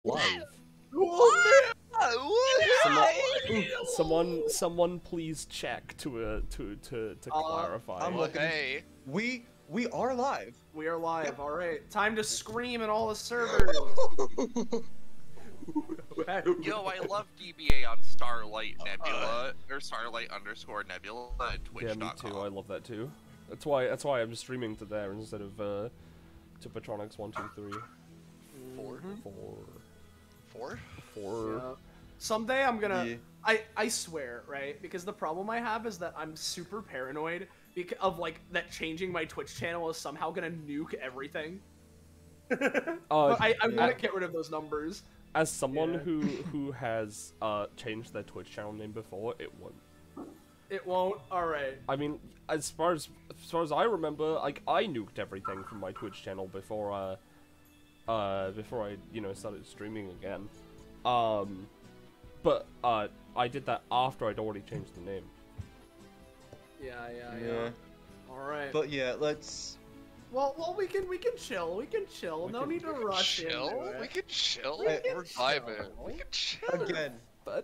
live. Someone please check to clarify. I'm looking. Hey. We are live. We are live. Yep. All right, time to scream at all the servers. Yo, I love DBA on Starlight Nebula or Starlight _ Nebula at Twitch.com. Yeah, me too. I love that too. That's why I'm streaming to there instead of to Patronics 1, 2, 3. Four. Yeah. Someday I'm gonna. I swear, right? Because the problem I have is that I'm super paranoid of like that changing my Twitch channel is somehow gonna nuke everything. But I want to get rid of those numbers. As someone who has changed their Twitch channel name before, it won't. It won't. All right. I mean, as far as I remember, like I nuked everything from my Twitch channel before I started streaming again. But I did that after I'd already changed the name. Yeah. All right. But yeah, let's. Well, we can chill. We can chill. No need to rush in. We can chill. We're vibing. We can chill.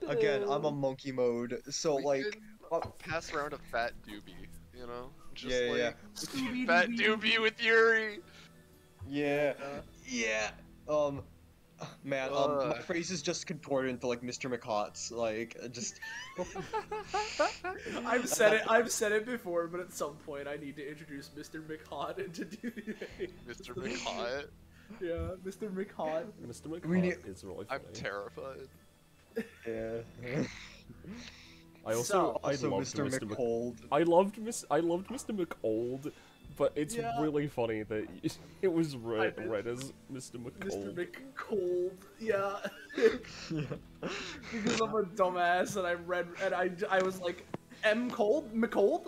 Again, I'm on monkey mode, so We can pass around a fat doobie, you know? Just Yeah. fat doobie with Yuri. Yeah. Man, my phrase is just contorted into like Mr. McHot's, like just. I've said it before, but at some point I need to introduce Mr. McHot into DBA. Mr. McHot. Yeah, Mr. McHot. Mr. McHot is really funny. I'm terrified. Yeah. I loved Mr. McCold. I loved Mr. McCold, but it's really funny that it was read as Mr. McCold. Mr. McCold, yeah. Because I'm a dumbass and I was like, McCold,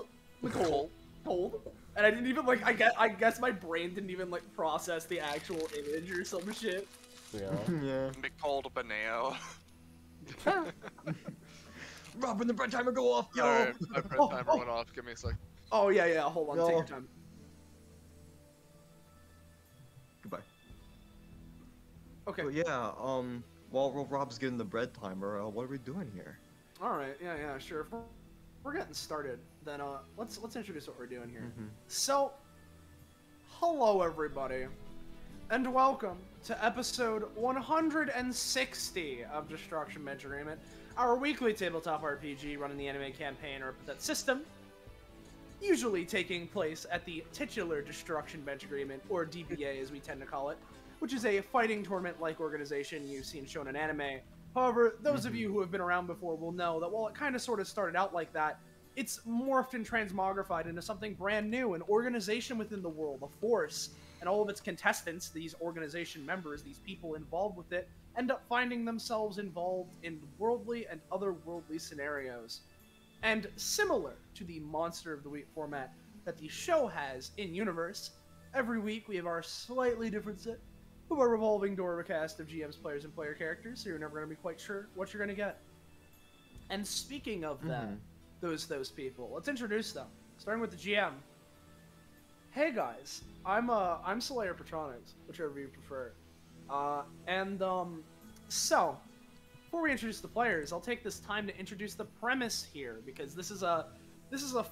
and I didn't even like I guess my brain didn't even like process the actual image or some shit. Yeah. McCold Banao. Robin, the bread timer go off, yo! Alright, my bread timer went off. Give me a sec. Oh yeah, hold on, take your time. Goodbye. Okay. But yeah, while Rob's getting the bread timer, what are we doing here? All right, yeah, sure. If we're getting started, then let's introduce what we're doing here. So, hello everybody, and welcome to episode 160 of Destruction Bench Agreement, our weekly tabletop RPG running the anime campaign or Epithet System, usually taking place at the titular Destruction Bench Agreement, or DBA as we tend to call it, which is a fighting tournament-like organization you've seen shown in anime. However, those of you who have been around before will know that while it kind of sort of started out like that, it's morphed and transmogrified into something brand new, an organization within the world, a force, and all of its contestants, these organization members, these people involved with it, end up finding themselves involved in worldly and otherworldly scenarios. And similar to the Monster of the Week format that the show has in-universe, every week we have our slightly different set of our revolving door of a cast of GMs, players, and player characters, so you're never going to be quite sure what you're going to get. And speaking of them, those people, let's introduce them, starting with the GM. Hey guys, I'm Soleil or Patronics, whichever you prefer. So, before we introduce the players, I'll take this time to introduce the premise here, because this is a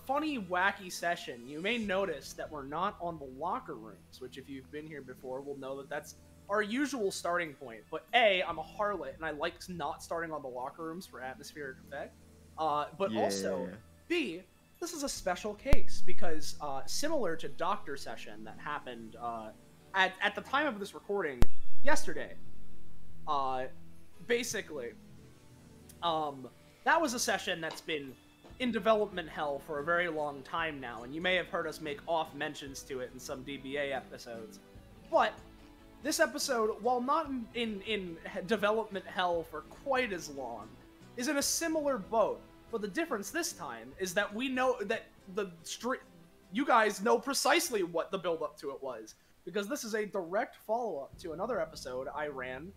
funny, wacky session. You may notice that we're not on the locker rooms, which if you've been here before will know that that's our usual starting point. But A, I'm a harlot, and I like not starting on the locker rooms for atmospheric effect. But also, B, this is a special case, because similar to Doctor Session that happened at the time of this recording yesterday, basically, that was a session that's been in development hell for a very long time now, and you may have heard us make off mentions to it in some DBA episodes. But this episode, while not in development hell for quite as long, is in a similar boat. But the difference this time is that we know that you guys know precisely what the build-up to it was, because this is a direct follow-up to another episode I ran,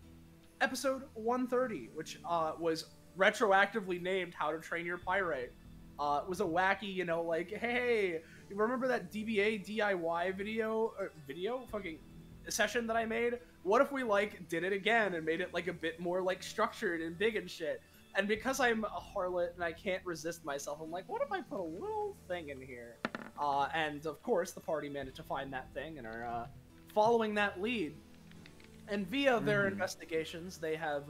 episode 130, which was retroactively named How to Train Your Pirate. It was a wacky, like, hey, you remember that DBA DIY video fucking session that I made what if we like did it again and made it like a bit more like structured and big and shit? And because I'm a harlot and I can't resist myself, I'm like, what if I put a little thing in here? And of course, the party managed to find that thing and are following that lead. And via their investigations, they have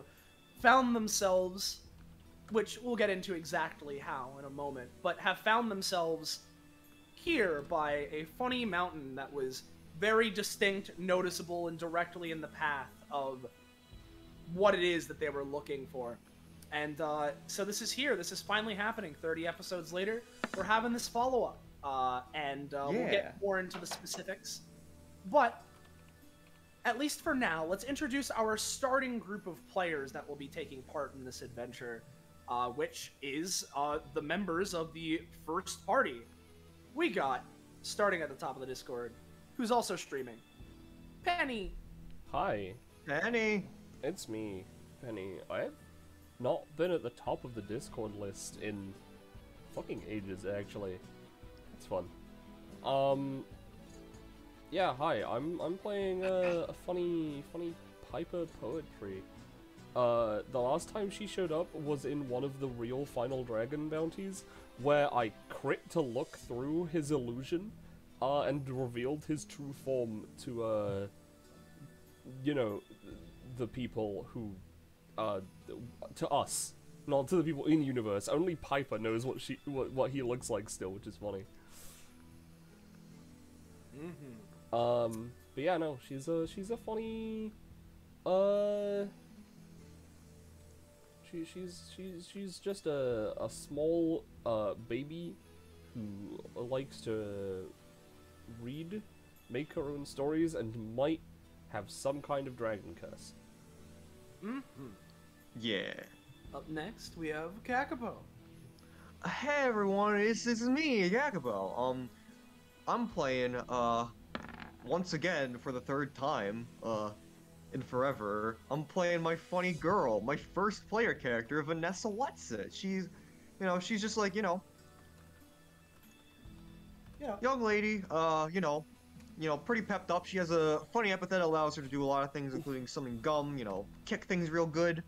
found themselves, which we'll get into exactly how in a moment, but have found themselves here by a funny mountain that was very distinct, noticeable, and directly in the path of what it is that they were looking for. And so this is here. This is finally happening. 30 episodes later, we're having this follow-up. We'll get more into the specifics. But at least for now, let's introduce our starting group of players that will be taking part in this adventure, which is the members of the first party. We got, starting at the top of the Discord, who's also streaming, Penny. Hi. Penny. It's me, Penny. I've not been at the top of the Discord list in fucking ages, actually. It's fun. Yeah, hi. I'm playing a funny Piper poetry. The last time she showed up was in one of the real Final Dragon bounties, where I crit to look through his illusion, and revealed his true form to, you know, the people who, to us, not to the people in universe. Only Piper knows what he looks like still, which is funny. But yeah, no, she's a funny, she's just a small baby who likes to read, make her own stories, and might have some kind of dragon curse. Yeah. Up next, we have Kakapo. Hey everyone, this is me, Jacobo. I'm playing, once again, for the third time, in forever, I'm playing my funny girl, my first player character, Vanessa Whatsit. She's, you know, she's just like, you know, young lady, you know, pretty pepped up. She has a funny epithet that allows her to do a lot of things, including summon gum, you know, kick things real good.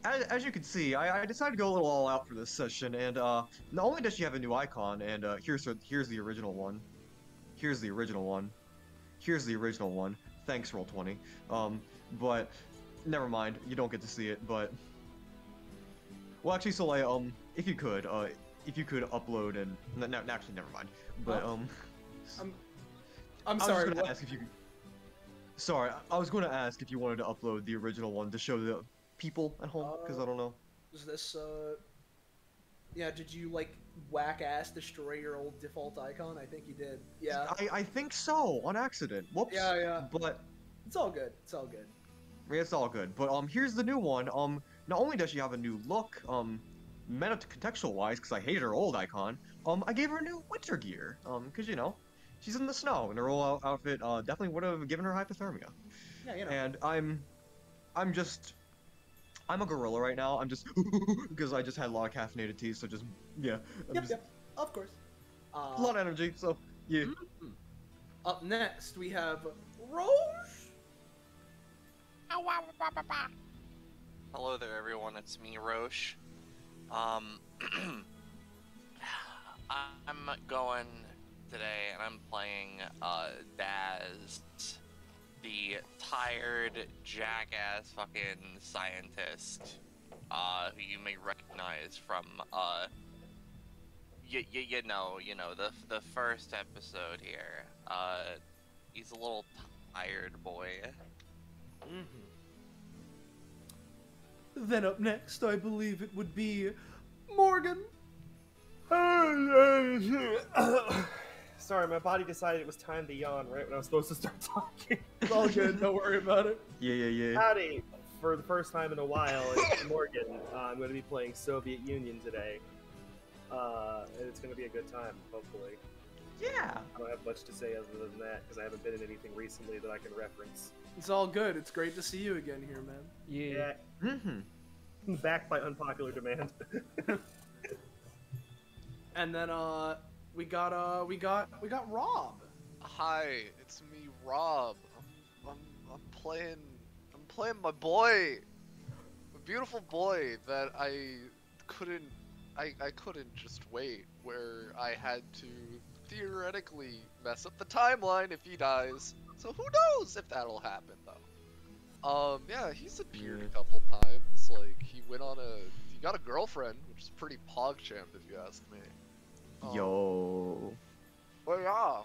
As you can see, I decided to go a little all out for this session, and not only does she have a new icon, and here's the original one. Here's the original one. Here's the original one. Thanks, Roll20. But never mind, you don't get to see it. But well, actually, Soleil, if you could upload and actually, never mind. But I'm sorry. I was going to ask if you. Sorry, I was going to ask if you wanted to upload the original one to show the people at home, because I don't know. Is this yeah, did you like whack ass destroy your old default icon? I think you did. Yeah. I think so, on accident. Whoops. Yeah. But it's all good. It's all good. Yeah, it's all good. But here's the new one. Not only does she have a new look, meta contextual wise, because I hated her old icon, I gave her new winter gear. Because you know, she's in the snow, and her old outfit definitely would have given her hypothermia. Yeah, you know. And I'm a gorilla right now. I'm just because I just had a lot of caffeinated tea, so just yeah. Yep, of course. A lot of energy, so yeah. Up next, we have Roche. Hello there, everyone. It's me, Roche. I'm going today, and I'm playing Daz, the tired jackass fucking scientist, who you may recognize from you know the first episode here. He's a little tired boy. Then up next, I believe it would be Morgan. Sorry, my body decided it was time to yawn right when I was supposed to start talking. It's all good, don't worry about it. Yeah. Howdy! For the first time in a while, it's Morgan. I'm going to be playing Soviet Union today. And it's going to be a good time, hopefully. Yeah! I don't have much to say other than that, because I haven't been in anything recently that I can reference. It's all good, it's great to see you again here, man. Yeah. Backed by unpopular demand. And then we got Rob. Hi, it's me, Rob. I'm playing my boy, a beautiful boy that I couldn't just wait. Where I had to theoretically mess up the timeline if he dies. So who knows if that'll happen though. Yeah, he's appeared a couple times. Like he got a girlfriend, which is pretty pogchammed if you ask me. Yo. But yeah,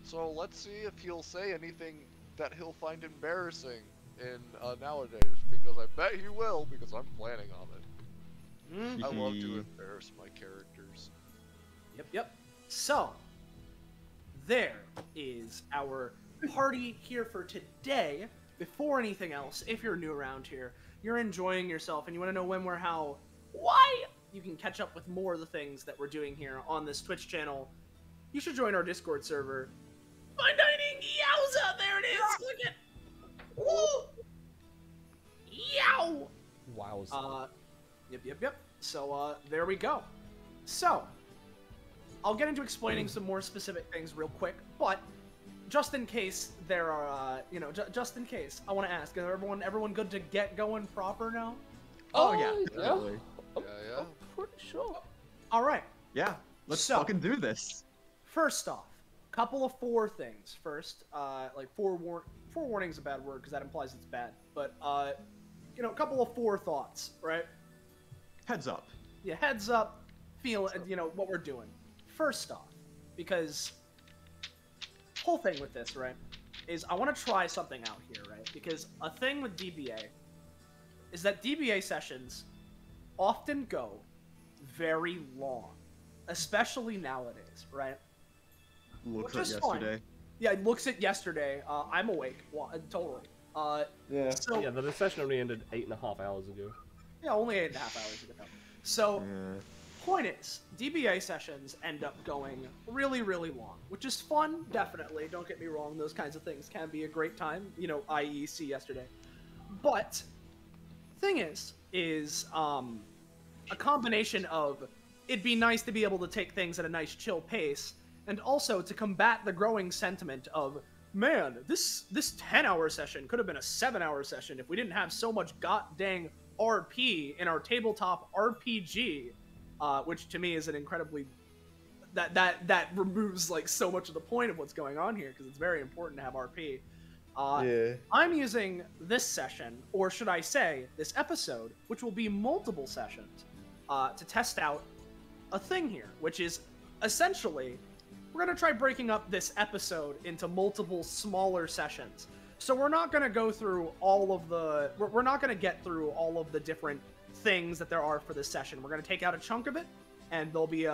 so let's see if he'll say anything that he'll find embarrassing in nowadays, because I bet he will, because I'm planning on it. I love to embarrass my characters. Yep. So, there is our party here for today. Before anything else, if you're new around here, you're enjoying yourself, and you want to know when, where, how, why, you can catch up with more of the things that we're doing here on this Twitch channel. You should join our Discord server. Fine dining, yowza! There it is! Click it! Woo! Yow! Wow. Yep. So, there we go. So, I'll get into explaining some more specific things real quick, but just in case there are, just in case, I want to ask, is everyone good to get going proper now? Oh yeah, definitely. Yeah. I'm pretty sure. All right. Yeah, let's So- fucking do this. First off, couple of four things. First, like forewarning's a bad word because that implies it's bad. But a couple of forethoughts, right? Heads up. Yeah, heads up, feel what we're doing. First off, because whole thing with this, right, is I want to try something out here, right? Because a thing with DBA is that DBA sessions often go very long, especially nowadays, right? Looks Which like is fine. yesterday. Yeah, it looks at yesterday. I'm awake. Totally. Yeah. So Yeah, the session only ended 8.5 hours ago. yeah, only 8.5 hours ago. So Yeah. point is, DBA sessions end up going really, really long, which is fun, definitely. Don't get me wrong; those kinds of things can be a great time. I.e., see yesterday. But thing is a combination of it'd be nice to be able to take things at a nice chill pace, and also to combat the growing sentiment of, man, this 10-hour session could have been a 7-hour session if we didn't have so much god-dang RP in our tabletop RPG, which to me is an incredibly that removes like so much of the point of what's going on here, because it's very important to have RP. Yeah. I'm using this session, or should I say this episode, which will be multiple sessions, to test out a thing here, which is essentially we're going to try breaking up this episode into multiple smaller sessions. So we're not going to go through all of the... We're not going to get through all of the different things that there are for this session. We're going to take out a chunk of it, and there'll be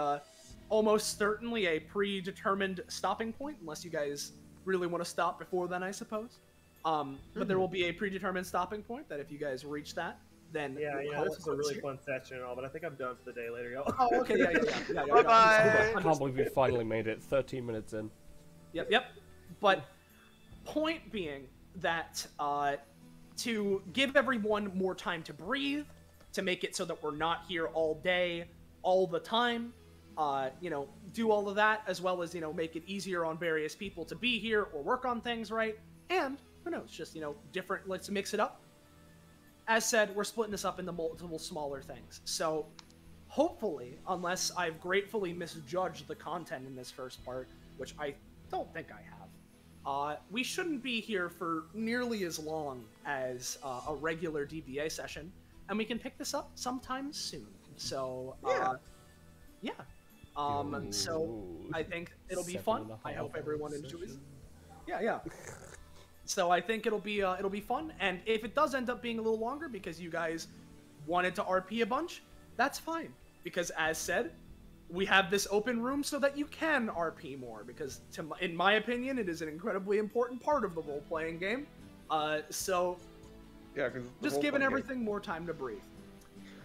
almost certainly a predetermined stopping point, unless you guys really want to stop before then, I suppose. But there will be a predetermined stopping point that if you guys reach that, then... Yeah, we'll call this it was a really quits fun session and all, but I think I'm done for the day later, y'all. Oh, okay, yeah. Bye-bye. I can't believe we finally made it 13 minutes in. Yep. But point being that to give everyone more time to breathe, to make it so that we're not here all day, all the time, do all of that, as well as, make it easier on various people to be here or work on things, right? And, who knows, just, different, let's mix it up. As said, we're splitting this up into multiple smaller things. So, hopefully, unless I've gratefully misjudged the content in this first part, which I don't think I have, we shouldn't be here for nearly as long as a regular DBA session, and we can pick this up sometime soon. So, yeah. So, I think it'll be fun. I hope everyone enjoys it. Yeah. So I think it'll be fun, and if it does end up being a little longer because you guys wanted to RP a bunch, that's fine. Because as said, we have this open room so that you can RP more, because in my opinion, it is an incredibly important part of the role-playing game. So Yeah, because just giving everything more time to breathe.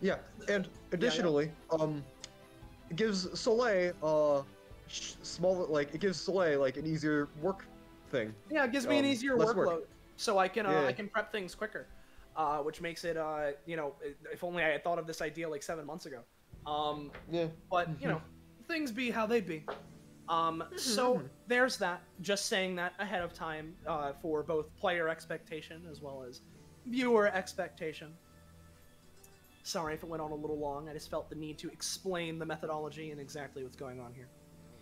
Yeah, and additionally, it gives Soleil it gives Soleil an easier work thing. Yeah, it gives me an easier less workload, work. so I can Yeah. I can prep things quicker, which makes it if only I had thought of this idea like 7 months ago. Yeah. But things be how they be. So there's that. Just saying that ahead of time for both player expectation as well as viewer expectation. Sorry if it went on a little long. I just felt the need to explain the methodology and exactly what's going on here.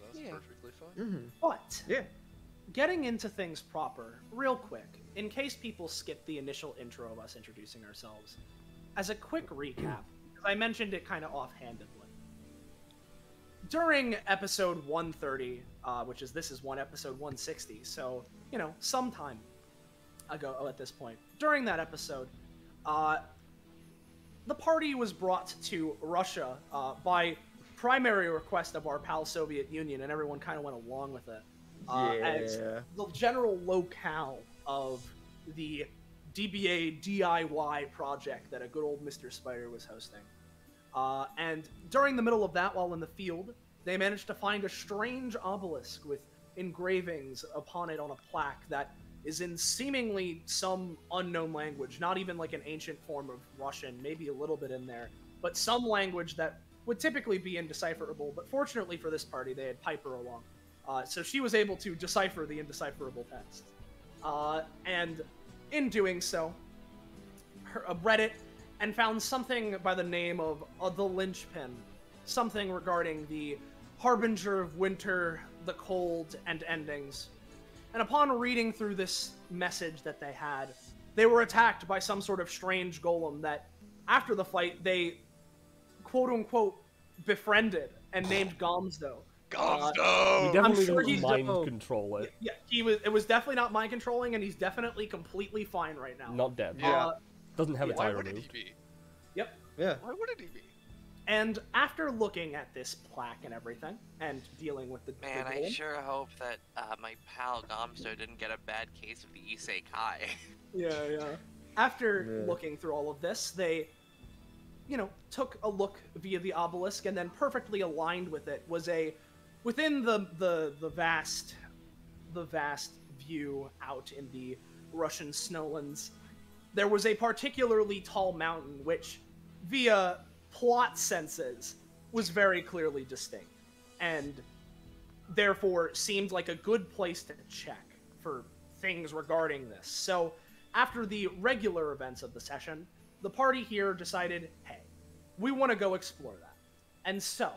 Oh, that's perfectly fine. But Yeah. getting into things proper, real quick, in case people skipped the initial intro of us introducing ourselves, as a quick recap, because I mentioned it kind of offhandedly. During episode 130, this is episode 160, so, you know, some time ago at this point, during that episode, the party was brought to Russia by primary request of our pal Soviet Union, and everyone kind of went along with it. As the general locale of the DBA DIY project that a good old Mr. Spider was hosting. And during the middle of that, while in the field, they managed to find a strange obelisk with engravings upon it on a plaque that is in seemingly some unknown language, not even like an ancient form of Russian, maybe a little bit in there, but some language that would typically be indecipherable, but fortunately for this party, they had Piper along. So she was able to decipher the indecipherable text. And in doing so, read it and found something by the name of the linchpin, something regarding the harbinger of winter, the cold, and endings. And upon reading through this message that they had, they were attacked by some sort of strange golem that, after the fight, they quote-unquote befriended and named Gomzdos. Gomzdos! We definitely sure didn't he's mind dope. control it. Yeah, it was definitely not mind controlling, and he's definitely completely fine right now. Not dead. Yeah. Doesn't have its Why eye wouldn't removed. he be? Yep. Yeah. Why wouldn't he be? And after looking at this plaque and everything, and dealing with the Man, the I golem, sure hope that my pal Gomzdos didn't get a bad case of the isekai. Yeah. After Yeah. looking through all of this, they, you know, took a look via the obelisk, and then perfectly aligned with it was within the vast view out in the Russian snowlands, there was a particularly tall mountain which, via plot senses, was very clearly distinct, and therefore seemed like a good place to check for things regarding this. So, after the regular events of the session, the party here decided, hey, we want to go explore that. And so,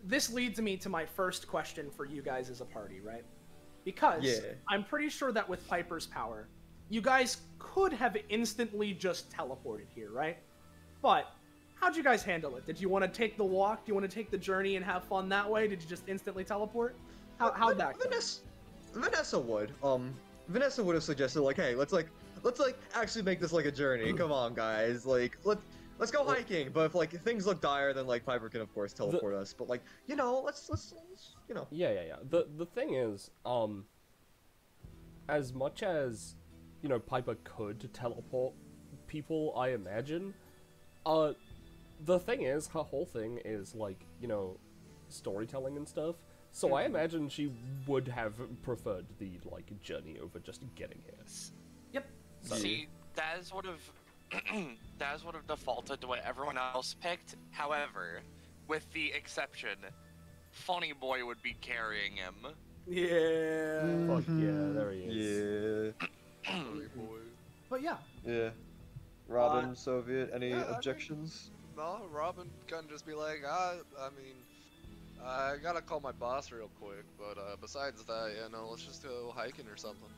this leads me to my first question for you guys as a party, right? Because Yeah. I'm pretty sure that with Piper's power, you guys could have instantly just teleported here, right? But how'd you guys handle it? Did you want to take the walk? Do you want to take the journey and have fun that way? Did you just instantly teleport? How'd that go? Vanessa would. Vanessa would have suggested like, hey, let's actually make this like a journey. Come on, guys. Like, let's go hiking. But if like things look dire, then like Piper can of course teleport us. But like, you know, let's you know. Yeah. The thing is, as much as, you know, Piper could teleport people, I imagine, the thing is, her whole thing is like, you know, storytelling and stuff. So I imagine she would have preferred the like journey over just getting here. Yep. So, See, that is would have defaulted to what everyone else picked. However, with the exception, Funny Boy would be carrying him. Yeah. fuck yeah, there he is. Yeah. Sorry, boy. But yeah. Yeah. Robin, Soviet, any yeah, I mean- objections? No, Robin can just be like, I mean, I gotta call my boss real quick, but besides that, yeah, no, let's just go hiking or something.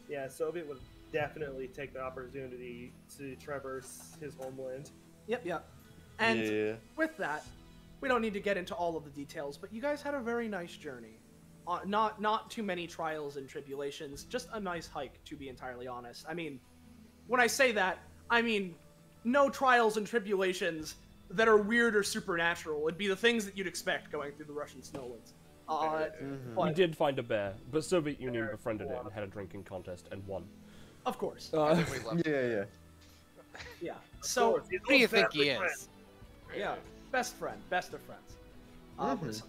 Yeah, Soviet would definitely take the opportunity to traverse his homeland. Yep. And yeah. with that, we don't need to get into all of the details, but you guys had a very nice journey. Not too many trials and tribulations, just a nice hike, to be entirely honest. I mean, when I say that, I mean no trials and tribulations that are weird or supernatural. It'd be the things that you'd expect going through the Russian snowlands. We But, did find a bear, but Soviet Union befriended it and had a drinking contest and won. of course. I think we left. Yeah. Yeah. So, Who Who do you think he is? yeah, best friend, best of friends.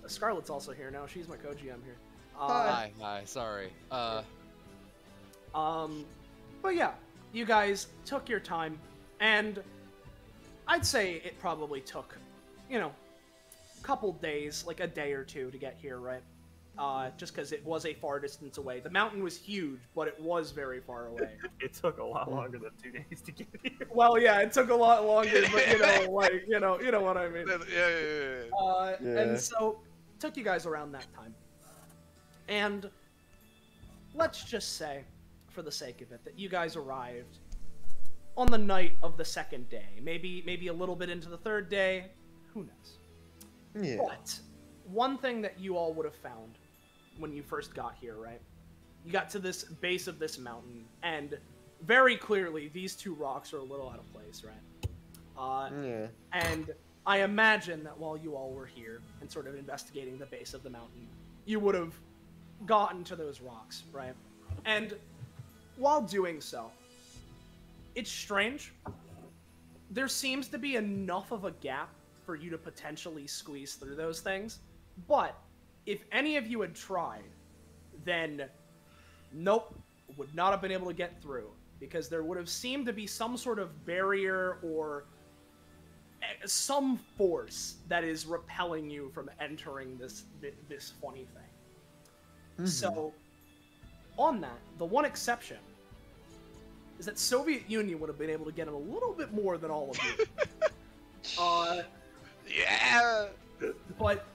Scarlet's also here now. She's my co-GM here. Hi. Hi, sorry. But yeah, you guys took your time, and I'd say it probably took, you know, a couple days, like a day or two to get here, right? just because it was a far distance away. The mountain was huge, but it was very far away. It took a lot longer than 2 days to get here. Well, yeah, it took a lot longer, but you know what I mean. Yeah. And so, it took you guys around that time. And let's just say, for the sake of it, that you guys arrived on the night of the second day. Maybe a little bit into the third day. Who knows? Yeah. But one thing that you all would have found when you first got here, right? You got to this base of this mountain, and very clearly these two rocks are a little out of place, right? Yeah. And I imagine that while you all were here and sort of investigating the base of the mountain, you would have gotten to those rocks, right? And while doing so, it's strange. There seems to be enough of a gap for you to potentially squeeze through those things, but if any of you had tried, then nope, would not have been able to get through, because there would have seemed to be some sort of barrier or some force that is repelling you from entering this funny thing. So, on that, the one exception is that Soviet Union would have been able to get in a little bit more than all of you. Yeah. But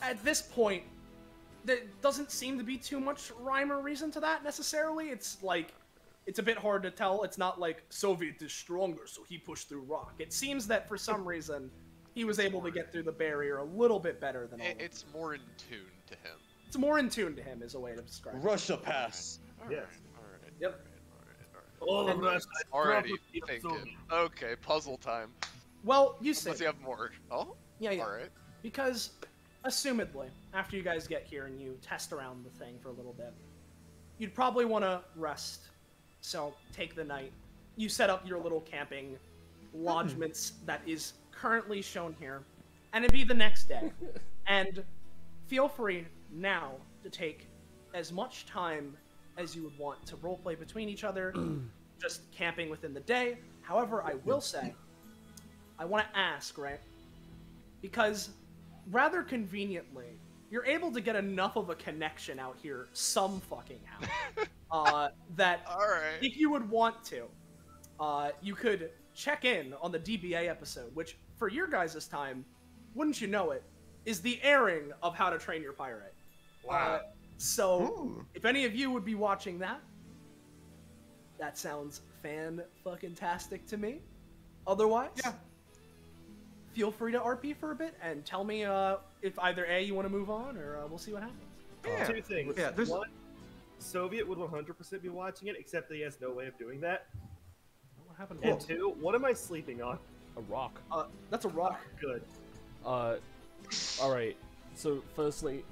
at this point, there doesn't seem to be too much rhyme or reason to that necessarily. It's like, it's a bit hard to tell. It's not like Soviet is stronger, so he pushed through rock. It seems that for some reason, he was able to get through the barrier a little bit better than all of them. It's more in tune to him. It's more in tune to him, is a way to describe it. Russia pass. Yes. Alright. Yep. All of us. Already thinking. Okay, puzzle time. Well, you say. Does he have more? Oh? Yeah. Alright. Because, assumedly, after you guys get here and you test around the thing for a little bit, you'd probably want to rest. So, take the night. You set up your little camping lodgements that is currently shown here, and it'd be the next day. And feel free now to take as much time as you would want to roleplay between each other, just camping within the day. However, I will say, I want to ask, right? Because rather conveniently, you're able to get enough of a connection out here some fucking how that Alright. if you would want to, you could check in on the DBA episode, which for your guys' time, wouldn't you know it, is the airing of How to Train Your Pirate. Wow. Ooh. If any of you would be watching that, that sounds fan-fucking-tastic to me. Otherwise, feel free to RP for a bit and tell me if either A, you want to move on, or we'll see what happens. Yeah. Two things. Yeah, there's- One, Soviet would 100% be watching it, except that he has no way of doing that. What happened? And two, what am I sleeping on? A rock. That's a rock. Good. Alright. So, firstly,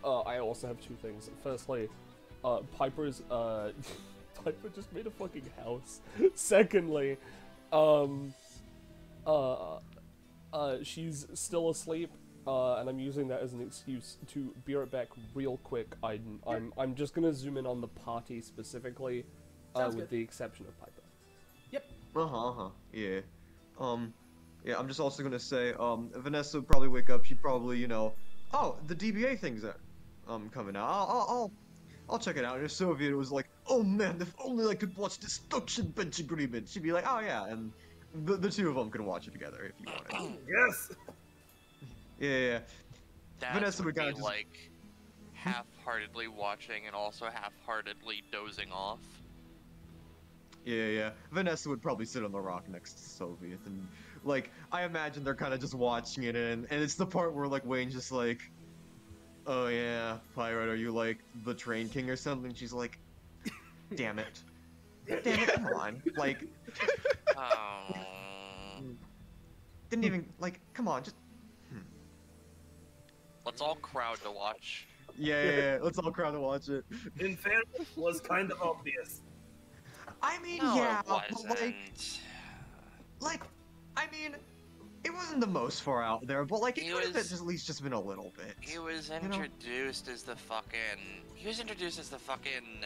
I also have two things. Firstly, Piper's, Piper just made a fucking house. Secondly, she's still asleep, and I'm using that as an excuse to be right back real quick. I'm just gonna zoom in on the party specifically, Sounds with good. the exception of Piper. Yep. Yeah. Yeah, I'm just also gonna say, Vanessa would probably wake up, she'd probably, you know, oh, the DBA thing's there, coming out. I'll check it out. And if Soviet was like, oh man, if only I could watch Destruction Bench Agreement, she'd be like, oh yeah, and the two of them could watch it together if you wanted. Yes! Yeah. That Vanessa would would kinda be just- like half-heartedly watching and also half-heartedly dozing off. Yeah. Vanessa would probably sit on the rock next to Soviet, and, like, I imagine they're kind of just watching it, and it's the part where, like, Wayne's just like, oh yeah, Pirate, are you, like, the Train King or something? She's like, damn it. Damn it, come on. Like, Oh. didn't even, like, come on, just... Let's all crowd to watch. Yeah, let's all crowd to watch it. In fairness, was kind of obvious. I mean, No, yeah, it but, wasn't. I mean, it wasn't the most far out there, but, like, it He could have was- at least just been a little bit. He was know? introduced as the fucking... He was introduced as the fucking,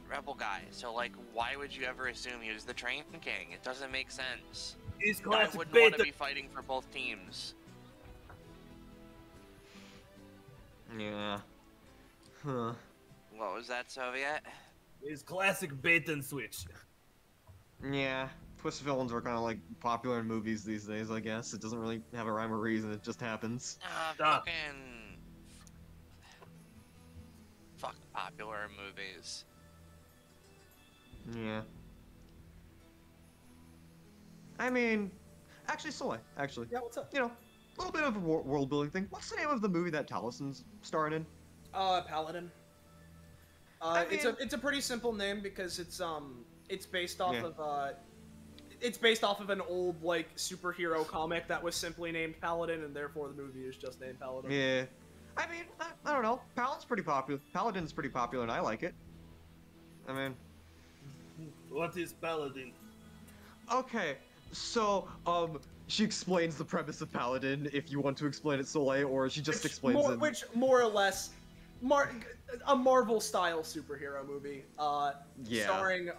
rebel guy. So, like, why would you ever assume he was the Train King? It doesn't make sense. He's I classic wouldn't want to beta. be fighting for both teams. Yeah. Huh. What was that, Soviet? It's classic bait and switch. Yeah. Twist villains are kind of like popular in movies these days, I guess. It doesn't really have a rhyme or reason, it just happens. Stop. Fucking... Fuck popular movies. Yeah. I mean, actually, Soleil, actually. Yeah, what's up? You know, a little bit of a world building thing. What's the name of the movie that Talison's starring in? Paladin. I It's mean- a pretty simple name because it's based off Yeah. of it's based off of an old like superhero comic that was simply named Paladin, and therefore the movie is just named Paladin. Yeah. I mean, I don't know. Paladin's pretty popular. Paladin's pretty popular, and I like it. I mean, What is Paladin? okay. So, she explains the premise of Paladin if you want to explain it, Soleil, or she just explains it. Which more or less, a Marvel-style superhero movie, Yeah. starring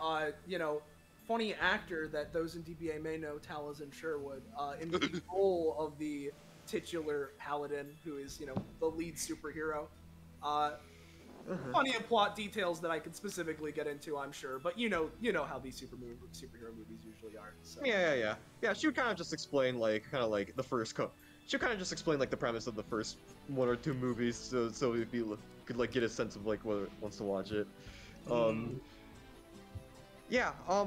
funny actor that those in DBA may know, Taliesin Sherwood, in the role of the titular Paladin, who is the lead superhero. Funny and plot details that I could specifically get into, I'm sure, but you know how these superhero movies usually are. So. Yeah. She would kind of just explain, the first she would kind of just explain, the premise of the first one or two movies, so if you could, get a sense of, whether it wants to watch it. Yeah, I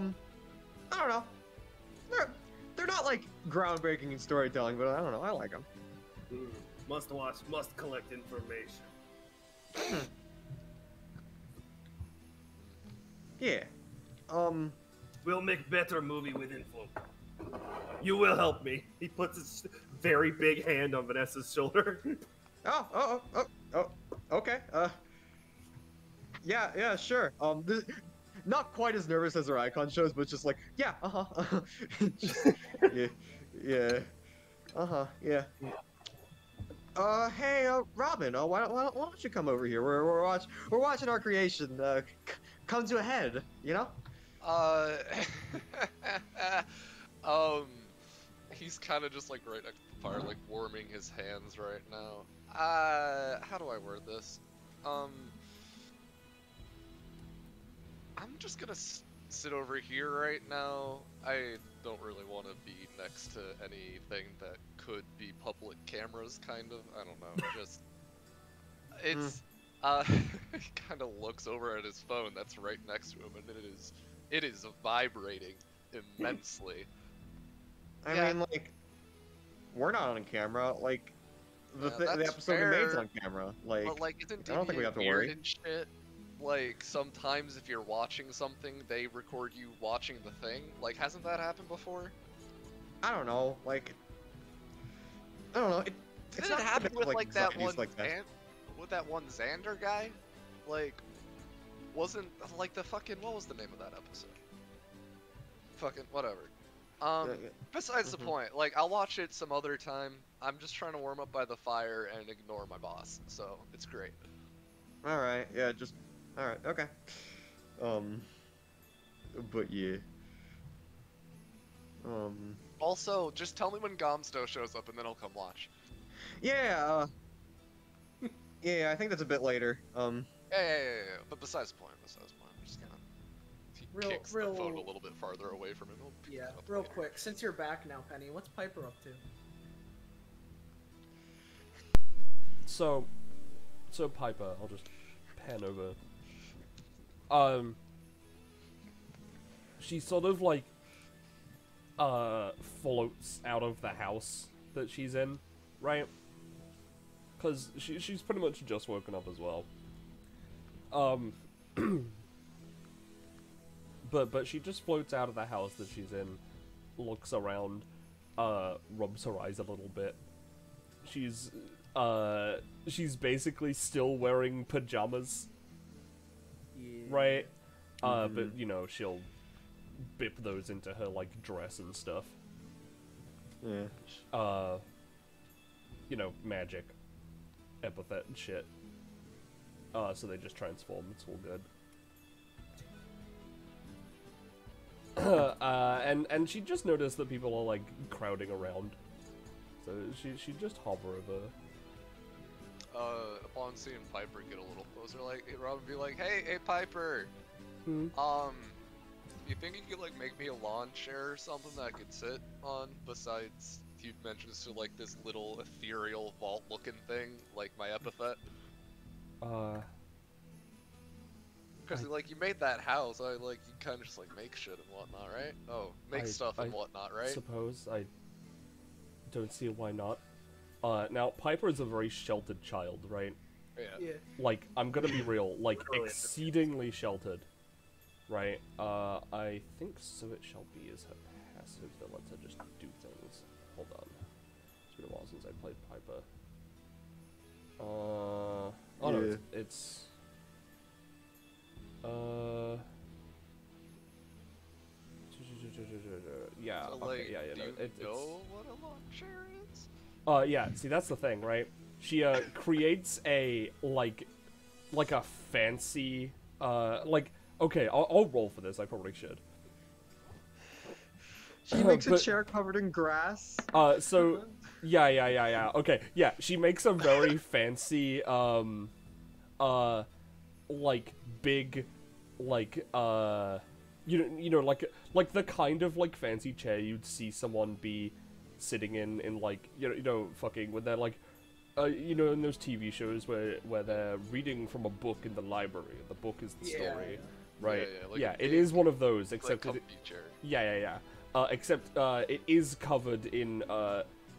don't know. They're not, groundbreaking in storytelling, but I don't know, I like them. Must watch, must collect information. Yeah. We'll make better movie with info. You will help me. He puts his very big hand on Vanessa's shoulder. Oh, okay. Yeah, sure. Not quite as nervous as her icon shows, but just yeah, yeah. Yeah. Hey, Robin, why don't you come over here? We're watching our creation, come to a head, you know? He's kind of just right next to the fire, warming his hands right now. How do I word this? I'm just gonna sit over here right now. I don't really want to be next to anything that could be public cameras, kind of. I don't know, just... It's... he kind of looks over at his phone that's right next to him, and it is vibrating immensely. I Yeah. mean, we're not on camera, the that's episode we made's fair, on camera, But isn't I don't think we DBA have to weird worry. and shit? Sometimes if you're watching something, they record you watching the thing. Hasn't that happened before? I don't know, I don't know, it's Didn't not it happen about, with that zombies one that. with that one Xander guy? Wasn't the fucking, what was the name of that episode? Fucking whatever. Besides the point, I'll watch it some other time. I'm just trying to warm up by the fire and ignore my boss, so it's great. Alright, yeah, alright, okay. But yeah. Also, just tell me when Gomzdos shows up and then I'll come watch. Yeah, yeah, I think that's a bit later. Yeah. But besides the point, I'm just gonna... He kicks the real- phone a little bit farther away from him. He'll pick Yeah, it up real later. quick, since you're back now, Penny, what's Piper up to? So Piper, I'll just pan over. She sort of floats out of the house that she's in, right? Because she's pretty much just woken up as well. But she just floats out of the house that she's in, looks around, rubs her eyes a little bit. She's basically still wearing pajamas, Yeah. right? But she'll bip those into her dress and stuff. Yeah. Magic, epithet and shit. So they just transform. It's all good. And she just noticed that people are crowding around, so she just hover over. upon seeing Piper get a little closer, like Rob would be like, hey Piper, Hmm. you think you could like make me a lawn chair or something that I could sit on besides you mentioned to like this little ethereal vault looking thing like my epithet? Because like you made that house, you kind of just like make shit and whatnot, right? Oh, make stuff and whatnot, right? Suppose I don't see why not. Now Piper is a very sheltered child, right? Yeah. Like, I'm gonna be real, like, Literally. exceedingly sheltered, right? I think so it shall be is her passive that lets her just do things. Hold on. It's been a while since I played Piper. Oh no, Yeah. it's yeah, So, okay, like, yeah, do no, you it's know what a lawn chair is? yeah, see, that's the thing, right? She, creates a, like a fancy, okay, I'll roll for this, I probably should. She makes a But- chair covered in grass. So, yeah, okay, yeah, she makes a very fancy, like, big, like, you know, like the kind of, like, fancy chair you'd see someone be sitting in like, you know, fucking, when they're, like, you know, in those TV shows where they're reading from a book in the library, the book is the story, right? like Yeah, a it big, is one of those, like except comfy chair. yeah. Except it is covered in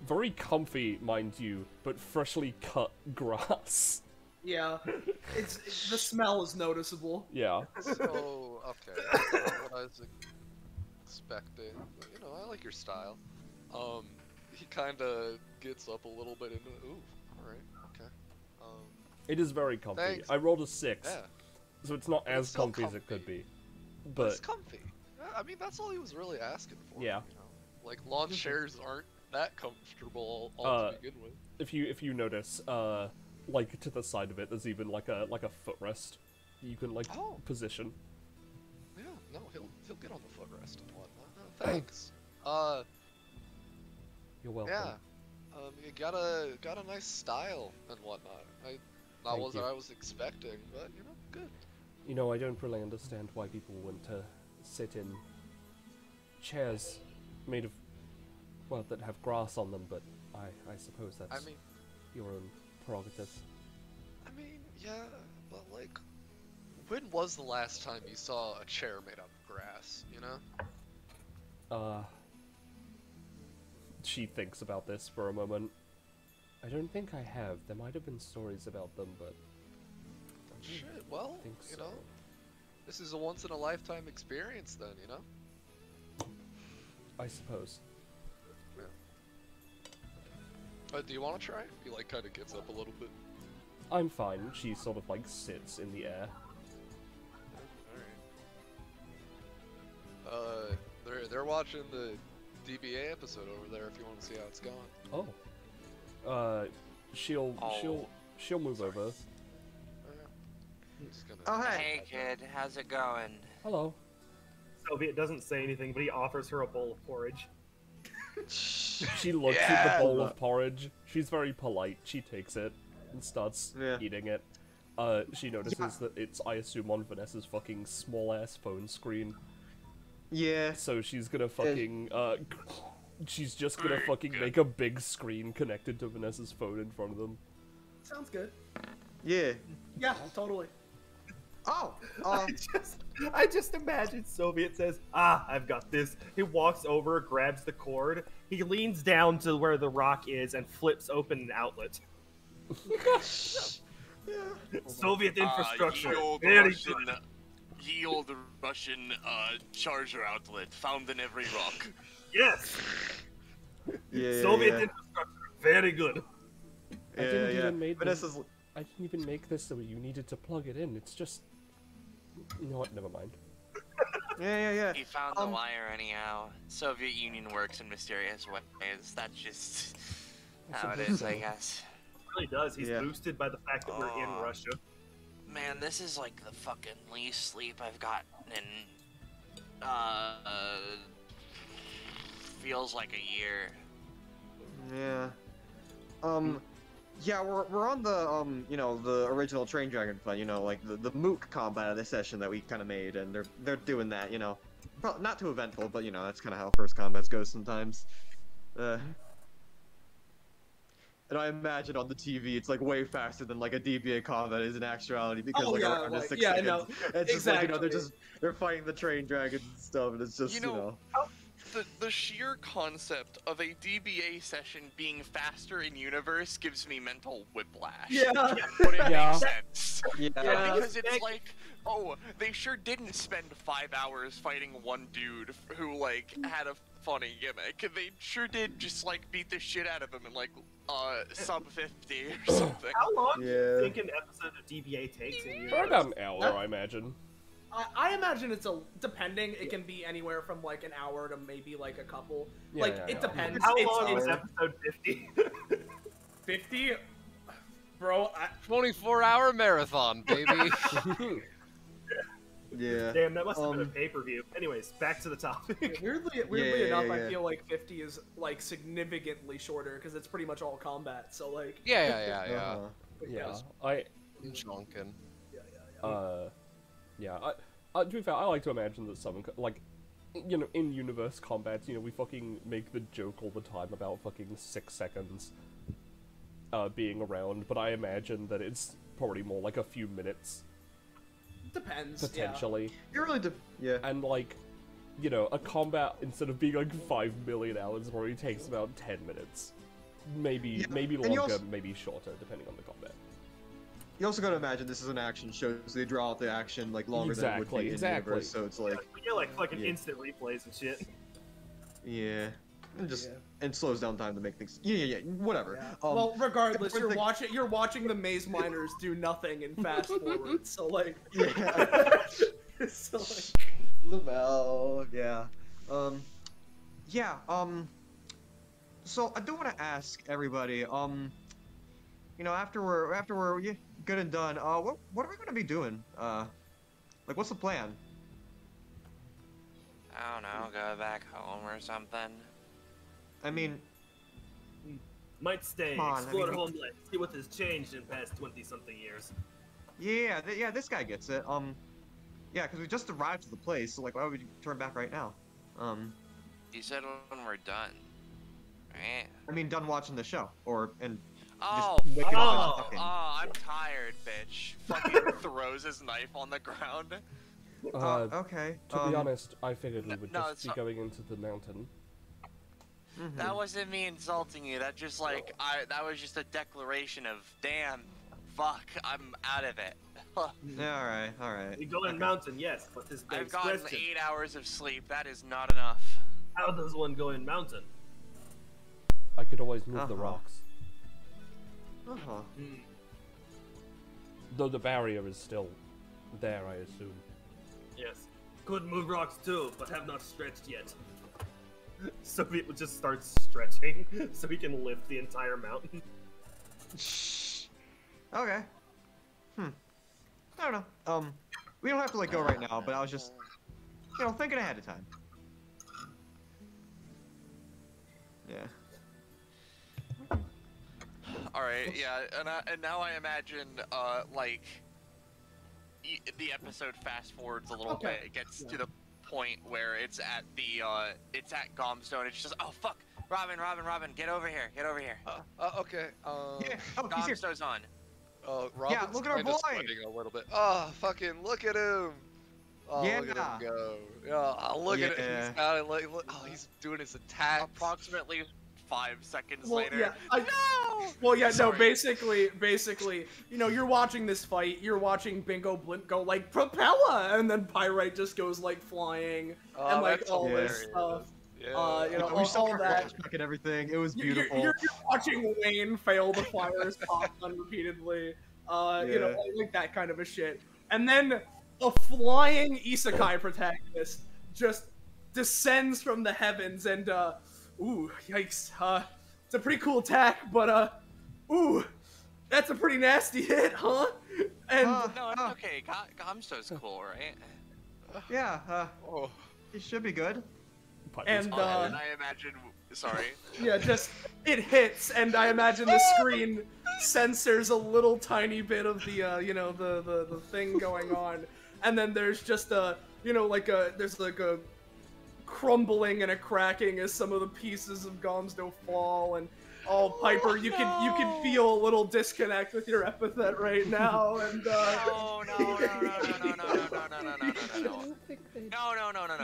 very comfy, mind you, but freshly cut grass. Yeah, the smell is noticeable. Yeah. So, okay, that's not what I was expecting. But, you know, I like your style. He kind of gets up a little bit into, ooh, alright, okay. It is very comfy. Thanks. I rolled a 6, Yeah, so it's not But as it's still comfy as it could comfy. be. but it's But comfy. I mean, that's all he was really asking for. Yeah. You know? Like, lawn chairs aren't that comfortable to begin with. if you notice, like to the side of it, there's even like a footrest you can like Oh. position. Yeah, no, he'll get on the footrest and whatnot. No, thanks. You're welcome. Yeah. You got a nice style and whatnot. Not Thank what you. I was expecting, but you know, good. You know, I don't really understand why people want to sit in chairs made of, well, that have grass on them, but I suppose that's I mean, your own prerogative. yeah, but like, when was the last time you saw a chair made out of grass? You know? She thinks about this for a moment. I don't think I have. There might have been stories about them, but Shit. Well, think you so. know, this is a once in a lifetime experience. Then, you know. I suppose. Do you want to try? He like kind of gets up a little bit. I'm fine. She sort of like sits in the air. Alright. They're watching the DBA episode over there if you want to see how it's going. Oh. She'll move Sorry. over. I'm just gonna... Oh, hey. Hey kid, how's it going? Hello. Soviet doesn't say anything, but he offers her a bowl of porridge. She looks at the bowl of porridge. She's very polite. She takes it and starts eating it. She notices that it's, I assume, on Vanessa's fucking small-ass phone screen. Yeah. So she's gonna fucking, she's just gonna fucking make a big screen connected to Vanessa's phone in front of them. Sounds good. Yeah. Yeah, totally. Oh. I just imagine Soviet says, I've got this. He walks over, grabs the cord, he leans down to where the rock is and flips open an outlet. Soviet infrastructure. Very good. Ye old Russian charger outlet found in every rock. Yes. Yeah. Soviet infrastructure. Very good. I didn't even make this. Vanessa's. I didn't even make this so you needed to plug it in. It's just, you know what? Never mind. Yeah. He found the wire anyhow. Soviet Union works in mysterious ways. That's just how it is, I guess. It really does. He's boosted by the fact that we're in Russia. Man, this is like the fucking least sleep I've gotten in, feels like a year. Yeah. Yeah, we're on the you know, the original Train Dragon fight, you know, like the Mook combat of this session that we kind of made, and they're doing that, you know, not too eventful, but you know that's kind of how first combats go sometimes. And I imagine on the TV it's like way faster than like a DBA combat is in actuality because like around like, 6 yeah, seconds. no, It's just like, you know, exactly. they're fighting the train dragons and stuff, and it's just You know, the sheer concept of a DBA session being faster in universe gives me mental whiplash. Yeah. But it Yeah. makes sense. Yeah. Because it's like, oh, they sure didn't spend 5 hours fighting one dude who, like, had a funny gimmick. They sure did just, like, beat the shit out of him in, like, sub 50 or something. How long do you Yeah. think an episode of DBA takes in For years? about an hour, I imagine. I imagine it's depending. It can be anywhere from like an hour to maybe like a couple. Yeah, like yeah, it yeah. depends. How It's long was episode 50? 50? Bro, 24-hour marathon, baby. Yeah. Damn, that must have been a pay-per-view. Anyways, back to the topic. weirdly Yeah, enough, yeah. I feel like 50 is like significantly shorter because it's pretty much all combat. So like, yeah. Uh-huh. Yeah, I'm chunking. yeah. To be fair, I like to imagine that some, like, you know, in universe combats, you know, we fucking make the joke all the time about fucking 6 seconds being around, but I imagine that it's probably more like a few minutes, depends. potentially. You really yeah. And, like, you know, a combat, instead of being like 5 million hours, probably takes about 10 minutes. Maybe, Yeah, maybe and you longer, also- maybe shorter, depending on the combat. You also gotta imagine this is an action show, so they draw out the action like longer than it would be in universe, so it's like, We get like fucking Yeah. instant replays and shit. yeah, and just and slows down time to make things. Yeah, whatever. Yeah. Um, Well, regardless, different you're watching the maze miners do nothing in fast forward. So like, yeah. so like, Lamel, yeah. Yeah, so I do want to ask everybody, you know, after we're good and done, what are we gonna be doing? Like, what's the plan? I don't know, go back home or something. I mean, Might stay, Come on, explore I mean- homeland, see what has changed in past 20-something years. yeah, this guy gets it. Yeah, because we just arrived to the place, so like, why would you turn back right now? You said when we're done, right? I mean, done watching the show, and Oh, just waking up and oh, talking. I'm tired, bitch. Fucking throws his knife on the ground. Okay. To be honest, I figured we no, would no, just it's be not- going into the mountain. Mhm. That wasn't me insulting you. That just like that was just a declaration of damn, fuck, I'm out of it. Yeah, all right. We go in mountain, yes, but this I've begs gotten question. 8 hours of sleep. That is not enough. How does one go in mountain? I could always move the Uh-huh. rocks. Uh-huh. Though the barrier is still there, I assume. Yes. Could move rocks too, but have not stretched yet. So he just starts stretching, so he can lift the entire mountain. Okay. I don't know. We don't have to like go right now, but I was just, you know, thinking ahead of time. Yeah. All right, yeah, and now I imagine like the episode fast forwards a little Okay. bit. It gets to the point where it's at Gomzdos, and it's just oh fuck, Robin, get over here. Okay. Yeah. Oh, he's here. Gomzdos on. Robin's look at our kinda boy. sweating a little bit. Oh, fucking look at him. Oh, look at Yeah. him go. Yeah, look at it. Yeah. He's got it. Like, look, oh, he's doing his attack. Approximately 5 seconds well, later. yeah, No. well, yeah, no. Sorry. Basically, you know, you're watching this fight. You're watching Bingo Blint go like propeller, and then Pyrite just goes like flying, Oh, and like that's all this hilarious. stuff. Yeah. You know, we saw all her that. flashback and everything. It was You're, beautiful. you're watching Wayne fail to fire his shotgun repeatedly. You know, like that kind of a shit. And then a flying isekai protagonist just descends from the heavens and, ooh, yikes. It's a pretty cool attack, but, ooh, that's a pretty nasty hit, huh? And No, it's okay. Gomzdos cool, right? Yeah. Oh. It should be good. And, And I imagine. Sorry. yeah, just it hits, and I imagine the screen censors a little tiny bit of the you know, the thing going on, and then there's just a, you know, like there's like a crumbling and a cracking as some of the pieces of Gomzdo fall, and Piper, you can feel a little disconnect with your epithet right now, and No.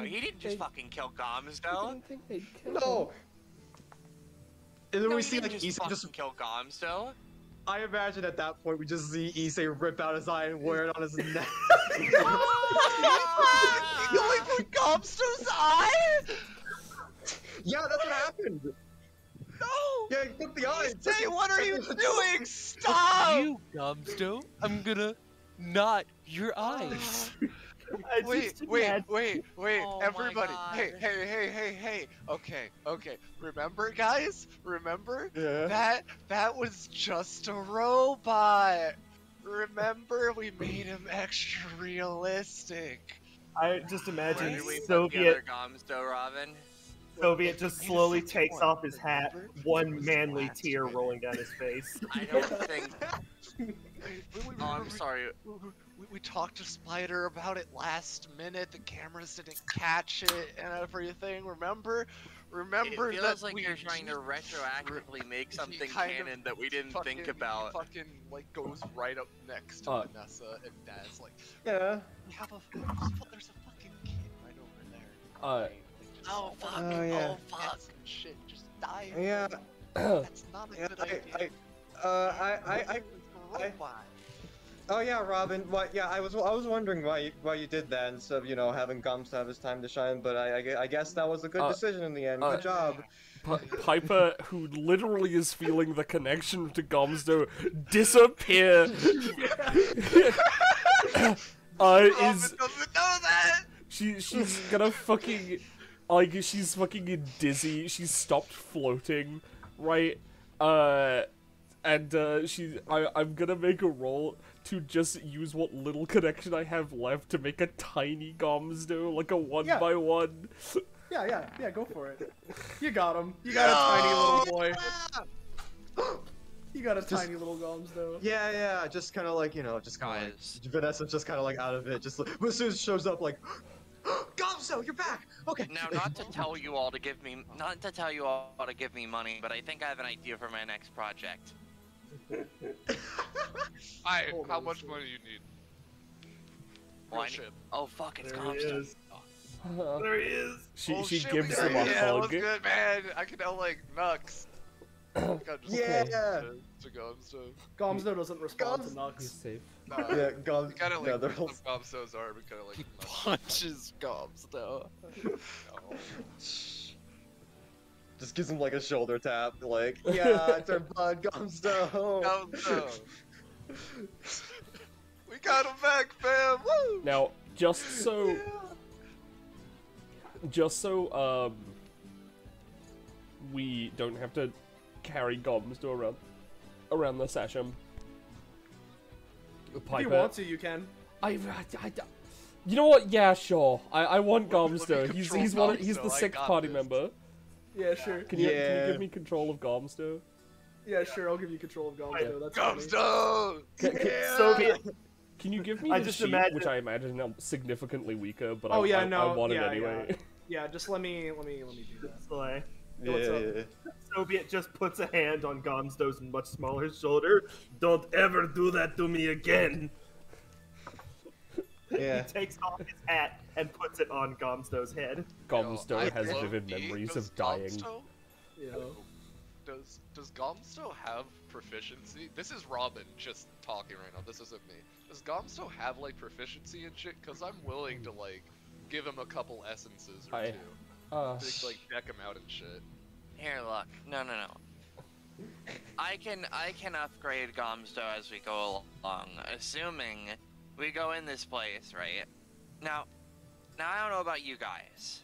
He didn't just fucking kill Gomzdo. No. And then No, we he see didn't like just Issei fucking kill Gomzdo. I imagine at that point we just see Issei rip out his eye and wear it on his neck. You only put Gomzdo's eye? Yeah, that's what happened. No! Yeah, he took the eye. Say, what are you doing? Stop! You, Gomzdo, I'm gonna knot your eyes. Wait, Oh my everybody. God. Hey. Okay. Remember, guys? Remember? Yeah. That was just a robot. Remember, we made him extra realistic. I just Where imagine did we put the Soviet other Gomzdo, Robin? just slowly takes off his hat, one manly tear rolling down his face. I don't think. Wait, Oh, I'm sorry. We talked to Spider about it last minute. The cameras didn't catch it and everything. Remember It feels that like we you're trying to retroactively make he something kind of canon that we didn't think about. Fucking like goes right up next to Vanessa and Dad's like, Yeah. we have there's a fucking kid right over there. Oh fuck! Oh, yeah. Oh fuck! Some shit, just die. Yeah. That's not a Yeah, good idea. I Robot. Oh yeah, Robin. What? Yeah, I was wondering why you did that instead of, you know, having Gums have his time to shine. But I guess that was a good decision in the end. Good job. Piper, who literally is feeling the connection to Gomzdo disappear, Robin is doesn't know that. she's gonna fucking like she's fucking dizzy. She's stopped floating, right? And I'm gonna make a roll to just use what little connection I have left to make a tiny Gomzdo, like a 1x1. Yeah, go for it. You got him. You got a tiny little boy. You got a tiny little Gomzdo. Yeah. Just kind of like, you know, just kind of like, Vanessa's just kind of like out of it. Just like, as soon as it shows up, like, Gomzdo, you're back. Okay. Now, not to tell you all to give me money, but I think I have an idea for my next project. How much money do you need? Well, Real shit. oh fuck, it's There he Gomzdo. is. There he is. She Shit, gives we him got a it. Yeah, hug. what's good, man? I can now like Nux. Yeah. To Gomzdo. Gomzdo doesn't respond to He's Nux. safe. Nah, Yeah, Gums. we kind of yeah, like they're some all- Gomzdo's are, we kind of like. He punches Gomzdo. Just gives him like a shoulder tap, like, yeah, it's our bud, Gomzdo. Gomzdo. We got him back, fam. Woo! Now, just so we don't have to carry Gomzdo around the session. If you want to, you can. You know what? Yeah, sure. I want Let me Gomzdo. He's control he's the Gomzdo, I sixth got party this. member. Yeah, sure. Can you Yeah. give me control of Gomzdo? Yeah, sure. I'll give you control of Gomzdo. That's funny. Gomzdo! Soviet. Can you give me I the just sheet, imagine- which I imagine I'm significantly weaker, but Oh, yeah, I no, want it yeah, anyway. Yeah, just let me do that. Soleil. What's up? Yeah. Soviet just puts a hand on Gomzdo's much smaller shoulder. Don't ever do that to me again. Yeah. He takes off his hat and puts it on Gomzdo's head. Gomzdo I has love vivid Geek. memories Does of dying. Gomzdo- Yeah. Does Gomzdo have proficiency? This is Robin just talking right now. This isn't me. Does Gomzdo have like proficiency and shit? Cause I'm willing to like give him a couple essences or two to like deck him out and shit. Here, look. No. I can upgrade Gomzdo as we go along, assuming we go in this place, right? Now I don't know about you guys,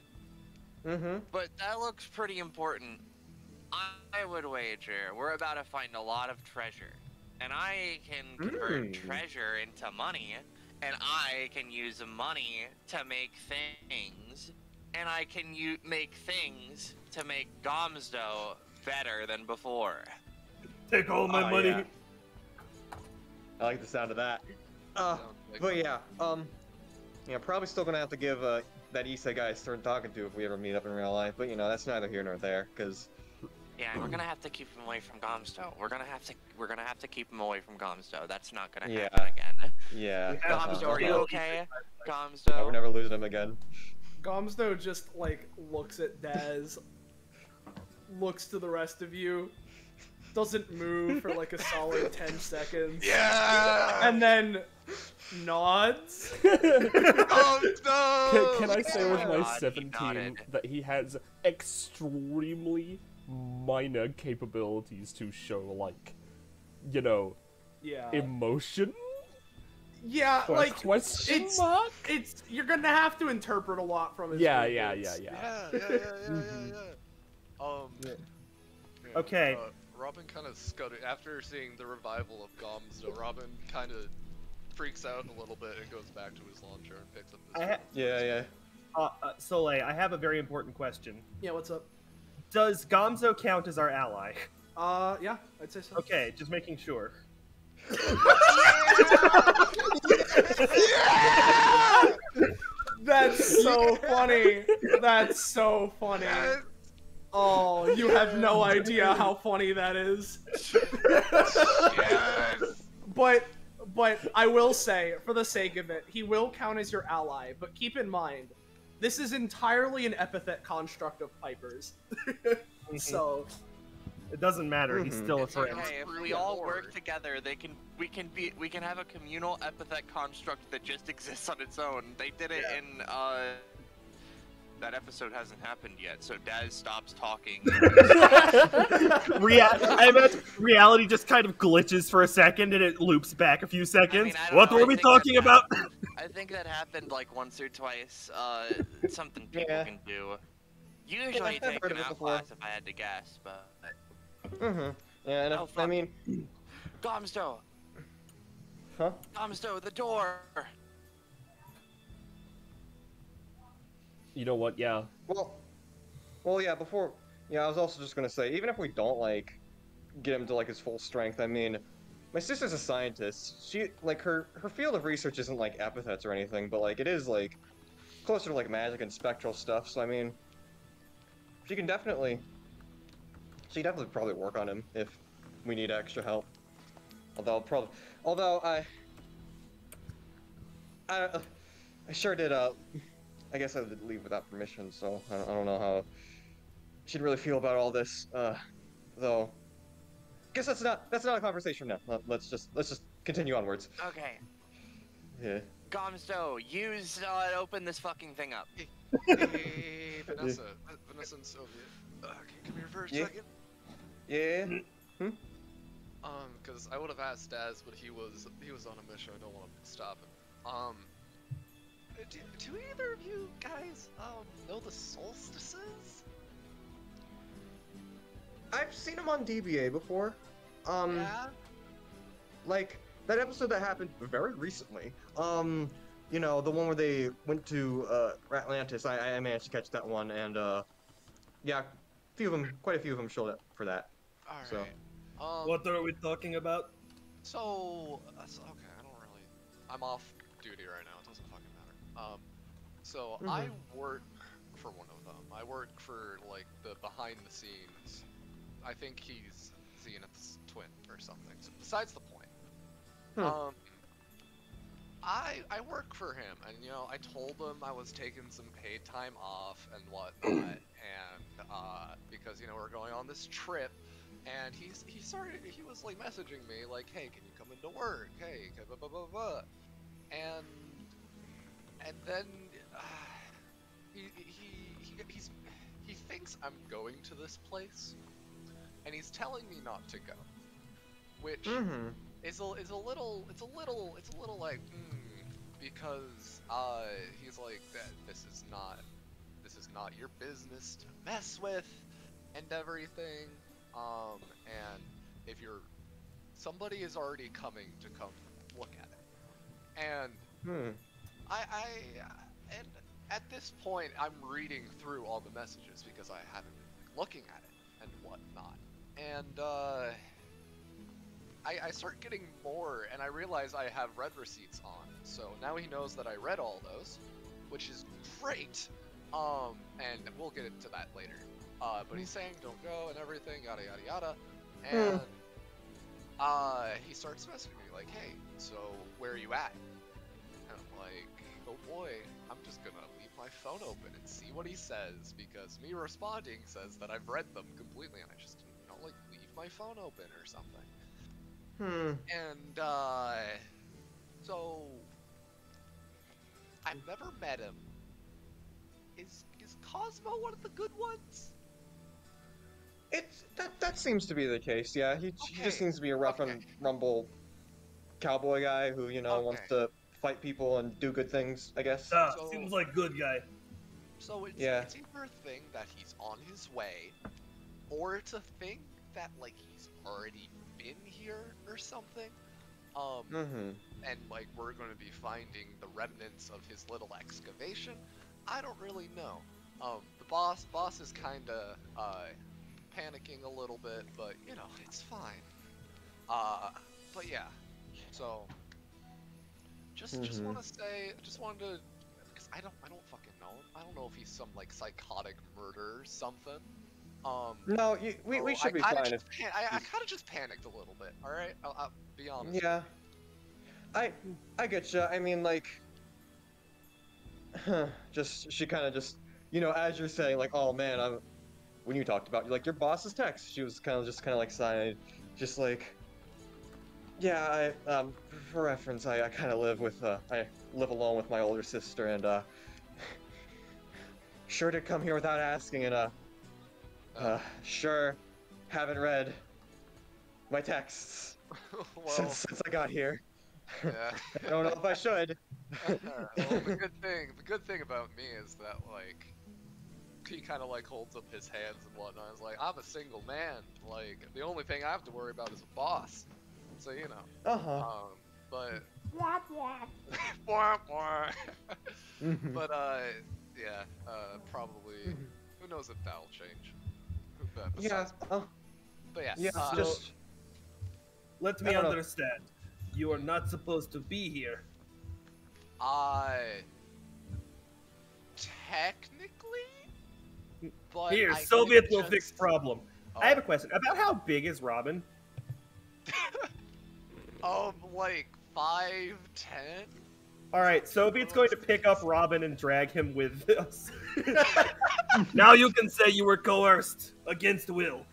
but that looks pretty important. I would wager we're about to find a lot of treasure, and I can convert treasure into money, and I can use money to make things, and I can make things to make Gomzdo better than before. Take all my money. Yeah. I like the sound of that. Sounds like But fun. yeah, probably still gonna have to give that Issa guy a stern talking to if we ever meet up in real life. But you know, that's neither here nor there, cause Yeah, we're gonna have to keep him away from Gomzdos. We're gonna have to keep him away from Gomzdos. That's not gonna Yeah. happen again. yeah. Gomzdos, are you uh-huh. okay? Yeah, Gomzdos. we're never losing him again. Gomzdo just like looks at Daz, looks to the rest of you, doesn't move for like a solid 10 seconds. Yeah! And then nods. Oh no! Can I say with my God, he 17 nodded. that he has extremely minor capabilities to show, like, you know, Yeah. emotion? Yeah, like Question it's mark? it's you're gonna have to interpret a lot from his Yeah. movements. Okay. Robin kind of scudded after seeing the revival of Gomzdo. Robin kind of freaks out a little bit and goes back to his lawn chair and picks up his. Yeah. Soleil, I have a very important question. Yeah, what's up? Does Gomzo count as our ally? Yeah, I'd say so. Okay, just making sure. That's so funny. That's so funny. Oh, you have no idea how funny that is. But I will say, for the sake of it, he will count as your ally. But keep in mind, this is entirely an epithet construct of Piper's. So It doesn't matter. He's still a It's friend. okay. If we all work together, we can have a communal epithet construct that just exists on its own. They did it in that episode hasn't happened yet, so Daz stops talking. I imagine reality just kind of glitches for a second and it loops back a few seconds. I don't What know, were I we think talking that about? I think that happened like once or twice. Something people Yeah. can do. Usually I've take heard an of it before. outclass if I had to guess, but Yeah, and Oh, I fuck. mean, Gomzdo, huh? Gomzdo, the door. You know what? Yeah. Well, yeah. I was also just gonna say, even if we don't like get him to like his full strength, I mean, my sister's a scientist. She like her field of research isn't like epithets or anything, but like it is like closer to like magic and spectral stuff. So I mean, she can definitely probably work on him if we need extra help. Although I sure did. I guess I did leave without permission, so I don't know how she'd really feel about all this. Though, guess that's not a conversation now. Let's just continue onwards. Okay, Yeah. Gomzdo, use open this fucking thing up. Hey, Vanessa and Soviet. Can you come here for a Yeah. second? Yeah. Because I would have asked Daz, but he was on a mission. I don't want to stop him. Do either of you guys know the solstices? I've seen him on DBA before. Yeah. Like that episode that happened very recently. You know, the one where they went to Atlantis. I managed to catch that one, and yeah, quite a few of them showed up for that. All right. So. What are we talking about? So okay, I don't really. I'm off duty right now. It doesn't fucking matter. So I work for one of them. I work for like the behind the scenes. I think he's Zenith's twin or something. So besides the point. I work for him, and you know I told him I was taking some paid time off and whatnot, and because you know we're going on this trip. And he was like messaging me like, hey, can you come into work? Hey, blah blah blah blah. And then he thinks I'm going to this place, and he's telling me not to go, which is a little like because he's like that this is not your business to mess with and everything. And if somebody is already coming to come look at it, and and at this point I'm reading through all the messages because I haven't been looking at it and whatnot, and I start getting more, and I realize I have read receipts on. So now he knows that I read all those, which is great. And we'll get into that later. But he's saying don't go and everything, yada yada yada. And he starts messaging me like, hey, so where are you at? And I'm like, oh boy, I'm just gonna leave my phone open and see what he says, because me responding says that I've read them completely, and I just, you know, like, leave my phone open or something. And, so, I've never met him. Is Cosmo one of the good ones? That seems to be the case. Yeah, he just seems to be a rough and rumble cowboy guy who, you know, wants to fight people and do good things, I guess. Seems like good guy. So it's either a thing that he's on his way, or it's a thing that, like, he's already been here or something. And, like, we're going to be finding the remnants of his little excavation. I don't really know. The boss is kind of panicking a little bit, but, you know, it's fine. But yeah, so just want to say, just wanted to, because I don't fucking know him. I don't know if he's some, like, psychotic murderer or something. No, we should be fine. I kind of just panicked a little bit. All right, I'll be honest. Yeah, I get you. I mean, like, she kind of just, you know, as you're saying, like, oh man, when you talked about, like, your boss's text, she was kind of like sighing, just like, yeah, for reference, I kind of live with, I live alone with my older sister, and, sure did come here without asking, and, sure, haven't read my texts since I got here. Yeah. I don't know if I should. Well, the good thing about me is that, like, he kind of, like, holds up his hands and whatnot. It's like, I'm a single man. Like, the only thing I have to worry about is a boss. So, you know. But but yeah, probably. Who knows if that'll change? Yeah. But yeah. Yeah. Just let me understand. You are not supposed to be here. Technically, but here, Soviet will fix problem. I have a question. About how big is Robin? Like 5'10". Alright, Soviet's going to pick up Robin and drag him with us. Now you can say you were coerced against will.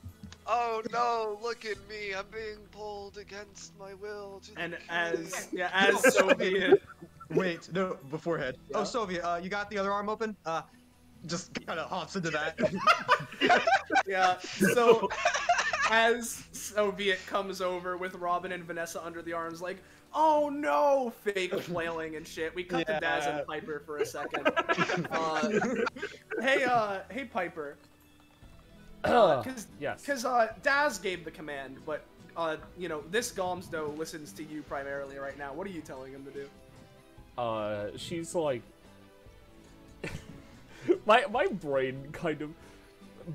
Oh no, look at me, I'm being pulled against my will. And as Soviet... Wait, no, beforehand. Yeah. Oh, Soviet, you got the other arm open? Just kind of hops into that. Yeah, so as Soviet comes over with Robin and Vanessa under the arms, like, oh no, fake flailing and shit. We cut to Daz and Piper for a second. Hey Piper. Yes. Because Daz gave the command, but you know, this Gomzdos listens to you primarily right now. What are you telling him to do? She's like, my brain kind of,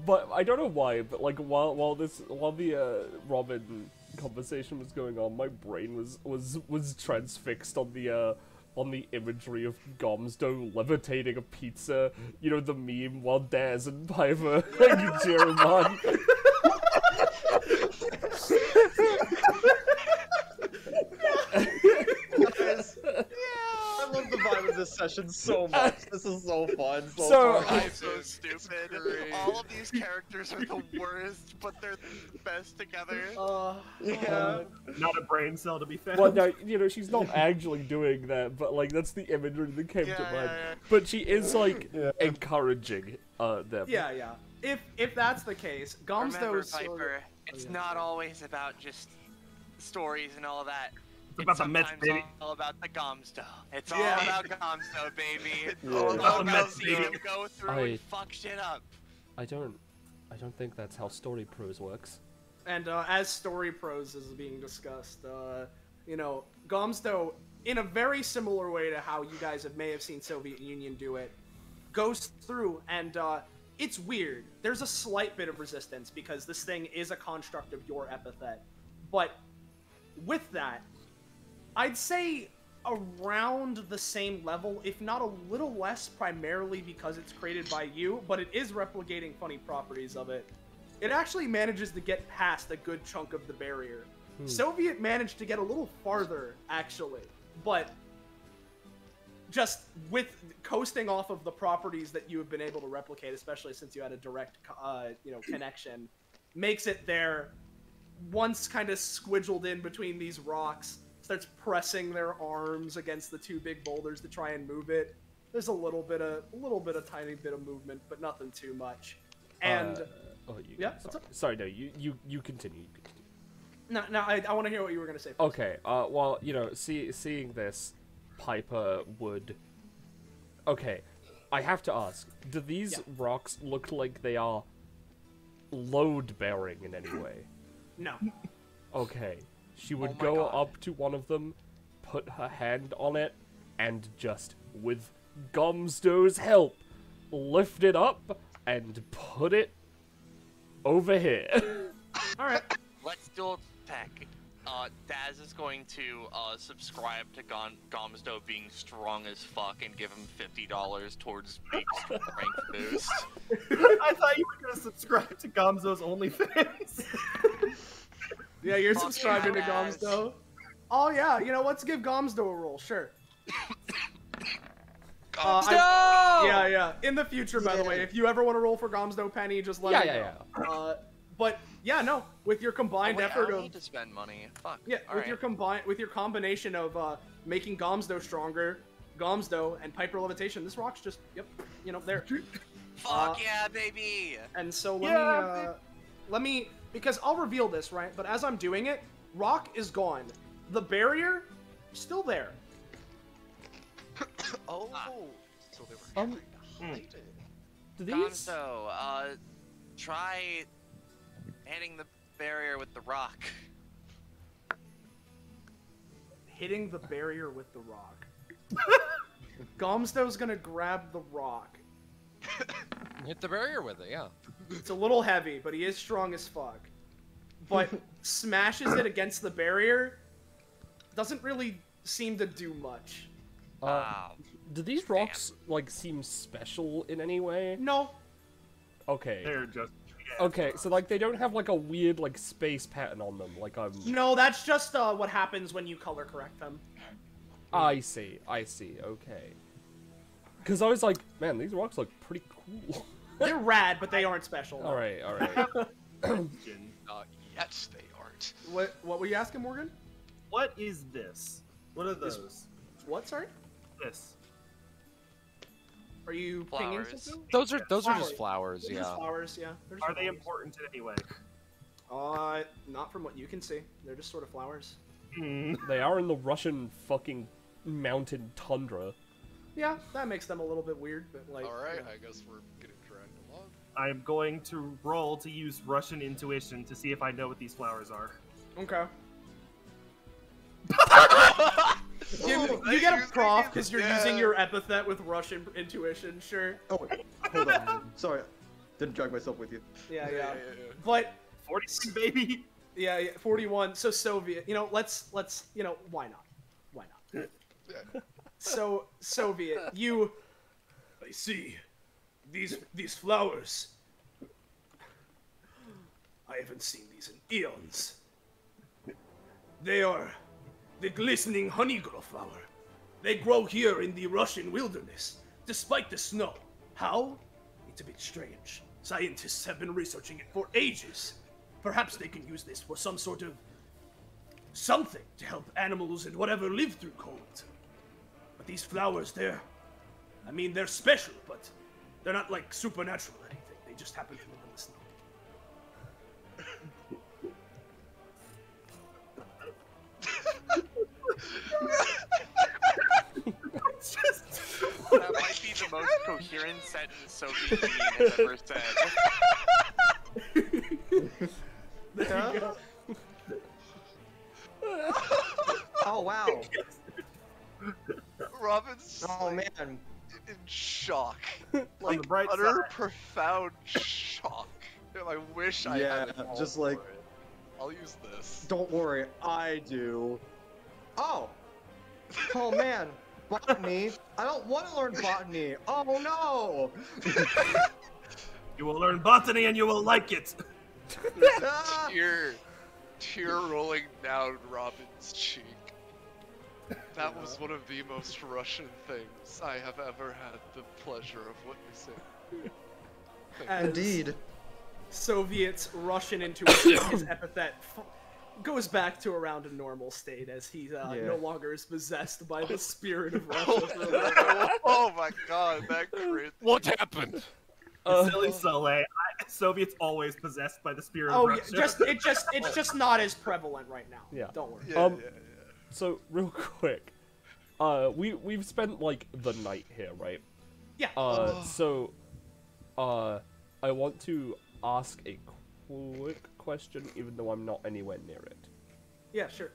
but I don't know why. But like while the Robin conversation was going on, my brain was transfixed on the imagery of Gomzdos levitating a pizza. You know, the meme while Daz and Piper cheer him on. I love the vibe of this session so much. This is so fun. I'm so stupid. All of these characters are the worst, but they're the best together. Yeah. Not a brain cell to be found. Well, no, you know, she's not actually doing that, but like that's the imagery that came to mind. But she is like encouraging them. Yeah. If that's the case, Gomzdos. Remember, Piper, it's not always about just stories and all that. It's about the Mets, baby. All about the Gomzdos. It's all about Gomzdos, baby. Yeah. All about the Mets, seeing baby. him go through and fuck shit up. I don't think that's how story prose works. And as story prose is being discussed, you know, Gomzdos, in a very similar way to how you guys may have seen Soviet Union do it, goes through and it's weird. There's a slight bit of resistance because this thing is a construct of your epithet, but with that, I'd say around the same level, if not a little less, primarily because it's created by you, but it is replicating funny properties of it. It actually manages to get past a good chunk of the barrier. Soviet managed to get a little farther, actually, but just with coasting off of the properties that you have been able to replicate, especially since you had a direct, connection, makes it there. Once kind of squidgled in between these rocks, starts pressing their arms against the two big boulders to try and move it. There's a little bit of tiny bit of movement, but nothing too much. And yeah, sorry, no, you continue. No, I want to hear what you were gonna say first. Okay, well, seeing this, Piper would... Okay, I have to ask, do these rocks look like they are load-bearing in any way? No. Okay, she would go up to one of them, put her hand on it, and just, with Gomzdos' help, lift it up and put it over here. Alright. Let's do a tech. Daz is going to subscribe to Gomzdo being strong as fuck and give him $50 towards big strength boost. I thought you were gonna subscribe to Gomzdo's OnlyFans. Yeah, you're subscribing to Gomzdo. Oh yeah, let's give Gomzdo a roll, sure. Gomzdo! Yeah. In the future, by the way, if you ever want to roll for Gomzdo Penny, just let me know. But yeah, no, with your combined effort I don't of need to spend money. Fuck. yeah, with your combination of making Gomzdo stronger, Gomzdo and Piper levitation, this rock's just there. Fuck yeah, baby! And so let me because I'll reveal this, right? But as I'm doing it, rock is gone. The barrier still there. Oh, so they were trying to hide it. Do these... Gomzdo, try hitting the barrier with the rock. Hitting the barrier with the rock. Gomzdo's gonna grab the rock. Hit the barrier with it, yeah. It's a little heavy, but he is strong as fuck. But smashes it against the barrier. Doesn't really seem to do much. Do these rocks, seem special in any way? No. Okay. They're just... Okay, so, they don't have, a weird, space pattern on them, No, that's just, what happens when you color correct them. I see, okay. Because I was like, man, these rocks look pretty cool. They're rad, but they aren't special. Alright. Not yet, they aren't. What were you asking, Morgan? What is this? What are those? What, sorry? This. Are you pinging Flowers. something? Those are just flowers, They're yeah. just flowers, yeah. They're just Are they flowers. important in any way? Not from what you can see. They're just sort of flowers. They are in the Russian fucking mountain tundra. Yeah, that makes them a little bit weird, but Alright, I guess we're getting dragged along. I'm going to roll to use Russian intuition to see if I know what these flowers are. Okay. You get a prof because you're using your epithet with Russian intuition, sure. Oh, wait. Hold on. Sorry. Didn't drag myself with you. Yeah. But 46, baby! yeah, 41. So Soviet, let's why not? So Soviet, I see these flowers. I haven't seen these in eons. They are the glistening honeygrow flower. They grow here in the Russian wilderness, despite the snow. How? It's a bit strange. Scientists have been researching it for ages. Perhaps they can use this for some sort of something to help animals and whatever live through cold. But these flowers, they're special, but they're not supernatural or anything. They just happen to live in the snow. That might be the most coherent sentence Sophie Jean has ever said. There you go. Oh, wow. Robin's Oh, man. in shock. On the bright utter side. profound shock. I wish I had it all just for like- it. I'll use this. Don't worry, I do. Oh! Oh man, botany. I don't want to learn botany. Oh no! You will learn botany and you will like it. Ah! Tear rolling down Robin's cheek. That was one of the most Russian things I have ever had the pleasure of witnessing. Indeed. Soviets Russian intuition, his epithet goes back to around a normal state as he no longer is possessed by the spirit of Russia. Oh my god, that crazy. What happened? Silly Soleil. Soviets always possessed by the spirit of Oh, Russia. yeah, it's just not as prevalent right now. Yeah. Don't worry. Yeah. So real quick, we've spent like the night here, right? Yeah. So, I want to ask a quick question, even though I'm not anywhere near it. Yeah, sure.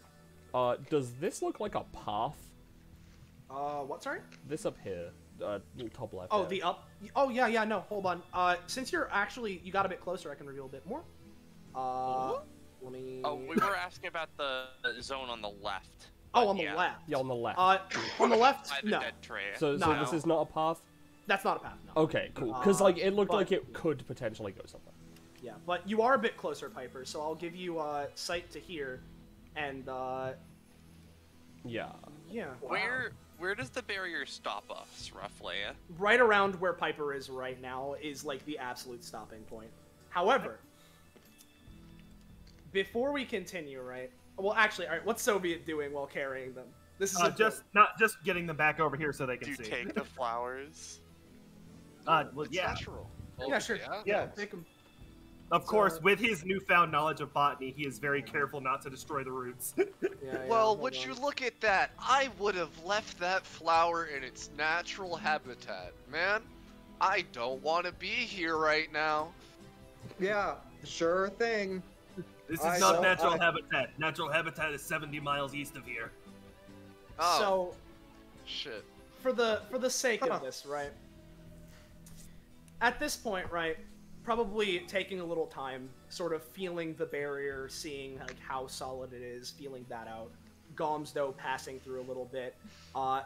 Does this look like a path? What, sorry? This up here, top left. Oh, there. the up. Oh, yeah, no, hold on. Since you got a bit closer, I can reveal a bit more. Let me... Oh, we were asking about the zone on the left. Oh, on the yeah. left. Yeah, on the left. On the left, By the no. dead tray. So no. this is not a path? That's not a path, no. Okay, cool. Because, like, it looked but- like it could potentially go somewhere. Yeah, but you are a bit closer, Piper, so I'll give you, sight to here, and, Yeah. yeah. Where does the barrier stop us, roughly? Right around where Piper is right now is, like, the absolute stopping point. However, before we continue, right? Well, actually, alright, what's Soviet doing while carrying them? This is not just getting them back over here so they Do can you see. take the flowers? Well, It's yeah. natural. Yeah, sure. Yeah. Take them. Of course, with his newfound knowledge of botany, he is very careful not to destroy the roots. Well, would you look at that? I would have left that flower in its natural habitat, man. I don't want to be here right now. Yeah, sure thing. This is I not don't- natural habitat. Natural habitat is 70 miles east of here. Oh, So, shit. for the sake of this, right? At this point, right, probably taking a little time, sort of feeling the barrier, seeing like how solid it is, feeling that out. Gomzdos passing through a little bit.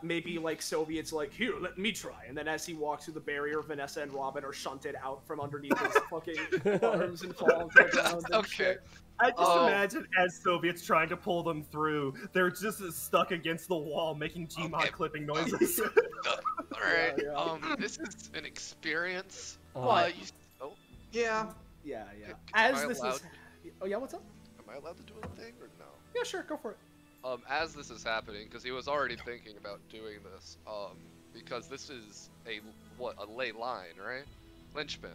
Maybe like Soviets like, here, let me try. And then as he walks through the barrier, Vanessa and Robin are shunted out from underneath his fucking arms and fall onto the ground and Okay. shit. I just imagine as Soviets trying to pull them through, they're just stuck against the wall making Gmod Okay. clipping noises. Alright, Yeah. this is an experience. But- Yeah. Yeah. Am As I this allowed- is... Oh yeah, what's up? Am I allowed to do a thing or no? Yeah, sure, go for it. As this is happening, because he was already thinking about doing this, because this is a ley line, right? Linchpin,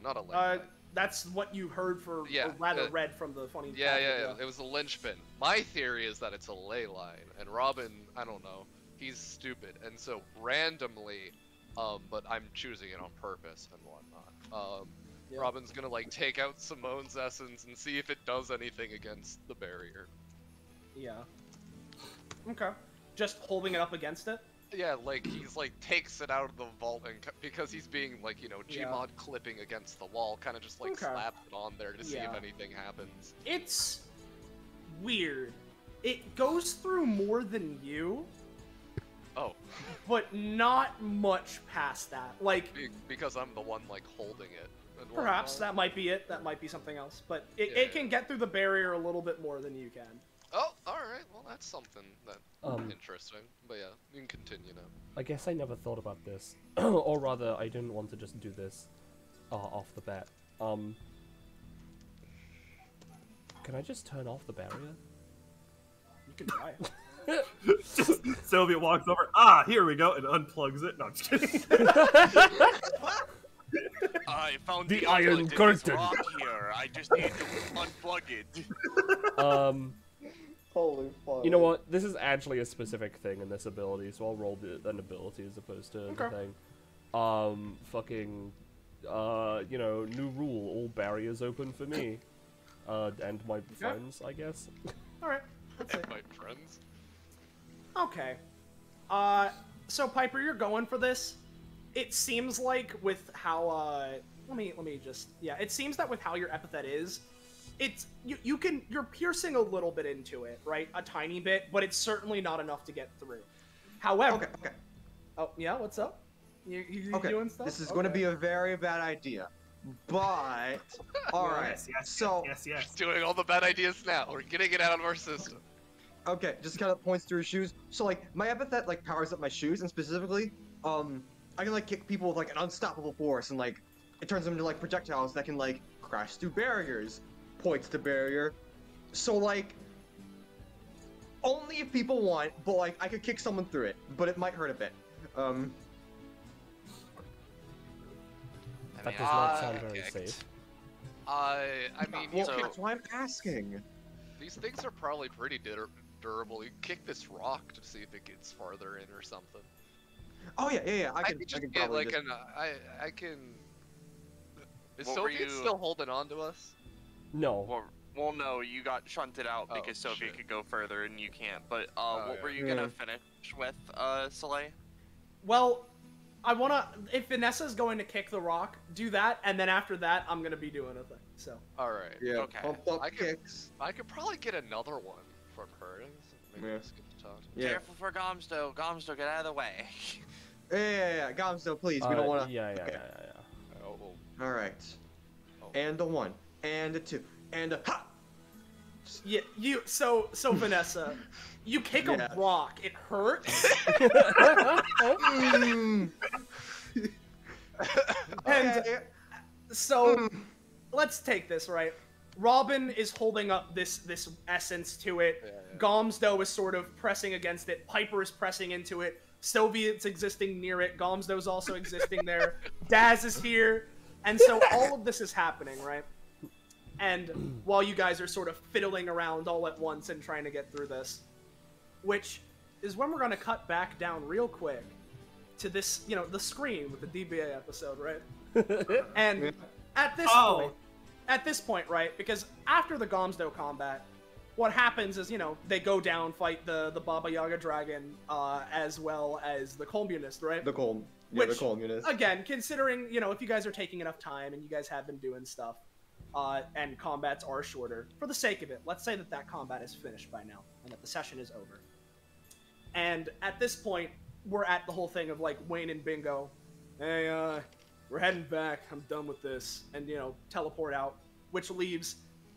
not a ley line. That's what you heard for, Yeah, or rather read from the funny. Yeah, it was a linchpin. My theory is that it's a ley line, and Robin, I don't know, he's stupid, and so randomly, but I'm choosing it on purpose and whatnot. Yeah. Robin's gonna like take out Simone's essence and see if it does anything against the barrier. Yeah. Okay. Just holding it up against it? Yeah, like he's like takes it out of the vault and because he's being like, you know, Yeah. Gmod clipping against the wall, kind of just like Okay. slaps it on there to see if Yeah. anything happens. It's weird. It goes through more than you, Oh, but not much past that. Like, because I'm the one like holding it. And perhaps whatnot. that might be it. That might be something else. But it Yeah. can get through the barrier a little bit more than you can. Oh, all right. Well, that's something that Um, interesting. But yeah, you can continue now. I guess I never thought about this. Or rather, I didn't want to just do this off the bat. Can I just turn off the barrier? You can try it. Just Soviet walks over. Ah, here we go, and unplugs it. No, I'm just kidding. I found The the Iron outlet in this Curtain. rock here. I just need to unplug it. Holy fuck. You know what? This is actually a specific thing in this ability, so I'll roll an ability as opposed to the Okay. thing. You know, new rule: all barriers open for me, and my friends, I guess. All right. Let's see. And my friends. Okay. So Piper, you're going for this. It seems like with how, let me just, yeah, it seems that with how your epithet is, you're piercing a little bit into it, right? A tiny bit, but it's certainly not enough to get through. However, Okay. oh yeah, what's up? You Okay. doing stuff? This is going to be a very bad idea, but all right. Yes. Doing all the bad ideas now. We're getting it out of our system. Okay, just kind of points through his shoes. So like my epithet like powers up my shoes, and specifically, I can like kick people with like an unstoppable force, and like it turns them into like projectiles that can like crash through barriers. Points to barrier. So like only if people want, but like I could kick someone through it, but it might hurt a bit. That does not sound very safe. I mean, Well, so that's why I'm asking. these things are probably pretty durable. You kick this rock to see if it gets farther in or something. Oh yeah. I I can could just get get probably like just... I can. Is What were Soviet you- still holding on to us? No. Well, no, you got shunted out Oh, because Sophia shit. could go further and you can't. But Oh, what yeah. were you gonna finish with, Soleil? Well, I wanna. If Vanessa's going to kick the rock, do that, and then after that, I'm gonna be doing a thing. So. All right. Yeah, Okay. pump up I could- kicks. I could probably get another one from her. Maybe Yeah. just get to talk. Yeah. Careful for Gomzdos. Gomzdos, get out of the way. Yeah. Gomzdo, please. We don't want to. Yeah. Oh, All right. Oh. And a 1, and a 2, and a ha. Yeah, so Vanessa, you kick Yeah. a rock, it hurts, Mm. and Okay. so let's take this, right? Robin is holding up this essence to it. Yeah. Gomzdo is sort of pressing against it. Piper is pressing into it. Soviet's existing near it. Gomzdo's also existing there. Daz is here. And so all of this is happening, right? And while you guys are sort of fiddling around all at once and trying to get through this, which is when we're going to cut back down real quick to this, the screen with the DBA episode, right? And at this point, right, because after the Gomzdo combat, what happens is, they go down, fight the Baba Yaga dragon, as well as the Colmunist, right? The colm. Yeah, Which, the colmunist. Again, considering, if you guys are taking enough time and you guys have been doing stuff, and combats are shorter, for the sake of it, let's say that combat is finished by now, and that the session is over. And at this point, we're at the whole thing of, like, Wayne and Bingo, hey, we're heading back, I'm done with this, and, teleport out, which leaves,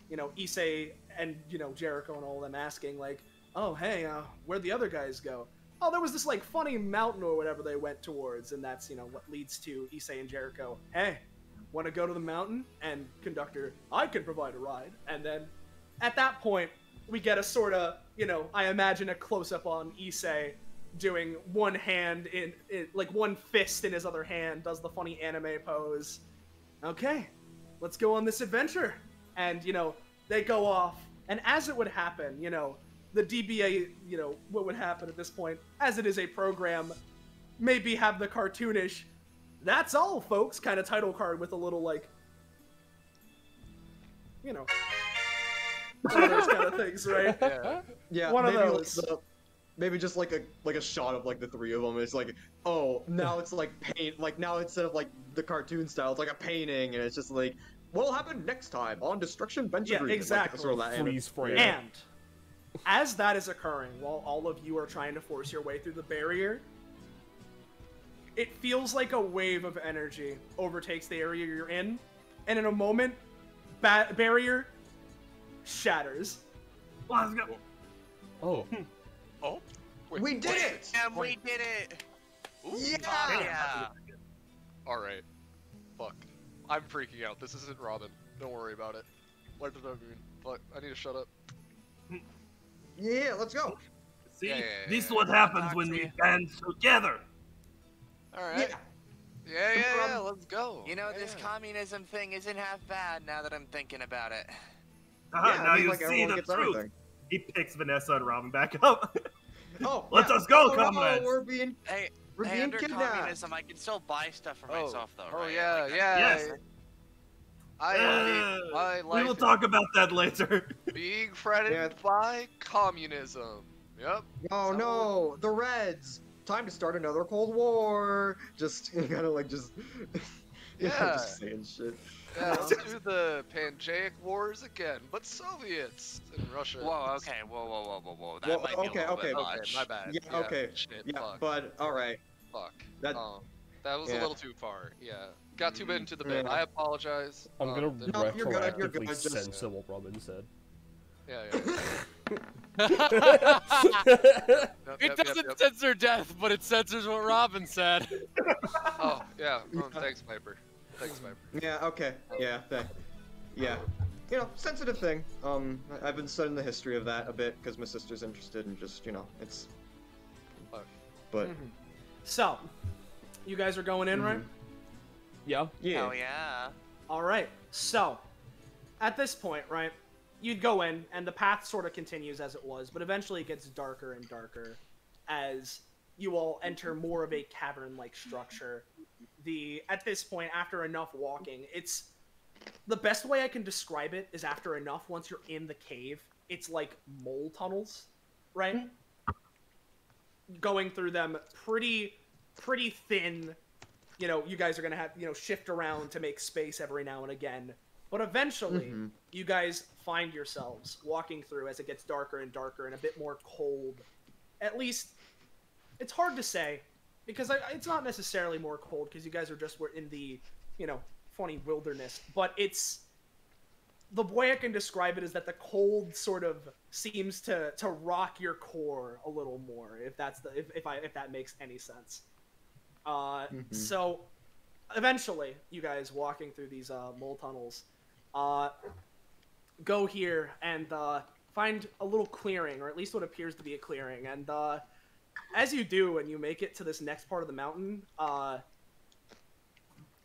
Issei and, Jericho and all of them asking, like, oh, hey, where'd the other guys go? Oh, there was this, like, funny mountain or whatever they went towards, and that's, what leads to Issei and Jericho, hey, want to go to the mountain? And conductor, I can provide a ride. And then, at that point, we get a sort of, I imagine a close-up on Issei doing one hand in, like, one fist in his other hand, does the funny anime pose. Okay, let's go on this adventure. And, they go off. And as it would happen, the DBA, what would happen at this point, as it is a program, maybe have the cartoonish, that's all, folks, kind of title card with a little, like, one of those kind of things, right? Yeah, one of maybe those. Maybe just like a shot of like the three of them. It's like, oh, now it's like paint. Like now instead of like the cartoon style, it's like a painting, and it's just like, what'll happen next time on Destruction Bench Yeah, Agreement? exactly. Like, sort of that Freeze frame. And as that is occurring, while all of you are trying to force your way through the barrier, it feels like a wave of energy overtakes the area you're in, and in a moment, barrier shatters. Let's go. Oh. Oh, wait, We did it! And we did it! Ooh, Yeah! All right. Fuck. I'm freaking out. This isn't Robin. Don't worry about it. What does that mean? Fuck. I need to shut up. Yeah, let's go. See, Yeah. this is what happens Talk when to we you. band together. All right. Yeah. Yeah. Let's go. This communism thing isn't half bad now that I'm thinking about it. Now I mean, you like, see everyone the gets truth. everything. He picks Vanessa and Robin back up. Oh, Let yeah. us go, Oh, comrades. No, we're being Hey, We're hey, being under kidnapped. communism, I can still buy stuff for myself, though, Oh right? yeah, Like, yeah. Yes. I we will like talk about that later. being threatened Yeah. by communism. Yep. Oh no, the Reds! Time to start another Cold War! Just, kind of like, just... Yeah. just saying shit. Yeah, let's do the Pangaeic Wars again, but Soviets in Russia. Whoa, okay, whoa. That Well, might be a little bit Okay, much. my bad. Yeah, okay. Shit, Yeah, fuck. but alright. Fuck. That- That was a yeah. little too far. Yeah. Got too into the bit. Yeah. I apologize. I'm gonna No, you're good, you're retroactively good, just- censor what Robin said. Yeah. It doesn't censor death, but it censors what Robin said. Oh, yeah. Oh, thanks, Viper. Thanks, Viper. Yeah, okay. Yeah, yeah. You know, sensitive thing. I've been studying the history of that a bit because my sister's interested in just, you know, it's... But... So, you guys are going in, right? Yeah. Yeah. Hell yeah. All right. So, at this point, right, you'd go in, and the path sort of continues as it was, but eventually it gets darker and darker as you all enter more of a cavern-like structure. At this point, after enough walking, it's... The best way I can describe it is after enough, once you're in the cave, it's like mole tunnels, right? Going through them pretty thin. You know, you guys are gonna have, you know, shift around to make space every now and again. But eventually, you guys find yourselves walking through as it gets darker and darker and a bit more cold. At least, it's hard to say, because it's not necessarily more cold, because you guys were in the, you know, funny wilderness. But it's... The way I can describe it is that the cold sort of seems to rock your core a little more, if that makes any sense. So, eventually, you guys walking through these mole tunnels, go here and find a little clearing, or at least what appears to be a clearing. And as you do, and you make it to this next part of the mountain,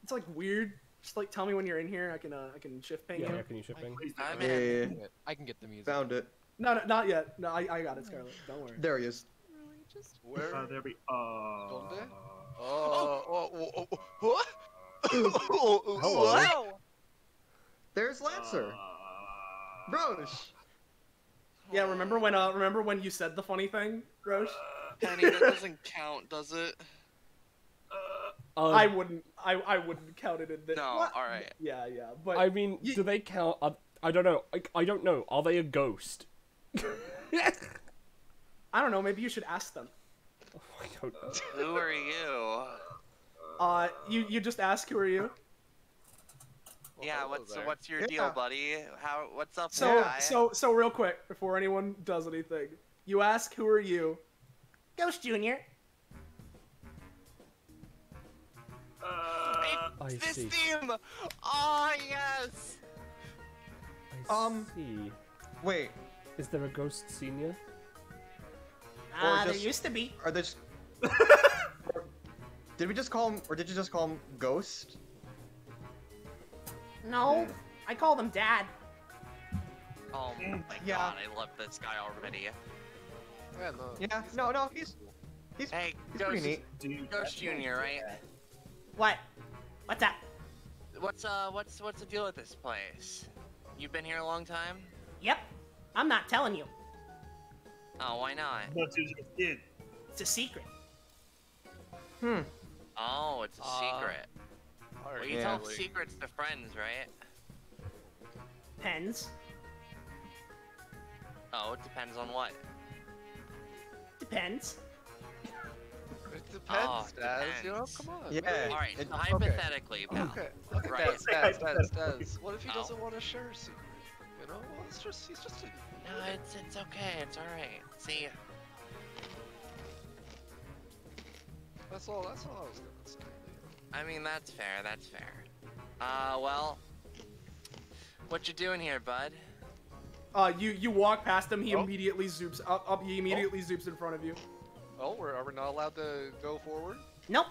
it's like weird. Just like tell me when you're in here. I can shift ping you. Yeah, can you ship in? I'm Yeah, in. I can get the music. found it. No, not yet. No, I got it, Scarlet. Don't worry. There he is. Where? There we Donde? What? Hello. Wow. There's Lancer. Roche. Yeah, remember when you said the funny thing, Roche? Penny, that doesn't count, does it? I wouldn't count it in this. No, alright. Yeah, but I mean, do they count? I don't know. I don't know. Are they a ghost? I don't know. Maybe you should ask them. I don't know. Who are you? You just ask, who are you? Yeah, hello what's there. what's your Yeah. deal, buddy? What's up, So guy? so real quick before anyone does anything, you ask, who are you? Ghost Junior. I This see. theme! Oh, yes! I see. Wait, Is there a ghost senior? Or There just- used to be. are they just... Did we just call him, or did you just call him Ghost? No, I called him Dad. Oh my Yeah. god, I love this guy already. Yeah, no. Yeah, no, he's Hey, pretty Ghost, neat. Dude, Ghost Junior, right? What? What's up? What's the deal with this place? You've been here a long time? Yep. I'm not telling you. Oh, why not? What you just did. It's a secret. Oh, it's a secret. Well, you tell Arguably. secrets to friends, right? Pens. Oh, it depends on what. Depends. It depends, Oh, Daz. You know, depends. come on. Yeah. man. Alright, It- hypothetically, pal. Okay. Okay. Right. Daz. What if he Oh. doesn't want to share a secret? You know, well, he's just a... No, it's okay, it's alright. See, That's all I was gonna say. I mean, that's fair, that's fair. Well, what you doing here, bud? You walk past him. He Oh. immediately zoops up. He immediately zoops in front of you. Oh, are we not allowed to go forward? Nope.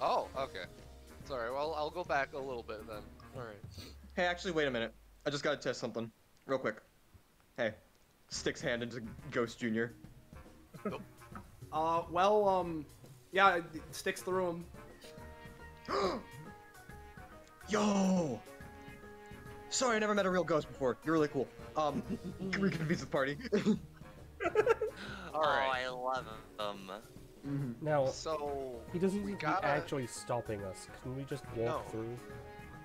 Oh, okay. Sorry, well, I'll go back a little bit then. Alright. Hey, actually, wait a minute. I just gotta test something. Real quick. Hey. Sticks hand into Ghost Junior. Yeah, it sticks through him. Yo! Sorry, I never met a real ghost before. You're really cool. Reconvenes the party. Oh, I love them. Now, So... he doesn't we need to gotta- be actually stopping us. Can we just walk No. through?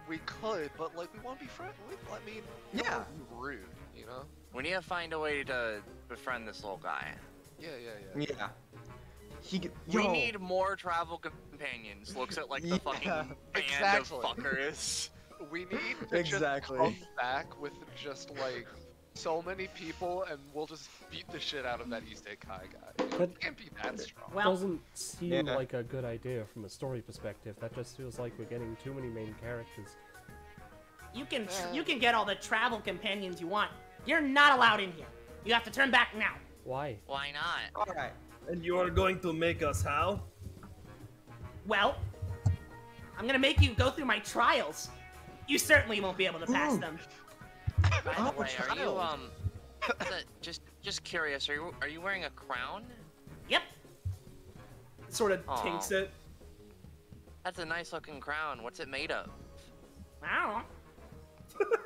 we could, but like we want to be friendly. I mean, we don't Yeah. wanna be rude, you know? We need to find a way to befriend this little guy. Yeah. Yeah. We Yo. need more travel companions. Looks at like the fucking band exactly. of fuckers. We need to Exactly. just come back with just like so many people, and we'll just beat the shit out of that East Kai guy. That It can't be that strong. Well, doesn't seem Yeah. like a good idea from a story perspective. That just feels like we're getting too many main characters. You can get all the travel companions you want. You're not allowed in here. You have to turn back now. Why? Why not? Alright. And you are going to make us how? Well, I'm gonna make you go through my trials. You certainly won't be able to pass Ooh. them. By the way, are you child. just curious? Are you wearing a crown? Yep. Sort of Aw. tinks it. That's a nice looking crown. What's it made of? I don't know.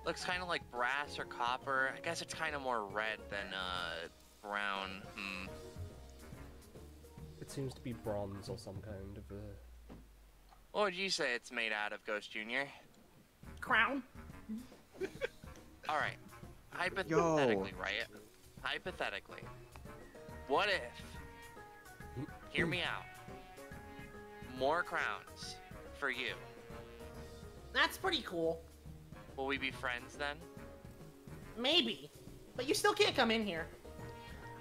Looks kind of like brass or copper. I guess it's kind of more red than brown. It seems to be bronze or some kind of What would you say it's made out of, Ghost Jr.? Crown. All right. Hypothetically, right? Hypothetically. What if? Hear me out. More crowns for you. That's pretty cool. Will we be friends then? Maybe. But you still can't come in here.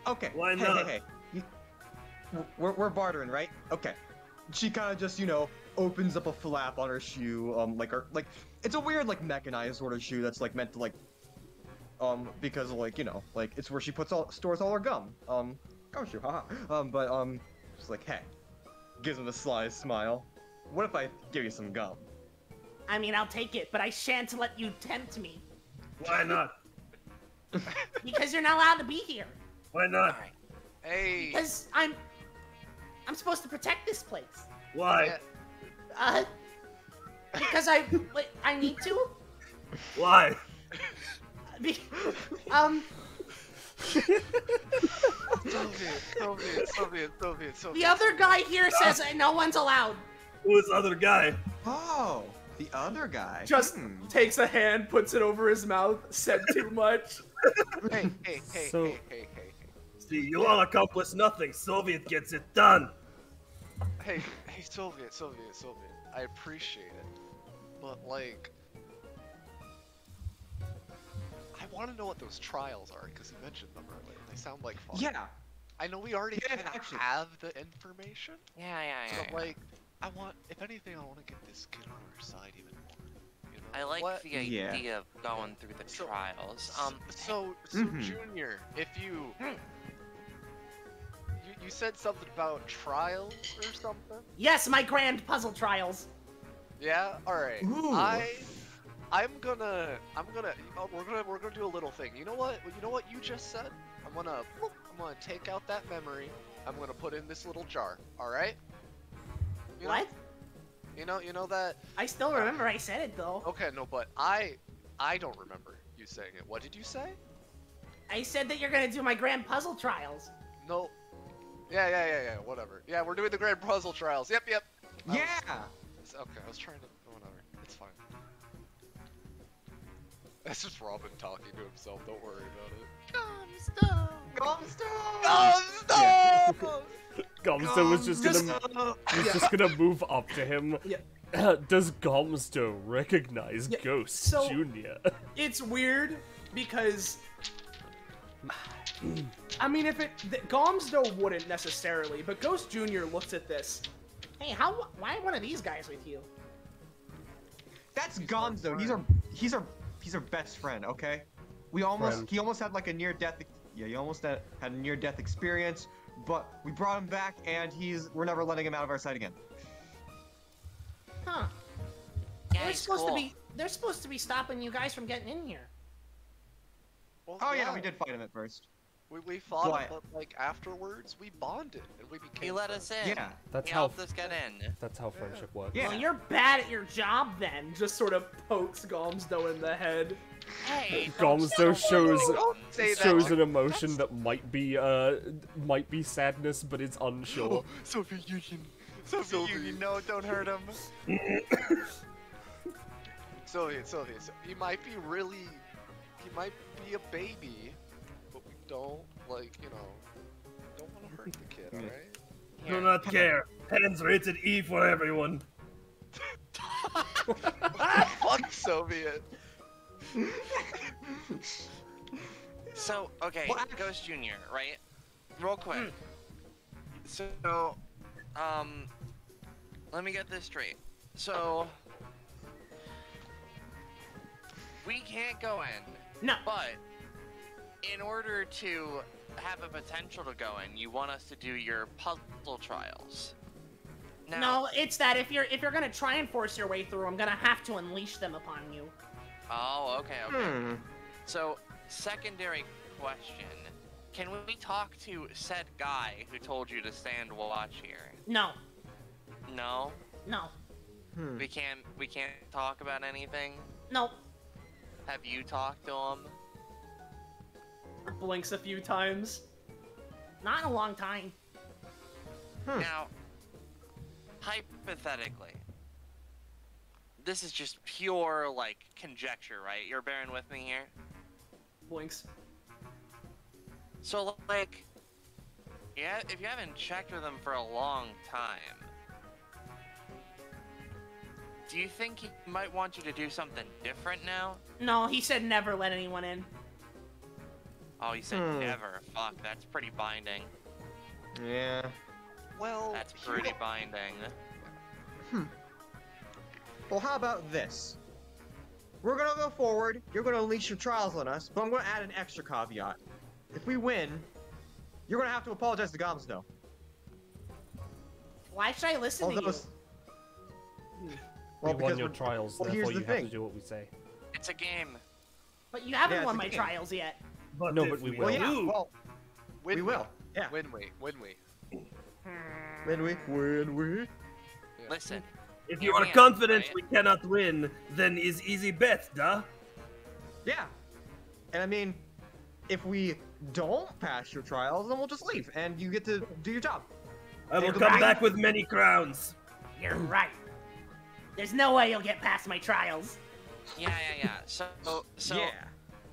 Okay. Why hey, not? Hey, hey. We're bartering, right? Okay. She kind of just, opens up a flap on her shoe, like it's a weird, like, mechanized sort of shoe that's, like, meant to, like, because, like, it's where she stores all her gum. Gum shoe, haha. She's like, hey, gives him a sly smile. What if I give you some gum? I mean, I'll take it, but I shan't let you tempt me. Why not? Because you're not allowed to be here. Why not? All right. Hey. Because I'm supposed to protect this place. Why? Because I need to. Why? Be- Soviet. The other guy here says no one's allowed. Who is the other guy? Oh, the other guy. Just Hmm. takes a hand, puts it over his mouth, said too much. Hey. So- See, you all accomplish nothing. Soviet gets it done. Hey, Soviet. I appreciate it, but like, I want to know what those trials are because you mentioned them earlier. They sound like fun. Yeah. I know we already Yeah, kinda actually. have the information, Yeah. but like, if anything, I want to get this kid on our side even more. You know? I like What- the Yeah. idea of going through the So- trials. So Mhm. Junior, if you said something about trials or something. Yes, my grand puzzle trials. Yeah. All right. Ooh. I'm gonna. We're gonna do a little thing. You know what? You just said. I'm gonna take out that memory. I'm gonna put in this little jar. All right. You What? Know, you know that. I still remember I said it though. Okay, no, but I don't remember you saying it. What did you say? I said that you're gonna do my grand puzzle trials. No. Yeah. Whatever. Yeah, we're doing the grand puzzle trials. Yep. Yeah. Okay, I was trying to. Whatever. It's fine. That's just Robin talking to himself. Don't worry about it. Gomzdo was just gonna move up to him. Yeah. Does Gomzdo recognize Yeah, Ghost so- Jr.? It's weird because I mean, Gomzdo wouldn't necessarily, but Ghost Jr. looks at this. Hey, why one of these guys with you? That's Gomzdo. He's our best friend. Okay. He almost had like a near-death. Yeah, he almost had a near-death experience, but we brought him back, and we're never letting him out of our sight again. Huh. Yeah, They're he's supposed cool. to be stopping you guys from getting in here. Well, Oh yeah, we did fight him at first. We fought Why? him, but like afterwards, we bonded and we became. He let us in. Yeah. That's He how helped us get in. that's how friendship works. Yeah. Well, you're bad at your job then. Just sort of pokes Gomzdo in the head. Hey, Gomzdo shows Don't say that. shows an emotion that might be sadness, but it's unsure. Soviet Union. No, don't hurt him. Sylvia, he might be a baby, but we don't, like, you know, don't want to hurt the kid, alright? Do not care. Heaven's rated E for everyone. Fuck Soviet. So, okay, Ghost Jr., right? Real quick. So, let me get this straight. So, we can't go in. No. But, in order to have a potential to go in, you want us to do your puzzle trials. Now, No, it's that if you're gonna try and force your way through, I'm gonna have to unleash them upon you. Oh, okay. So, secondary question. Can we talk to said guy who told you to stand watch here? No. No? No. We can't talk about anything? No. Have you talked to him? Blinks a few times. Not in a long time. Now, hypothetically, this is just pure, like, conjecture, right? You're bearing with me here? Blinks. So, like, yeah, if you haven't checked with him for a long time, do you think he might want you to do something different now? No, he said never let anyone in. Oh, he said never. Fuck, that's pretty binding. Yeah. Well, That's pretty binding. Well, how about this? We're gonna go forward, you're gonna unleash your trials on us, but I'm gonna add an extra caveat. If we win, you're gonna have to apologize to Gomzdos. Why should I listen to you? We won because your trials, well, therefore here's you the have thing. to do what we say. It's a game. But you haven't Yeah, won it's a my game. trials yet. But No, if but we we will. Well, yeah, do, well, we will. Yeah. Win we. When we. Listen, if Hear you are me out, confident right? we cannot win, then is easy bet, duh. Yeah. And I mean, if we don't pass your trials, then we'll just leave, and you get to do your job. I will Take come them back with many crowns. You're right. There's no way you'll get past my trials. yeah. So Yeah.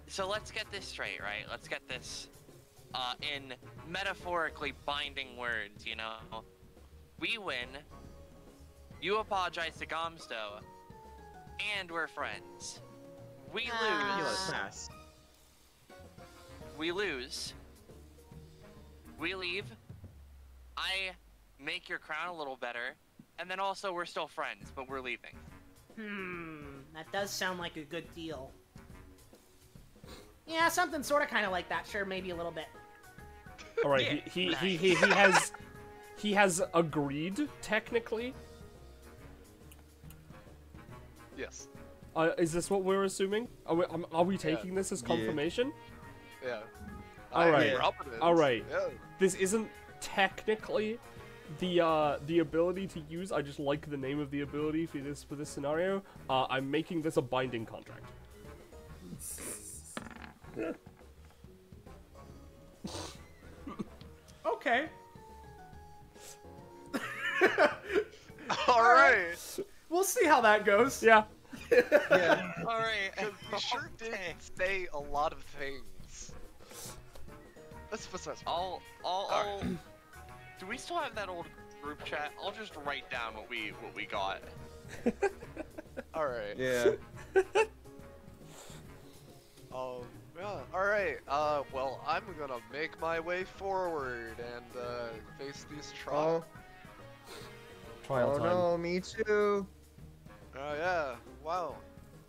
So let's get this straight, right? Let's get this in metaphorically binding words, you know? We win, you apologize to Gomzdos, and we're friends. We You let lose. us pass. We lose. We leave. I make your crown a little better, and then also we're still friends, but we're leaving. That does sound like a good deal. Yeah, something sort of kind of like that. Sure, maybe a little bit. All right, he has agreed technically. Yes. Is this what we're assuming? Are we taking this as confirmation? Yeah. Alright. Providence. Alright. Yeah. This isn't technically the ability to use. I just like the name of the ability for this scenario. I'm making this a binding contract. Okay. All right. We'll see how that goes. Yeah. Yeah. All right. We sure did say a lot of things. Let's besides. I'll do we still have that old group chat? I'll just write down what we got. All right. Yeah. Yeah. All right. Well, I'm gonna make my way forward and face these trials. Trial Oh time. no, me too. Oh yeah. Wow.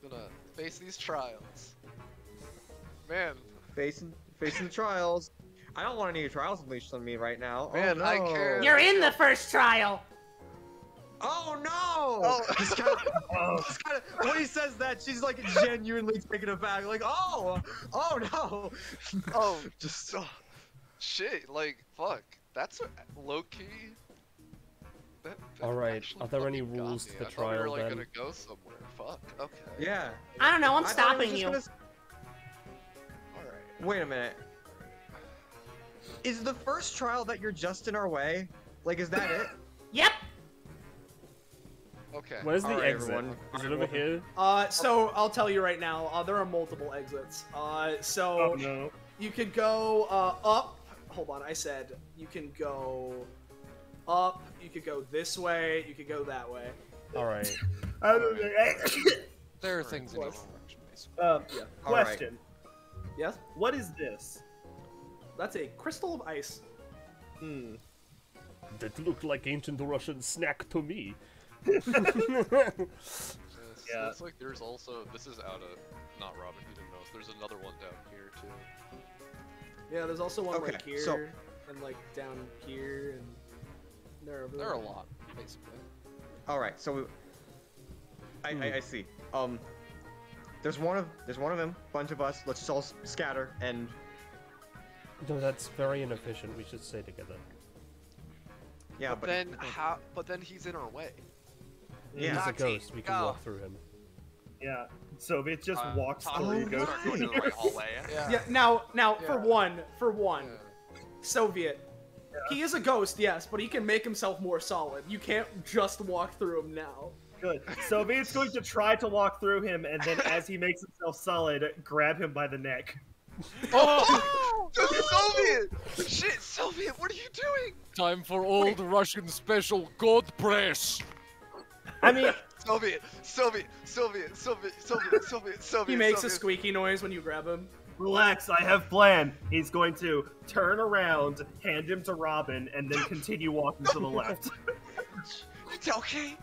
Gonna face these trials. Man. Facing the trials. I don't want any trials unleashed on me right now. Man, oh, I no. care. You're in the first trial. Oh no! Oh. Just kinda, when he says that, she's like genuinely taken aback. Like, oh no! Oh, just shit. Like, fuck. That's low key. That Alright, actually are there any fucking got rules me. to the I thought we were trial, like then? gonna go somewhere. Fuck. Okay. Yeah. I don't know. I'm I thought stopping it was you. just All right. Wait a minute. Is the first trial that you're just in our way? Like, is that it? Yep. Okay. Where's the Alright, exit? everyone. Is it over here? So I'll tell you right now, there are multiple exits. So Oh no. you could go up. Hold on, I said you can go up. You could go this way. You could go that way. Alright. There are things in each Plus- direction, basically. Yeah. Question. Yes. What is this? That's a crystal of ice. Hmm. That looked like ancient Russian snack to me. Yes, Yeah. Looks like there's also, this is out of, not Robin, he didn't know, there's another one down here too. Yeah, there's also one Okay, like here so- and like down here and there. There are a lot, basically. All right, so I see. There's one of him, bunch of us. Let's just all scatter and. No, that's very inefficient. We should stay together. Yeah, But then how? But then he's in our way. He's Yeah. a ghost. We can go. walk through him. Yeah. Soviet just walks Talk- through. Oh, Goes start right. going to the right hallway. Yeah. Now, for Yeah. one, Yeah. Soviet. He is a ghost, yes, but he can make himself more solid. You can't just walk through him now. Good. Soviet's going to try to walk through him, and then as he makes himself solid, grab him by the neck. Oh! Soviet! Shit, Soviet, what are you doing? Time for old Russian special God press. I mean, Soviet. He makes a squeaky noise when you grab him. relax, I have plan. He's going to turn around, hand him to Robin, and then continue walking to the left. Okay.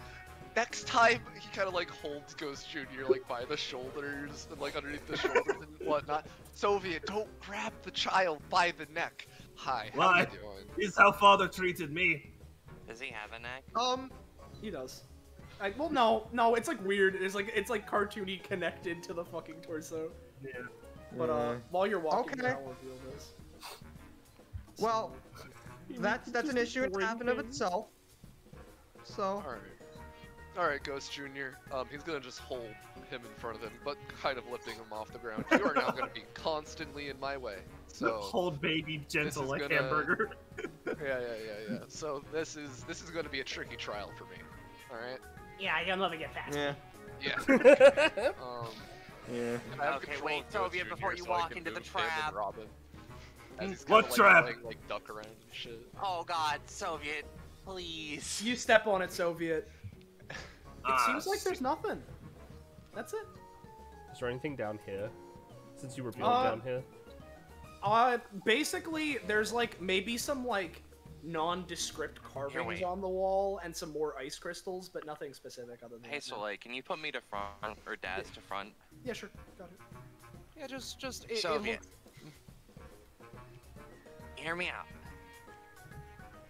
Next time, he kind of like holds Ghost Jr. like by the shoulders and like underneath the shoulders and whatnot. Soviet, don't grab the child by the neck. Hi, how Why? you doing? This is how father treated me. Does he have a neck? He does. Well, no, it's like weird. It's like cartoony connected to the fucking torso. Yeah. But while you're walking, Okay. I'll reveal this. Well, that's an issue in and of itself. So. Alright, Ghost Jr. He's gonna just hold him in front of him, but kind of lifting him off the ground. You are now gonna be constantly in my way. So Hold baby gentle is like gonna- yeah. yeah. So this is gonna be a tricky trial for me. Alright? Yeah, you'll never get past. Yeah. Yeah. Yeah. I have Okay, control wait, of Ghost Soviet, Jr. before you so I walk can into the move him and trap. Robin. As he's What kinda, trap? Playing, like duck around and shit. Oh God, Soviet, please. You step on it, Soviet. It Ah, seems like there's nothing. That's it. Is there anything down here? Since you were building down here? Basically, there's like maybe some like nondescript carvings wait. on the wall and some more ice crystals, but nothing specific other than Hey that. Soleil, can you put me to front, or Dad's to front? Yeah, sure. Got it. Yeah, just it Soviet. looks... Hear me out.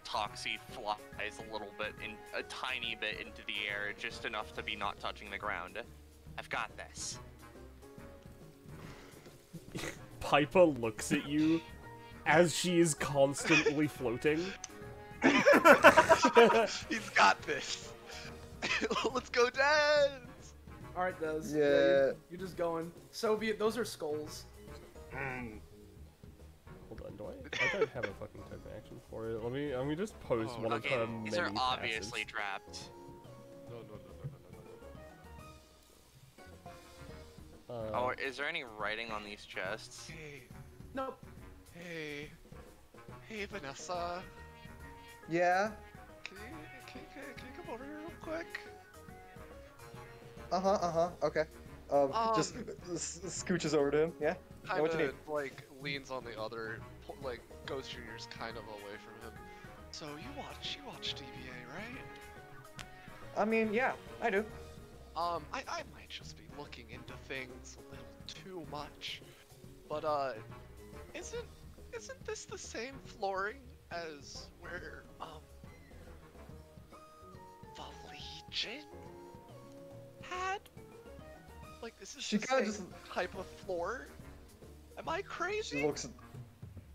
Toxie flies a little bit, a tiny bit into the air, just enough to be not touching the ground. I've got this. Piper looks at you as she is constantly floating. He's got this. Let's go dance. All right, Des. Yeah. You're just going. Soviet. Those are skulls. Hold on, I don't have a fucking type of action for it. Let me just post one of Okay, her these are many obviously passes. trapped. No. Oh, is there any writing on these chests? Hey, Nope. hey, Vanessa. Yeah. Can you come over here real quick? Okay. Just scooches over to him. Yeah. Kind what you need? of like leans on the other, like Ghost Junior's kind of away from him. So you watch DBA, right? I mean, yeah, I do. I might just be looking into things a little too much, but isn't this the same flooring as where the Legion had? Like, this is She the kinda same type of floor? Am I crazy?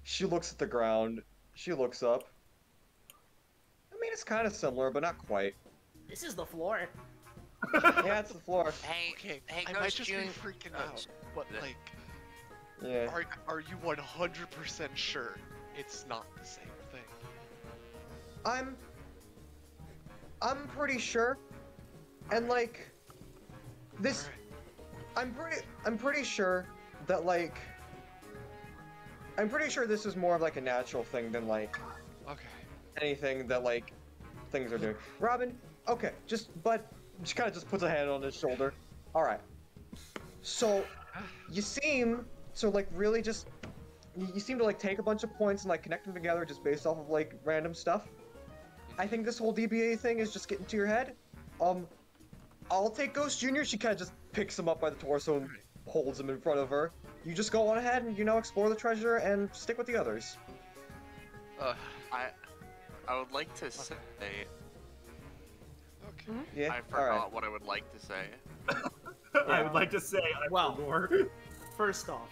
She looks at the ground. She looks up. I mean, it's kind of similar, but not quite. This is the floor. Yeah, it's the floor. Hey, Okay, hey, I might Ghost just Jun- be freaking out, but like, Yeah. are you 100% sure it's not the same thing? I'm pretty sure. And like, this, I'm pretty sure that like, I'm pretty sure this is more of like a natural thing than like, anything that like, things are doing. Robin, okay, just kind of just puts a hand on his shoulder. All right. So, you seem really just, you seem to like take a bunch of points and like connect them together just based off of like random stuff. I think this whole DBA thing is just getting to your head. I'll take Ghost Jr. She kind of just picks him up by the torso and holds him in front of her. You just go on ahead and, you know, explore the treasure and stick with the others. I would like to say... Okay. Yeah, I forgot what I would like to say. I would like to say Well, more. First off,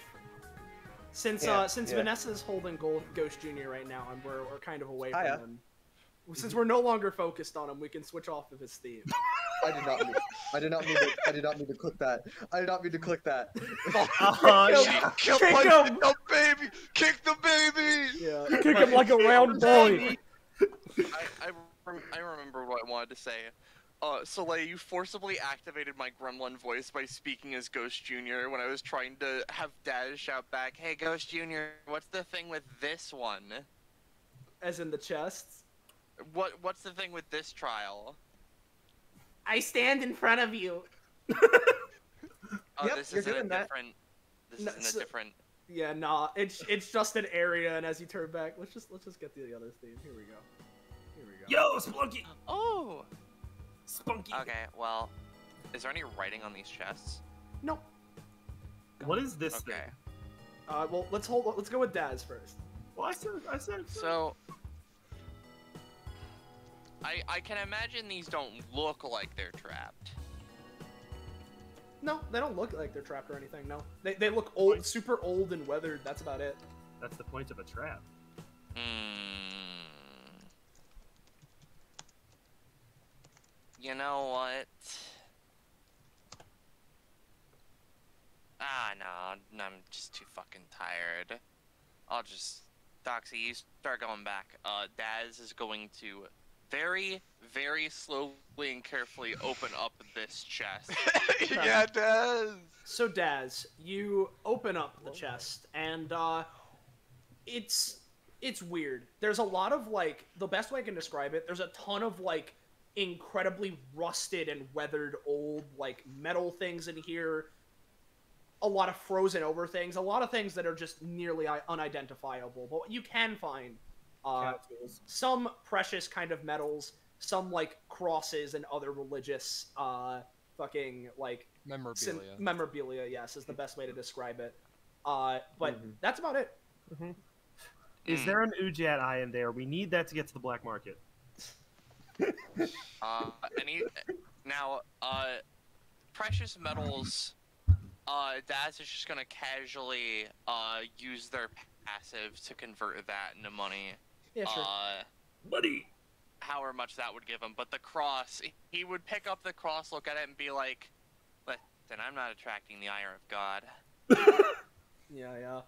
since Vanessa's holding Ghost Jr. right now, and we're kind of away from him, since we're no longer focused on him, we can switch off of his theme. I did not mean to click that. I did not mean to click that. Kick him, baby! Kick the baby! Yeah. Kick him like a round boy. I remember what I wanted to say. Soleil, you forcibly activated my gremlin voice by speaking as Ghost Jr. when I was trying to have Daz shout back, "Hey, Ghost Jr., what's the thing with this one?" As in the chests? What's the thing with this trial? I stand in front of you. Oh, Yep, this you're isn't doing a that. different... This No, isn't a different... Yeah, nah. It's just an area, and as you turn back, let's just get the other theme. Here we go. Yo, Splunky! Oh! Spunky! Okay, well... Is there any writing on these chests? Nope. What is this thing? Okay. Well, let's go with Daz first. Well, I said So... I can imagine these don't look like they're trapped. No, they don't look like they're trapped or anything. No, they look old, super old and weathered. That's about it. That's the point of a trap. You know what? No, I'm just too fucking tired. I'll just... Doxy, you start going back. Daz is going to very, very slowly and carefully open up this chest. Yeah, Daz! So Daz, you open up the chest, and it's weird. There's a lot of like, the best way I can describe it, there's a ton of like incredibly rusted and weathered old like metal things in here. A lot of frozen over things, a lot of things that are just nearly unidentifiable. But you can find some precious kind of metals, some like crosses and other religious fucking like memorabilia, yes, is the best way to describe it. But that's about it. Is there an Ujat eye in there? We need that to get to the black market. Precious metals, Daz is just gonna casually use their passive to convert that into money. Yeah, sure. Money! However much that would give him. But the cross, he would pick up the cross, look at it, and be like, "Listen, I'm not attracting the ire of God." Yeah.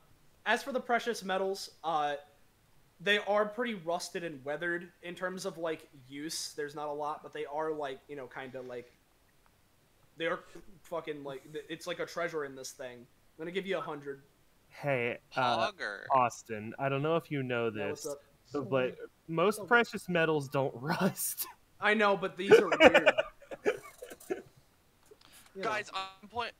As for the precious metals, they are pretty rusted and weathered in terms of like use. There's not a lot, but they are like, you know, kind of like, they are fucking like, it's like a treasure in this thing. I'm gonna give you 100. Hey, Hogger. Austin, I don't know if you know Yeah, this, what's up? but most precious metals don't rust. I know, but these are weird. Guys, wait,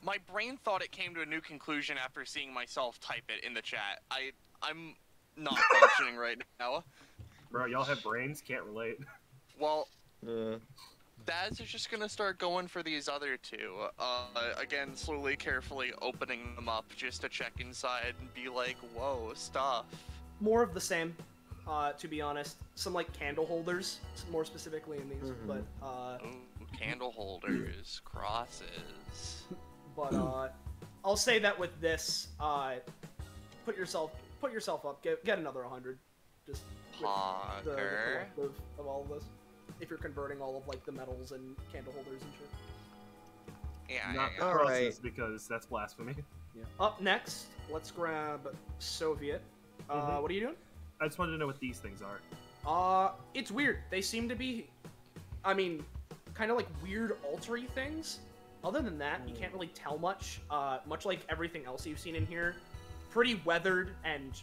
my brain thought it came to a new conclusion after seeing myself type it in the chat. I'm not functioning right now. Bro, y'all have brains? Can't relate. Well, Daz is just gonna start going for these other two. Again, slowly, carefully opening them up just to check inside and be like, whoa, stuff. More of the same, to be honest. Some like candle holders, more specifically in these, but Ooh, candle holders, crosses. But I'll say that with this, put yourself up, get another 100, just with the collective of all of this. If you're converting all of like the metals and candle holders and shit. Yeah. Not All crosses, right. because that's blasphemy. Yeah. Up next, let's grab Soviet. What are you doing? I just wanted to know what these things are. It's weird. They seem to be, I mean, kind of like weird altery things. Other than that, you can't really tell much. Much like everything else you've seen in here, pretty weathered and,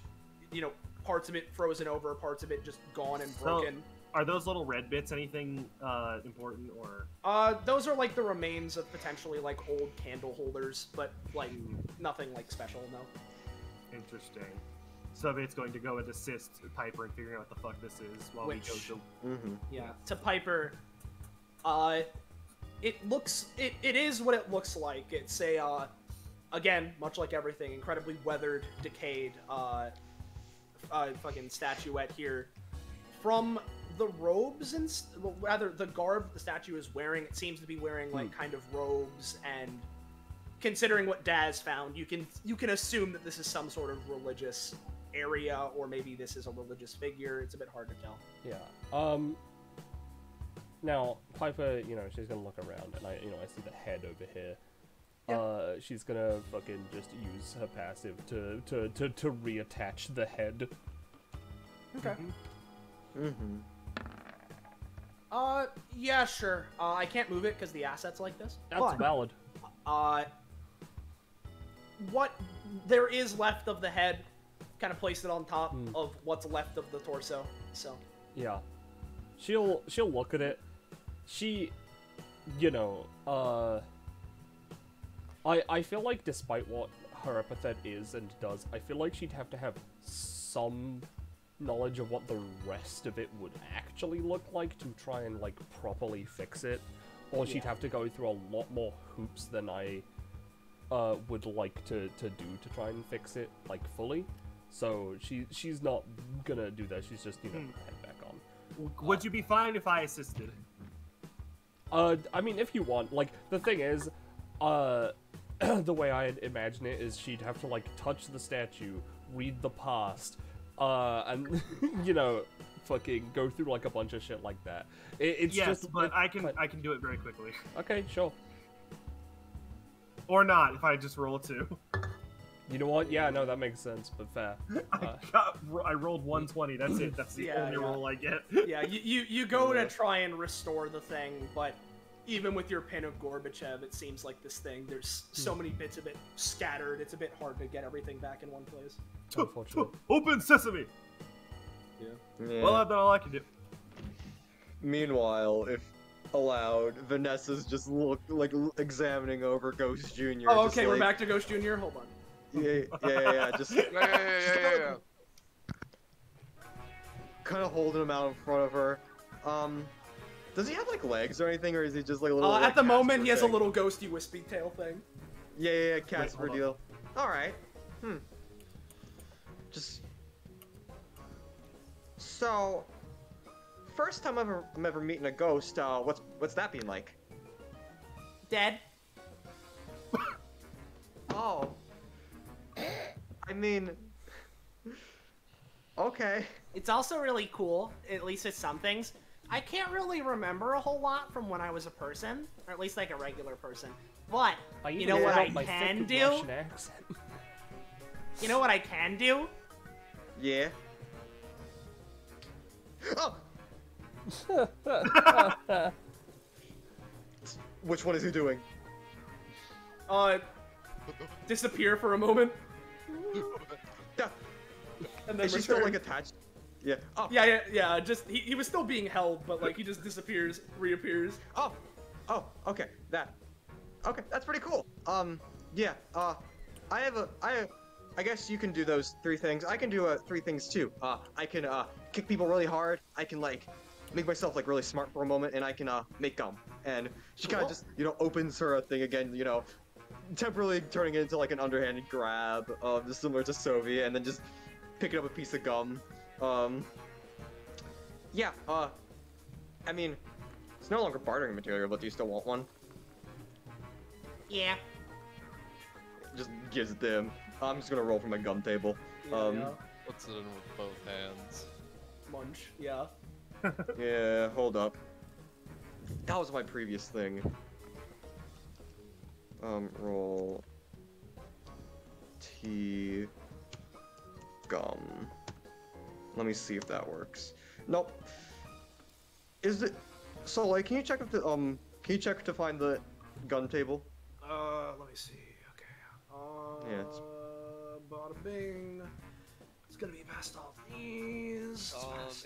you know, parts of it frozen over, parts of it just gone and broken. So, are those little red bits anything important, or? Those are like the remains of potentially like old candle holders, but like nothing like special, no. Interesting. So it's going to go and assist Piper in figuring out what the fuck this is while we go to. Yeah, to Piper. It is what it looks like. It's a again, much like everything, incredibly weathered, decayed fucking statuette here. From the robes and well, rather the garb the statue is wearing, it seems to be wearing like kind of robes, and considering what Daz found, you can assume that this is some sort of religious area, or maybe this is a religious figure. It's a bit hard to tell. Yeah. Now Piper, you know, she's gonna look around, and I see the head over here. Yeah. She's gonna fucking just use her passive to reattach the head. Okay. Yeah, sure. I can't move it because the asset's like this. That's valid. What there is left of the head, kind of place it on top of what's left of the torso. So. Yeah. She'll look at it. She, you know, I feel like despite what her epithet is and does, I feel like she'd have to have some knowledge of what the rest of it would actually look like to try and, like, properly fix it. Or she'd have to go through a lot more hoops than I would like to do to try and fix it, like, fully. So she's not gonna do that. She's just, you know, head back on. Would you be fine if I assisted? I mean, if you want. Like, the thing is, the way I'd imagine it is she'd have to, like, touch the statue, read the past, and, you know, fucking go through, like, a bunch of shit like that. It's yes, just... but I can do it very quickly. Okay, sure. Or not, if I just roll a 2. You know what? Yeah, no, that makes sense, but fair. I rolled 120, that's it. That's the only roll I get. Yeah, you go to try and restore the thing, but even with your pin of Gorbachev, it seems like this thing, there's so many bits of it scattered, it's a bit hard to get everything back in one place. Unfortunately. Open sesame! Yeah. Well, that's all I can do. Meanwhile, if allowed, Vanessa's just examining over Ghost Jr. Oh, okay, we're back to Ghost Jr. Hold on. Yeah, just... Yeah. Kind of holding him out in front of her. Does he have, like, legs or anything, or is he just, like, a little, at the moment, he has a thing? little ghosty wispy tail thing. Yeah, Casper deal. Alright. Just... So... First time I'm ever meeting a ghost, what's that been like? Dead. Oh. I mean... Okay. It's also really cool, at least with some things. I can't really remember a whole lot from when I was a person, or at least like a regular person. But, you know what I can do? You know what I can do? Yeah. Oh! Which one is he doing? Disappear for a moment. And then is she still, like, attached? Yeah. Oh. Yeah, just, he was still being held, but, like, he just disappears, reappears. Oh, okay, okay, that's pretty cool. Yeah, I guess you can do those 3 things. I can do, 3 things, too. I can, kick people really hard. I can, like, make myself, like, really smart for a moment, and I can, make gum. And she kind of just, you know, opens her thing again, you know, temporarily turning it into, like, an underhanded grab, just similar to Soviet, and then just picking up a piece of gum. Yeah, I mean, it's no longer bartering material, but do you still want one? Yeah. Just gives it to him. I'm just gonna roll from my gum table. Puts it in with both hands. Munch, yeah. Yeah, hold up. That was my previous thing. Roll... T... Gum. Let me see if that works. Nope. Is it? So, like, can you check if the can you check to find the gun table? Let me see. Okay. Yeah, it's- Bada bing. It's gonna be past all these.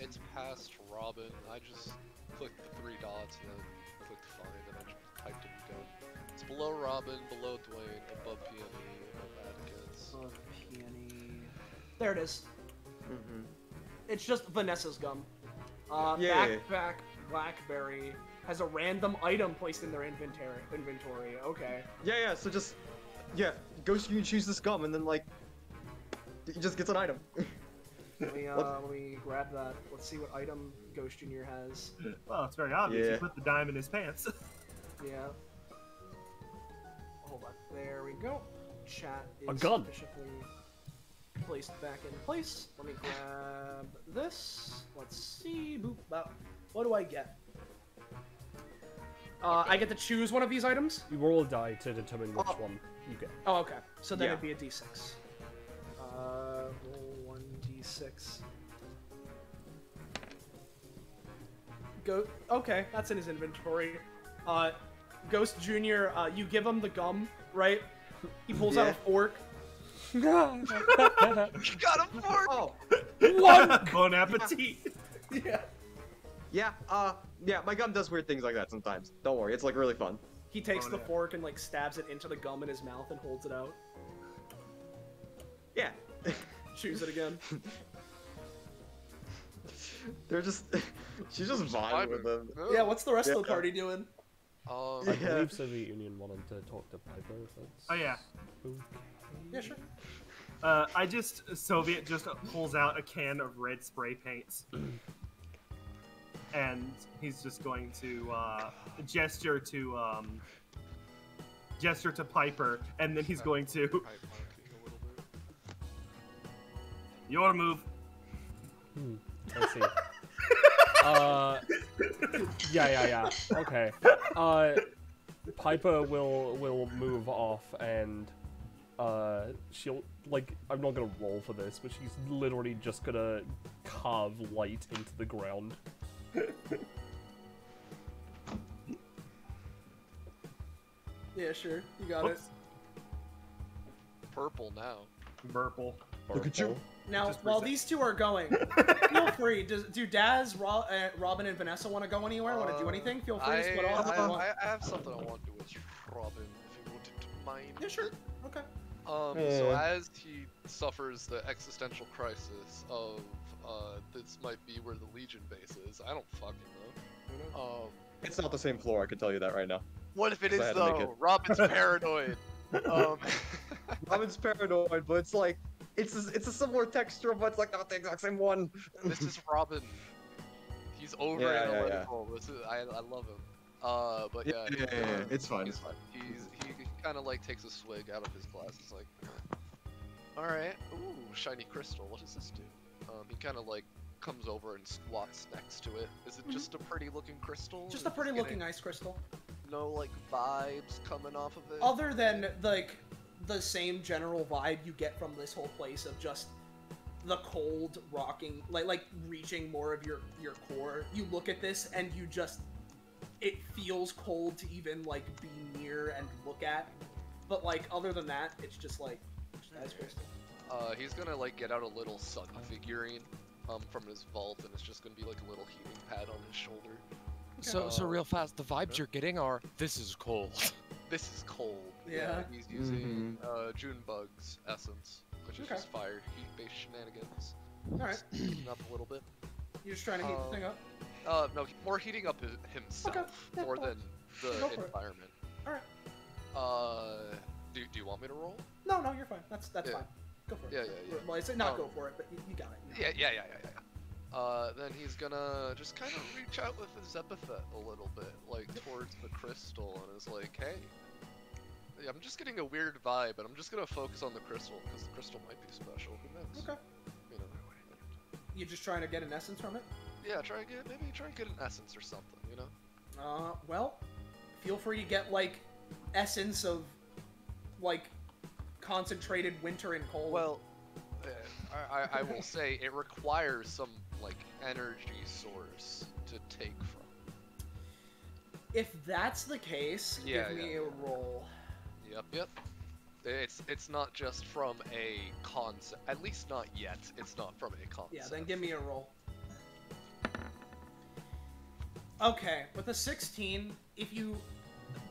It's past Robin. I just clicked the 3 dots and then clicked find, and I just typed in gun. It's below Robin, below Dwayne, above Peony, above Atticus. Above Peony. There it is. Mm-hmm. It's just Vanessa's gum. Yeah. Backpack Blackberry has a random item placed in their inventory. Okay. Yeah. So just Ghost Junior choose this gum, and then like he just gets an item. Let me grab that. Let's see what item Ghost Junior has. Well, it's very obvious. Yeah. He put the dime in his pants. Yeah. Hold on. There we go. Chat is A gun. sufficiently placed back in place. Let me grab this. Let's see. Boop. What do I get? I get to choose one of these items? You roll a die to determine which one you get. Oh, okay. So then Yeah. it'd be a d6. Roll 1d6. Go. Okay, that's in his inventory. Ghost Junior, you give him the gum, right? He pulls out a fork. You got a fork! Oh. Bon appetit. Yeah. Yeah, my gum does weird things like that sometimes. Don't worry, it's like really fun. He takes the yeah. fork and like stabs it into the gum in his mouth and holds it out. Yeah. Chews it again. They're just she's just vibing with them. Yeah, what's the rest of the Yeah. party doing? I Yeah. believe Soviet Union wanted to talk to Piper. If that's Oh yeah. okay. Yeah, sure. Soviet just pulls out a can of red spray paints. And he's just going to gesture to Piper, and then he's going to. You want to move? Let's see. Yeah. Okay. Piper will move off, and she'll like. I'm not gonna roll for this, but she's literally just gonna carve light into the ground. Yeah, sure. You got Whoops. it. Purple now. Burple. Look at you. Now, Just while reset. these two are going, feel free. Do Daz, Robin, and Vanessa want to go anywhere? Want to do anything? Feel free to split off if you want. I have something I want to do with Robin, if you wanted to mind. Yeah, sure. Okay. So as he suffers the existential crisis of, this might be where the Legion base is, I don't fucking know. It's not the same floor, I can tell you that right now. What if it 'Cause I is had to make though? it. Robin's paranoid. Robin's paranoid, but it's like it's a similar texture, but it's like not the exact same one. This is Robin. He's over Yeah. analytical. This is, I love him. But yeah, It's fine. He's fine. He kind of like takes a swig out of his glass. He's like, all right, ooh, shiny crystal. What does this do? He kind of like comes over and squats next to it. Is it just a pretty looking crystal? Just a pretty looking ice crystal. No like vibes coming off of it. Other than like the same general vibe you get from this whole place of just the cold rocking, like reaching more of your core. You look at this and you just, it feels cold to even like be near and look at. But like other than that, it's just like ice crystal. He's gonna like get out a little sun figurine from his vault, and it's just gonna be like a little heating pad on his shoulder. So real fast, the vibes you're getting are, this is cold. This is cold. Yeah. He's using Junebug's essence, which is Okay. just fire heat-based shenanigans. Alright. Heating up a little bit. You're just trying to heat the thing up? No, more heating up himself Okay. Yeah, more cool. than Go the for it. environment. Alright. Do you want me to roll? No, you're fine. That's Yeah. fine. Go for it. Yeah. Well, I say not go for it, but you got it. Yeah. Then he's gonna just kind of reach out with his epithet a little bit, like towards the crystal, and is like, hey, I'm just getting a weird vibe, and I'm just gonna focus on the crystal, because the crystal might be special, who knows? Okay. You know. You just trying to get an essence from it? Yeah, try and get an essence or something, you know? Well, feel free to get, like, essence of, like, concentrated winter and cold. Well, I will say it requires some like energy source to take from. If that's the case, give me a roll. Yep. It's not just from a concept. At least not yet. It's not from a concept. Yeah, then give me a roll. Okay, with a 16, if you...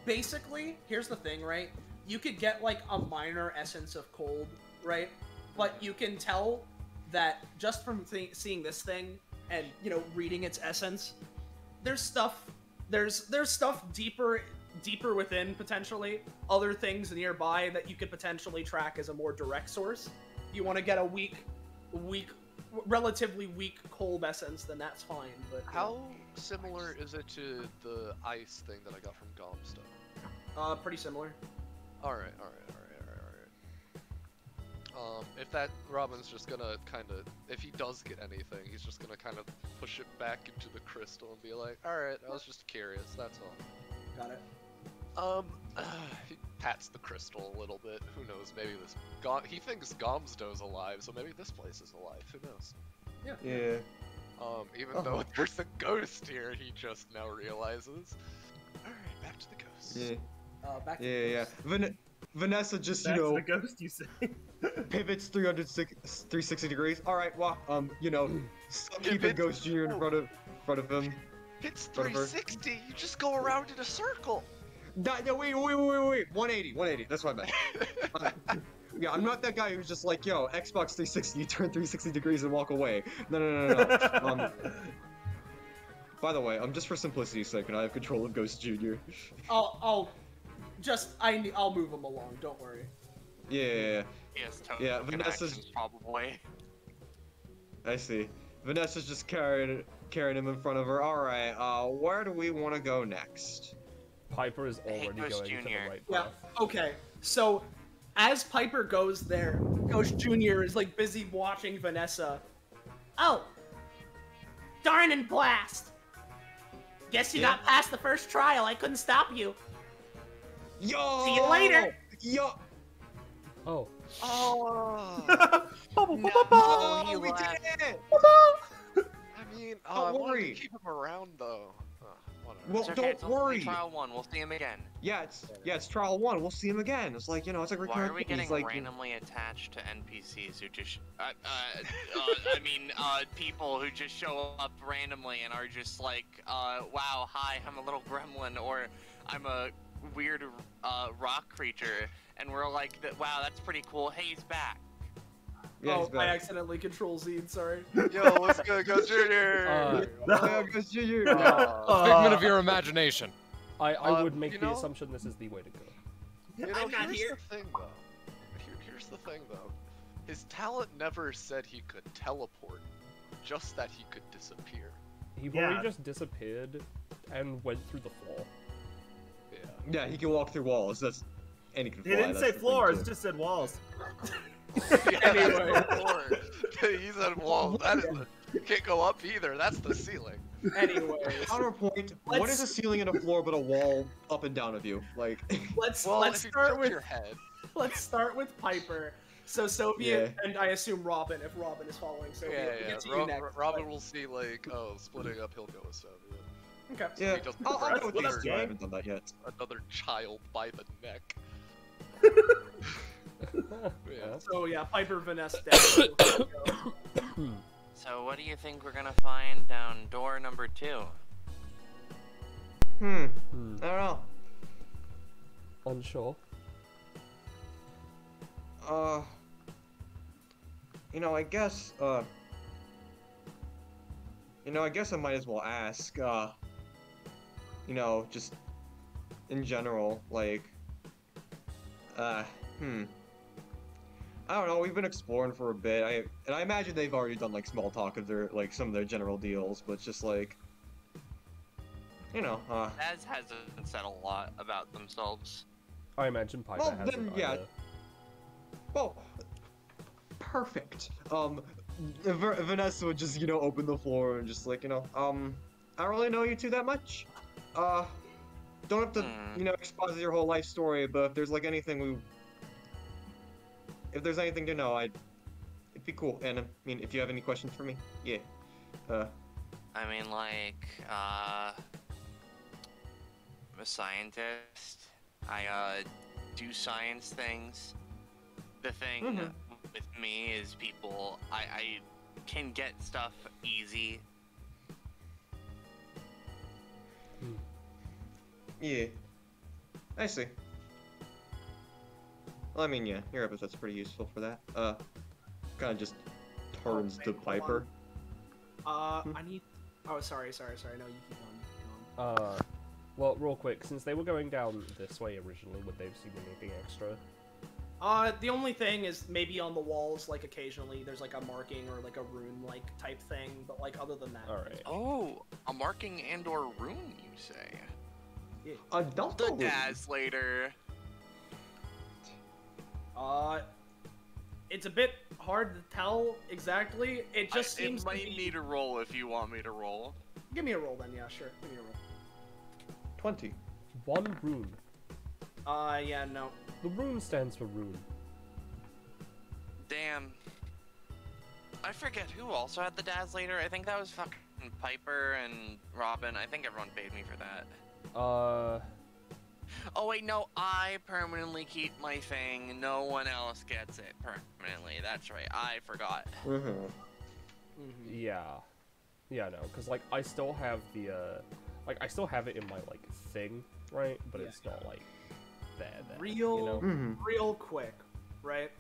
Basically, here's the thing, right? You could get, like, a minor essence of cold, right? But you can tell that just from seeing this thing and, you know, reading its essence, there's stuff deeper within, potentially, other things nearby that you could potentially track as a more direct source. You want to get a relatively weak cold essence, then that's fine, but... How similar is it to the ice thing that I got from Gomzdos? Pretty similar. Alright. If that Robin's just gonna kinda, if he does get anything, he's just gonna kind of push it back into the crystal and be like, alright, I was just curious, that's all. Got it. He pats the crystal a little bit, who knows, maybe this, he thinks Gomzdo's alive, so maybe this place is alive, who knows? Yeah. Even though there's a ghost here, he just now realizes. Alright, back to the ghost. Yeah. Back to the ghost. Vanessa just, That's you know, the ghost you say. pivots 360 degrees. All right, well, you know, keeping Ghost Jr. in front of him. It's 360. You just go around in a circle. No, wait. 180. That's what I meant. Yeah, I'm not that guy who's just like, yo, Xbox 360, you turn 360 degrees and walk away. No. By the way, just for simplicity's sake, and I have control of Ghost Jr. I'll move him along. Don't worry. Yeah. Yes, yeah. Vanessa's probably. I see. Vanessa's just carrying him in front of her. All right. Where do we want to go next? Piper is already going to the right path. Yeah. Okay. So, as Piper goes there, Ghost Jr. is like busy watching Vanessa. Oh, darn and blast! Guess you got past the first trial. I couldn't stop you. Yo! See you later. Yo! Oh. Oh, we did it! I mean, don't worry. To keep him around though. Whatever. Well, don't worry. Trial 1, we'll see him again. Yeah, it's trial 1. We'll see him again. It's like, you know, it's like Why are we getting like, randomly attached to NPCs who just, people who just show up randomly and are just like, wow, hi, I'm a little gremlin, or I'm a weird rock creature, and we're like, wow, that's pretty cool. Hey, he's back. Yeah, I accidentally control Z. Sorry. Yo, what's good, Ghost Jr.? Ghost Jr. Figment of your imagination. I would make the assumption this is the way to go. You know, I'm not here. The thing, though. Here's the thing, though. His talent never said he could teleport, just that he could disappear. He already just disappeared and went through the floor. Yeah, he can walk through walls. And he can fly. He didn't say floors, it just said walls. Anyway, he said walls. You can't go up either. That's the ceiling. Anyway, counterpoint. What is a ceiling and a floor but a wall up and down of you? Like, let's start with your head. Let's start with Piper. So Soviet and I assume Robin, if Robin is following Soviet. Yeah. We'll get to you next, Robin will see like, splitting up. He'll go with Soviet. Okay. Yeah. So I'll go with these two. I haven't done that yet. Another child by the neck. So yeah, Piper, Vanessa. So what do you think we're gonna find down door number 2? I don't know. Unsure. You know, I guess, I guess I might as well ask, you know, just in general, like, I don't know, we've been exploring for a bit, and I imagine they've already done, like, small talk of their, like, some of their general deals, but it's just, like, you know, Daz hasn't said a lot about themselves. I imagine Piper hasn't either. Well, perfect. Vanessa would just, you know, open the floor and just, like, you know, I don't really know you two that much. Don't have to, you know, exposit your whole life story, but if there's, like, anything if there's anything to know, it'd be cool. And, I mean, if you have any questions for me, yeah. I mean, like, I'm a scientist. I, do science things. The thing with me is people, I can get stuff easy. Yeah. I see. Well, I mean, yeah, your epithet's pretty useful for that. Kind of just turns to Piper. I need... Oh, sorry. No, you keep on. Well, real quick, since they were going down this way originally, would they have seen anything extra? The only thing is maybe on the walls, like, occasionally there's, like, a marking or, like, a rune-like type thing, but, like, other than that... Alright. Oh, a marking and or rune, you say? Yeah. Don't the Daz later. It's a bit hard to tell exactly. It just seems it might need a roll if you want me to roll. Give me a roll then, yeah, sure. Give me a roll. 20. 1 rune. Yeah, no. The rune stands for rune. Damn. I forget who also had the Daz later. I think that was fucking Piper and Robin. I think everyone paid me for that. Oh wait, no, I permanently keep my thing. No one else gets it permanently. That's right, I forgot. Yeah. Yeah, no, because, like, I still have the, like, I still have it in my, like, thing, right? But it's not, like, there, Real, you know? real quick, right?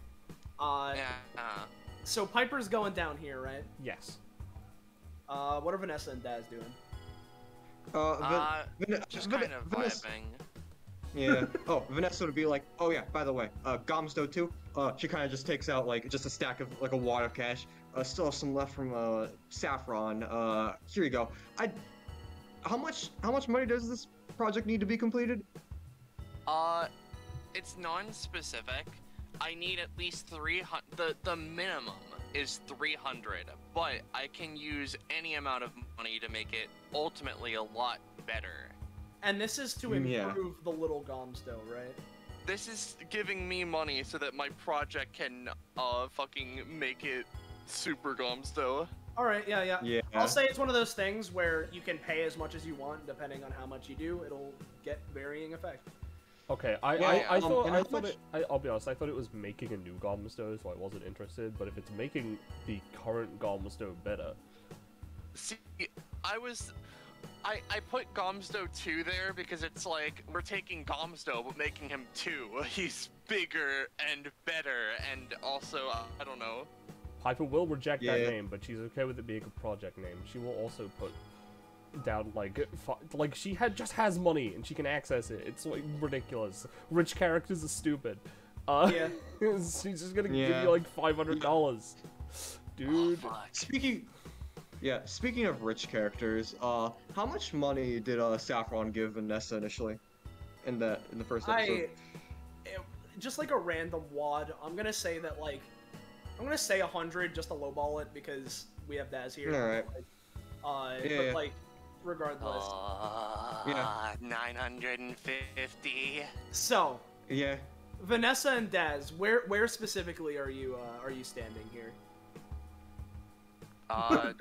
So Piper's going down here, right? Yes. What are Vanessa and Daz doing? Just kind of vibing. Yeah. Oh, Vanessa would be like, oh yeah, by the way, Gomzdos too. She kind of just takes out like just a stack of like a wad of cash. Still have some left from Saffron. Here you go. How much money does this project need to be completed? It's non-specific. I need at least 300. The minimum is 300, but I can use any amount of money to make it ultimately a lot better. And this is to improve the little Gomzdos, right? This is giving me money so that my project can fucking make it super Gomzdos. Alright, yeah. I'll say it's one of those things where you can pay as much as you want, depending on how much you do, it'll get varying effect. Okay, I'll be honest, I thought it was making a new Gomzdos, so I wasn't interested, but if it's making the current Gomzdos better... See, I put Gomzdos 2 there because it's like, we're taking Gomzdos but making him 2. He's bigger and better, and also, I don't know. Piper will reject that name, but she's okay with it being a project name. She will also put down, like she just has money, and she can access it. It's, like, ridiculous. Rich characters are stupid. She's just gonna give you, like, $500. Dude. Oh, speaking of rich characters, how much money did Saffron give Vanessa initially in the first episode? Just like a random wad. I'm gonna say that, like, I'm gonna say 100 just to lowball it because we have Daz here. All right. But like, regardless. 950. So. Yeah. Vanessa and Daz, where specifically are you standing here? I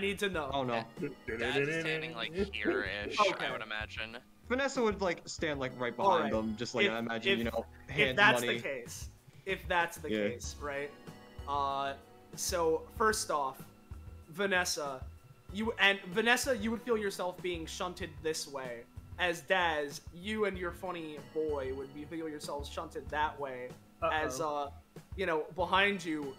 need to know. Oh no. Daz is standing like here-ish, I would imagine. Vanessa would like stand like right behind them, just like I imagine, you know, hands money. If that's the case, right? So first off, Vanessa, you would feel yourself being shunted this way. As Daz, you and your funny boy would feel yourselves shunted that way. As you know, behind you,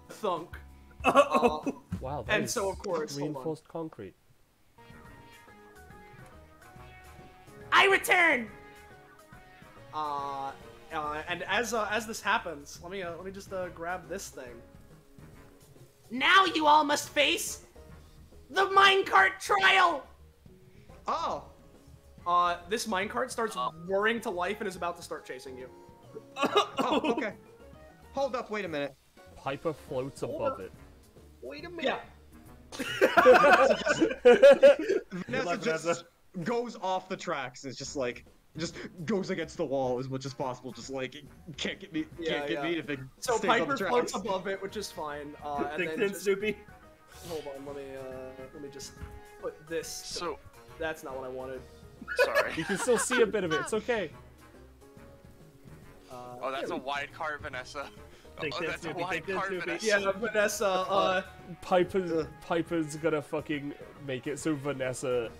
thunk. Wow, and so of course, reinforced concrete. I return. And as this happens, let me just grab this thing. Now you all must face the minecart trial. Oh. This minecart starts whirring to life and is about to start chasing you. Oh, okay. Hold up, wait a minute. Piper floats above it. Wait a minute. Vanessa just goes off the tracks. It's just like, just goes against the wall as much as possible. Just like, can't get me if it So stays Piper on the tracks. floats above it, which is fine. And then Snoopy. Hold on, let me just put this. So that's not what I wanted. sorry. You can still see a bit of it. It's okay. Oh, that's a wide card, Vanessa. Think Oh, this, that's a Snoopy, wide think this, card, Snoopy. Vanessa. Yeah, Vanessa. Piper's gonna fucking make it so Vanessa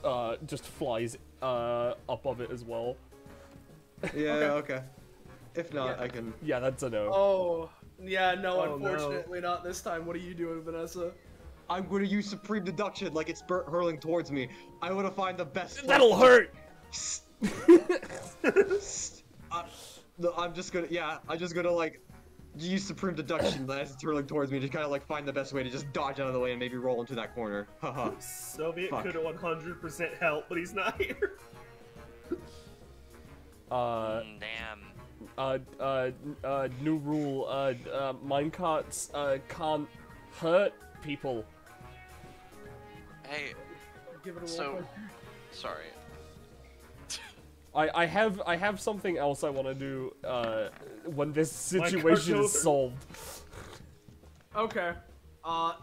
just flies up of it as well. Yeah, okay. If not, I can. Yeah, that's a no. Oh, yeah, no, Oh, no. unfortunately not this time. What are you doing, Vanessa? I'm gonna use Supreme Deduction like it's hurling towards me. I wanna find the best. That'll hurt. No, I'm just gonna like use Supreme Deduction as it's hurling towards me to kind of like find the best way to just dodge out of the way and maybe roll into that corner. Haha. Soviet Fuck. could have 100% helped, but he's not here. Damn. New rule. Minecarts can't hurt people. Hey, Give it a so roll. sorry. I have something else I want to do when this situation Minecart's over. is solved. Okay.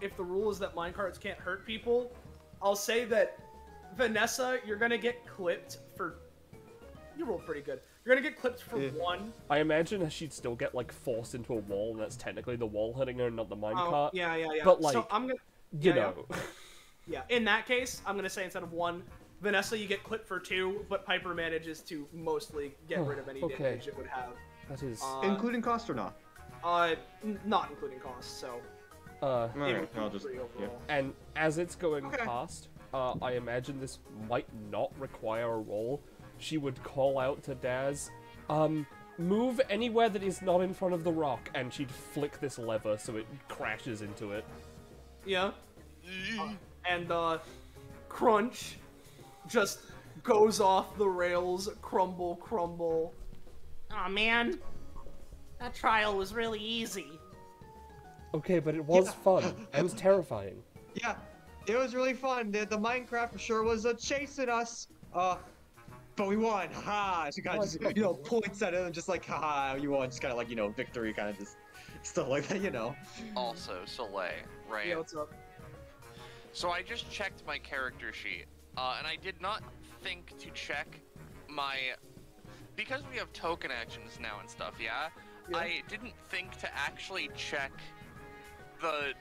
If the rule is that minecarts can't hurt people, I'll say that Vanessa, you're gonna get clipped for. You rolled pretty good. You're gonna get clipped for 1. I imagine she'd still get like forced into a wall, and that's technically the wall hurting her, not the minecart. Oh, yeah. But like, so I'm gonna. you yeah, know. Yeah. In that case, I'm gonna say instead of 1, Vanessa, you get clipped for 2, but Piper manages to mostly get rid of any Okay. damage it would have. That is. Including cost or not? Not including costs. So. Alright, it I'll would be just. 3 Yeah. overall. And as it's going Okay. past, I imagine this might not require a roll. She would call out to Daz, move anywhere that is not in front of the rock, and she'd flick this lever so it crashes into it. Yeah. And Crunch just goes off the rails, crumble. Aw, man. That trial was really easy. Okay, but it was fun. It was terrifying. Yeah, it was really fun. The Minecraft for sure was chasing us. But we won. Ha! She kind of just, points at him and just like, haha, you won. Just kind of like, victory, kind of just stuff like that, Also, Soleil, right? Yeah, what's up? So I just checked my character sheet, and I did not think to check my... Because we have token actions now and stuff, yeah? I didn't think to actually check the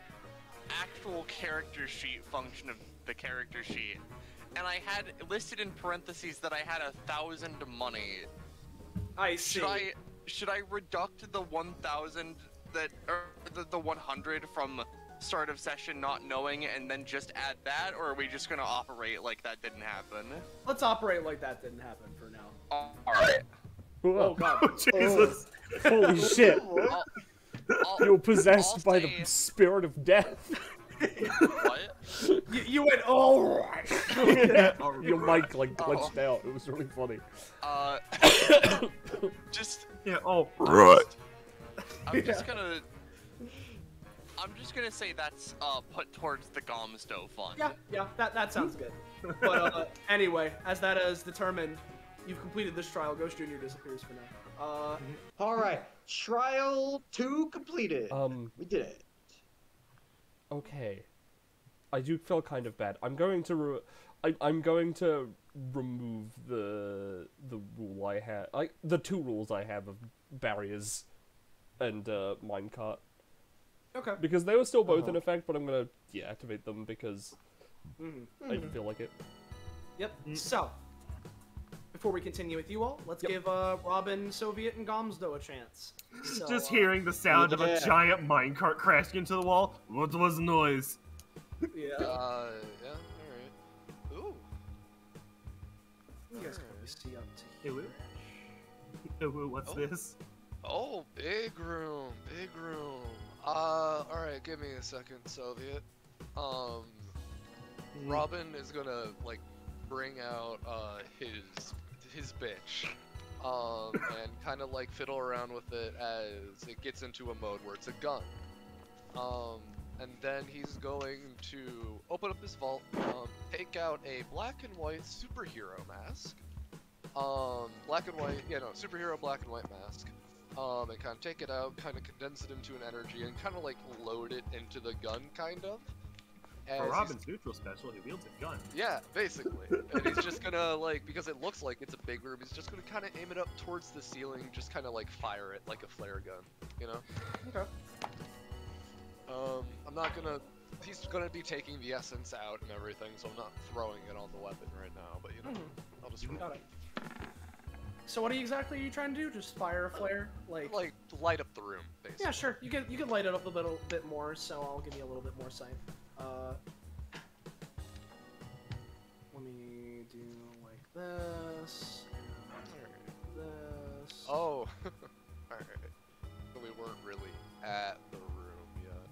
actual character sheet function of the character sheet. And I had listed in parentheses that I had 1,000 money. I see. Should I reduct the 1,000 or the 100 from start of session not knowing and then just add that, or are we just gonna operate like that didn't happen? Let's operate like that didn't happen for now. Alright. Oh god. Jesus. Holy shit. You're possessed by the say- spirit of death. What? You went, alright. Your mic like glitched out. It was really funny. Just Yeah, oh. right. I'm just gonna say that's put towards the Gomzdos fund. Yeah, that sounds good. But anyway, as that is determined, you've completed this trial. Ghost Jr. disappears for now. Alright, trial 2 completed. We did it. Okay. I do feel kind of bad. I'm going to remove the rule I had, the 2 rules I have of barriers and minecart. Okay. Because they were still both in effect, but I'm gonna deactivate them because I feel like it. Yep. So, before we continue with you all, let's give Robin, Soviet, and Gomzdos a chance. So, Just hearing the sound of a yeah. giant minecart crashing into the wall. What was the noise? Yeah, alright. Ooh. You guys can see up to Ew. here. Ew, what's this? Oh, big room, big room. Alright, give me a second, Soviet. Robin is gonna, like, bring out, his bitch. And kind of, like, fiddle around with it as it gets into a mode where it's a gun. And then he's going to open up his vault, take out a black and white superhero mask. Black and white, superhero black and white mask. And kind of take it out, kind of condense it into an energy, and kind of like load it into the gun, kind of. as For Robin's neutral special, he wields a gun. Yeah, basically. And he's just gonna, like, because it looks like it's a big room, he's just gonna kind of aim it up towards the ceiling, just kind of, like, fire it like a flare gun, you know? Okay. I'm not gonna... He's gonna be taking the essence out and everything, so I'm not throwing it on the weapon right now, but, you know, I'll just roll. Got it. So what exactly are you trying to do? Just fire a flare? Like light up the room, basically. Yeah, sure. You can light it up a little bit more, so I'll give you a little bit more sight. Let me do like this, and this. Oh, alright. So we weren't really at the room yet.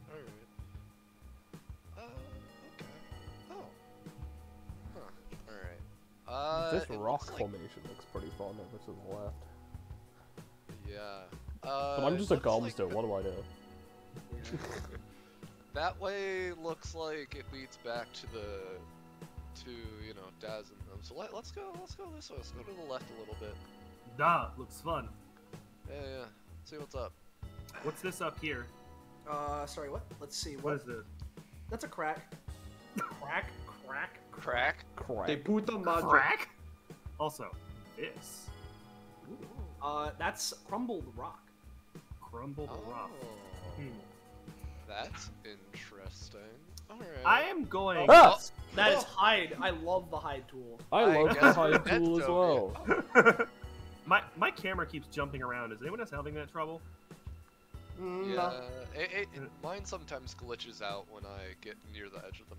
Alright. Okay. Oh. Huh. Alright. This rock formation looks pretty fun over to the left. Yeah. But I'm just a Gomzdos, what do I know? That way looks like it leads back to you know, Daz and them. So let's go this way. Let's go to the left a little bit. Da, looks fun. Yeah. See what's up. What's this up here? Sorry, what? Let's see. What is this? That's a crack. Crack. Crack. They put the magic. Crack. Also, this. That's crumbled rock. Crumbled rock. That's interesting. Alright. I am going. That is hide. I love the hide tool. I love the hide tool as well. My camera keeps jumping around. Is anyone else having that trouble? Yeah, mine sometimes glitches out when I get near the edge of the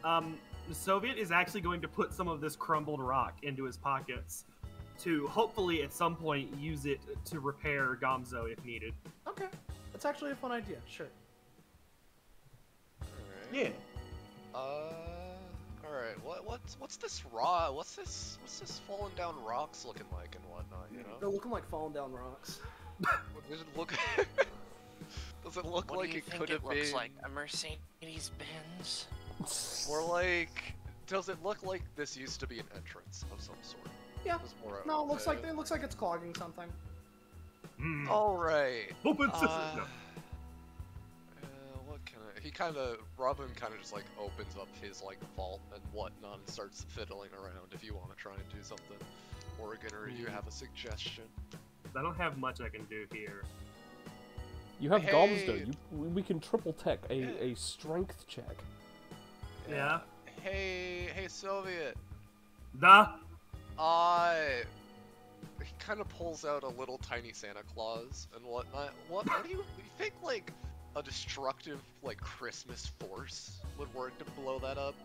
map. The Soviet is actually going to put some of this crumbled rock into his pockets to hopefully at some point use it to repair Gomzdo if needed. Okay, that's actually a fun idea. Sure. Alright. Yeah. Alright. What's this raw? What's this fallen down rocks looking like and whatnot? You know. They're looking like fallen down rocks. Does it look? Does it look like it could have been? Looks like a Mercedes Benz. Or like, does it look like this used to be an entrance of some sort? Yeah. No, it looks like it's clogging something. All right. Open system. What can Robin kind of just like opens up his like vault and whatnot and starts fiddling around. If you want to try and do something, Oregon, or you have a suggestion? I don't have much I can do here. You have Gomzdo. We can triple tech a strength check. Yeah. Hey, Soviet. Da. He kind of pulls out a little tiny Santa Claus and whatnot. What do you think? Like a destructive like Christmas force would work to blow that up?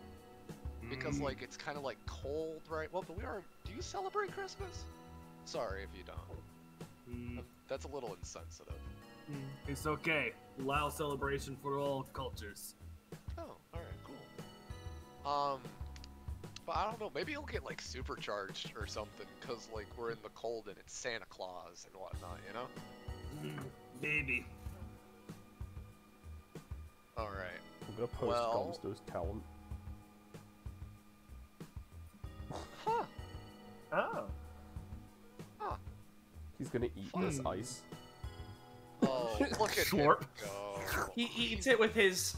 Because like it's kind of like cold, right? Well, but do you celebrate Christmas? Sorry if you don't. That's a little insensitive. It's okay. Allow celebration for all cultures. Oh, alright, cool. But I don't know, maybe he'll get like supercharged or something, cause like we're in the cold and it's Santa Claus and whatnot, you know? Maybe. Alright. I'm gonna post Gomzdo's talent. Huh. Oh. Huh. He's gonna eat this ice. Oh, look at him go. He eats it with his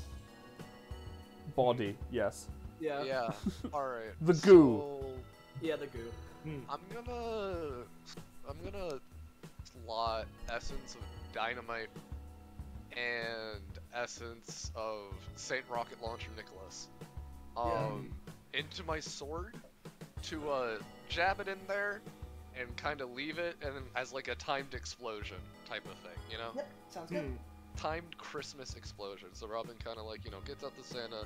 body, yes. Yeah. Yeah. Alright. The goo. Yeah, the goo. I'm gonna slot essence of dynamite and essence of Saint Rocket Launcher Nicholas into my sword to jab it in there and kind of leave it and as like a timed explosion type of thing, you know? Yep, sounds good. Timed Christmas explosion. So Robin kind of like, you know, gets out the Santa,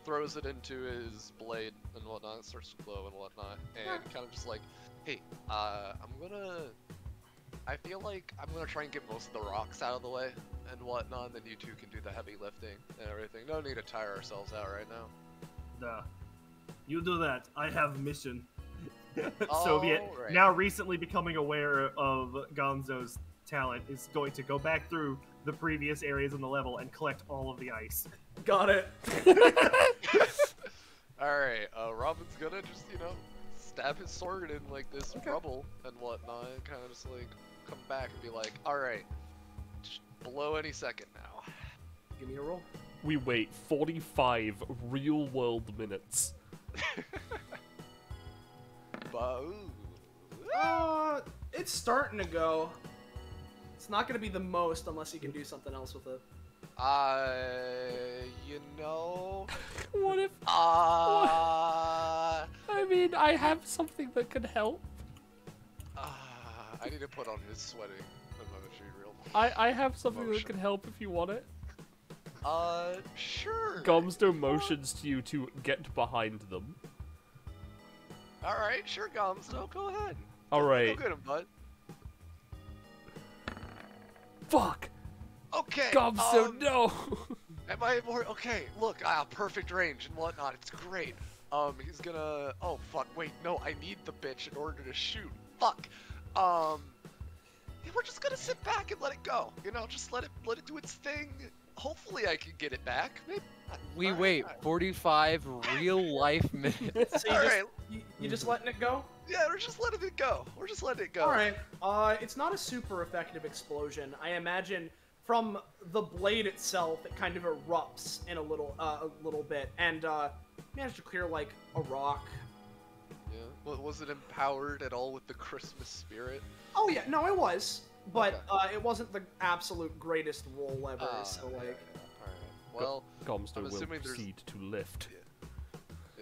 throws it into his blade and whatnot, it starts to glow and whatnot, and kind of just like, hey, I feel like I'm gonna try and get most of the rocks out of the way and whatnot, and then you two can do the heavy lifting and everything. No need to tire ourselves out right now. Duh. You do that. I have mission. Soviet, now recently becoming aware of Gomzdo's talent, is going to go back through the previous areas in the level and collect all of the ice. Got it. Alright, Robin's gonna just, you know, stab his sword in like this rubble and whatnot, and kind of just like come back and be like, alright, blow any second now. Give me a roll. we wait 45 real-world minutes. It's starting to go. It's not gonna be the most unless you can do something else with it. You know... What if... I mean, I have something that can help. I need to put on his sweating emoji real quick. I have something that can help if you want it. Sure. Gomzdos motions to you to get behind them. Alright, sure, Gomzdos, go ahead. Alright. Go get him, bud. Fuck! Okay. Gomzdos, no! Am I more... Okay, look, perfect range and whatnot, it's great. He's gonna... Oh, fuck, wait, no, I need the bitch in order to shoot. Fuck. Yeah, we're just gonna sit back and let it go. You know, just let it do its thing. Hopefully I can get it back. Maybe... We wait 45 real-life minutes. So you just letting it go? Yeah, we're just letting it go. We're just letting it go. Alright, it's not a super effective explosion. I imagine from the blade itself, it kind of erupts in a little bit, and managed to clear like a rock. Yeah. Well, was it empowered at all with the Christmas spirit? Oh yeah, no, it was, but it wasn't the absolute greatest roll ever. So like, alright. Well, Gomzdos will proceed to lift. Yeah,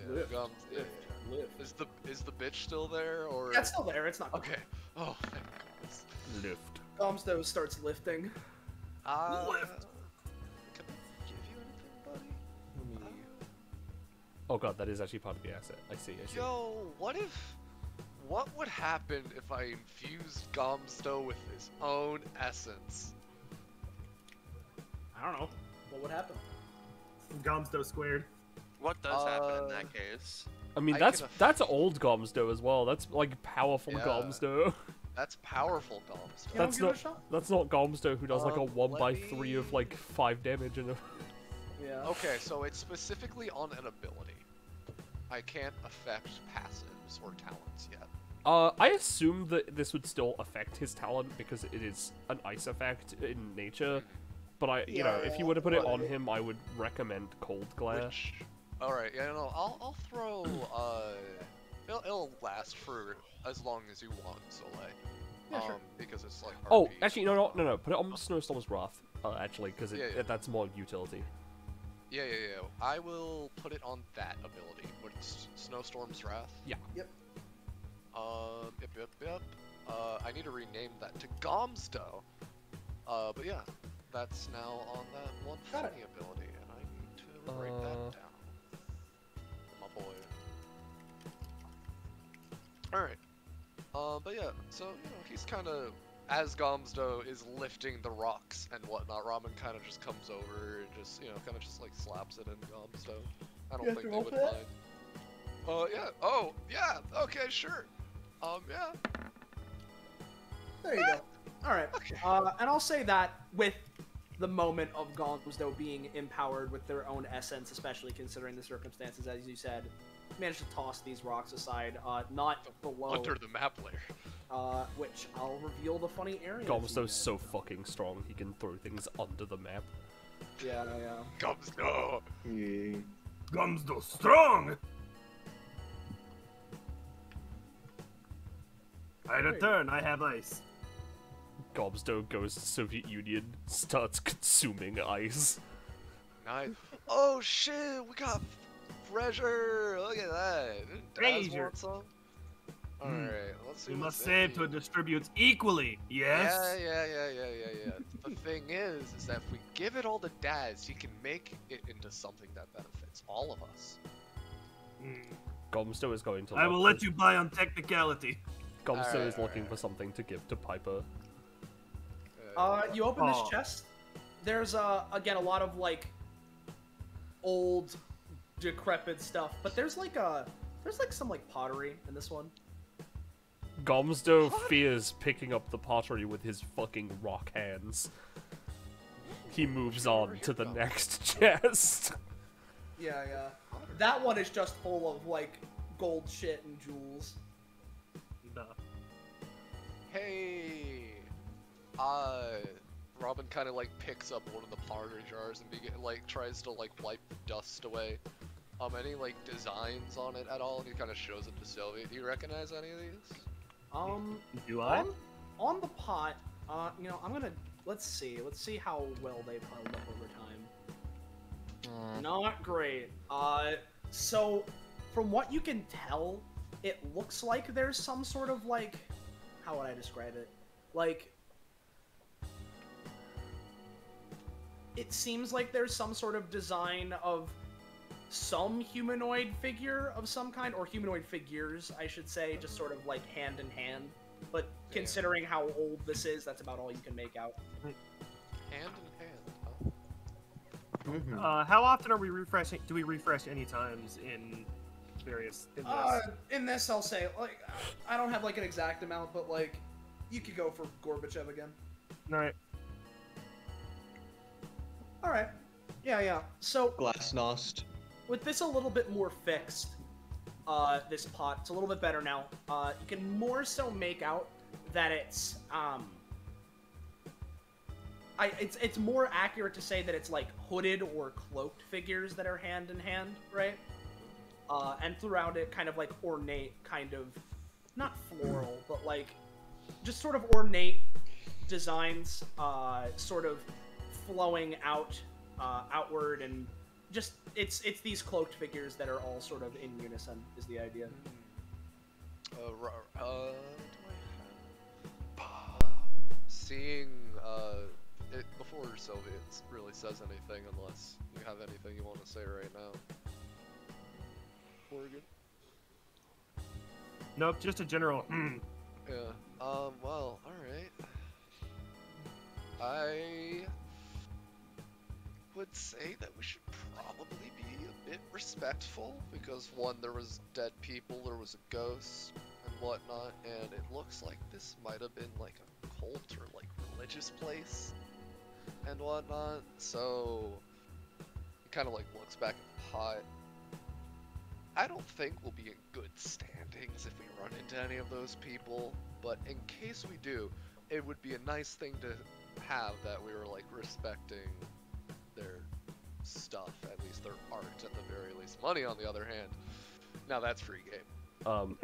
Lift. Lift. Is the bitch still there, or? Yeah, it's still there. It's not. Okay. Oh, thank goodness. Lift. Gomzdos starts lifting. Lift. Can I give you anything, buddy? Let me... Oh god, that is actually part of the asset. I see. Yo, what would happen if I infused Gomzdos with his own essence? I don't know. What would happen? Gomzdos squared. What does happen in that case? I mean, that's old Gomzdos as well. That's like powerful Gomzdos. That's powerful Gomzdos. That's not Gomzdos who does like a 1x3 of like 5 damage and a... Yeah. Okay, so it's specifically on an ability. I can't affect passives or talents yet. I assume that this would still affect his talent because it is an ice effect in nature. But you know, if you were to put it on him, I would recommend Cold Glare. Alright, yeah, no, I'll throw, it'll last for as long as you want, Soleil. Yeah, sure. Because it's like Oh, RP actually, no, put it on Snowstorm's Wrath, actually, because that's more utility. Yeah. I will put it on that ability, which is Snowstorm's Wrath. Yeah. Yep. Yep. I need to rename that to Gomzdos. But yeah, that's now on that one funny ability, and I need to write that down. My boy. Alright. But yeah, so, you know, he's kind of, as Gomzdos is lifting the rocks and whatnot, Ramen kind of just comes over and just, you know, kind of just like slaps it in Gomzdos. I don't think they would mind. Yeah. Oh, yeah. Okay, sure. Yeah. There you go. Alright. Okay. And I'll say that with the moment of Gomzdos being empowered with their own essence, especially considering the circumstances, as you said, managed to toss these rocks aside, not below. Under the map layer. Which I'll reveal the funny area. Gomzdos is so fucking strong, he can throw things under the map. Yeah. Gomzdos! Yeah. Gomzdos strong! I return, I have ice. Gomzdos goes to Soviet Union, starts consuming ice. Nice. Oh shit, we got treasure! Look at that. Treasure. Alright, let's see. We must save to distribute equally, yes? Yeah. The thing is that if we give it all to Daz, he can make it into something that benefits all of us. Gomzdos is going to... I will let you buy on technicality. Gomzdos is looking for something to give to Piper. You open this chest. There's again a lot of like old, decrepit stuff, but there's like some like pottery in this one. Gomzdos fears picking up the pottery with his fucking rock hands. He moves on to the next chest. Yeah. That one is just full of like gold shit and jewels. Hey, Robin kind of like picks up one of the powder jars and like tries to like wipe the dust away. Any like designs on it at all? And he kind of shows it to Sylvia. Do you recognize any of these? Do I? On the pot, you know, let's see how well they've held up over time. Not great. So from what you can tell, it looks like there's some sort of like, how would I describe it? Like, it seems like there's some sort of design of some humanoid figure of some kind, or humanoid figures, I should say, just sort of like hand in hand. But considering how old this is, that's about all you can make out. Hand in hand. How often are we refreshing? Do we refresh any times in various? In this, I'll say like I don't have like an exact amount, but like you could go for Gorbachev again. All right. All right. Yeah. So Glasnost. with this a little bit more fixed, this pot, it's a little bit better now. You can more so make out that it's it's more accurate to say that it's like hooded or cloaked figures that are hand in hand, right? And throughout it, kind of like ornate, kind of not floral, but like just sort of ornate designs, sort of flowing outward, and just it's these cloaked figures that are all sort of in unison is the idea. Seeing it before Sylvia really says anything, unless you have anything you want to say right now. Morgan? Nope, just a general. Yeah. Well, alright. I would say that we should probably be a bit respectful, because one, there was dead people, there was a ghost, and whatnot, and it looks like this might have been like a cult or like religious place, and whatnot, so he kind of like looks back at the pot. I don't think we'll be in good standings if we run into any of those people, but in case we do, it would be a nice thing to have that we were like respecting their stuff, at least their art at the very least. Money, on the other hand, now that's free game.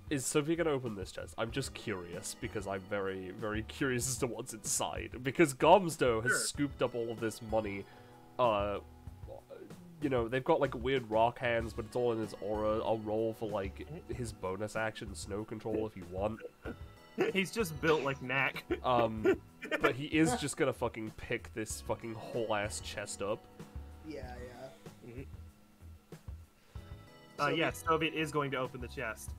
Is Sophie gonna open this chest? I'm just curious, because I'm very, very curious as to what's inside. Because Gomzdos has scooped up all of this money. You know, they've got like weird rock hands, but it's all in his aura. I'll roll for like his bonus action, snow control, if you want. He's just built like Knack. But he is just gonna fucking pick this fucking whole ass chest up. Yeah. Yes, Soviet is going to open the chest.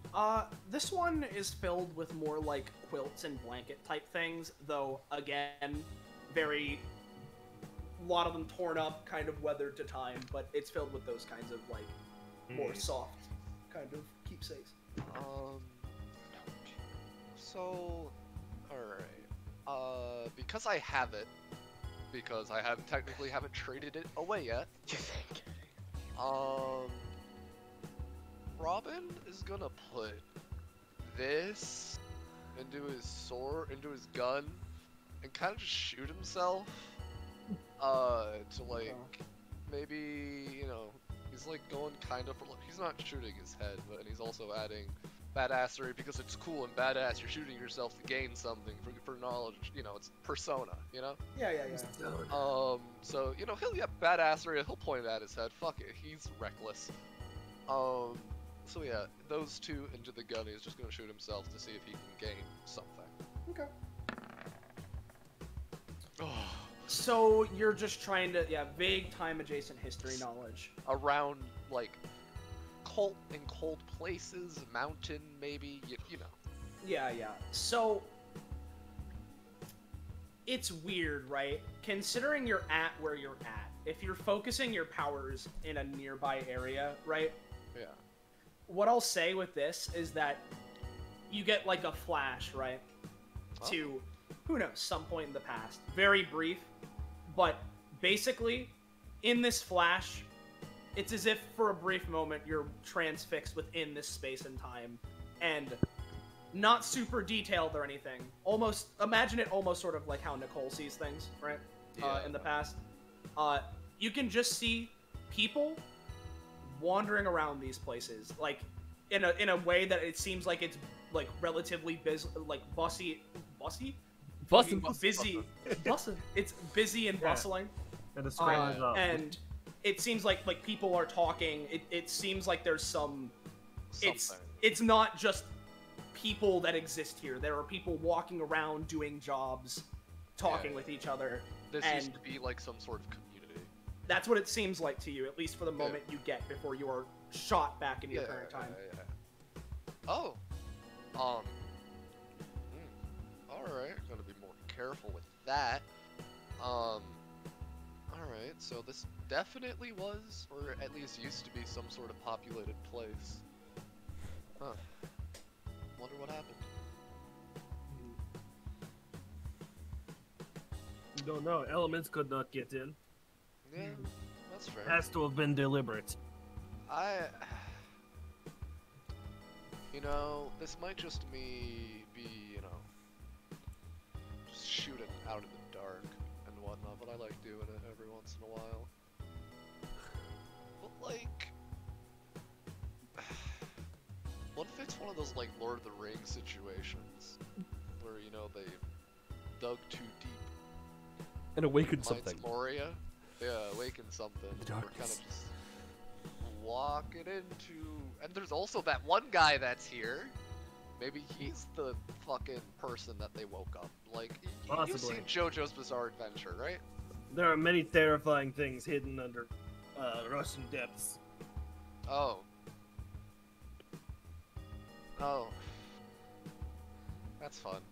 This one is filled with more like quilts and blanket type things, though again, a lot of them torn up, kind of weathered to time, but it's filled with those kinds of like more soft kind of keepsakes. So, alright. Because I have it, because I haven't traded it away yet. Robin is gonna put this into his gun, and kind of just shoot himself. To like, maybe, you know, he's like going kind of, he's not shooting his head, but he's also adding badassery, because it's cool and badass. You're shooting yourself to gain something for knowledge, you know, it's persona, you know? Yeah. So, you know, badassery, he'll point it at his head, fuck it, he's reckless. So yeah, those two into the gun, he's just gonna shoot himself to see if he can gain something. Okay. So you're just trying to, vague time-adjacent history knowledge. Around, like, cult in cold places, mountain, maybe, you know. Yeah. So, it's weird, right? Considering you're at where you're at, if you're focusing your powers in a nearby area, right? Yeah. What I'll say with this is that you get, like, a flash, right? Oh. To, who knows, some point in the past. Very brief. But basically, in this flash, it's as if for a brief moment you're transfixed within this space and time, and not super detailed or anything. Almost, imagine it almost sort of like how Nicole sees things, right? Yeah. In the past. You can just see people wandering around these places, like in a way that it seems like it's like relatively busy, like busy. It's busy and bustling. And the scrambles up. And it seems like people are talking. It seems like there's some. It's not just people that exist here. There are people walking around doing jobs, talking with each other. This used to be like some sort of community. That's what it seems like to you, at least for the moment you get before you are shot back into your current time. Oh. Alright, gotta be more careful with that. Alright, so this definitely was, or at least used to be, some sort of populated place. Huh. Wonder what happened. Don't know. Elements could not get in. Yeah, that's fair. Has to have been deliberate. You know, this might just be, you know, just shooting out in the dark and whatnot, but I like doing it every once in a while. But like, what if it's one of those like Lord of the Rings situations where, you know, they dug too deep and awakened something. Moria? Yeah, awakened something. We're kind of just walking into, and there's also that one guy that's here. Maybe he's the fucking person that they woke up. Like, you've seen JoJo's Bizarre Adventure, right? There are many terrifying things hidden under Russian depths. Oh. That's fun.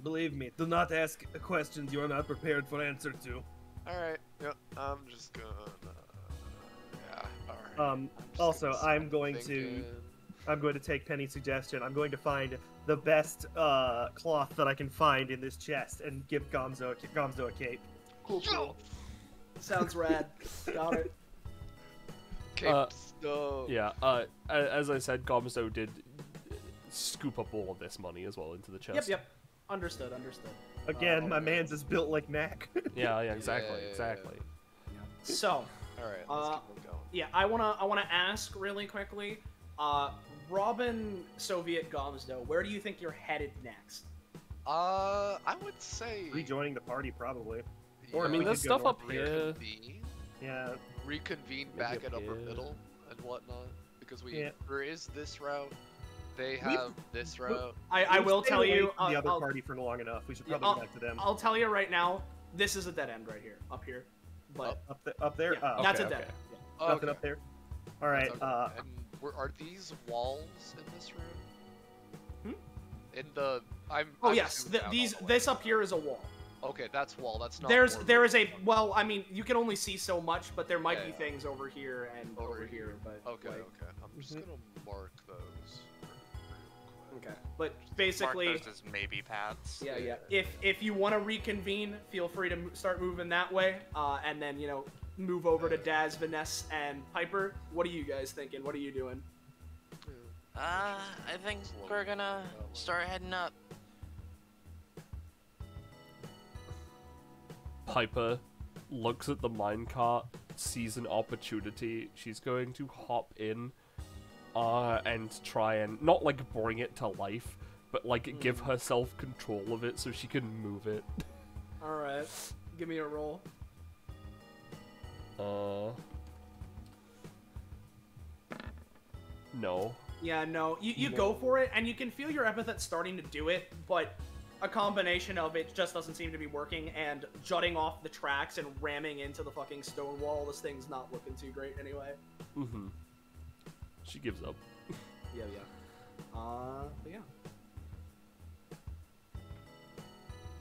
Believe me, do not ask questions you are not prepared for answer to. Alright, yep, I'm just gonna... yeah, alright. Also, I'm going to take Penny's suggestion. I'm going to find the best cloth that I can find in this chest and give Gomzo a cape. Cool. Sounds rad. Got it. Cape stuff. Yeah, as I said, Gomzo did scoop up all of this money as well into the chest. Yep. Understood. Again, my man's is built like Mac. Yeah, exactly. So, alright, let's keep going. Yeah, I wanna ask really quickly, Robin Soviet Gomzdo, where do you think you're headed next? I would say rejoining the party probably. Yeah, Or I mean, there's stuff up here. Yeah. Reconvene back at Upper Middle and whatnot, because there is this route. They have this route. I will tell you the other party for long enough. We should probably go back to them. I'll tell you right now. This is a dead end right here. Up here. But up there. Yeah, that's a dead end. Yeah. Nothing up there. All right. And are these walls in this room? In the yes. This up here is a wall. Okay, that's wall. That's not. There is a I mean, you can only see so much, but there might be things over here and over here. But okay. I'm just gonna mark those. Okay, but basically, mark those as maybe paths. Yeah. If you want to reconvene, feel free to start moving that way, and then move over to Daz, Vanessa, and Piper. What are you guys thinking? What are you doing? I think we're gonna start heading up. Piper looks at the minecart, sees an opportunity. She's going to hop in and try and not like bring it to life, but like give herself control of it so she can move it. Alright, give me a roll. No. Yeah, no. You go for it, and you can feel your epithet starting to do it, but a combination of it just doesn't seem to be working, and jutting off the tracks and ramming into the fucking stone wall, this thing's not looking too great anyway. Mm-hmm. She gives up. Yeah.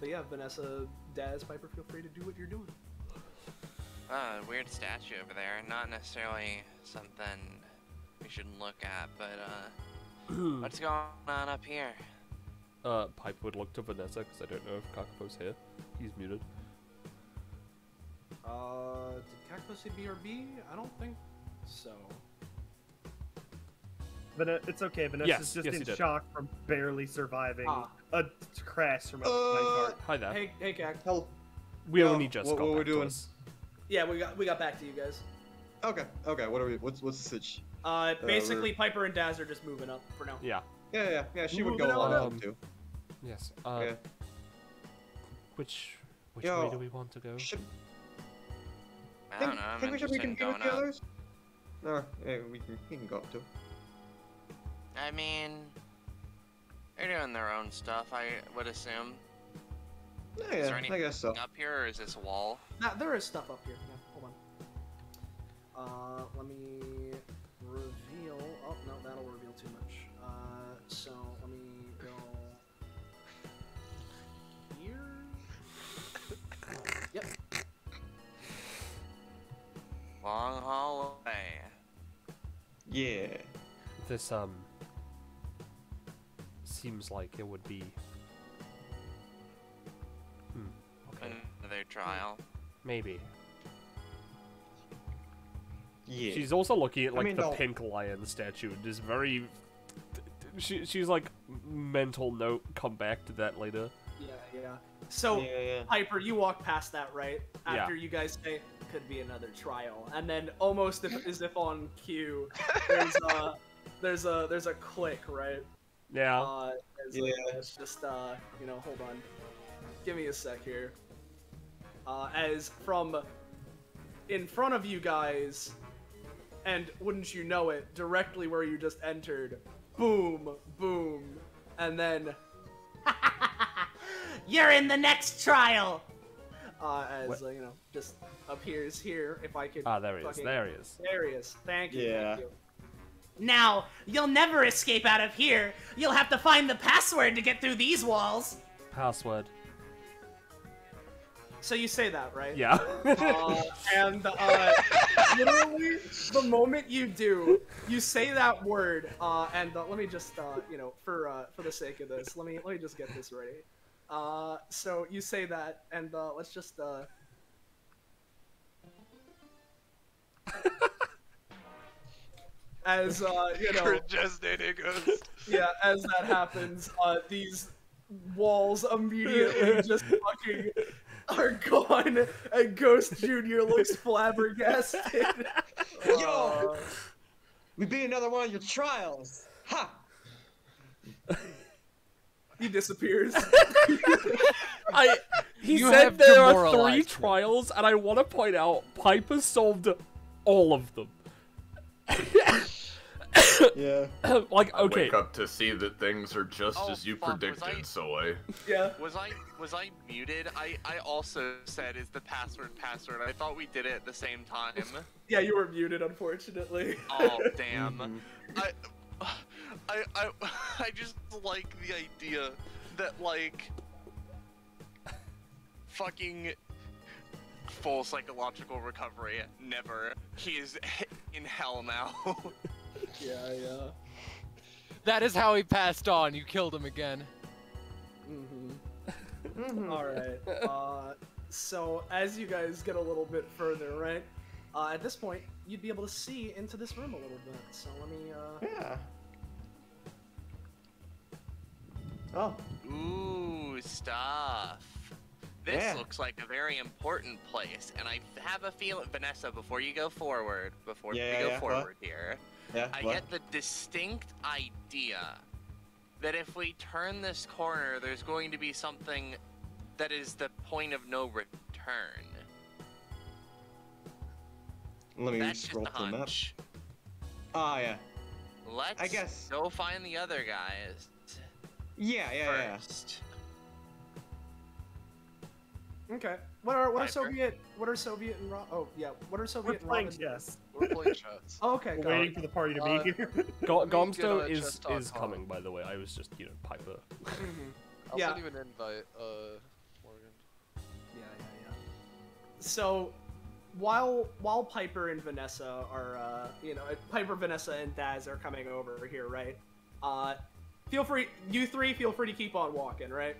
But yeah, Vanessa, Daz, Piper, feel free to do what you're doing. Weird statue over there. Not necessarily something we should look at, but what's going on up here? Pipe would look to Vanessa because I don't know if Kakapo's here. He's muted. Did Kakapo say BRB? I don't think so. It's okay. Vanessa's just in shock from barely surviving a crash from a minecart. Hi there. Hey, Kak. Hell. We only just got what back we're doing? to us. Yeah, we got back to you guys. Okay. What are we? What's the sitch? Basically, Piper and Daz are just moving up for now. Yeah. Yeah. She would go along too. Yes. Okay. Which way do we want to go? I don't know. Think we should reconvene with the others? Or yeah, we can go up too. I mean, they're doing their own stuff. I would assume. Yeah, is there anything I guess so. up here, or is this a wall? Nah, there is stuff up here. Yeah, hold on. Let me reveal. Oh no, that'll reveal too much. So let me go here. Yep. Long hallway. Yeah. This seems like it would be. Okay. Another trial. Maybe. Yeah. She's also looking at like the pink lion statue and is very. She's like, mental note. Come back to that later. Yeah. So Piper, you walk past that right after you guys say could be another trial, and then almost as if on cue, there's a click, right? Yeah. It's just hold on, give me a sec here. As from in front of you guys, and wouldn't you know it, directly where you just entered, boom, and then you're in the next trial. Just appears here. If I could. There he is. There he is. There he is. Thank you. Yeah. Thank you. Now, you'll never escape out of here. You'll have to find the password to get through these walls. Password. So you say that, right? Yeah. And literally, the moment you do, you say that word, and let me just, for the sake of this, let me just get this ready. So you say that, and let's just as yeah, as that happens, these walls immediately just fucking are gone, and Ghost Jr. looks flabbergasted. Yo! We beat another one of your trials! Ha! He disappears. He said there are 3 trials, and I want to point out, Piper solved all of them. Yeah. Like, I okay. wake up to see that things are just as you predicted, Soleil. Yeah. Was I muted? I also said is the password. I thought we did it at the same time. Yeah, you were muted, unfortunately. Oh damn. I just like the idea that like fucking full psychological recovery. Never. He is in hell now. Yeah. That is how he passed on. You killed him again. All right. So as you guys get a little bit further, right? At this point, you'd be able to see into this room a little bit. So let me. Yeah. Oh. Ooh, stuff. This looks like a very important place, and I have a feeling, Vanessa, before you go forward, here, I get the distinct idea that if we turn this corner, there's going to be something that is the point of no return. Let me That's scroll just a to the map. hunch. Yeah. Let's go find the other guys. Yeah. First. Okay. What are Soviet and what are Soviet and playing Robin? chess. We're playing chess. Oh, okay. We're waiting for the party to be here. Gomzdos is coming, by the way. I was just, Piper. I'll send you an invite, Morgan. Yeah. So, while Piper and Vanessa are, Piper, Vanessa, and Daz are coming over here, right? You three feel free to keep on walking, right?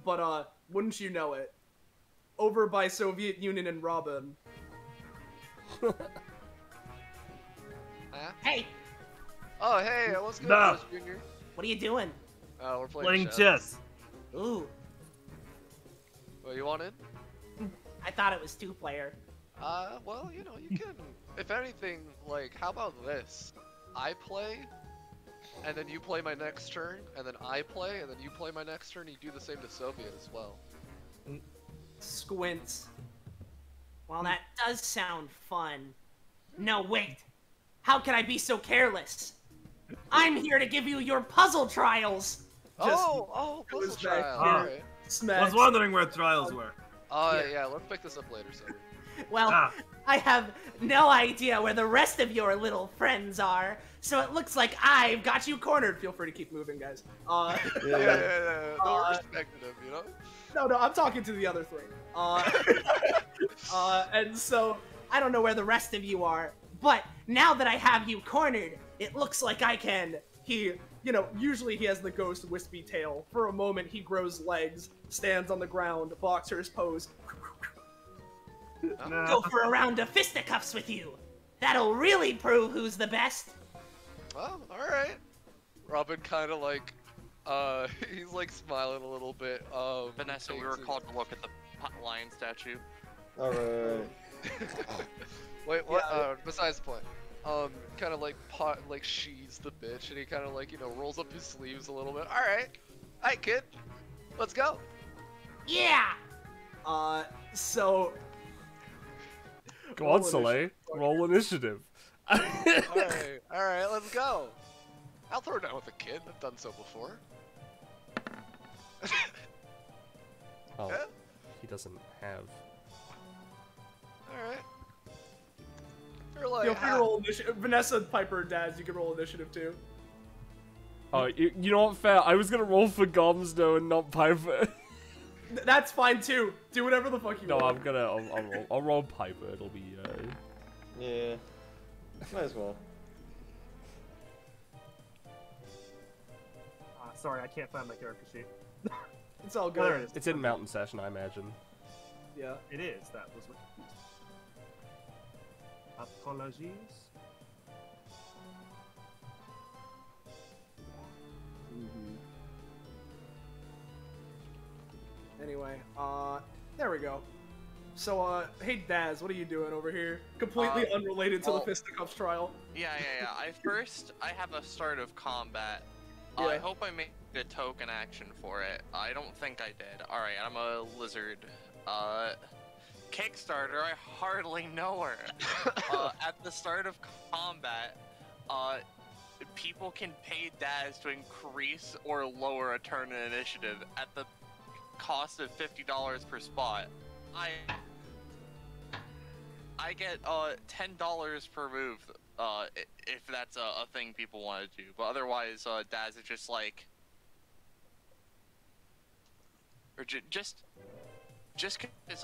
But, wouldn't you know it, over by Soviet Union and Robin. Hey! Oh, hey, what's good, No. Junior? What are you doing? We're Playing chess. chess. Ooh, Well, you want in? I thought it was 2-player. Well, you know, you can. If anything, like, how about this? I play, and then you play my next turn, and then I play, and then you play my next turn, and you do the same to Soviet as well. Squints. Well, that does sound fun. No, wait. How can I be so careless? I'm here to give you your puzzle trials. Puzzle trial. Alright. I was wondering where trials were. Yeah, let's pick this up later, sorry. Well, I have no idea where the rest of your little friends are, so it looks like I've got you cornered. Feel free to keep moving, guys. Yeah. No, respected him, you know? No, I'm talking to the other three. And so, I don't know where the rest of you are, but now that I have you cornered, it looks like I can. Usually he has the ghost wispy tail. For a moment, he grows legs, stands on the ground, boxer's pose. Go for a round of fisticuffs with you. That'll really prove who's the best. Oh, alright. Robin kind of like, he's like smiling a little bit. Vanessa, we were called to look at the lion statue. Alright. Wait, what? Yeah. Besides the point. Kind of like she's the bitch, and he kind of like, rolls up his sleeves a little bit. Alright, kid. Let's go. Yeah! So... Go on, Soleil. Roll initiative. Alright, let's go. I'll throw down with a kid. I've done so before. Oh, yeah? He doesn't have... Alright. Feel free to roll initiative. Vanessa, Piper, Daz, you can roll initiative too. Oh, you know what, fair. I was gonna roll for Gomzdos and not Piper. That's fine too. Do whatever the fuck you want. No, I'm gonna. I'll roll Piper. It'll be. Yeah. Might as well. Sorry, I can't find my character sheet. It's all good. There it is. It's in Mountain Session, I imagine. Yeah. It is. That was what. Apologies. Anyway, there we go. So, hey Daz, what are you doing over here? Completely unrelated to the fisticuffs trial. Yeah. I have a start of combat. Yeah. I hope I made a token action for it. I don't think I did. Alright, I'm a lizard. Kickstarter, I hardly know her. At the start of combat, people can pay Daz to increase or lower a turn in initiative at the cost of $50 per spot. I get $10 per move if that's a thing people want to do, but otherwise Daz is just like, or just because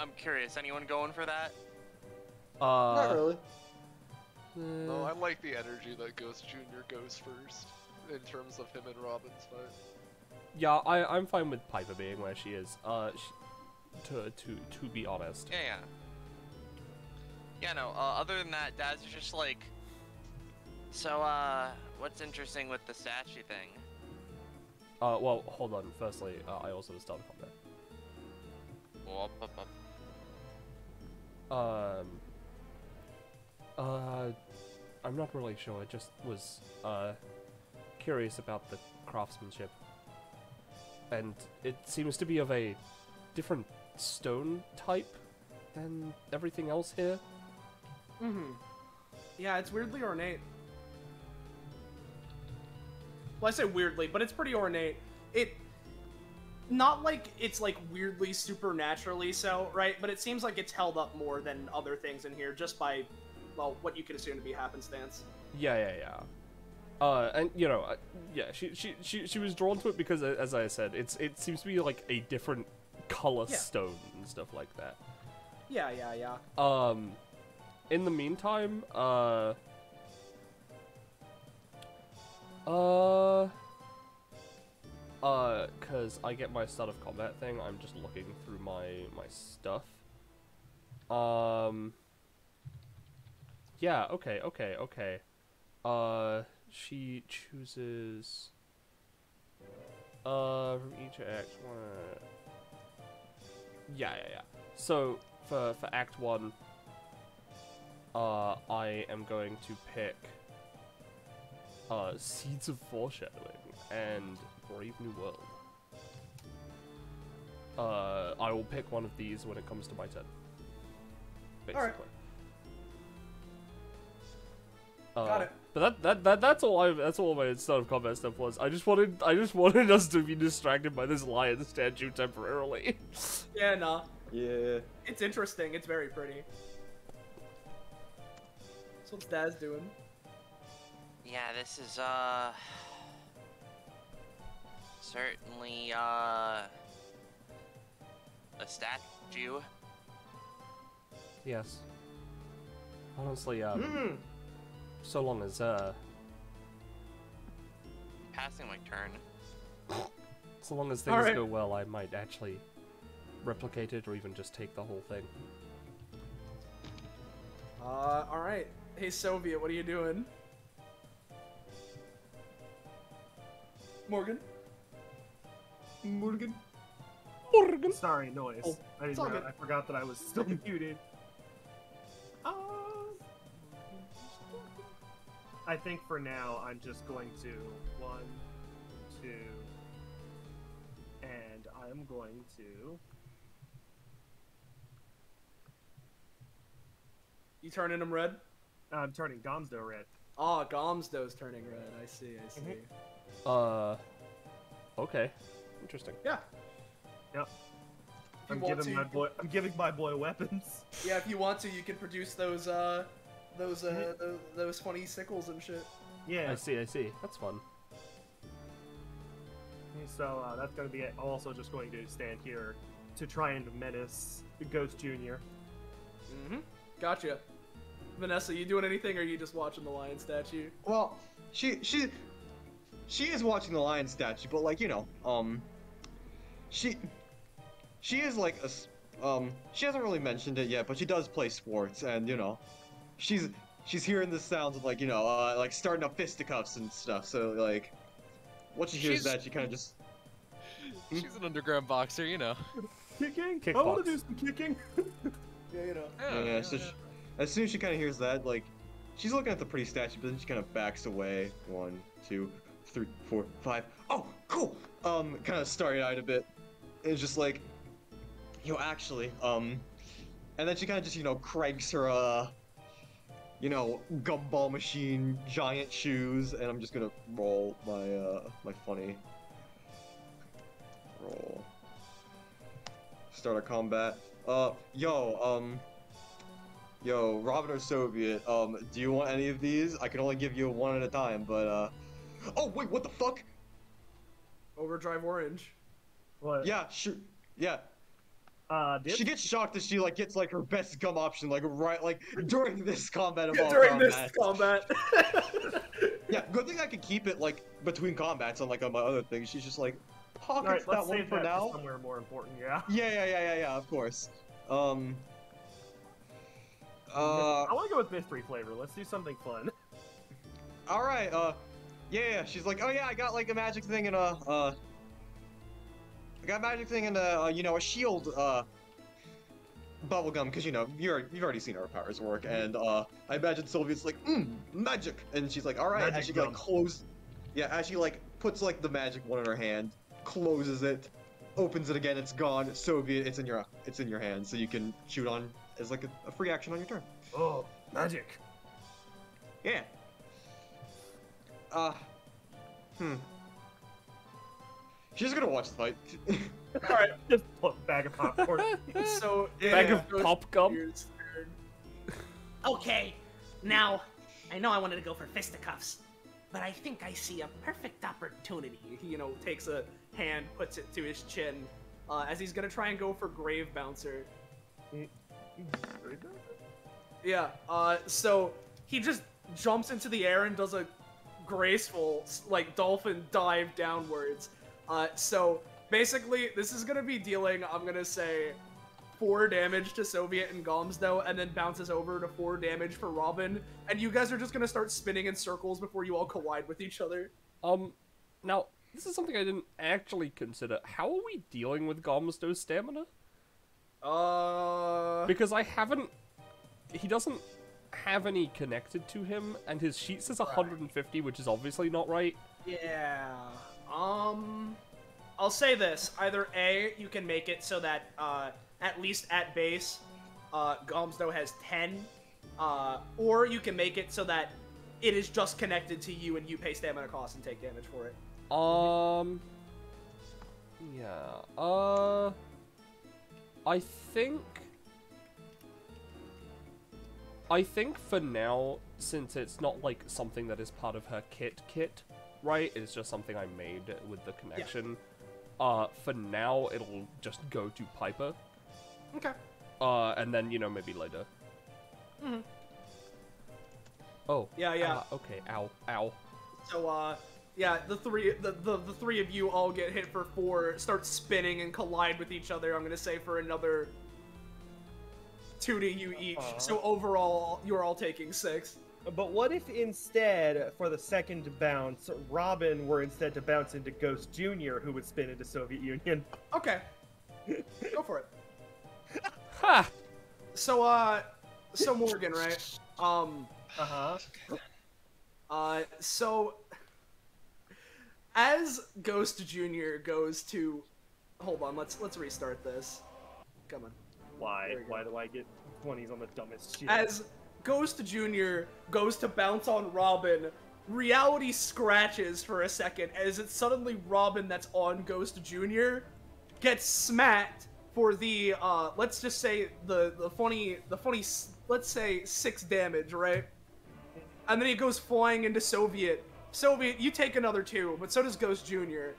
I'm curious. Anyone going for that? Not really. No, I like the energy that Ghost Jr. goes first in terms of him and Robin's fight. Yeah, I'm fine with Piper being where she is. To be honest. Yeah, no. Other than that, Daz is just like. So, what's interesting with the statue thing? Well, hold on. Firstly, I also was done combat. I'm not really sure. I just was curious about the craftsmanship, and it seems to be of a different stone type than everything else here. Yeah, it's weirdly ornate. Well, I say weirdly, but it's pretty ornate. Not like it's like weirdly supernaturally so, right? But it seems like it's held up more than other things in here just by, well, what you could assume to be happenstance. Yeah. And yeah, she was drawn to it because, as I said, it seems to be like a different color stone and stuff like that. Yeah. In the meantime, cause I get my start of combat thing, I'm just looking through my stuff. Yeah, okay. She chooses from each act one. Yeah. So for Act 1, I am going to pick Seeds of Foreshadowing and Brave New World. I will pick one of these when it comes to my turn. Basically. Got it. But that's all my start of combat stuff was. I just wanted us to be distracted by this lion statue temporarily. Yeah, nah. Yeah. It's interesting. It's very pretty. So what's Daz doing? Yeah, this is certainly a statue. Yes. Honestly, so long as Passing my turn. so long as things go well, I might actually replicate it or even just take the whole thing. Alright. Hey, Soviet, what are you doing? Morgan? Sorry, noise. Oh, I forgot that I was still muted. I think for now I'm just going to 1, 2, and I'm going to. You turning him red? I'm turning Gomzdos red. Oh, Gomzdos turning red. I see. Okay. Interesting. Yeah. Yep. I'm giving my boy weapons. Yeah, if you want to, you can produce those funny sickles and shit. Yeah. I see. That's fun. So that's going to be it. I'm also just going to stand here to try and menace Ghost Jr. Mm-hmm. Gotcha. Vanessa, you doing anything, or are you just watching the lion statue? Well, she is watching the lion statue, but like, you know, she is like she hasn't really mentioned it yet, but she does play sports, and you know, she's hearing the sounds of like, you know, like starting up fisticuffs and stuff. So like, once she hears that, she kind of just. She's an underground boxer, you know. Kicking. Kickbox. I want to do some kicking. Yeah, you know. Yeah. So as soon as she kind of hears that, like, she's looking at the pretty statue, but then she kind of backs away. 1, 2, 3, 4, 5. Oh, cool. Kind of starry-eyed a bit. It's just like, yo, actually, and then she kind of just, you know, cranks her, you know, gumball machine giant shoes, and I'm just gonna roll my, my funny roll. Start a combat. Yo, Robin or Soviet, do you want any of these? I can only give you one at a time, but, oh, wait, what the fuck? Overdrive Orange. What? Yeah, sure, yeah. Dip? She gets shocked as she, like, gets, like, her best gum option, like, right, like, during this combat of all during combats. this combat. Yeah, good thing I can keep it, like, between combats on, like, on my other things. She's just like, pockets that one for now. Somewhere more important, yeah. Yeah, of course. I want to go with mystery flavor. Let's do something fun. All right. Yeah. She's like, oh yeah, I got like a magic thing and I got a magic thing and you know, a shield bubblegum, because you know you've already seen our powers work, and I imagine Sylvia's like, magic, and she's like, all right, magic as she like as she like puts like the magic one in her hand, closes it, opens it again, it's gone. Soviet, it's in your hand, so you can shoot on as like a free action on your turn. Oh, magic. Yeah. She's gonna watch the fight. Alright, just put a bag of popcorn. So, bag of pop gum. Okay, now, I know I wanted to go for fisticuffs, but I think I see a perfect opportunity. He, you know, takes a hand, puts it to his chin, as he's gonna try and go for Grave Bouncer. Yeah, so he just jumps into the air and does a graceful, like, dolphin dive downwards. So basically, this is gonna be dealing, I'm gonna say, 4 damage to Soviet and Gomzdos, and then bounces over to 4 damage for Robin, and you guys are just gonna start spinning in circles before you all collide with each other. Now, this is something I didn't actually consider. How are we dealing with Gomzdos' stamina? Because he doesn't have any connected to him, and his sheet says 150, which is obviously not right. Yeah, I'll say this. Either A, you can make it so that, at least at base, Gomzdos has 10, or you can make it so that it is just connected to you and you pay stamina costs and take damage for it. Yeah, I think for now, since it's not like something that is part of her kit, right? It's just something I made with the connection. Yeah. For now, it'll just go to Piper. Okay. And then, you know, maybe later. Mm-hmm. Oh. Yeah. Okay. Ow. So, yeah, the three of you all get hit for 4, start spinning and collide with each other. I'm gonna say for another 2 to you each. So overall, you're all taking 6. But what if instead, for the second bounce, Robin were instead to bounce into Ghost Jr., who would spin into Soviet Union? Okay. Go for it. Ha! So Morgan, right? So as Ghost Jr. goes to... Hold on, let's restart this. Come on. Why do I get 20s on the dumbest shit? As Ghost Jr. goes to bounce on Robin, reality scratches for a second as it's suddenly Robin that's on Ghost Jr. gets smacked for the, let's just say the funny, let's say 6 damage, right? And then he goes flying into Soviet. Soviet, you take another 2, but so does Ghost Jr.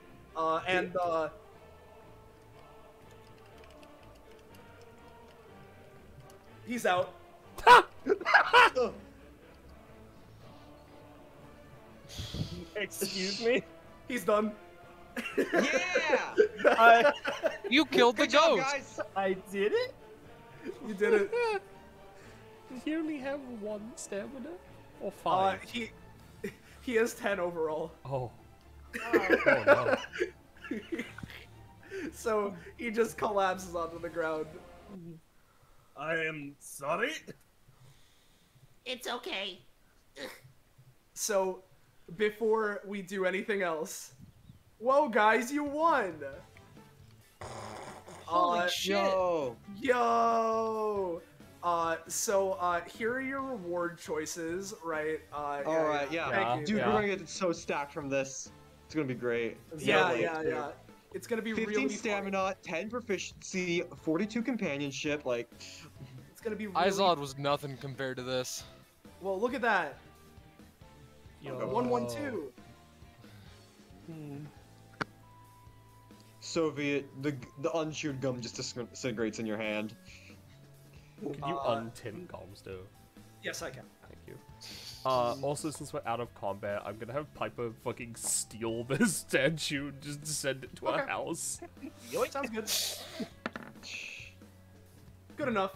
He's out. Excuse me? He's done. Yeah! You killed the Good job, ghost! guys! I did it? You did it. Does he only have 1 stamina? Or 5? He has 10 overall. Oh. Oh no. So he just collapses onto the ground. I am sorry. It's okay. So, before we do anything else, whoa, guys, you won! Holy shit! Yo! So, here are your reward choices, right? Alright, yeah. Thank you. Dude, we're gonna get so stacked from this. It's gonna be great. Yeah. It's gonna be 15 really stamina, 10 proficiency, 42 companionship, like... It's gonna be really... Izod was nothing compared to this. Well, look at that. Yo. 112. Soviet, the unchewed gum just disintegrates in your hand. Can you untint Gomzdos? Yes, I can. Thank you. Also, since we're out of combat, I'm gonna have Piper fucking steal this statue and just send it to our house. Sounds good. Good enough.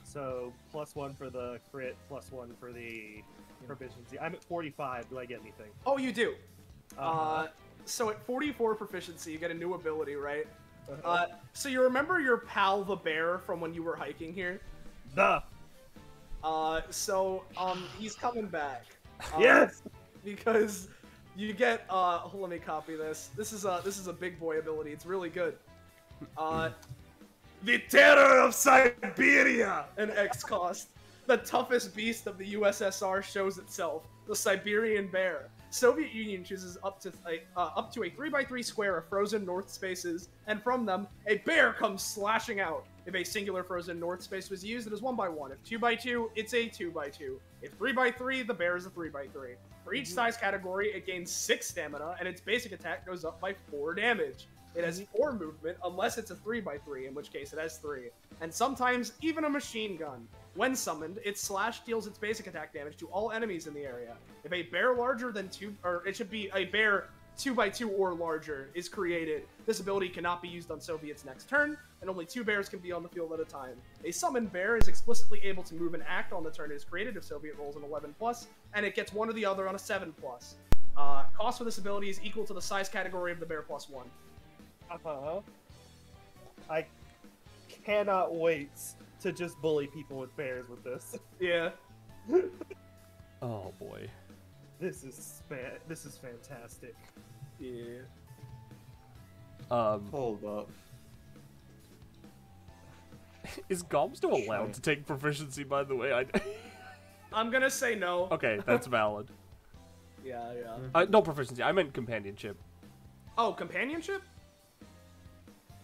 So, +1 for the crit, +1 for the proficiency. I'm at 45. Do I get anything? Oh, you do. So at 44 proficiency, you get a new ability, right? So you remember your pal the bear from when you were hiking here? He's coming back. Yes! Because you get, let me copy this. This is a big boy ability. It's really good. The Terror of Siberia! An X cost. The toughest beast of the USSR shows itself. The Siberian bear. Soviet Union chooses up to a 3x3 square of frozen north spaces, and from them, a bear comes slashing out. If a singular frozen north space was used, it is 1x1. If 2x2, it's a 2x2. If 3x3, the bear is a 3x3. For each size category, it gains 6 stamina, and its basic attack goes up by 4 damage. It has 4 movement, unless it's a 3x3, in which case it has 3. And sometimes, even a machine gun. When summoned, its slash deals its basic attack damage to all enemies in the area. If a bear larger than 2, or it should be a bear 2x2 or larger is created. This ability cannot be used on Soviet's next turn, and only 2 bears can be on the field at a time. A summoned bear is explicitly able to move and act on the turn it is created if Soviet rolls an 11+, and it gets one or the other on a 7+. Cost for this ability is equal to the size category of the bear +1. I cannot wait to just bully people with bears with this. Yeah. Oh boy. This is fantastic. Yeah. Hold up. Is Gomzdos allowed to take proficiency, by the way? I'm gonna say no. Okay, that's valid. Yeah. Not proficiency, I meant companionship. Oh, companionship?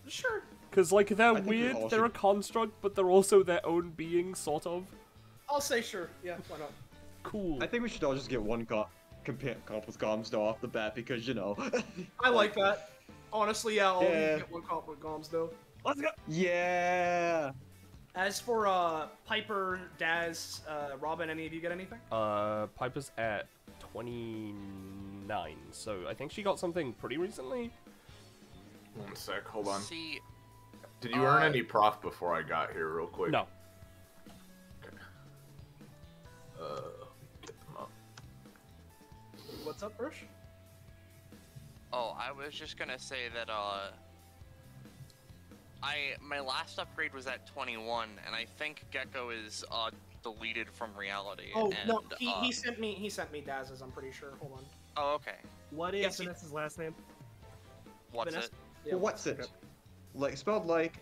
Sure. Because, like, they're weird, they're a construct, but they're also their own being, sort of. I'll say sure. Yeah, why not? Cool. I think we should all just get one comp with Gomzdos off the bat because, you know. I like that. Honestly, yeah, I'll get one comp with Gomzdos. Let's go! Yeah! As for Piper, Daz, Robin, any of you get anything? Piper's at 29, so I think she got something pretty recently. One sec, hold on. See, did you earn any prof before I got here, real quick? No. Okay. Get them up. What's up, Ursh? Oh, I was just gonna say that my last upgrade was at 21, and I think Gecko is deleted from reality. Oh and, no, he sent me Daz's. I'm pretty sure. Hold on. Oh, okay. What is Vanessa's last name? What's Vanessa? it? Yeah, Well, what's it? Like, spelled like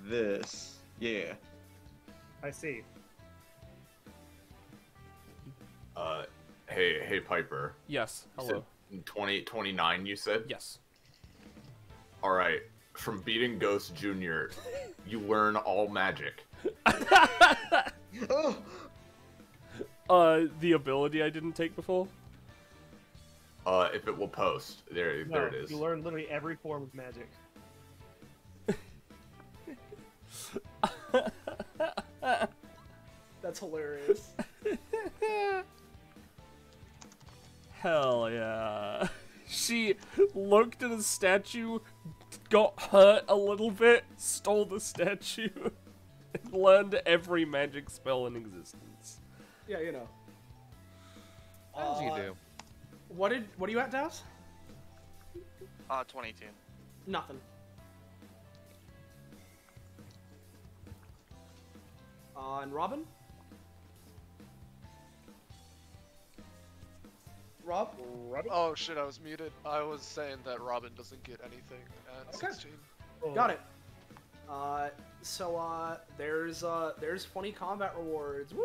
this. Yeah. I see. Hey, Piper. Yes, hello. 29, you said? Yes. Alright, from beating Ghost Jr., you learn all magic. The ability I didn't take before? If it will post. There it is. You learn literally every form of magic. That's hilarious. Hell yeah. She looked at a statue, got hurt a little bit, stole the statue, and learned every magic spell in existence. Yeah, you know. As you do. What are you at, Daz? 22. Nothing. And Robin? Rob? Oh shit, I was muted. I was saying that Robin doesn't get anything at 16. Got it. There's funny combat rewards. Woo!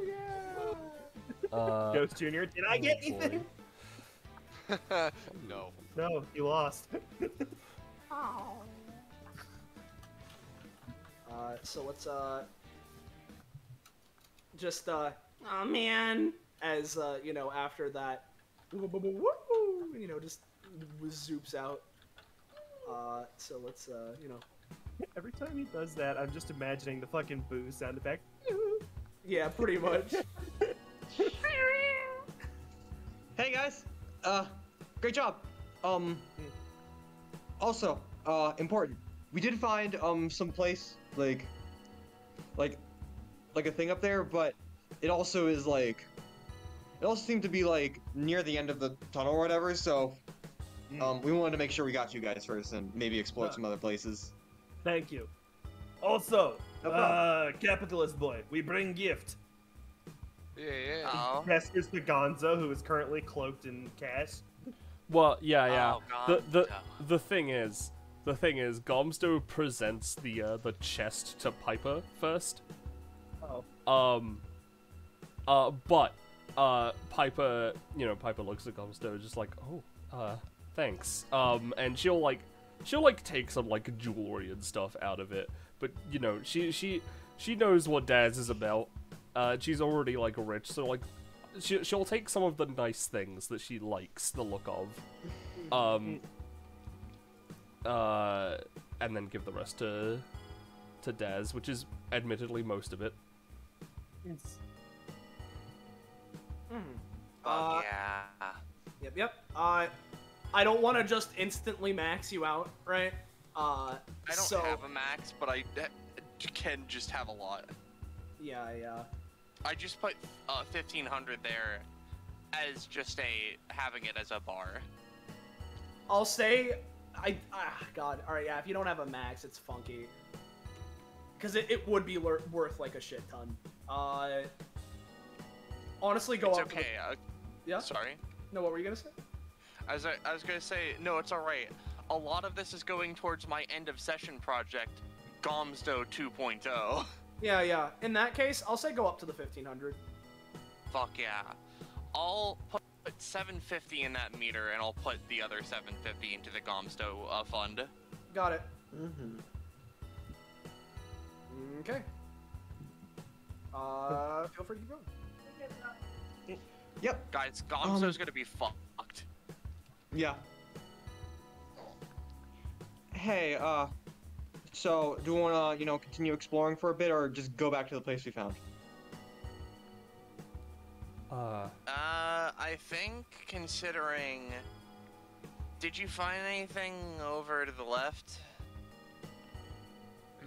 Yeah. Ghost Jr., did I get anything? No. No, you lost. So let's just oh man, as you know, after that, you know, just zoops out. So let's you know. Every time he does that, I'm just imagining the fucking boo sound effect. Yeah, pretty much. Hey guys, great job. Also, important. We did find some place like a thing up there, but it also is like, it also seemed to be like near the end of the tunnel or whatever. So, we wanted to make sure we got you guys first and maybe explore some other places. Thank you. Also, No problem. capitalist boy, we bring gift. Yeah. Oh. Yes, here's the Gonzo, who is currently cloaked in cash. Well, yeah. Oh, The thing is, Gomzdos presents the chest to Piper first. But Piper, Piper looks at Gomzdos just like, oh, thanks. And she'll take some like jewelry and stuff out of it. But she knows what Daz is about. She's already like rich, so like she'll take some of the nice things that she likes the look of, and then give the rest to Daz, which is admittedly most of it. Yeah. Yep. I don't want to just instantly max you out, right? I don't have a max, but I can just have a lot. Yeah. I just put 1500 there as just having it as a bar. I'll say, God, all right, yeah. If you don't have a max, it's funky. Because it would be worth like a shit ton. Honestly, go it's up. Okay. Yeah. Sorry. No, what were you gonna say? I was gonna say no. It's all right. A lot of this is going towards my end of session project, Gomzdos 2.0. Yeah. In that case, I'll say go up to the 1500. Fuck yeah. I'll put 750 in that meter, and I'll put the other 750 into the Gomzdos fund. Got it. Mm-hmm. Okay. Feel free to keep going. Yep. Guys, Gomzdos's gonna be fucked. Yeah. Hey, so do we wanna, continue exploring for a bit, or just go back to the place we found? I think considering... Did you find anything over to the left?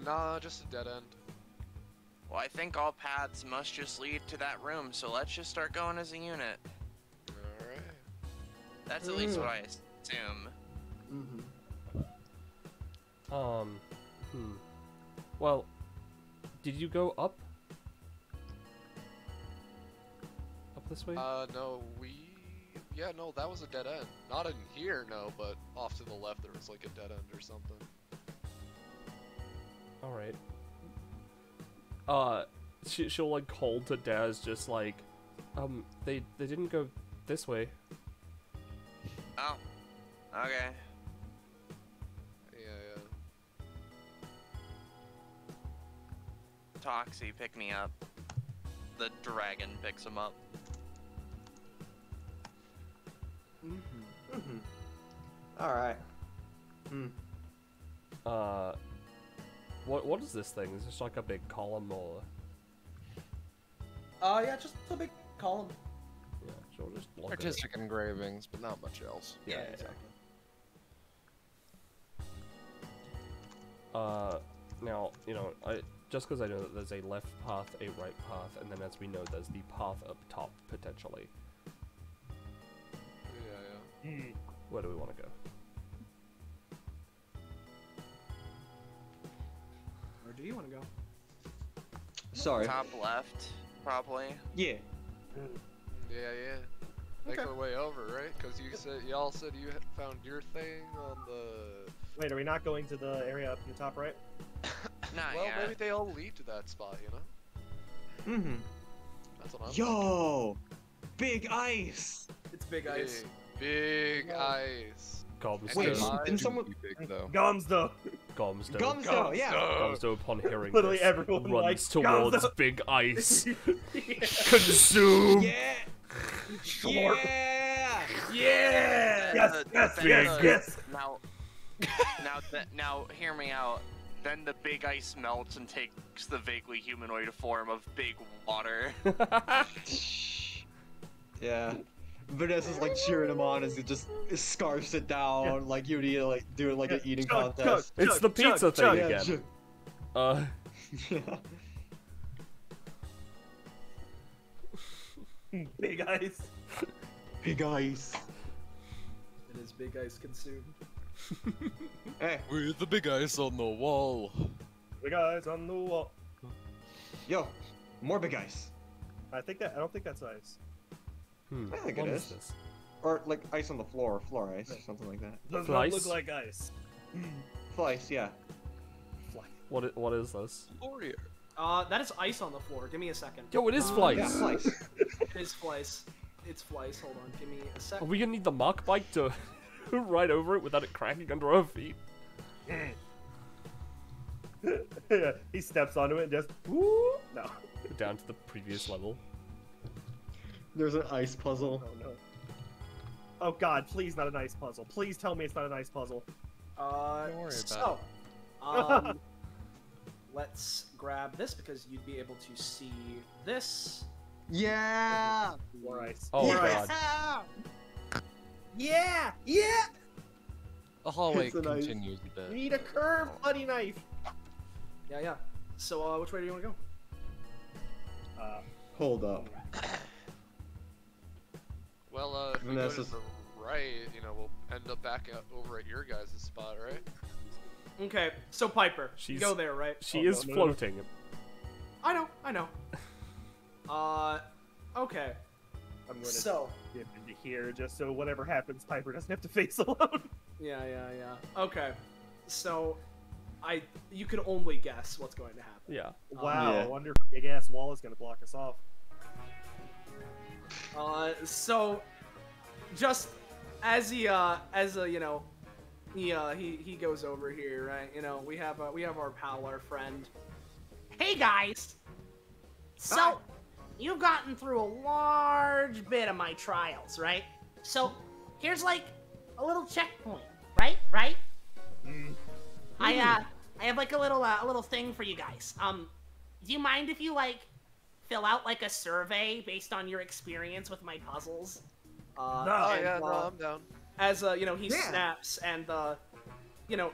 Nah, just a dead end. Well, I think all paths must just lead to that room, so let's just start going as a unit. Alright. That's at least what I assume. Well, did you go up? Up this way? No, yeah, no, that was a dead end. Not in here, no, but off to the left there was like a dead end or something. Alright. She'll like call to Daz, just like, they didn't go this way. Oh. Okay. Yeah. Toxie, pick me up. The dragon picks him up. Alright. What is this thing? Is this like a big column or? Yeah, just a big column. Yeah, she'll just look at it. Artistic engravings, but not much else. Yeah, exactly. Now, just because I know that there's a left path, a right path, and then as we know, there's the path up top, potentially. Yeah. Where do we want to go? Where do you want to go? Sorry. Top left, probably. Yeah. Yeah. Make our way over, right? Because y'all said you found your thing on the... Wait, are we not going to the area up in the top right? Well, maybe they all lead to that spot, That's what I'm Yo! Big ice! It's big ice. Big ice. Gomzdos. Wait, didn't someone... Gomzdos! Gomzdos, yeah! Gomzdos, upon hearing Literally this, everyone runs likes towards Gomzdos. big ice. Consume! Yeah! Yeah! Yeah! Yes! Now, hear me out. Then the big ice melts and takes the vaguely humanoid form of big water. Yeah. Vanessa's like cheering him on as he just scarfs it down, like you need to like do it like an eating contest. It's the pizza thing yeah, again. Big ice. Big ice. It is big ice consumed. Hey. With the big ice on the wall. Big ice on the wall. Yo, more big ice. I don't think that's ice. I think What it is is. this? Or like ice on the floor, floor ice, or something like that. Does Flies? not look like ice. Flice, yeah. What is this? Warrior. That is ice on the floor. Give me a second. Yo, it is Flice! Yeah, Flice. It is Flice. It's Flice. Hold on. Give me a Are second. we gonna need the mock bike to ride over it without it cracking under our feet? He steps onto it and just woo! No. Down to the previous level. There's an ice puzzle. Oh no. Oh god, please not an ice puzzle. Please tell me it's not an ice puzzle. Don't worry about it. Let's grab this because you'd be able to see this. Yeah! More ice. Oh yes! god. Yeah! Yeah! The hallway It's a nice- continues a bit. You need a curved bloody knife. Yeah. So, which way do you want to go? Hold up. Well, if we go to Vanessa's- the right, you know, we'll end up back over at your guys' spot, right? Okay, so Piper, you go there, right? She is floating. I know. Okay. I'm gonna So. dip into here just so whatever happens, Piper doesn't have to face alone. Yeah. Okay. So, you can only guess what's going to happen. Yeah. Wow, Yeah. I wonder if a big ass wall is gonna block us off. So, just as he goes over here, right? You know, we have our pal, our friend. Hey guys! So, you've gotten through a large bit of my trials, right? So, here's like a little checkpoint, right? I have like a little thing for you guys. Do you mind if you like fill out like a survey based on your experience with my puzzles? I'm down. As he snaps, and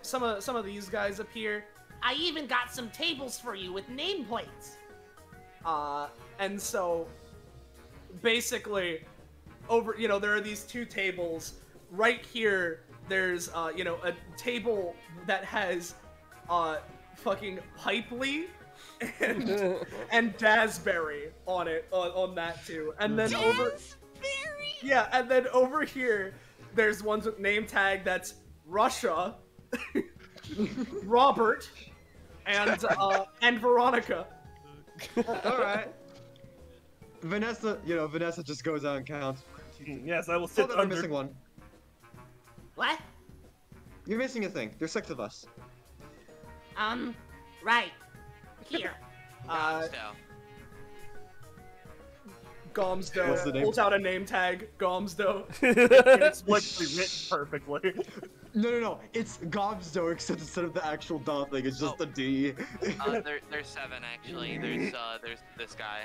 some of these guys up here. I even got some tables for you with nameplates. And so basically over there are these two tables right here. There's a table that has fucking Pipely and Dasberry on it, on that too. And then and then over here there's ones with name tag that's Russia, Robert, and Veronica. All right. Vanessa just goes out and counts. Yes, I will sit Hold on, I'm under. missing one. What? You're missing a thing. There's 6 of us. Right. Here. What's the Gomzdos name? pulls out a name tag. Gomzdos. It's literally written perfectly. No. It's Gomzdos, except instead of the actual dot thing, it's just a D. There's 7 actually. There's this guy.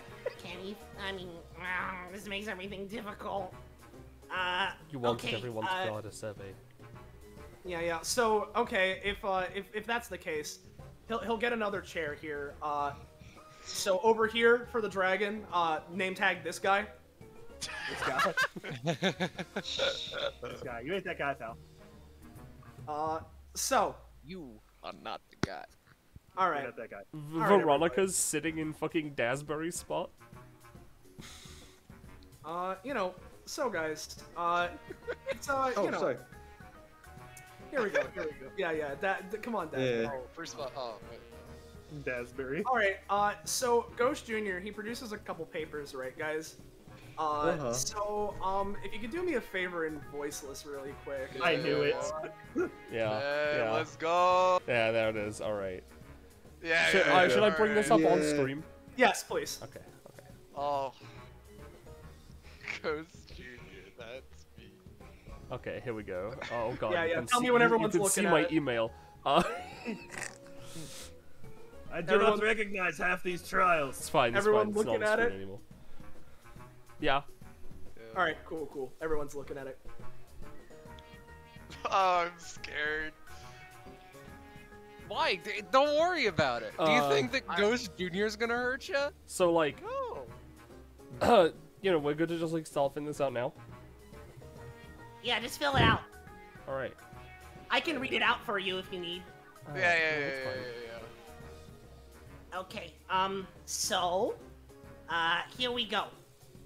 This makes everything difficult. You wanted okay, everyone to fill out a survey. Yeah. So okay, if that's the case, he'll get another chair here. So over here for the dragon, name tag this guy. This guy. This guy. You ain't that guy, pal. So You are not the guy. all You're right. not that guy. Veronica's sitting in fucking Dasberry's spot. So guys, it's Sorry. Here we go. Yeah. Come on, Dad. Yeah. Oh, first of all, wait. Dasberry. All right. So Ghost Jr. he produces a couple papers, right, guys? So if you could do me a favor and voiceless really quick. I knew it. Yeah. Let's go. Yeah, there it is. All right. Yeah. Should I bring this up on Yeah. stream? Yes, please. Okay. Oh. Ghost Jr. That's me. Okay, here we go. Oh god. Yeah, you yeah, can tell me see- when you- everyone's you can looking see at my it. email. I do Everyone- not recognize half these trials. It's fine. It's Everyone fine. It's not looking on at screen it? anymore. Yeah. All right, cool. Everyone's looking at it. Oh, I'm scared. Why? Don't worry about it. Do you think that I- Ghost Jr. is gonna hurt you? So like, No. we're good to just like start filling this out now. Yeah, just fill it out. All right. I can read it out for you if you need. Yeah. Okay, so, here we go.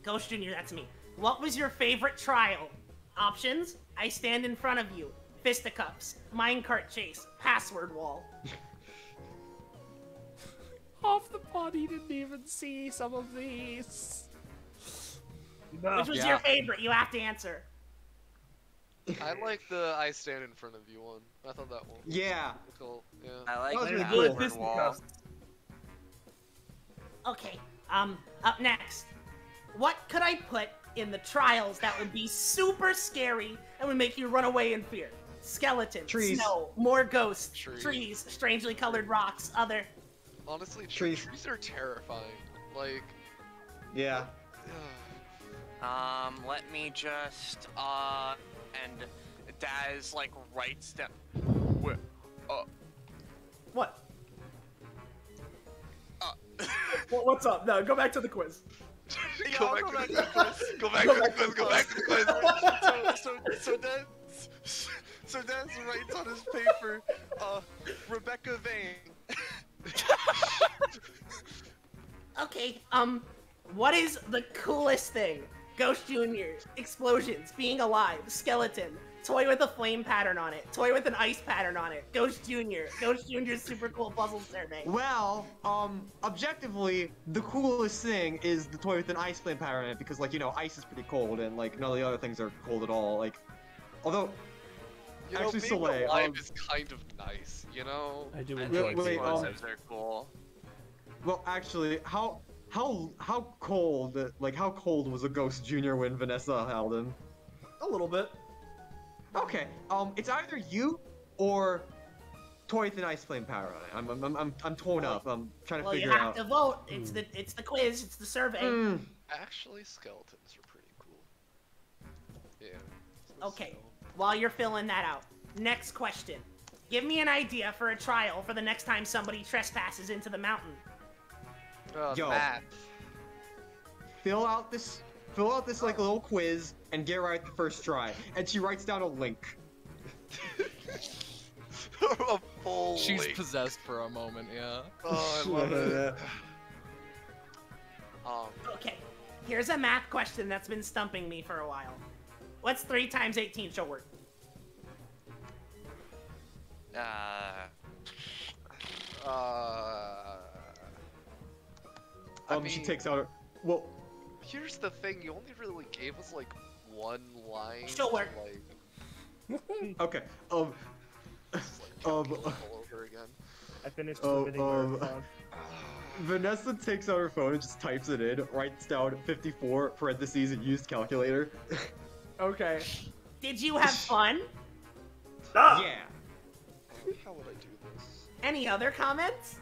Ghost Jr., that's me. What was your favorite trial? Options: I stand in front of you, fisticuffs, minecart chase, password wall. Half the party didn't even see some of these. No. Which was your favorite? You have to answer. I like the I stand in front of you one. I thought that one. Yeah. was cool. Yeah. I like That was that really password good. wall. Okay, up next. What could I put in the trials that would be super scary and would make you run away in fear? Skeletons, Trees. snow, more ghosts, Trees. trees, strangely colored rocks, other... Honestly, Trees. trees are terrifying. Like, Yeah. Let me just, and Daz like writes down. What? What's up? No, go back to the quiz. Go back to the quiz. Go back to the quiz. Go back to the quiz. So Daz writes on his paper, Rebecca Vane. Okay, what is the coolest thing? Ghost Jr., explosions, being alive, skeleton, toy with a flame pattern on it, toy with an ice pattern on it, Ghost Jr., Ghost Jr.'s super cool puzzle survey. Well, objectively, the coolest thing is the toy with an ice flame pattern on it, because, like, you know, ice is pretty cold, and, like, none of the other things are cold at all, like, although, you know, actually, being Soleil, alive is kind of nice, you know? I do Wait, enjoy They're cool. well, actually, how cold, like, how cold was a Ghost Jr. when Vanessa held him? A little bit. Okay, it's either you or toy with an ice flame power on it. I'm torn up. I'm trying to Well, you figure have out. to vote. It's the quiz. It's the survey. Actually, skeletons are pretty cool. Yeah. Okay. While you're filling that out, next question. Give me an idea for a trial for the next time somebody trespasses into the mountain. Yo, Matt. fill out this like little quiz and get right the first try. And she writes down a link. A full She's link. possessed for a moment, yeah. Oh, I love it. Okay. Here's a math question that's been stumping me for a while. What's 3 times 18 short? I mean, She takes out her. Well, here's the thing. You only really gave us like one line. Sure. Like, okay. all over again. I finished submitting my response. Vanessa takes out her phone and just types it in, writes down 54 parentheses and used calculator. Okay. Did you have fun? Yeah. How would I do this? Any other comments?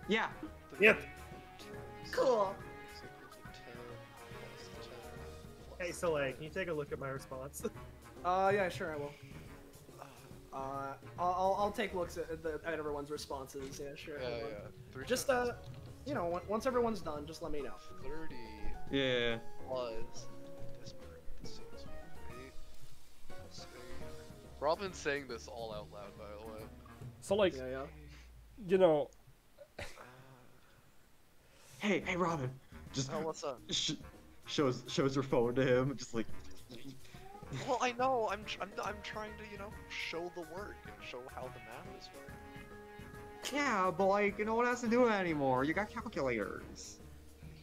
Yeah. Yep. Cool. Hey, Soleil, can you take a look at my response? Yeah, sure, I will. I'll take looks at everyone's responses. Yeah, sure. Yeah, hold on. yeah. Just you know, once everyone's done, just let me know. 30 Yeah. plus this parentheses, 8 plus 8. Robin's saying this all out loud, by the way. So, like, Yeah, yeah. you know, Hey, Robin. Just Oh, what's up? shows her phone to him, just like. Well, I know. I'm trying to, you know, show the work and show how the math is working. Yeah, but like, no one has to do it anymore. You got calculators.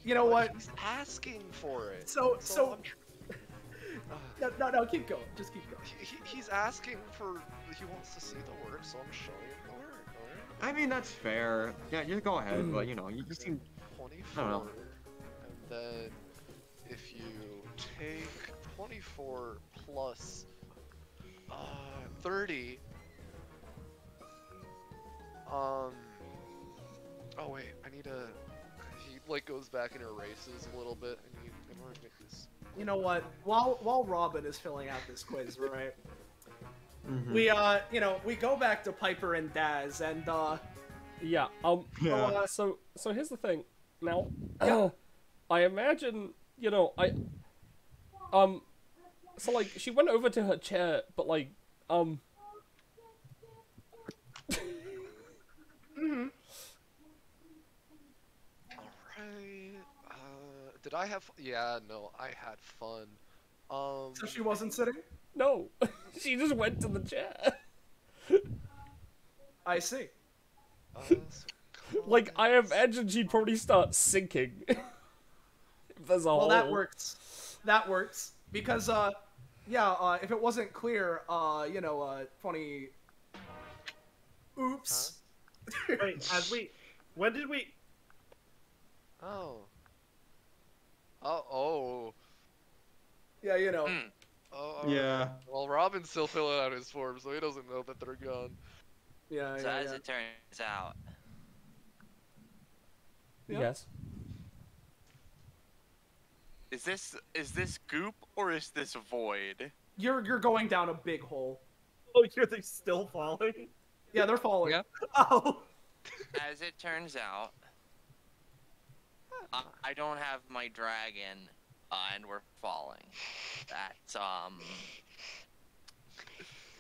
You know what? He's asking for it. So I'm no, keep going. Just keep going. he's asking for. He wants to see the work, so I'm showing him the work. All right. I mean, that's fair. Yeah, you go ahead, but you know, you seem. 24, I don't know. and then if you take 24 plus 30. Oh wait, I need to. He like goes back and erases a little bit. I need in order to make this. You know what? While Robin is filling out this quiz, right? Mhm. We you know, we go back to Piper and Daz, and yeah, Yeah. so here's the thing. Now, Yeah. I imagine, you know, so like, she went over to her chair, but like, mhm. Alright. Did I have? Yeah, no, I had fun. So she wasn't sitting? no, she just went to the chair. I see. So Like, I imagine she'd probably start sinking. If there's a Well, hole. that works. That works because yeah, if it wasn't clear, you know, funny. Oops. Wait, when did we? Oh. Oh. Yeah, you know. Oh. Yeah. Well, Robin's still filling out his form, so he doesn't know that they're gone. Yeah, So yeah, as yeah. it turns out, Yeah. Yes. Is this goop or is this void? You're going down a big hole. Oh, are they still falling? Yeah, they're falling. Yeah. Oh. As it turns out, I don't have my dragon, and we're falling. That's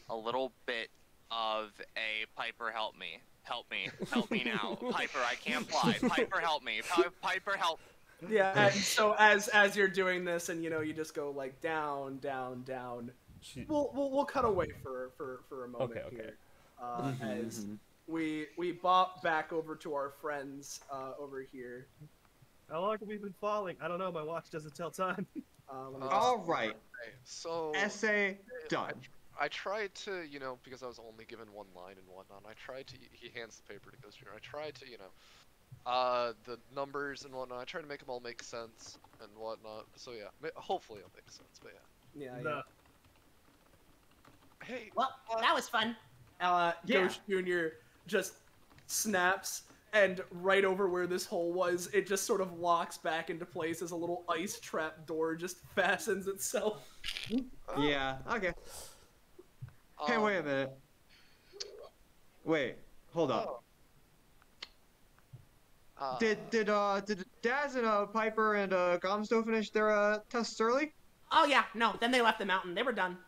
a little bit of a Piper, help me now. Piper, I can't fly. Piper, help me. Piper, help. Yeah, and so as you're doing this, and you just go like down, down, down. We'll cut away for a moment here, as we bop back over to our friends over here. How long have we been falling? I don't know. My watch doesn't tell time. All right. So essay done. I tried to, because I was only given one line and whatnot. I tried to. He hands the paper to Ghost Junior. I tried to, the numbers and whatnot. I tried to make them all make sense and whatnot. So yeah, hopefully it'll make sense. But yeah. Yeah. Hey. Well, that was fun. Ghost Junior just snaps, and right over where this hole was, it just sort of locks back into place as a little ice trap door just fastens itself. Yeah. Okay. Hey, wait a minute. Wait. Hold up. Did Daz and Piper and Gomzdos finish their tests early? Oh yeah, no. Then they left the mountain. They were done.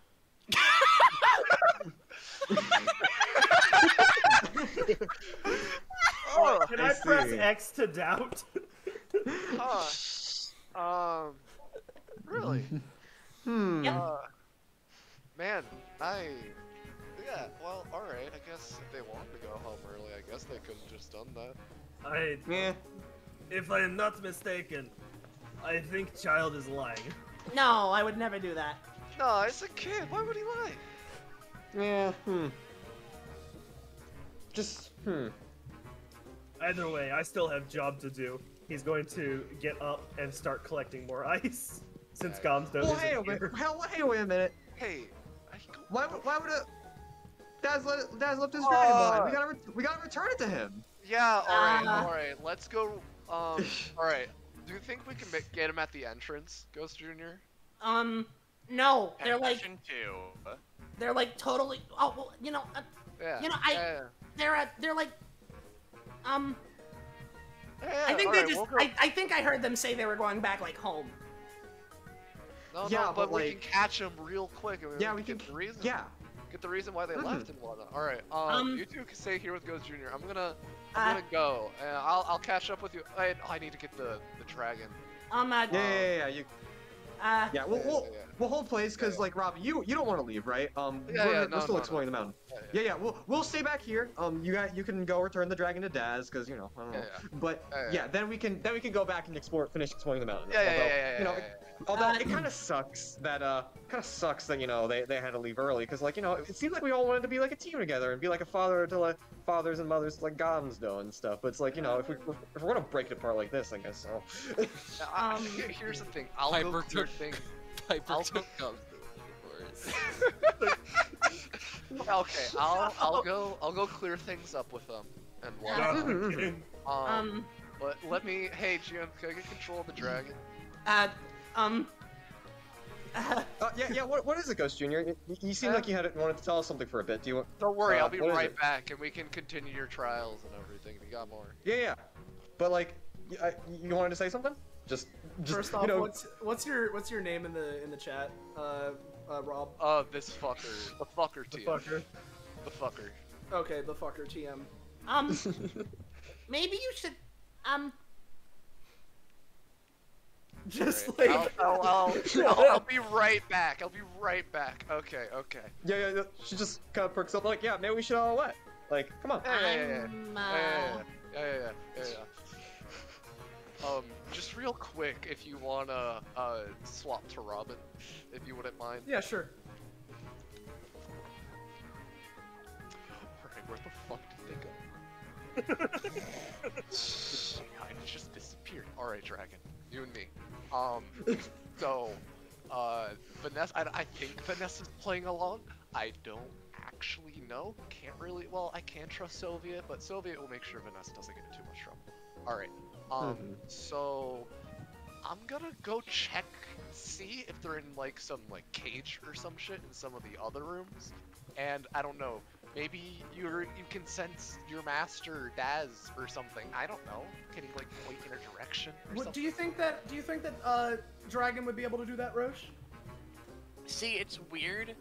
Can I press X to doubt? Really? Yep. Man, yeah, well, alright, I guess if they wanted to go home early, I guess they could have just done that. Yeah. If I am not mistaken, I think Child is lying. No, I would never do that. No, it's a kid, why would he lie? Yeah, Either way, I still have job to do. He's going to get up and start collecting more ice, since Gomzdos Well, isn't here. hey, wait a minute. Hey, why would Daz left his dragon behind? We gotta return it to him. Yeah, alright, let's go, alright. Do you think we can get him at the entrance, Ghost Junior? No, they're like... Question 2. They're like totally... Oh, well, they're like... I think they just... I think I heard them say they were going back, like, home. No, but we can catch them real quick. I mean, we can get the reason. Yeah. Get the reason why they left and whatnot. All right. You two can stay here with Ghost Junior. I'm gonna go, and I'll catch up with you. I need to get the dragon. Yeah. We'll hold place because like Rob, you don't want to leave, right? We're still exploring the mountain. Yeah. We'll stay back here. You can go return the dragon to Daz because I don't know. But then we can go back and finish exploring the mountain. Although it kind of sucks that they had to leave early because it seemed like we all wanted to be like a team together and be like a father to like fathers and mothers like Gomzdos and stuff. But it's like if we're gonna break it apart like this, I guess so. Here's the thing. I'll go clear things. Piper took Gomzdos. Okay, I'll go clear things up with them and whatnot. But let me. Hey, GM, can I get control of the dragon? What is it, Ghost Junior? You seem like you wanted to tell us something for a bit. Do you want? Don't worry, I'll be right back, and we can continue your trials and everything. If you got more. Yeah. But like, you wanted to say something? Just first off, what's your name in the chat, Rob? This fucker, the fucker TM. The fucker. Okay, the fucker TM. Maybe you should just right. like I'll be right back. Okay. Yeah. She just kind of perks up like, yeah, maybe we should all what? Like, come on. Yeah. Just real quick, if you wanna swap to Robin, if you wouldn't mind. Yeah, sure. Alright, where the fuck did they go? It just disappeared. Alright, Dragon. You and me. Vanessa, I think Vanessa's playing along. I don't actually know. Can't really, well, I can trust Soviet, but Soviet will make sure Vanessa doesn't get in too much trouble. Alright. So, I'm gonna go check, see if they're in like some like cage or some shit in some of the other rooms. And I don't know, maybe you can sense your master Daz or something. I don't know. Can he like point in a direction or something? Do you think that Dragon would be able to do that, Roche? See, it's weird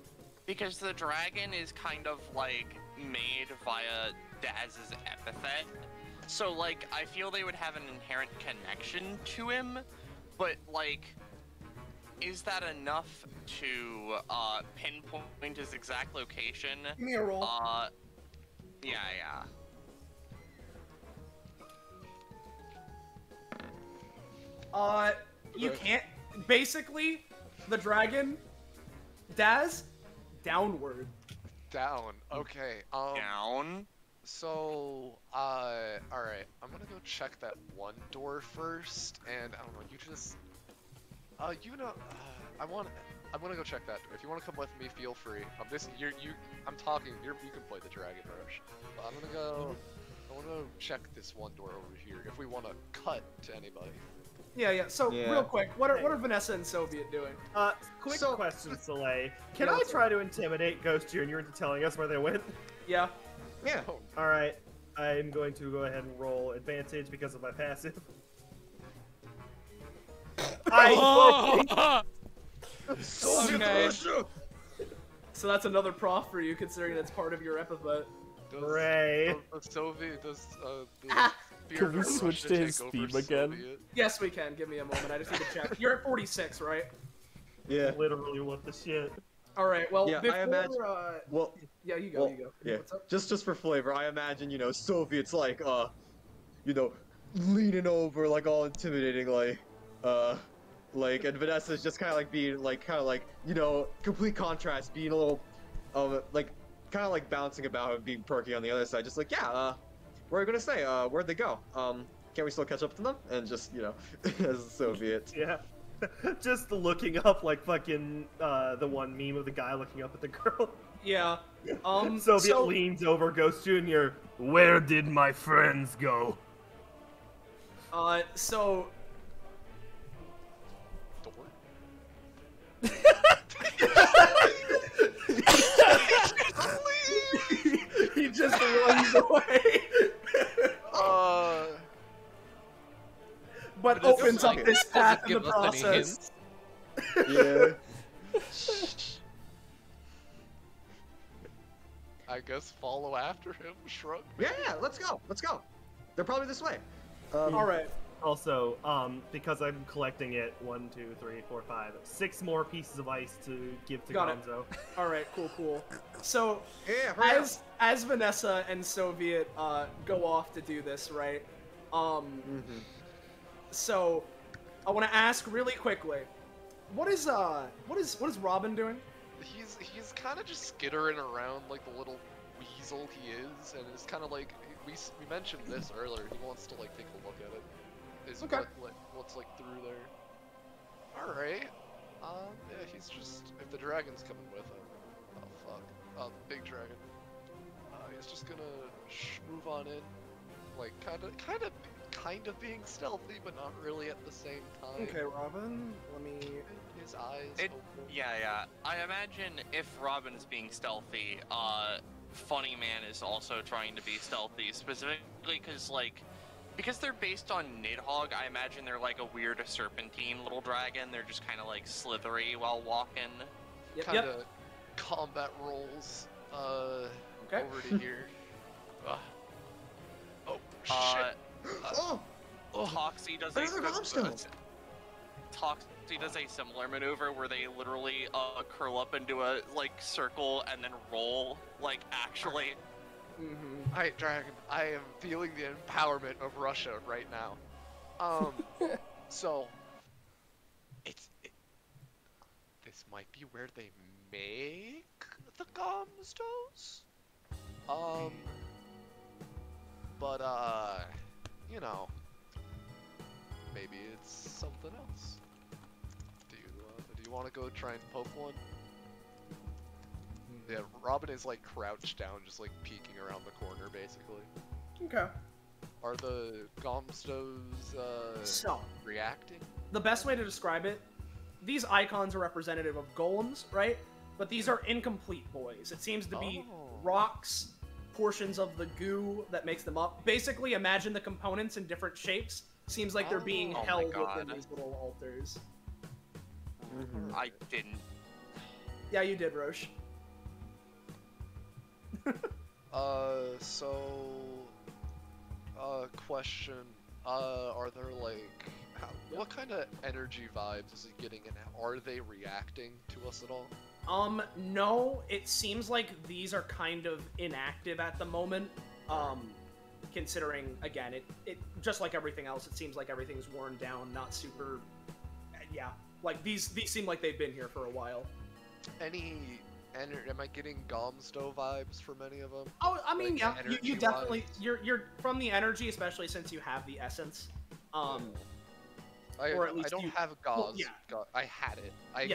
because the dragon is kind of like made via Daz's epithet. So like I feel they would have an inherent connection to him, but like is that enough to pinpoint his exact location? Give me a roll. Yeah. You can't. Basically, the dragon, Daz, downward. Down. Okay. Down. So, alright. I'm gonna go check that one door first, and I don't know. You just, you know, I'm gonna go check that door. If you want to come with me, feel free. I'm talking. You can play the Dragon Rush. But I'm gonna go. I want to check this one door over here. If we want to cut to anybody. Yeah. So real quick, what are Vanessa and Soviet doing? Quick question, Soleil. Can I try to intimidate Ghost Jr. into telling us where they went? Yeah. Yeah. All right. I'm going to go ahead and roll advantage because of my passive. Okay. So that's another prof for you, considering that's part of your epithet. Hooray! Can we switch to his theme again? Yes, we can. Give me a moment. I just need to check. You're at 46, right? Yeah. Literally, what the shit? All right. Well, yeah, before, I imagine. yeah, you go. Yeah. What's up? Just for flavor, I imagine Soviets like leaning over like all intimidating and Vanessa's just kind of like being complete contrast, being a little kind of like bouncing about and being perky on the other side, just like what are you gonna say? Where'd they go? Can't we still catch up to them? And just as a Soviet. Yeah. Just looking up like fucking the one meme of the guy looking up at the girl. Yeah. Soviet leans over, Ghost Jr. Where did my friends go? So. Door? He just runs away. But opens up this path in the process. Yeah. I guess follow after him, shrug. Yeah, let's go. They're probably this way. Alright. Also, because I'm collecting it, 1, 2, 3, 4, 5, 6 more pieces of ice to give to Gonzo. Alright, cool. So, yeah, as Vanessa and Soviet go off to do this, right? So, I want to ask really quickly, what is Robin doing? He's kind of just skittering around like the little weasel he is, and it's kind of like we mentioned this earlier. He wants to like take a look at it. Is okay. What's like through there? All right. Yeah, he's just if the dragon's coming with him. Oh fuck. Big dragon. He's just gonna move on in, like kind of being stealthy, but not really at the same time. Okay, Robin. Let me. His eyes. Yeah. I imagine if Robin is being stealthy, Funny Man is also trying to be stealthy, specifically because they're based on Nidhogg. I imagine they're like a weird serpentine little dragon. They're just kind of like slithery while walking. Kind of combat rolls. Okay. Over to here. Oh shit. Toxie does a similar maneuver where they literally curl up into a circle and then roll actually. Alright, Dragon, I am feeling the empowerment of Russia right now. So this might be where they make the Gomzdos. But maybe it's something else. Do you want to go try and poke one? Yeah, Robin is like crouched down, just like peeking around the corner, basically. Okay. Are the Gomzdos reacting? the best way to describe it, these icons are representative of golems, right? But these are incomplete boys. It seems to be rocks, portions of the goo that makes them up. Basically, imagine the components in different shapes. Seems like they're being held within these little altars. I didn't. Yeah, you did, Roche. Question. Are there like, what kind of energy vibes is it getting, and are they reacting to us at all? No, it seems like these are kind of inactive at the moment. Considering, again, it just like everything else, it seems like everything's worn down, not super, yeah. Like, these seem like they've been here for a while. Am I getting Gomzdos vibes from any of them? Oh, I mean, like, yeah, you definitely, you're from the energy, especially since you have the essence. Or at least I don't have Gauze. Well, yeah. I had it.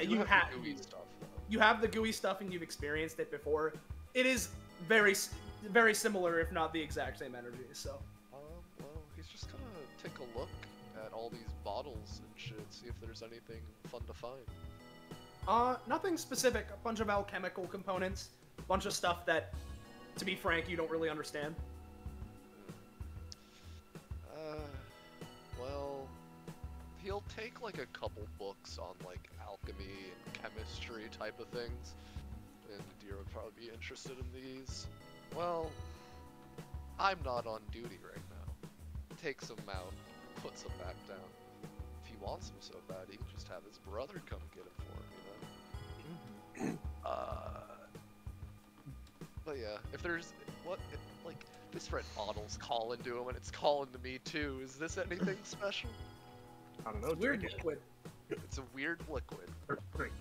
You have the gooey stuff. You have the gooey stuff, and you've experienced it before. It is very, very similar, if not the exact same energy. So. Well, he's just gonna take a look at all these bottles and shit, see if there's anything fun to find. Nothing specific. A bunch of alchemical components, a bunch of stuff that, to be frank, you don't really understand. Well, he'll take like a couple books on like alchemy and chemistry type of things, and Deer would probably be interested in these. Well, I'm not on duty right now. Takes them out, puts them back down. If he wants them so bad, he can just have his brother come get him for him, you know? But yeah, if there's, like, this red bottle's calling to him and it's calling to me too. Is this anything special? I don't know. It's weird liquid. It's a weird liquid. Drink.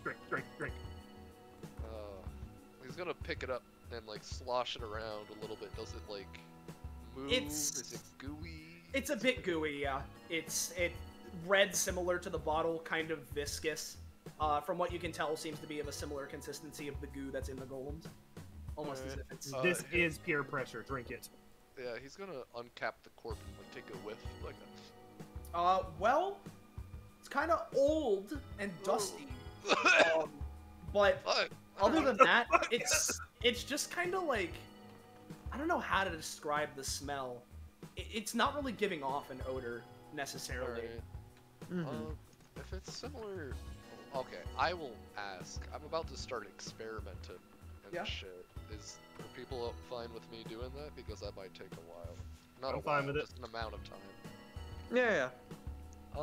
He's gonna pick it up and like slosh it around a little bit. Does it like move? Is it gooey? It's a bit gooey, yeah. It's red, similar to the bottle, kind of viscous. From what you can tell, seems to be of a similar consistency of the goo that's in the golems. Almost as if it's... This is peer pressure. Drink it. Yeah, he's gonna uncap the cork and like take a whiff like that. Well, it's kind of old and dusty. But other than that, it's just kind of like, I don't know how to describe the smell. It's not really giving off an odor necessarily. Right. If it's similar, okay, I will ask. I'm about to start experimenting and shit. Are people fine with me doing that? Because that might take a while. Not fine with it. Just an amount of time. Yeah.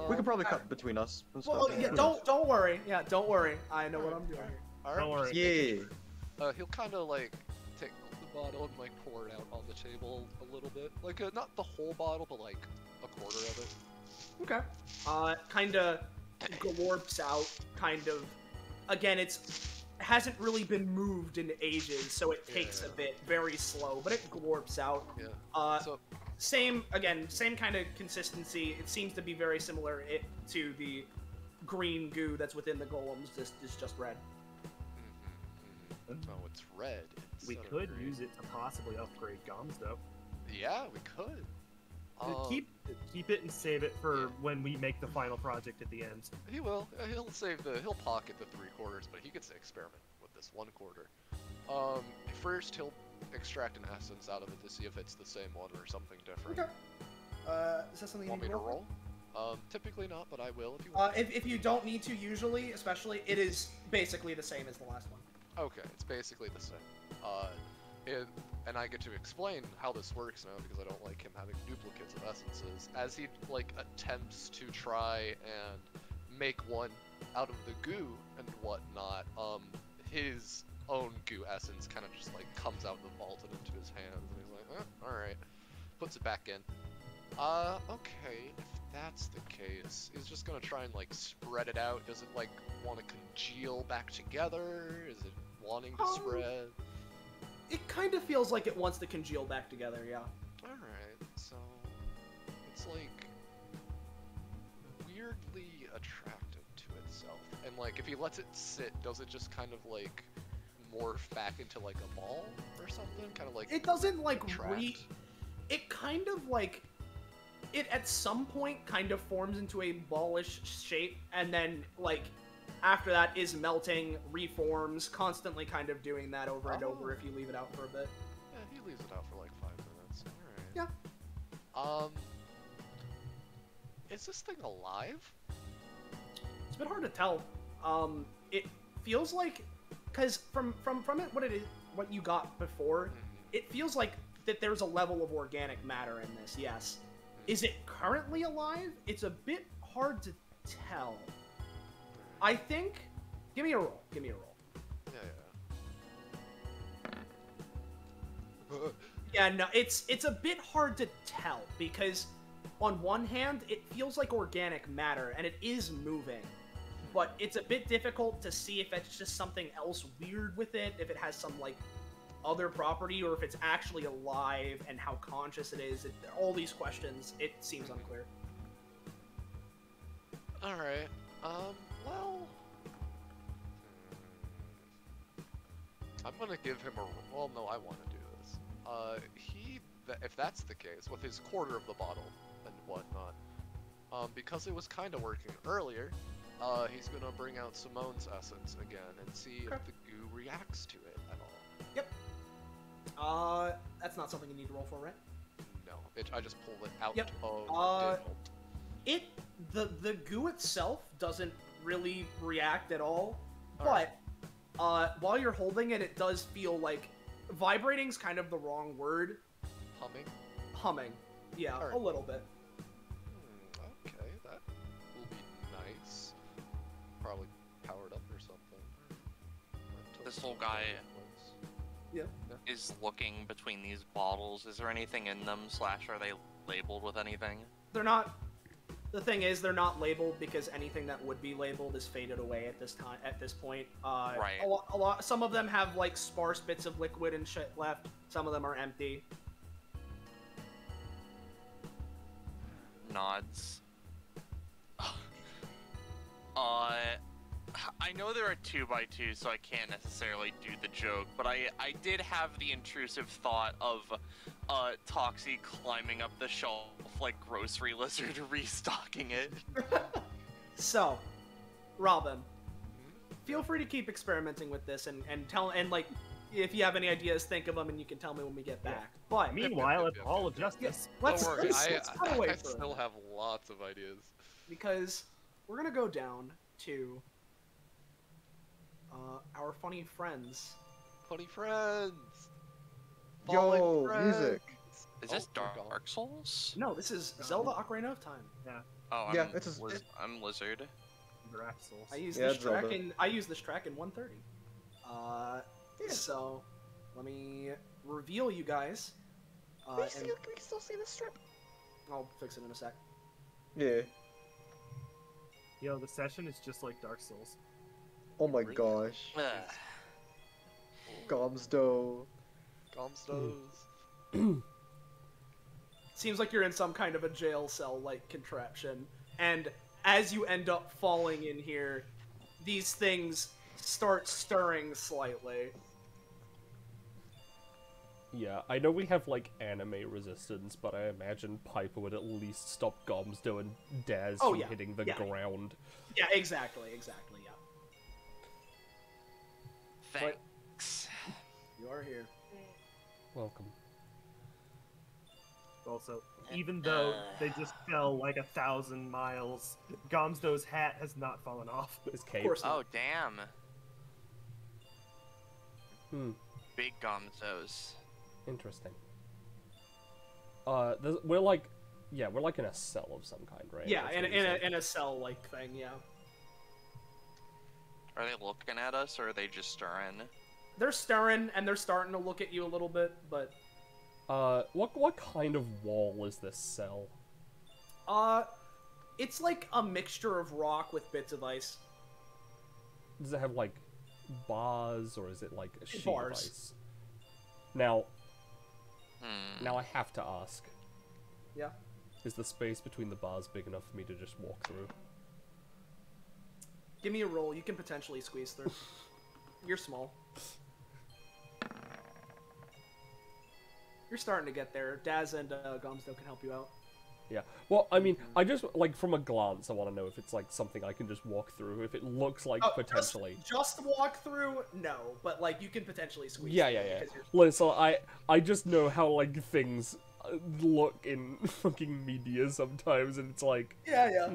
We could probably cut between us. Well, yeah, don't worry. Yeah, don't worry. I know what I'm doing here. All right. Don't worry. Yeah. He'll kind of like take the bottle and like pour it out on the table a little bit, like not the whole bottle, but like a quarter of it. Okay. Kind of glorps out. Kind of. Again, hasn't really been moved in ages, so it takes a bit, very slow, but it glorps out. Yeah. Same kind of consistency. It seems to be very similar to the green goo that's within the golems. This is just red. Oh, it's red. We could use it to possibly upgrade Gomzdos. Yeah, we could. Keep it and save it for when we make the final project at the end. He will. He'll pocket the 3/4, but he gets to experiment with this 1/4. First he'll extract an essence out of it to see if it's the same one or something different. Okay. Is that something you want need me to roll? Typically not, but I will if you want. If you don't need to, usually, especially, it is basically the same as the last one. Okay, it's basically the same. And I get to explain how this works now because I don't like him having duplicates of essences. As he like attempts to try and make one out of the goo and whatnot, his own goo essence kind of just like comes out of the vault and into his hands, and he's like, all right, puts it back in. Okay, if that's the case, he's just gonna try and like spread it out. Does it like want to congeal back together? Is it wanting to spread? It kind of feels like it wants to congeal back together, yeah. Alright, so it's like weirdly attracted to itself. And like if he lets it sit, does it just kind of like morph back into like a ball or something? Kind of like it doesn't like contract? it kind of like it at some point kind of forms into a ballish shape, and then, like, after that is melting, reforms, constantly kind of doing that over and over if you leave it out for a bit. Yeah, he leaves it out for like 5 minutes. Yeah. Alright. Is this thing alive? It's a bit hard to tell. It feels like, because from it, what you got before, it feels like that there's a level of organic matter in this, yes. Is it currently alive? It's a bit hard to tell. I think... Give me a roll. Give me a roll. Yeah. Yeah, no, it's a bit hard to tell, because on one hand, it feels like organic matter, and it is moving. But it's a bit difficult to see if it's just something else weird with it, if it has some, like, other property, or if it's actually alive, and how conscious it is. All these questions, it seems unclear. Alright, well... I'm gonna give him a... Well, no, I want to do this. If that's the case, with his quarter of the bottle and whatnot, because it was kind of working earlier, he's gonna bring out Simone's essence again and see if the goo reacts to it at all. Yep. That's not something you need to roll for, right? No, I just pull it out Yep. of the goo itself doesn't really react at all, Alright. but while you're holding it, it does feel like vibrating's kind of the wrong word. Humming. Yeah, a little bit. Okay, that will be nice. Probably powered up or something. This whole guy is looking between these bottles. Is there anything in them, / are they labeled with anything? They're not. The thing is, they're not labeled because anything that would be labeled is faded away at this time. At this point, right. A lot. Some of them have like sparse bits of liquid and shit left. Some of them are empty. Nods. I know there are 2x2, so I can't necessarily do the joke, but I did have the intrusive thought of Toxie climbing up the shelf like Grocery Lizard, restocking it. So, Robin, feel free to keep experimenting with this and like if you have any ideas, think of them, and you can tell me when we get back. But meanwhile, it's all of justice. Let's Don't worry, cut away I for still have lots of ideas. Because we're gonna go down to our funny friends. Funny friends. Yo, friends. music. Is this Dark Souls? No, this is Zelda Ocarina of Time. Yeah. Oh, Yeah, I'm Lizard. Dark Souls. I use Yeah, this track Zelda. in 130. So let me reveal you guys. We can still see the strip. I'll fix it in a sec. Yeah. Yo, the session is just like Dark Souls. Oh my gosh. Gomzdos. Seems like you're in some kind of a jail cell-like contraption, and as you end up falling in here, these things start stirring slightly. Yeah, I know we have, like, anime resistance, but I imagine Piper would at least stop Gomzdos and Daz from hitting the ground. Yeah, exactly, yeah. Thanks. You are here. Welcome. Also, even though they just fell like 1,000 miles, Gomzdos' hat has not fallen off. His cape. Oh, damn. Big Gomzdos. Interesting. We're like in a cell of some kind, right? Yeah, That's in a cell-like thing, yeah. Are they looking at us, or are they just stirring? They're stirring, and they're starting to look at you a little bit, but... what kind of wall is this cell? It's like a mixture of rock with bits of ice. Does it have, like, bars, or is it, like, a sheet Bars. of ice? Now I have to ask. Yeah? Is the space between the bars big enough for me to just walk through? Give me a roll. You can potentially squeeze through. You're small. You're starting to get there. Daz and Gomzdos can help you out. Yeah. Well, I mean, I just, like, from a glance, I want to know if it's, like, something I can just walk through, if it looks like potentially. Just walk through? No, but, like, you can potentially squeeze Yeah, through yeah, yeah. because you're- Listen, I just know how, like, things look in fucking media sometimes, and it's like... Yeah, yeah.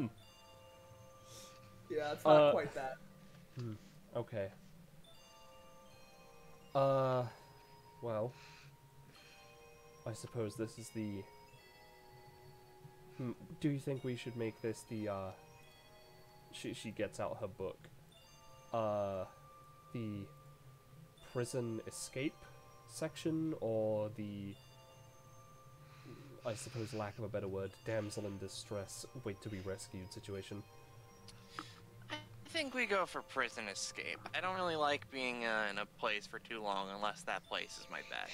Yeah, it's not quite that. Okay. Well... I suppose this is the... Do you think we should make this the, She gets out her book. The prison escape section, or the... I suppose, lack of a better word, damsel in distress, wait to be rescued situation? I think we go for prison escape. I don't really like being in a place for too long unless that place is my bed.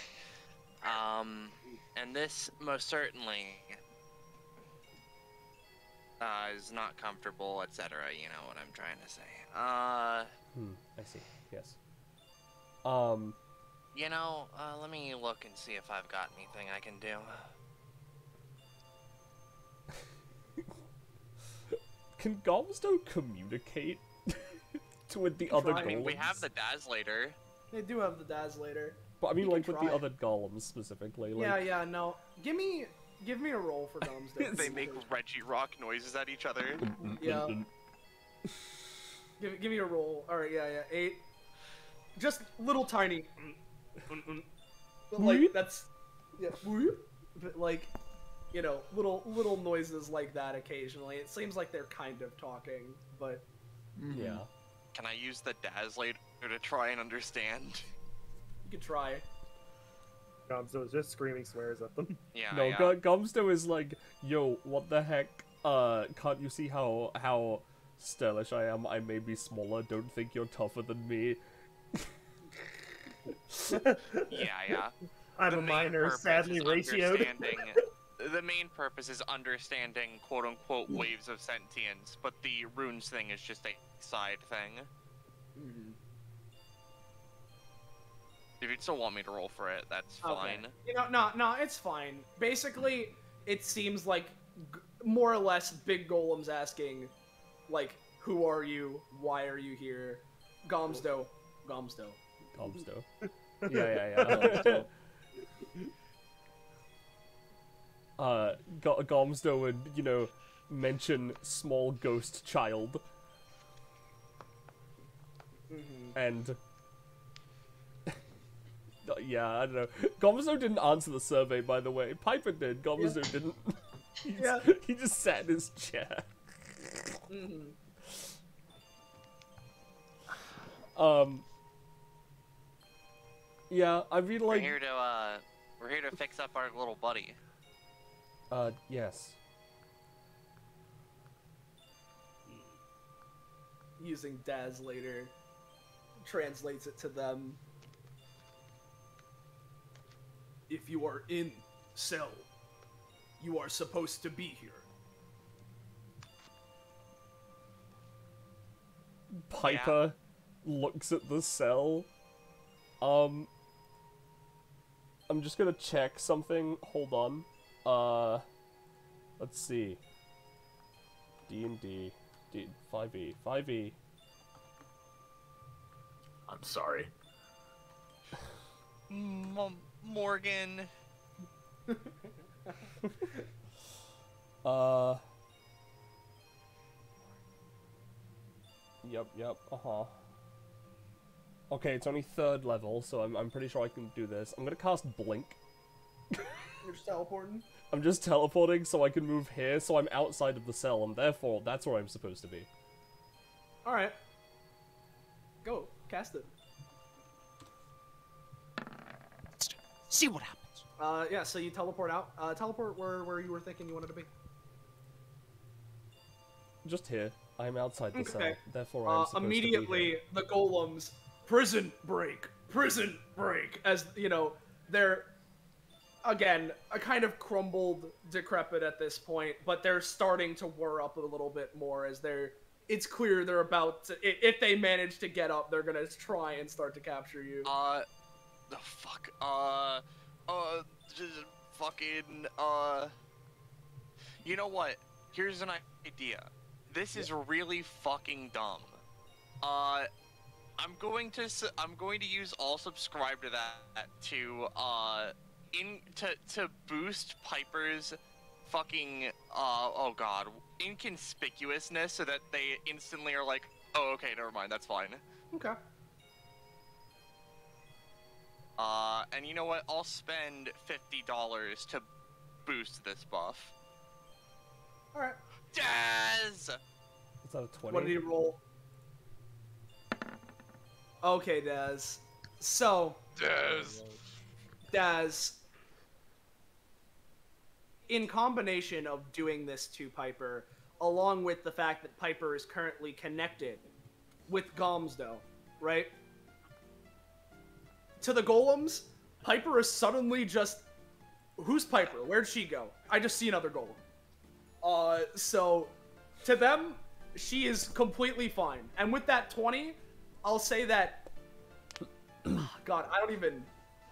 And this most certainly is not comfortable, etc. You know what I'm trying to say. I see. Yes. You know, let me look and see if I've got anything I can do. Can Gomzdos communicate with the other golems? I mean, we have the Dazzlator. They do have the Dazzlator. But I mean, like, with the other golems specifically. Like... Yeah, yeah, no. Give me a roll for Gomzdos. They make Reggie Rock noises at each other. Yeah. Give me a roll. Alright, yeah. 8. Just little tiny. But, like, that's... Yeah. But, like, you know, little noises like that occasionally. It seems like they're kind of talking, but... Yeah. Can I use the Dazzlator to try and understand? You could try. Gomzdos just screaming swears at them. Yeah, no, yeah. Gomzdos is like, yo, what the heck? Can't you see how stylish I am? I may be smaller. Don't think you're tougher than me. Yeah. I'm a minor, sadly ratioed. The main purpose is understanding quote-unquote waves of sentience, but the runes thing is just a side thing. If you'd still want me to roll for it, that's fine. Okay. You know, no, it's fine. Basically, it seems like more or less Big Golem's asking, like, who are you? Why are you here? Gomzdos. Yeah. Gomzdos would, you know, mention small ghost child. And... yeah, I don't know. Gomzdos didn't answer the survey, by the way. Piper did. Gomzdos didn't. He just sat in his chair. Yeah, I mean, like... We're here to fix up our little buddy. Yes. Using Dazzlator, translates it to them. If you are in cell, you are supposed to be here. Piper looks at the cell. I'm just gonna check something. Hold on. Let's see. D&D. 5e. I'm sorry. Morgan. Yep, Okay, it's only 3rd level, so I'm pretty sure I can do this. I'm gonna cast Blink. You're just teleporting? I'm just teleporting so I can move here, so I'm outside of the cell, and therefore, that's where I'm supposed to be. Alright. Go, cast it. See what happens. Yeah, so you teleport out. Teleport where you were thinking you wanted to be. Just here. I'm outside the cell, therefore I'm supposed immediately, to be the golems, prison break, as, you know, they're, again, a kind of crumbled, decrepit at this point, but they're starting to whir up a little bit more as it's clear they're about to, if they manage to get up, they're gonna try and start to capture you. The fuck, You know what? Here's an idea. This is really fucking dumb. I'm going to use all subscribe to that to boost Piper's fucking oh god, inconspicuousness, so that they instantly are like, oh okay, never mind, that's fine. Okay. And you know what? I'll spend $50 to boost this buff. All right. Is Daz! that a 20? What did he roll? Okay, Daz. So. Daz. In combination of doing this to Piper, along with the fact that Piper is currently connected with Gomzdos, right? To the golems, Piper is suddenly just... Who's Piper? Where'd she go? I just see another golem. So, to them, she is completely fine. And with that 20, I'll say that... God, I don't even...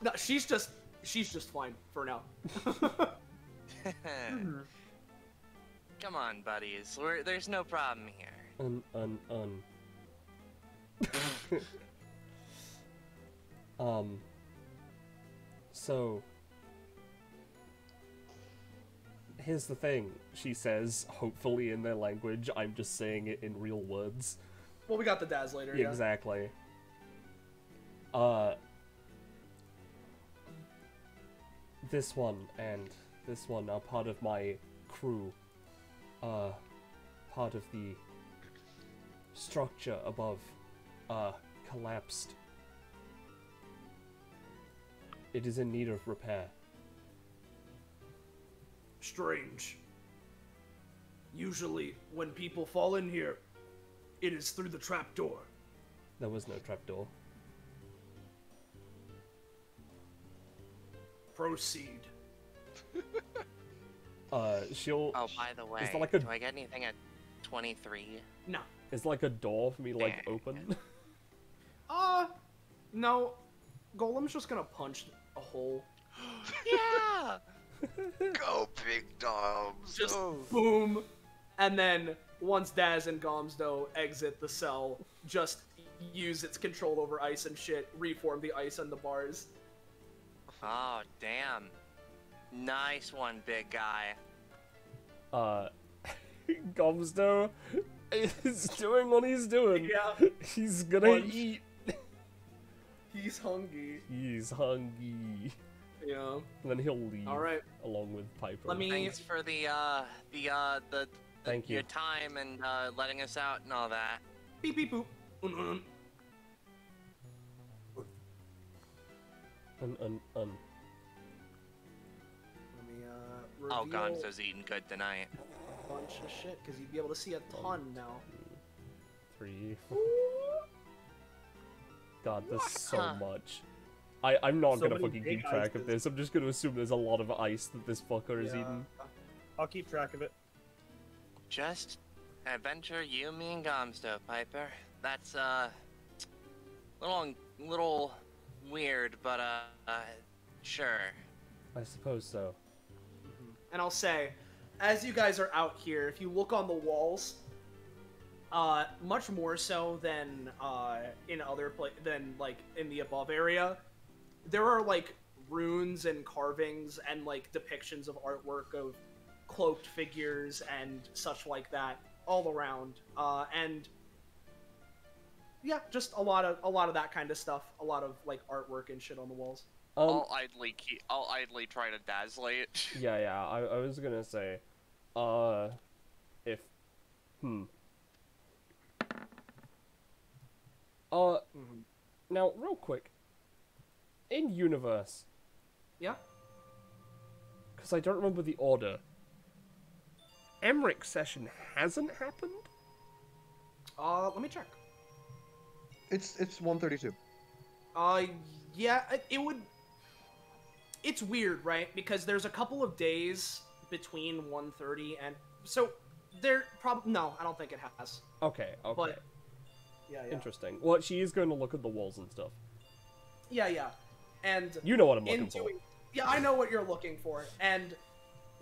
No, she's just fine for now. Come on, buddies. There's no problem here. So... Here's the thing, she says, hopefully in their language. I'm just saying it in real words. Well, we got the Daz later, yeah. Exactly. This one and this one are part of my crew. Part of the structure above, collapsed. It is in need of repair. Strange. Usually, when people fall in here, it is through the trapdoor. There was no trapdoor. Proceed. She'll... Oh, by the way, like a... do I get anything at 23? No. Is like a door for me to, like, open? No. Golem's just gonna punch a hole. Yeah! Go, big doms! Just boom! And then, once Daz and Gomzdos exit the cell, just use its control over ice and shit, reform the ice and the bars. Oh, damn. Nice one, big guy. Gomzdos is doing what he's doing. Yeah. He's gonna eat. He's hungry. He's hungry. Yeah. And then he'll leave. All right. Along with Piper. Let me. Thanks for Thank you. Your time and letting us out and all that. Beep beep boop. Let me reveal Oh, Gomzdos eating good tonight. a bunch of shit because you'd be able to see a ton now. 3. God, there's so much. I'm not gonna fucking keep track of this. I'm just gonna assume there's a lot of ice that this fucker is eating. I'll keep track of it. Just adventure you, me, and Gomzdos, Piper. That's little weird, but sure. I suppose so. And I'll say, as you guys are out here, if you look on the walls, much more so than in other than like in the above area, there are like runes and carvings and like depictions of artwork of cloaked figures and such like that all around. And yeah, just a lot of that kind of stuff. A lot of like artwork and shit on the walls. I'll idly try to dazzle it. Yeah. I was gonna say, now real quick, in universe. Yeah. Because I don't remember the order. Emmerich session hasn't happened. Let me check. It's 132. Yeah, it would. It's weird, right? Because there's a couple of days between 1:30 and so there probably no, I don't think it has. Okay. But yeah. Interesting. Well, she is going to look at the walls and stuff. Yeah. And you know what I'm looking for. Yeah, I know what you're looking for. And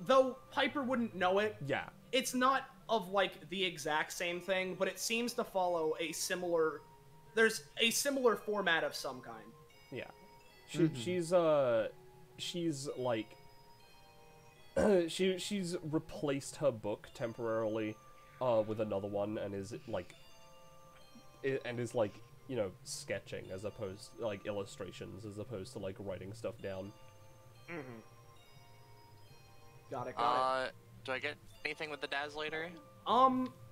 though Piper wouldn't know it. Yeah. It's not of like the exact same thing, but it seems to follow a similar. There's a similar format of some kind. Yeah. She's like she's replaced her book temporarily with another one and is like you know, sketching as opposed like illustrations as opposed to like writing stuff down. Mm-hmm. Got it. Do I get anything with the Daz later?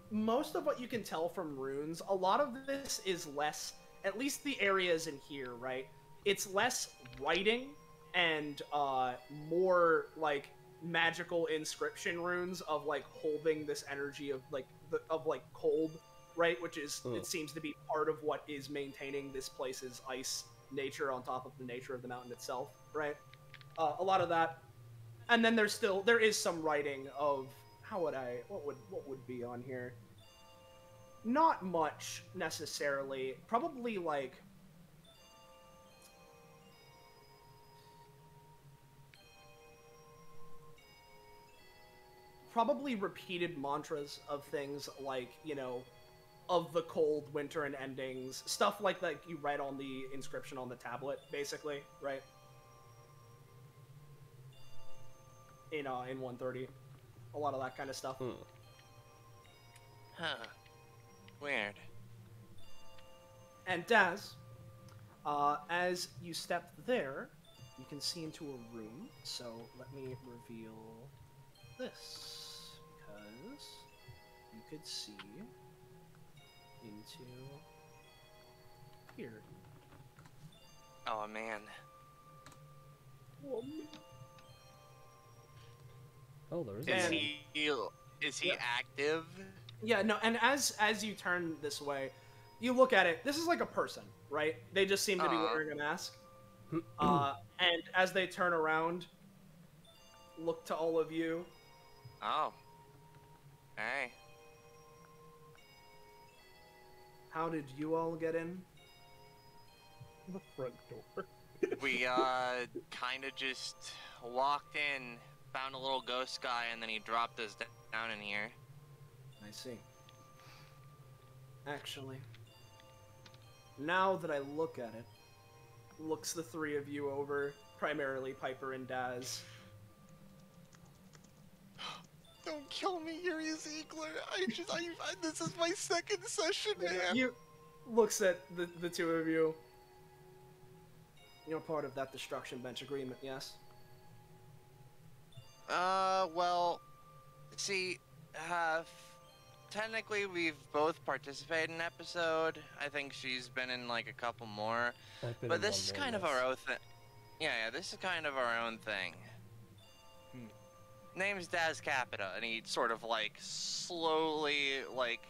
Most of what you can tell from runes, a lot of this is less, at least the areas in here, right? It's less writing and more like magical inscription runes of like holding this energy of like cold, right? Which is it seems to be part of what is maintaining this place's ice nature on top of the nature of the mountain itself, right? A lot of that, and then there is some writing of what would be on here? Not much necessarily. Probably like repeated mantras of things like, you know, of the cold winter and endings, stuff like that you write on the inscription on the tablet, basically, right? In 130, a lot of that kind of stuff. Huh. Weird. And Daz, as you step there, you can see into a room. So let me reveal this, because you could see into here. Oh man. Oh, there is. Is he active? Yeah, no, and as you turn this way, you look at it. This is like a person, right? They just seem to be wearing a mask. And as they turn around, look to all of you. Oh. Hey. How did you all get in? The front door. We kind of just walked in, found a little ghost guy, and then he dropped us down in here. I see. Actually, now that I look at it, looks the three of you over, primarily Piper and Daz. Don't kill me, Yuri Ziegler. This is my second session, man. You looks at the two of you. You're part of that destruction bench agreement, yes? Well, see, technically we've both participated in an episode. I think she's been in like a couple more. But this is kind of our own thing. Yeah, this is kind of our own thing. Name's Daz Capita, and he sort of like slowly like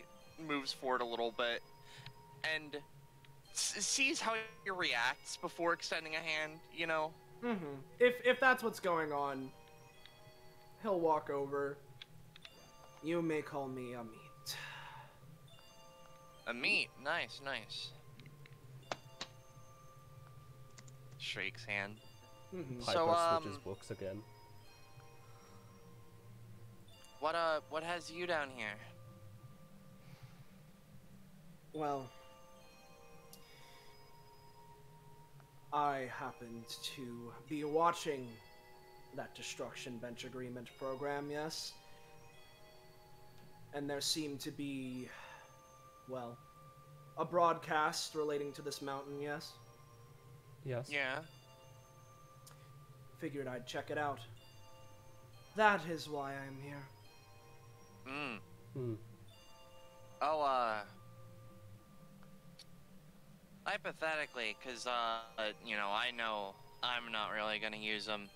moves forward a little bit and sees how he reacts before extending a hand, you know? Mm-hmm. If that's what's going on, he'll walk over. You may call me a meat. A meat? Nice, nice. Shakes hand. Mm-hmm. Piper switches books again. What has you down here? Well, I happened to be watching that destruction bench agreement program, yes? And there seemed to be, well, a broadcast relating to this mountain, yes? Yes. Yeah. Figured I'd check it out. That is why I'm here. Oh, hypothetically, because, you know, I know I'm not really gonna use them,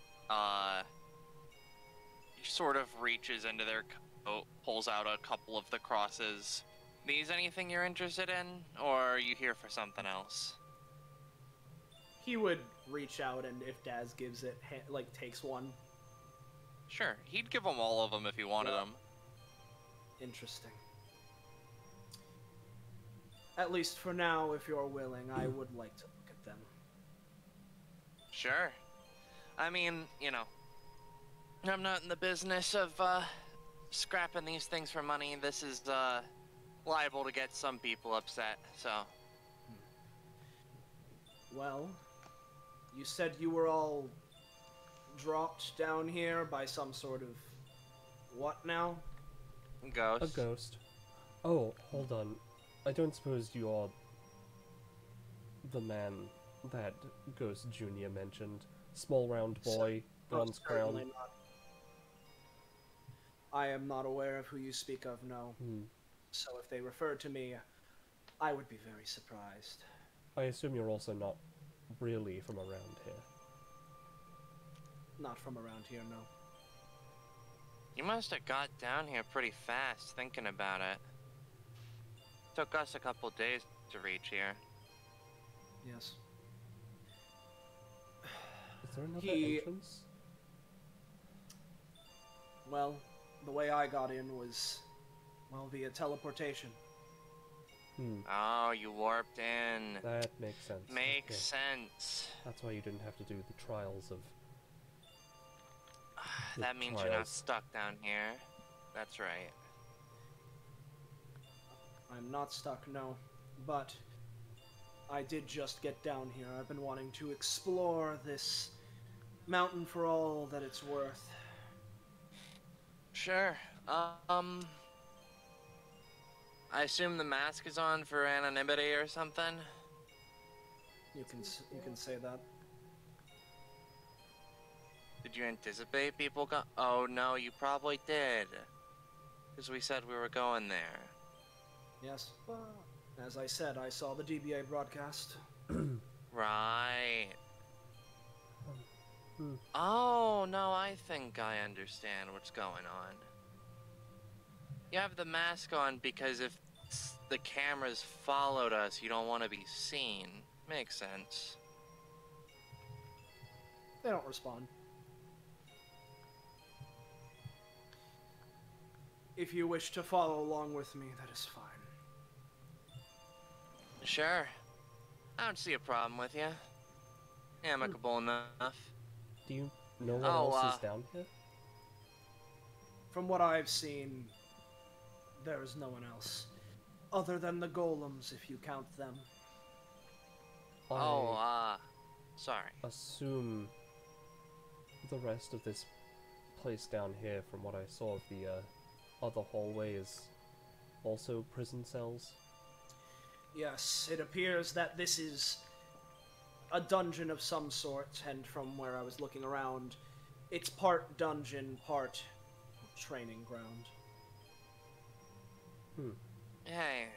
he sort of reaches into their coat, pulls out a couple of the crosses. These anything you're interested in, or are you here for something else? He would reach out, and if Daz gives it, like, takes one. Sure, he'd give them all of them if he wanted them. Interesting. At least for now, if you're willing, I would like to look at them. Sure. I mean, you know, I'm not in the business of scrapping these things for money. This is liable to get some people upset, so. Well, you said you were all dropped down here by some sort of what now? Ghost. A ghost. Oh, hold on. I don't suppose you are the man that Ghost Jr. mentioned. Small round boy, bronze crown. Not. I am not aware of who you speak of, no. So if they refer to me, I would be very surprised. I assume you're also not really from around here. Not from around here, no. You must have got down here pretty fast, thinking about it. Took us a couple days to reach here. Yes. Is there another entrance? Well, the way I got in was, well, via teleportation. Oh, you warped in. That makes sense. Makes sense. That's why you didn't have to do the trials of... That means you're not stuck down here. That's right. I'm not stuck, no. But I did just get down here. I've been wanting to explore this mountain for all that it's worth. Sure. I assume the mask is on for anonymity or something? You can say that. Did you anticipate people Oh no, you probably did. Because we said we were going there. Yes. As I said, I saw the DBA broadcast. Right. Oh, no, I think I understand what's going on. You have the mask on because if the cameras followed us, you don't want to be seen. Makes sense. They don't respond. If you wish to follow along with me, that is fine. Sure. I don't see a problem with you. Amicable enough. Do you know what else is down here? From what I've seen, there is no one else. Other than the golems, if you count them. Sorry. Assume the rest of this place down here, from what I saw of the other hallway, is also prison cells? Yes, it appears that this is a dungeon of some sort, and from where I was looking around, it's part dungeon, part training ground. Hey,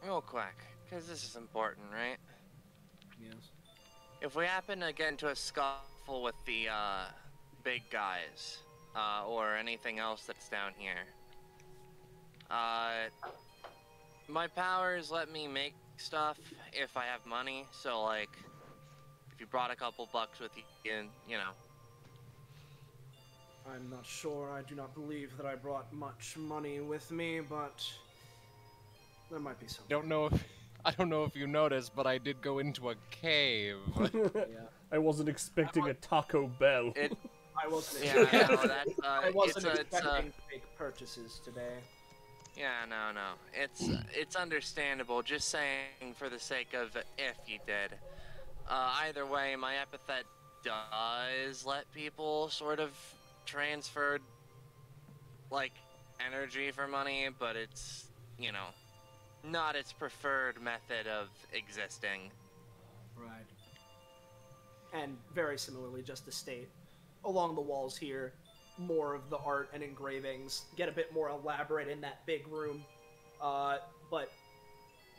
real quick, because this is important, right? Yes. If we happen to get into a scuffle with the big guys, or anything else that's down here, my powers let me make stuff if I have money, so like, if you brought a couple bucks with you, you know. I'm not sure. I do not believe that I brought much money with me, but there might be some. I don't know if you noticed, but I did go into a cave. Yeah. I wasn't expecting a Taco Bell. I wasn't. Yeah, no, that's, I wasn't expecting to make purchases today. Yeah, no. It's understandable. Just saying for the sake of if you did. Either way, my epithet does let people sort of transfer, like, energy for money, but it's, you know, not its preferred method of existing. Right. And very similarly, just to state, along the walls here, more of the art and engravings get a bit more elaborate in that big room, but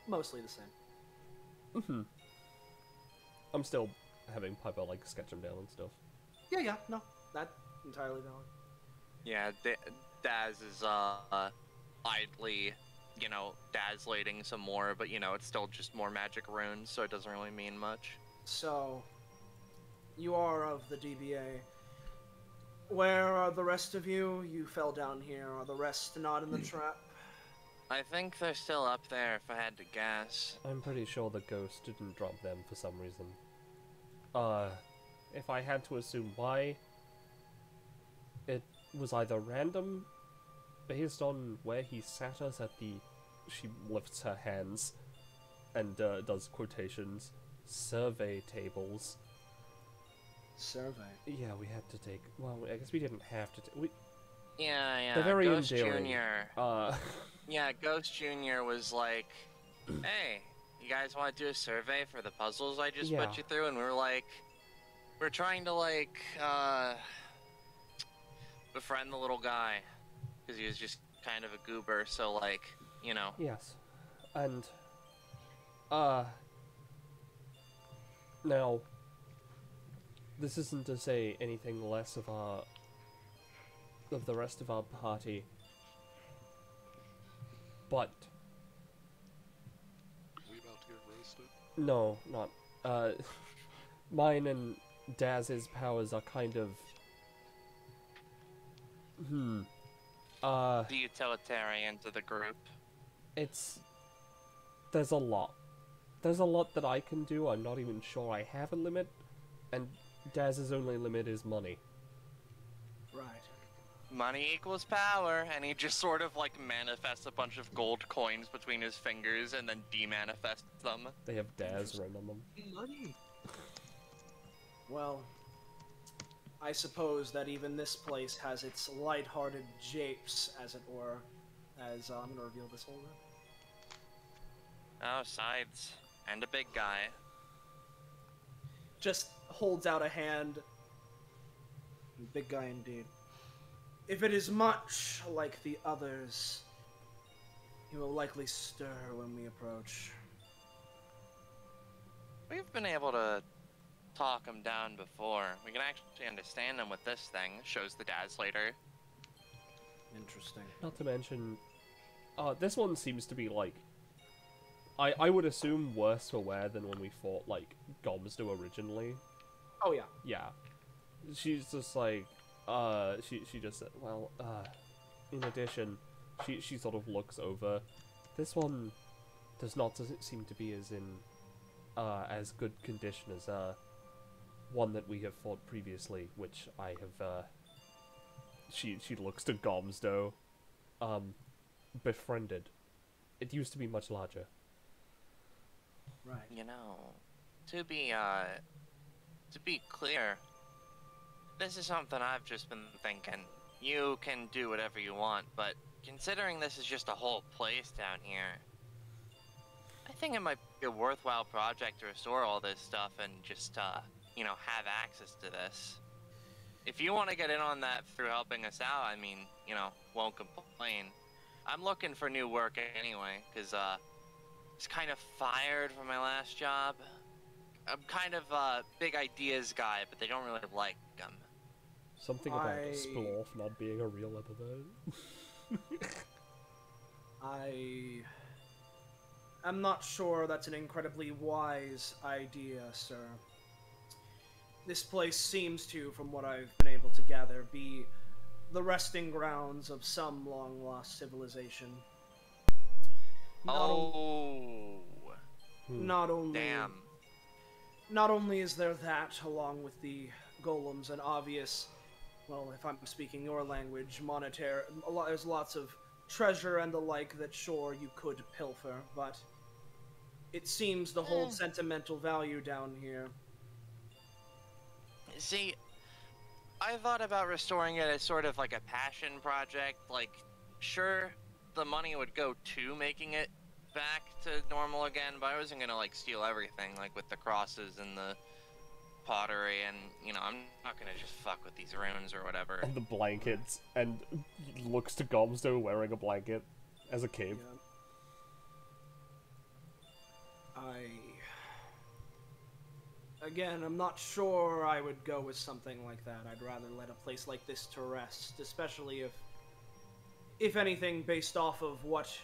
mostly the same. I'm still having Piper, like, sketch them down and stuff. Yeah, no, that's entirely valid. Yeah, Daz is, idly, you know, dazzlating some more, but, you know, it's still just more magic runes, so it doesn't really mean much. So, you are of the DBA. Where are the rest of you? You fell down here. Are the rest not in the trap? I think they're still up there, if I had to guess. I'm pretty sure the ghost didn't drop them for some reason. If I had to assume why, it was either random, based on where he sat us at the... She lifts her hands and does quotations. Survey tables. Survey? Yeah, we had to take... Well, I guess we didn't have to take... Yeah. They're very Ghost endearing. Jr. Yeah, Ghost Jr. was like, hey, you guys want to do a survey for the puzzles I just put you through? And we were like, we're trying to, like, befriend the little guy. Because he was just kind of a goober, so, like, you know. Yes. And, now, this isn't to say anything less of the rest of our party, but... We about to get roasted? No, not, mine and Daz's powers are kind of... The utilitarians of the group. There's a lot. There's a lot that I can do. I'm not even sure I have a limit. And Daz's only limit is money. Right. Money equals power, and he just sort of, like, manifests a bunch of gold coins between his fingers and then demanifests them. They have Daz written on them. Money. Well, I suppose that even this place has its light-hearted japes, as it were. As, I'm gonna reveal this whole room. Oh, sides. And a big guy. Just holds out a hand. Big guy indeed. If it is much like the others, he will likely stir when we approach. We've been able to talk him down before. We can actually understand him with this thing. Shows the Daz later. Interesting. Not to mention, this one seems to be like, I would assume worse for wear than when we fought like Gomzdos originally. Oh yeah. Yeah. She's just like, she just said, well, in addition, she sort of looks over. This one does not seem to be as good condition as one that we have fought previously, which I have. She looks to Gomzdos, befriended. It used to be much larger. Right. You know, to be clear, this is something I've just been thinking. You can do whatever you want, but considering this is just a whole place down here, I think it might be a worthwhile project to restore all this stuff and just, you know, have access to this. If you want to get in on that through helping us out, I mean, you know, won't complain. I'm looking for new work anyway, because, I was kind of fired from my last job. I'm kind of a big ideas guy, but they don't really like them. Something about a splorf not being a real epithet. I am not sure that's an incredibly wise idea, sir. This place seems to, from what I've been able to gather, be the resting grounds of some long-lost civilization. Not only damn. Not only is there that, along with the golems and obvious, well, if I'm speaking your language, monetary, there's lots of treasure and the like that sure you could pilfer, but it seems to hold sentimental value down here. See, I thought about restoring it as sort of like a passion project. Like, sure, the money would go to making it back to normal again, but I wasn't gonna, like, steal everything, like, with the crosses and the pottery, and, you know, I'm not gonna just fuck with these runes or whatever. And the blankets, and looks to Gomzdos wearing a blanket as a cape. Yeah. Again, I'm not sure I would go with something like that. I'd rather let a place like this to rest, especially if anything, based off of what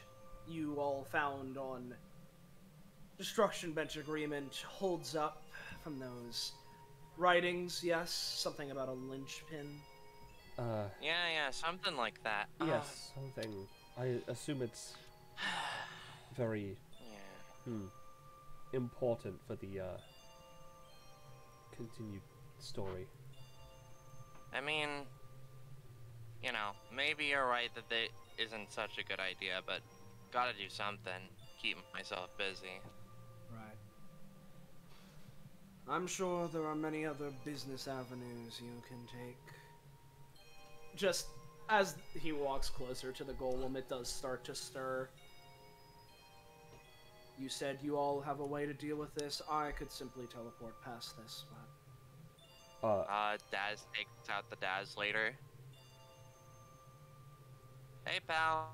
you all found on Destruction Bench Agreement holds up from those writings. Yes, something about a linchpin. Yeah, something like that. Yes, something. I assume it's very important for the continued story. I mean, You know, maybe you're right that that isn't such a good idea, but gotta do something. Keep myself busy. Right. I'm sure there are many other business avenues you can take. Just as he walks closer to the golem, it does start to stir. You said you all have a way to deal with this. I could simply teleport past this, but... Daz takes out the Daz later. Hey, pal.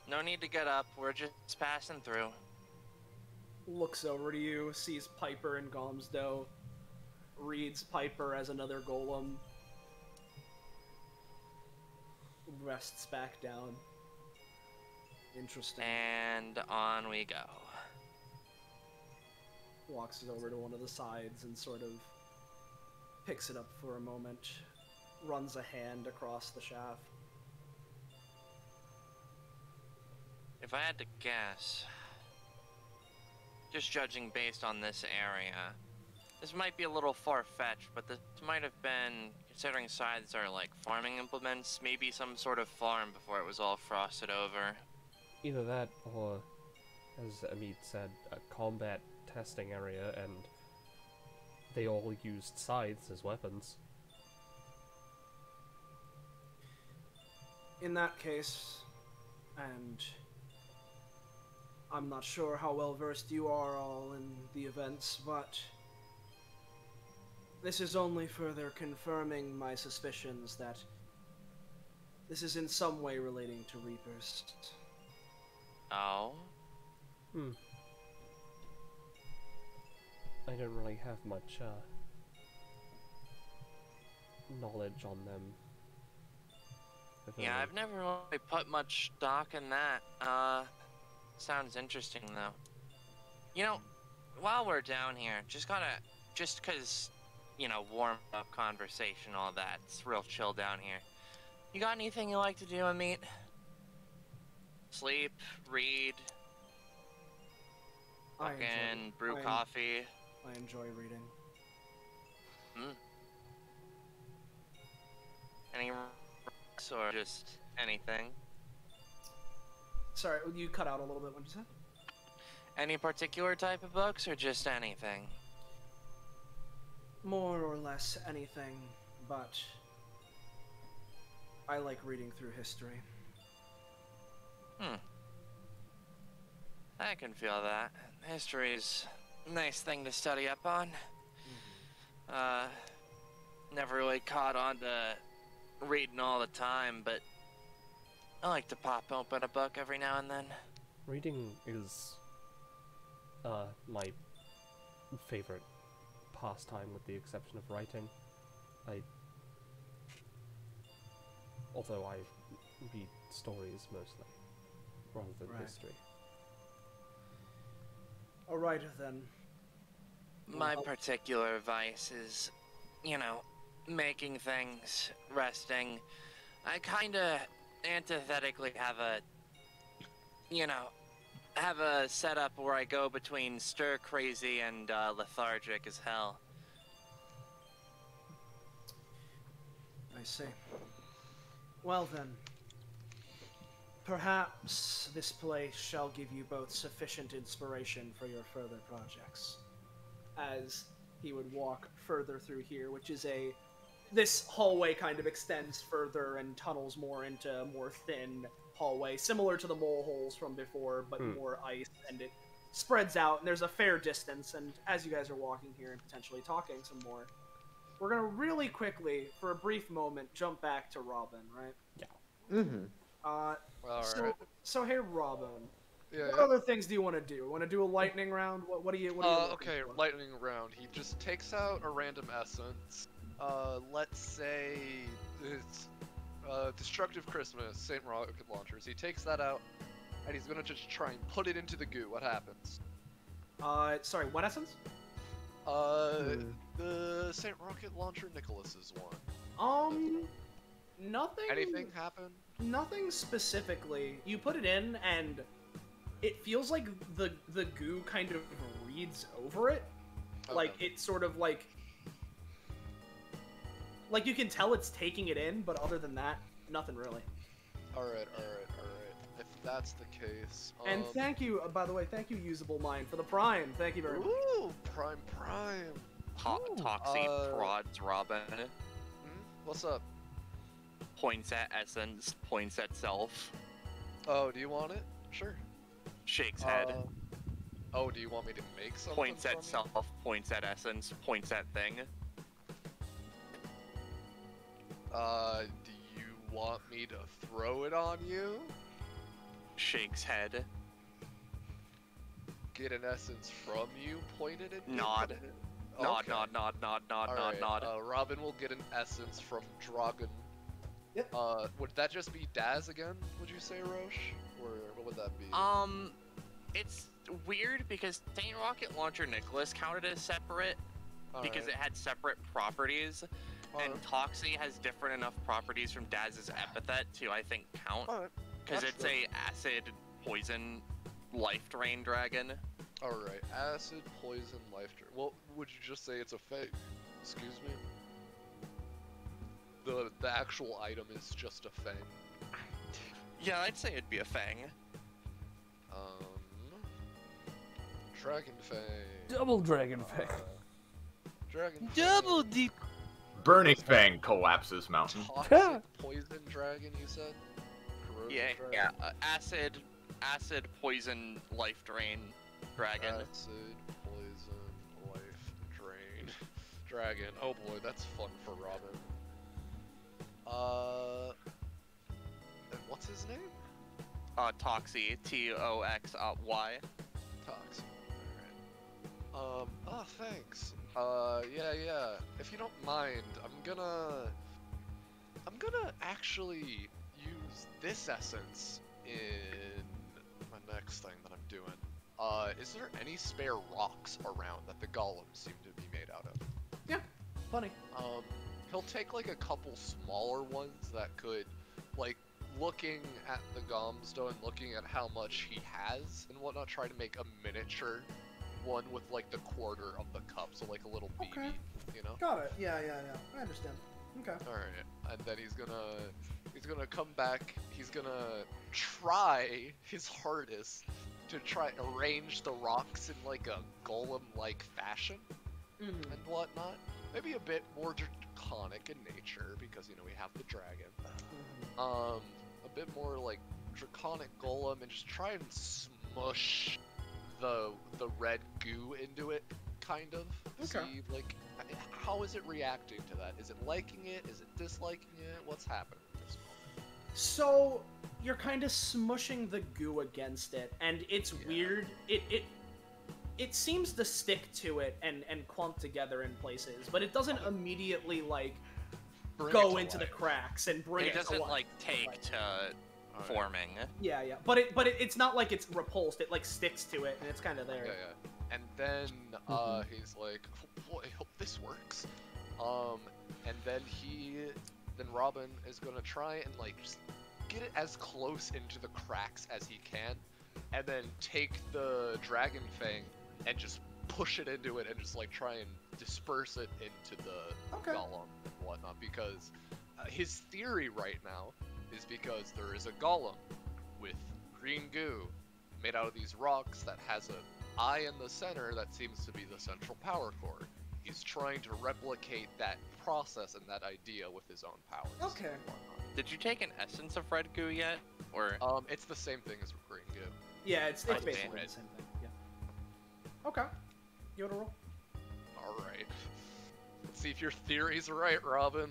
No need to get up, we're just passing through. Looks over to you, sees Piper and Gomzdos, reads Piper as another golem, rests back down. Interesting. And on we go. Walks over to one of the sides and sort of picks it up for a moment, runs a hand across the shaft. If I had to guess, just judging based on this area, this might be a little far-fetched, but this might have been, considering sides are like farming implements, maybe some sort of farm before it was all frosted over. Either that, or, as Amit said, a combat testing area, and they all used scythes as weapons. In that case, and I'm not sure how well versed you are all in the events, but this is only further confirming my suspicions that this is in some way relating to Reapers. Oh? I don't really have much, knowledge on them. Yeah, I've never really put much stock in that. Sounds interesting, though. You know, while we're down here, just 'cause, you know, warm up conversation, all that, it's real chill down here. You got anything you like to do, Amit? Sleep, read, fucking brew coffee. I enjoy reading. Any books or just anything? Sorry, you cut out a little bit. What did you say? Any particular type of books or just anything? More or less anything, but I like reading through history. I can feel that. History's a nice thing to study up on. Never really caught on to reading all the time, but I like to pop open a book every now and then. Reading is, my favorite pastime with the exception of writing. Although I read stories mostly, rather than history. Alright then. My particular vice is, you know, making things, resting. I kinda antithetically have a, you know, have a setup where I go between stir crazy and lethargic as hell. I see. Well then, perhaps this place shall give you both sufficient inspiration for your further projects. As he would walk further through here, which is this hallway kind of extends further and tunnels more into a more thin hallway, similar to the mole holes from before, but more ice, and it spreads out, and there's a fair distance, and as you guys are walking here and potentially talking some more, we're gonna really quickly, for a brief moment, jump back to Robin, right? Yeah. So hey Robin, Yeah, what other things do you want to do? Want to do a lightning round? What do you okay, for? lightning round. He just takes out a random essence. Let's say it's Destructive Christmas, Saint Rocket Launchers. He takes that out, and he's gonna just try and put it into the goo. What happens? Sorry, what essence? The Saint Rocket Launcher Nicholas's one. Nothing. Anything happen? Nothing specifically. You put it in, and it feels like the goo kind of reads over it. Okay. Like, it sort of like... Like, you can tell it's taking it in, but other than that, nothing really. Alright. If that's the case... And thank you, by the way, thank you, Usable Mind, for the Prime. Thank you very much. Ooh, Prime. Toxic prods Robin. What's up? Points at essence, points at self. Oh, do you want it? Sure. Shakes head. Oh, do you want me to make something? Points at self, points at essence, points at thing. Do you want me to throw it on you? Shakes head. Get an essence from you, point it at Nod. Okay. Nod. Robin will get an essence from Dragon. Yep. Would that just be Daz again, would you say, Roche? Or what would that be? It's weird because Saint Rocket Launcher Nicholas counted as separate because it had separate properties. And Toxie has different enough properties from Daz's epithet to, I think, count. Because it's a acid, poison, life drain dragon. Alright, acid, poison, life drain. Well, would you just say it's a fake? Excuse me? The actual item is just a fang. Yeah, I'd say it'd be a fang. Dragon Fang. Double Dragon Fang. Dragon Double deep. Burning Fang collapses mountain. Toxic poison dragon, you said? Corrosive Yeah, dragon? acid, poison, life drain, dragon. Acid, poison, life drain, dragon. Oh boy, that's fun for Robin. And what's his name? Toxie, Toxy. Toxie. Alright. Oh, thanks. Yeah. If you don't mind, I'm gonna actually use this essence in my next thing that I'm doing. Is there any spare rocks around that the golems seem to be made out of? Yeah, funny. He'll take like a couple smaller ones that could, like, looking at the Gomzdos and looking at how much he has and whatnot, try to make a miniature one with like the quarter of the cup, so like a little BB, you know? Got it. Yeah. I understand. Okay. Alright, and then he's gonna come back, he's gonna try his hardest to try arrange the rocks in like a golem-like fashion and whatnot. Maybe a bit more draconic in nature, because, you know, we have the dragon. A bit more like draconic golem, and just try and smush the red goo into it, kind of. Okay. See, like, how is it reacting to that? Is it liking it? Is it disliking it? What's happening at this moment? So you're kind of smushing the goo against it, and it's weird. It seems to stick to it and clump together in places, but it doesn't immediately like go into the cracks and bring it. It doesn't like take to forming. Yeah. But it's not like it's repulsed. It like sticks to it, and it's kind of there. Yeah. And then he's like, oh boy, I hope this works. And then Robin is gonna try and like just get it as close into the cracks as he can, and then take the Dragon Fang and just push it into it and just like try and disperse it into the golem and whatnot, because his theory right now is because there is a golem with green goo made out of these rocks that has an eye in the center that seems to be the central power core. He's trying to replicate that process and that idea with his own powers. Okay. Did you take an essence of red goo yet? Or it's the same thing as green goo. Yeah, it's basically the same thing. Yeah. Okay. You wanna roll? Alright. Let's see if your theory's right, Robin.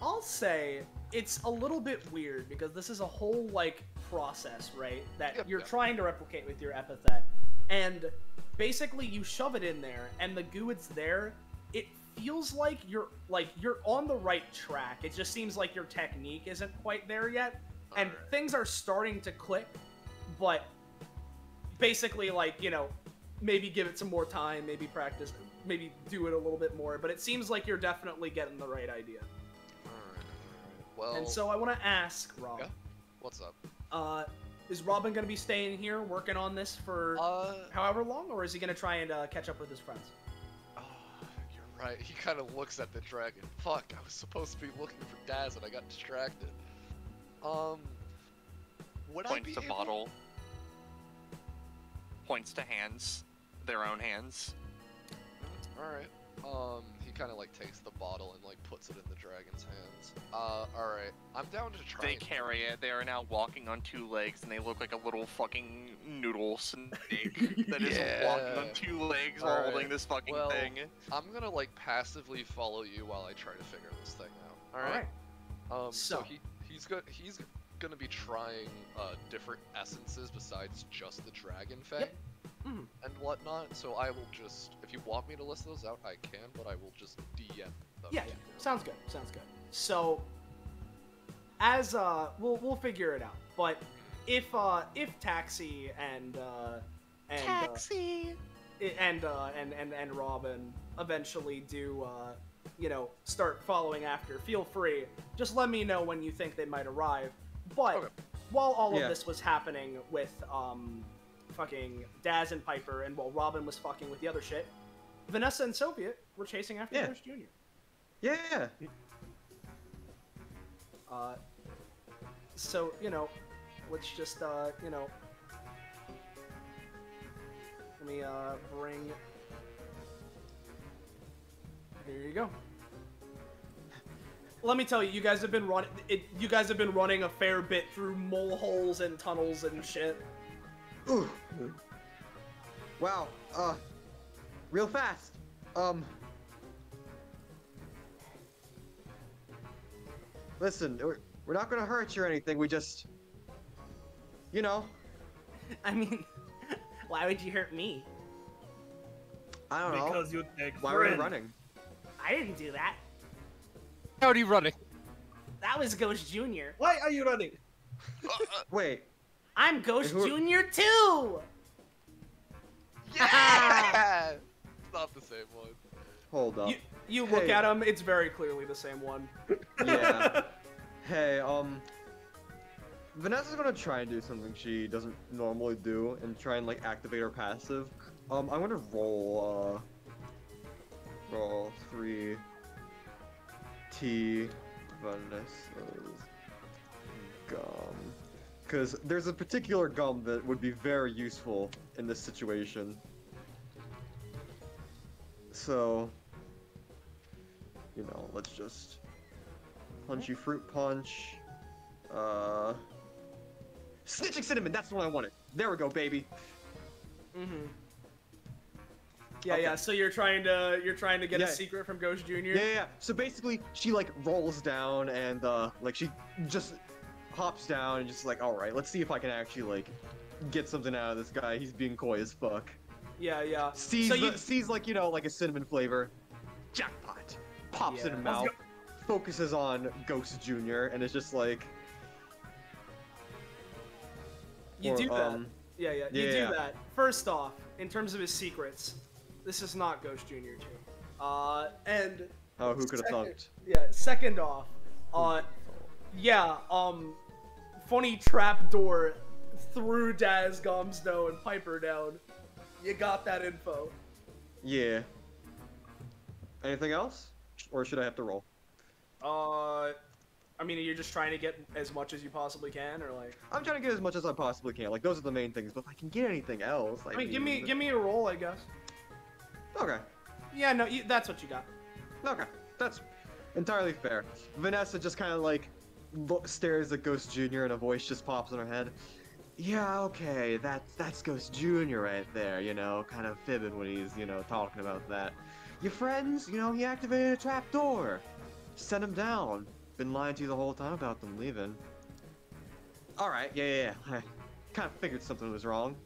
I'll say it's a little bit weird because this is a whole like process, right? That you're trying to replicate with your epithet, and basically you shove it in there, and the goo it's there. It feels like you're on the right track. It just seems like your technique isn't quite there yet, and things are starting to click, but basically, like, you know, maybe give it some more time, maybe practice, maybe do it a little bit more. But it seems like you're definitely getting the right idea. Well, and so I want to ask Rob. Yeah? What's up? Is Robin going to be staying here working on this for however long, or is he going to try and catch up with his friends? You're Right, he kind of looks at the dragon. Fuck, I was supposed to be looking for Daz and I got distracted. Would I be Points to bottle. Points to hands. Their own hands. Alright. He kind of like takes the bottle and like puts it in the dragon's hands. Alright. I'm down to try. They carry it. They are now walking on 2 legs, and they look like a little fucking noodle snake that is walking on 2 legs while holding this fucking thing. I'm gonna like passively follow you while I try to figure this thing out. Alright. So he's gonna be trying different essences besides just the dragon fang. Yep. And whatnot, so I will just, if you want me to list those out, I can, but I will just DM them. Yeah, sounds good, sounds good. So, as, we'll figure it out, but if Taxi and Robin eventually do, you know, start following after, feel free, just let me know when you think they might arrive, but while all of this was happening with, fucking Daz and Piper, and while Robin was fucking with the other shit, Vanessa and Soviet were chasing after Ghost Jr. Yeah. So, you know, let's just, you know, let me, bring, here you go. Let me tell you, you guys have been running a fair bit through mole holes and tunnels and shit. Ooh. Wow, real fast. Listen, we're not gonna hurt you or anything, we just, you know. I mean, why would you hurt me? I don't know. Because you take Why were you running? I didn't do that. How are you running? That was Ghost Jr. Why are you running? Wait. I'm Ghost Jr. too! Yeah! It's not the same one. Hold up. You look at him, it's very clearly the same one. Yeah. Hey, Vanessa's gonna try and do something she doesn't normally do and try and like activate her passive. I'm gonna roll 3 T Vanessa's gum. Because there's a particular gum that would be very useful in this situation. So, you know, let's just punchy fruit punch. Snitching cinnamon, that's the one I wanted. There we go, baby. Yeah, so you're trying to get a secret from Ghost Jr.? Yeah. So basically, she like rolls down and like she just hops down and just like, all right, let's see if I can actually like get something out of this guy. He's being coy as fuck. Yeah. Sees like, you know, like a cinnamon flavor. Jackpot. Pops in her mouth. Focuses on Ghost Jr. and it's just like. You do that. Yeah. You do that. First off, in terms of his secrets, this is not Ghost Jr. too. And. Oh, who could have thought? Yeah. Second off, funny trapdoor threw Daz, Gomzdos, and Piper down. You got that info. Yeah. Anything else? Or should I have to roll? I mean, you're just trying to get as much as you possibly can, or like? I'm trying to get as much as I possibly can. Like, those are the main things, but if I can get anything else, like... I mean, give me a roll, I guess. Okay. Yeah, no, that's what you got. Okay. That's entirely fair. Vanessa just kind of, like, stares at Ghost Jr. and a voice just pops in her head. Yeah, okay, that's Ghost Jr. right there, you know, kind of fibbing when he's, you know, talking about that. Your friends, you know, he activated a trapdoor. Send him down. Been lying to you the whole time about them leaving. Alright, yeah. I kind of figured something was wrong.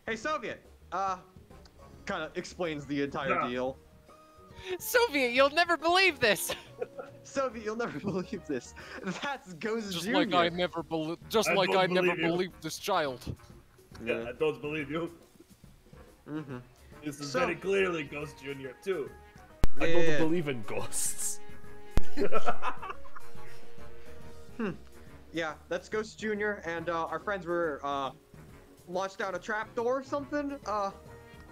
Hey, Soviet! Kind of explains the entire deal. Soviet, you'll never believe this! Soviet, you'll never believe this. That's Ghost Jr. Just like I never believed this child. Yeah, I don't believe you. This is very clearly Ghost Jr. too. I don't believe in ghosts. Yeah, that's Ghost Jr. and our friends were launched out a trapdoor or something. I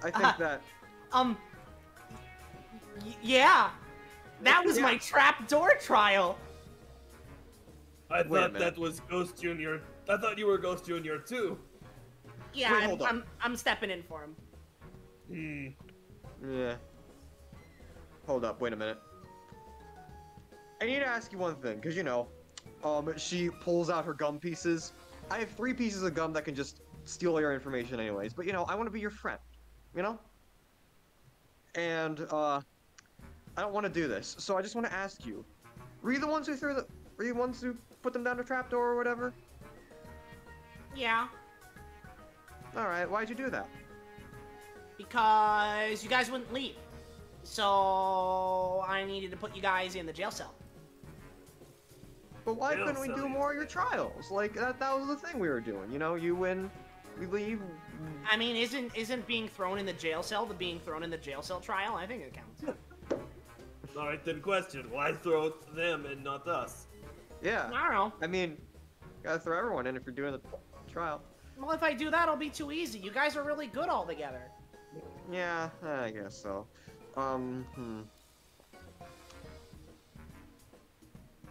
think that. Yeah. That was my trapdoor trial. I thought that was Ghost Junior. I thought you were Ghost Junior too. Yeah, I'm stepping in for him. Yeah. Hold up, wait a minute. I need to ask you one thing, because, you know, she pulls out her gum pieces. I have 3 pieces of gum that can just steal your information anyways, but, you know, I want to be your friend, you know? And, I don't want to do this, so I just want to ask you. Were you the ones who were you the ones who put them down the trapdoor or whatever? Yeah. Alright, why'd you do that? Because you guys wouldn't leave. So I needed to put you guys in the jail cell. But why couldn't we do more of your trials? Like, that was the thing we were doing, you know? You win, we leave. I mean, isn't being thrown in the jail cell the being thrown in the jail cell trial? I think it counts. Alright, then question. Why throw them and not us? Yeah. I don't know. I mean, gotta throw everyone in if you're doing the trial. Well, if I do that, it'll be too easy. You guys are really good all together. Yeah, I guess so.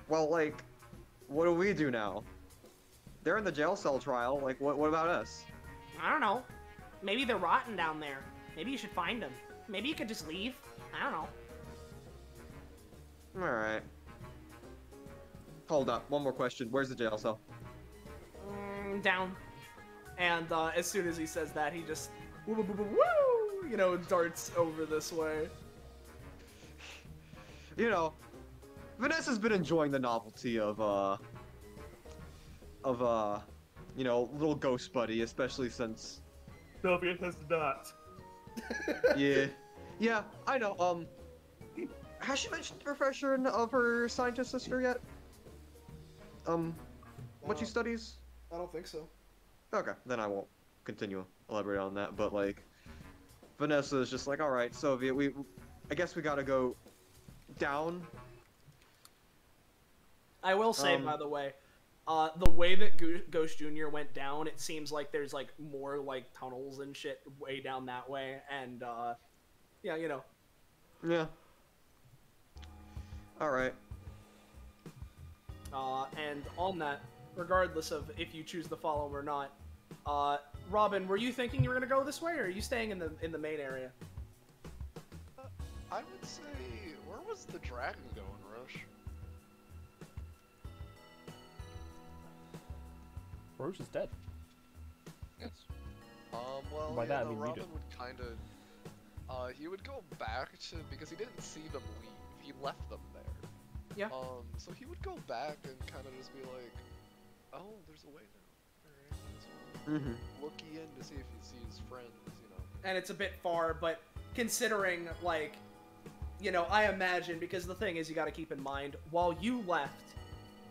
Well, like, what do we do now? They're in the jail cell trial. Like, what about us? I don't know. Maybe they're rotten down there. Maybe you should find them. Maybe you could just leave. I don't know. Alright. Hold up, one more question. Where's the jail cell? Down. And as soon as he says that, he just, woo, you know, darts over this way. You know, Vanessa's been enjoying the novelty of, you know, little ghost buddy, especially since... Soviet has not. Yeah. Yeah, I know, has she mentioned the professor of her scientist sister yet? What she studies? I don't think so. Okay, then I won't continue elaborate on that, but like, Vanessa is just like, alright, Soviet, I guess we gotta go down. I will say, by the way, the way that Ghost Jr. went down, it seems like there's like more like tunnels and shit way down that way, and yeah, you know. Yeah. Alright. And on that, regardless of if you choose to follow him or not, Robin, were you thinking you were gonna go this way, or are you staying in the main area? I would say, where was the dragon going, Roche? Roche is dead. Yes. Well, by yeah, that, I no, mean Robin would kind of, he would go back to, because he didn't see them leave, he left them there. Yeah. So he would go back and kind of just be like, oh, there's a way now. Alright, looky in to see if he sees friends, you know. And it's a bit far, but considering, like, you know, I imagine, because the thing is, you gotta keep in mind, while you left,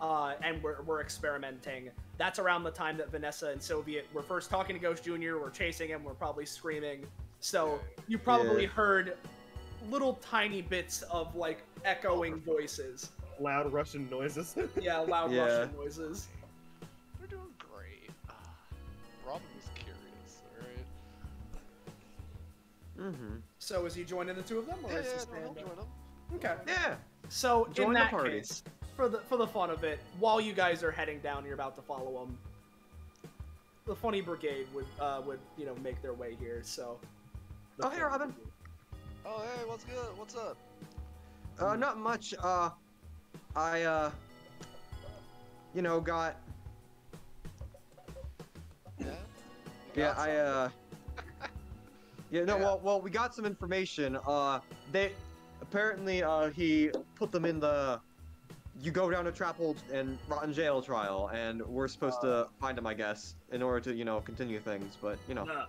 and we're experimenting, that's around the time that Vanessa and Soviet were first talking to Ghost Jr., we're chasing him, we're probably screaming, so you probably heard little tiny bits of, like, echoing voices. Loud Russian noises. Yeah, loud Russian noises. They're doing great. Robin was curious, alright? So is he joining the two of them, or is he staying I'll join them. Okay. Yeah. So Join in the that party. case, for the fun of it, while you guys are heading down, you're about to follow them. The funny brigade would you know, make their way here. So. Oh, hey, Robin. Oh, hey, what's good? What's up? Not much. I you know, got. Yeah. Yeah, Yeah, no, well, we got some information. They apparently he put them in the you go down to Trappled and Rotten Jail trial, and we're supposed to find them, I guess, in order to, you know, continue things. But you know.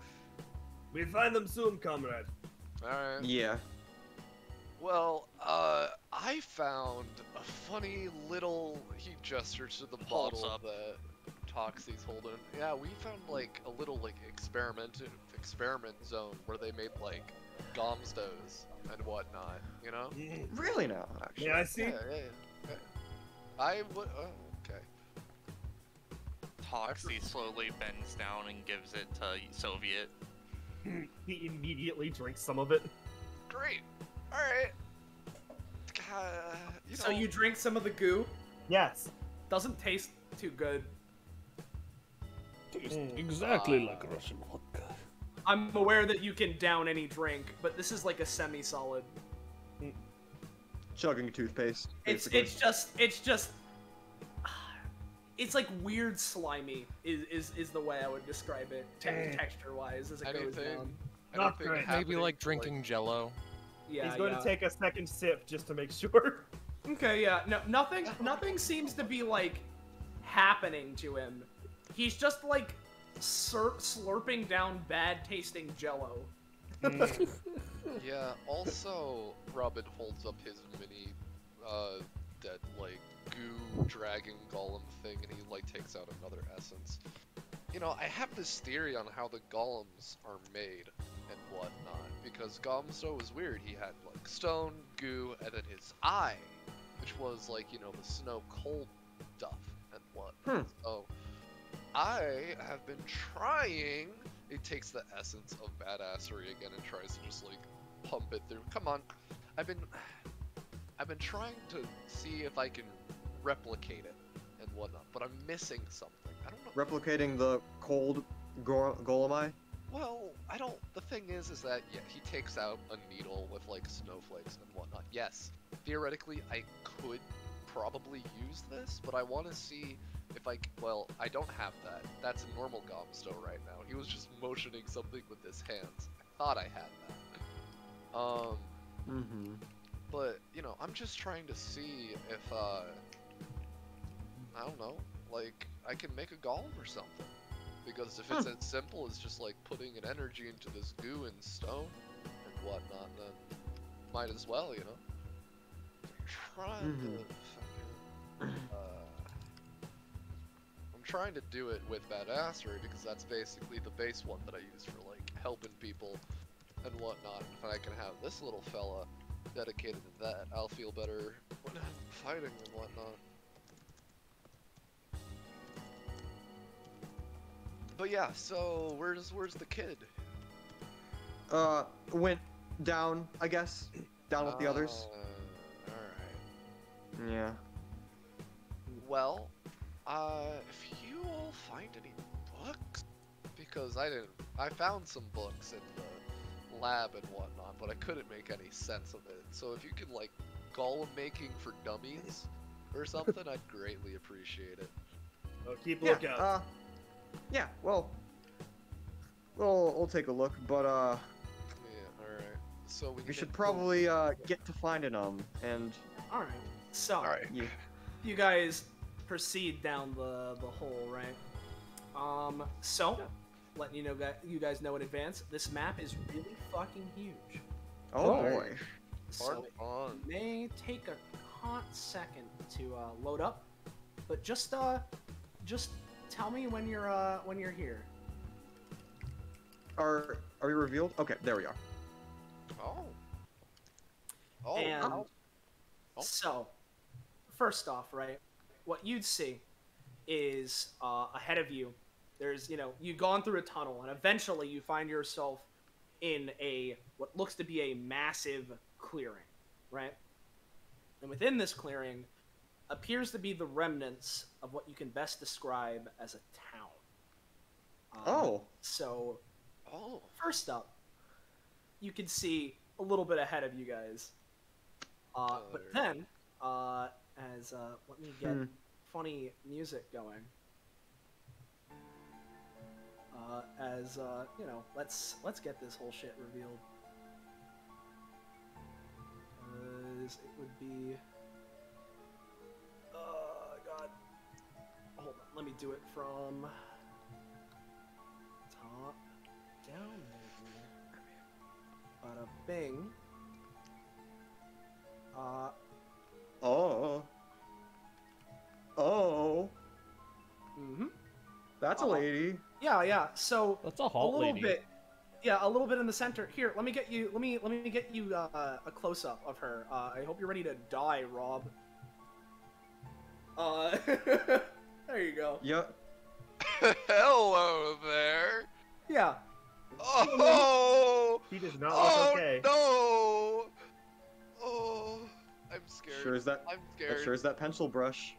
We'll find them soon, comrade. Alright. Yeah. Well, I found a funny little. He gestured to the bottle that Toxie's holding. Yeah, we found like a little like experiment zone where they made like Gomzdos and whatnot. You know? Really now, actually. Yeah, I see. Yeah. I would. Okay. Toxie slowly bends down and gives it to Soviet. He immediately drinks some of it. Great. All right. you know. So you drink some of the goo? Yes. Doesn't taste too good. Tastes exactly like Russian vodka. I'm aware that you can down any drink, but this is like a semi-solid. Chugging toothpaste. It's just it's like weird slimy is the way I would describe it texture-wise as it goes down. Not great. Maybe like drinking Jello. Yeah, He's going to take a second sip just to make sure. Okay, yeah. No, nothing seems to be like happening to him. He's just like slurping down bad-tasting Jello. Yeah. Also, Robin holds up his mini, dead like goo dragon golem thing, and he like takes out another essence. You know, I have this theory on how the golems are made and whatnot, because Gomzdos was weird. He had like stone, goo, and then his eye, which was like, you know, the snow cold stuff and what. So I have been trying. It takes the essence of badassery again and tries to just like pump it through. Come on, I've been trying to see if I can replicate it and whatnot, but I'm missing something. I don't know. Replicating the cold golem eye? Well, I don't. The thing is that yeah, he takes out a needle with like snowflakes and whatnot. Yes, theoretically, I could probably use this, but I want to see if I. Well, I don't have that. That's a normal Gomzdos right now. He was just motioning something with his hands. I thought I had that. But you know, I'm just trying to see if I don't know, like I can make a golem or something. Because if it's as simple as just like putting an energy into this goo and stone and whatnot, then might as well, you know. I'm trying to I'm trying to do it with badassery because that's basically the base one that I use for like helping people and whatnot. If I can have this little fella dedicated to that, I'll feel better when I'm fighting and whatnot. But yeah, so where's the kid? Went down, I guess. Down with the others. Alright. Yeah. Well, if you all find any books, because I found some books in the lab and whatnot, but I couldn't make any sense of it. So if you could like golem making for dummies or something, I'd greatly appreciate it. Well, keep a lookout. Yeah, well, we'll take a look, but yeah, all right. So we should probably get to finding them, and all right. So you guys proceed down the hole, right? So letting you guys know in advance, this map is really fucking huge. Oh boy. So it may take a hot second to load up, but just tell me when you're here. Are we revealed? Okay, there we are. So, first off, right, what you'd see is ahead of you, there's, you've gone through a tunnel, and eventually you find yourself in what looks to be a massive clearing, right? And within this clearing appears to be the remnants of what you can best describe as a town. So, first up, you can see a little bit ahead of you guys. But then, let me get funny music going. Let's get this whole shit revealed. It would be... God. Hold on, let me do it from top down, maybe. Bada bing. That's a lady. Yeah. So that's a hot lady. A little bit in the center. Here, let me get you. Let me get you a close up of her. I hope you're ready to die, Rob. There you go. Yep. Hello there. Yeah. Oh. He does not look okay. No. Oh, I'm scared. Sure is that. I'm scared. That sure is that pencil brush.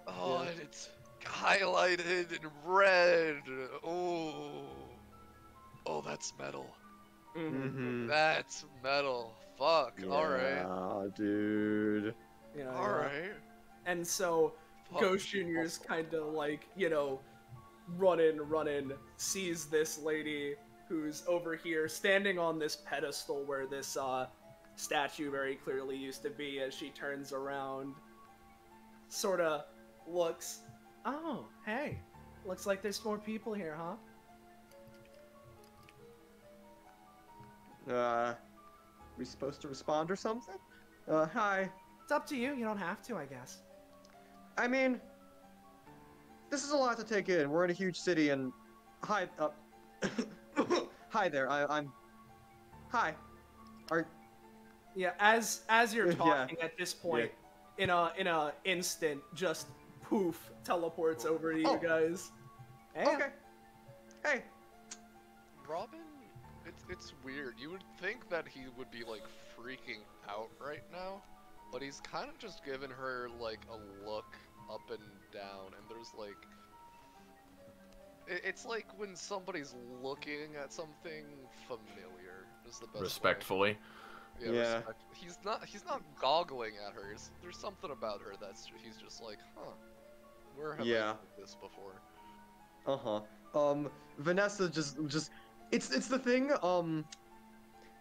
Oh, and it's highlighted in red. Oh. Oh, that's metal. Mm-hmm. That's metal. Fuck. Yeah, Alright. dude. Yeah, Alright. And so Ghost Jr.'s kind of like, you know, running, sees this lady who's over here standing on this pedestal where this statue very clearly used to be. As she turns around, sort of looks, oh, hey, looks like there's more people here, huh? We supposed to respond or something? Hi. It's up to you. You don't have to, I guess. I mean, this is a lot to take in. We're in a huge city, and hi, hi there. I'm. Hi. Yeah, as you're talking at this point, in a instant, just poof, teleports over to you guys. Hey. Okay. Hey. Robin, it's weird. You would think that he would be like freaking out right now, but he's kind of just giving her like a look up and down, and there's like, it's like when somebody's looking at something familiar. Is the best Respectfully. way. Yeah. He's not goggling at her. There's something about her he's just like, huh, where have I seen this before? Vanessa just it's the thing,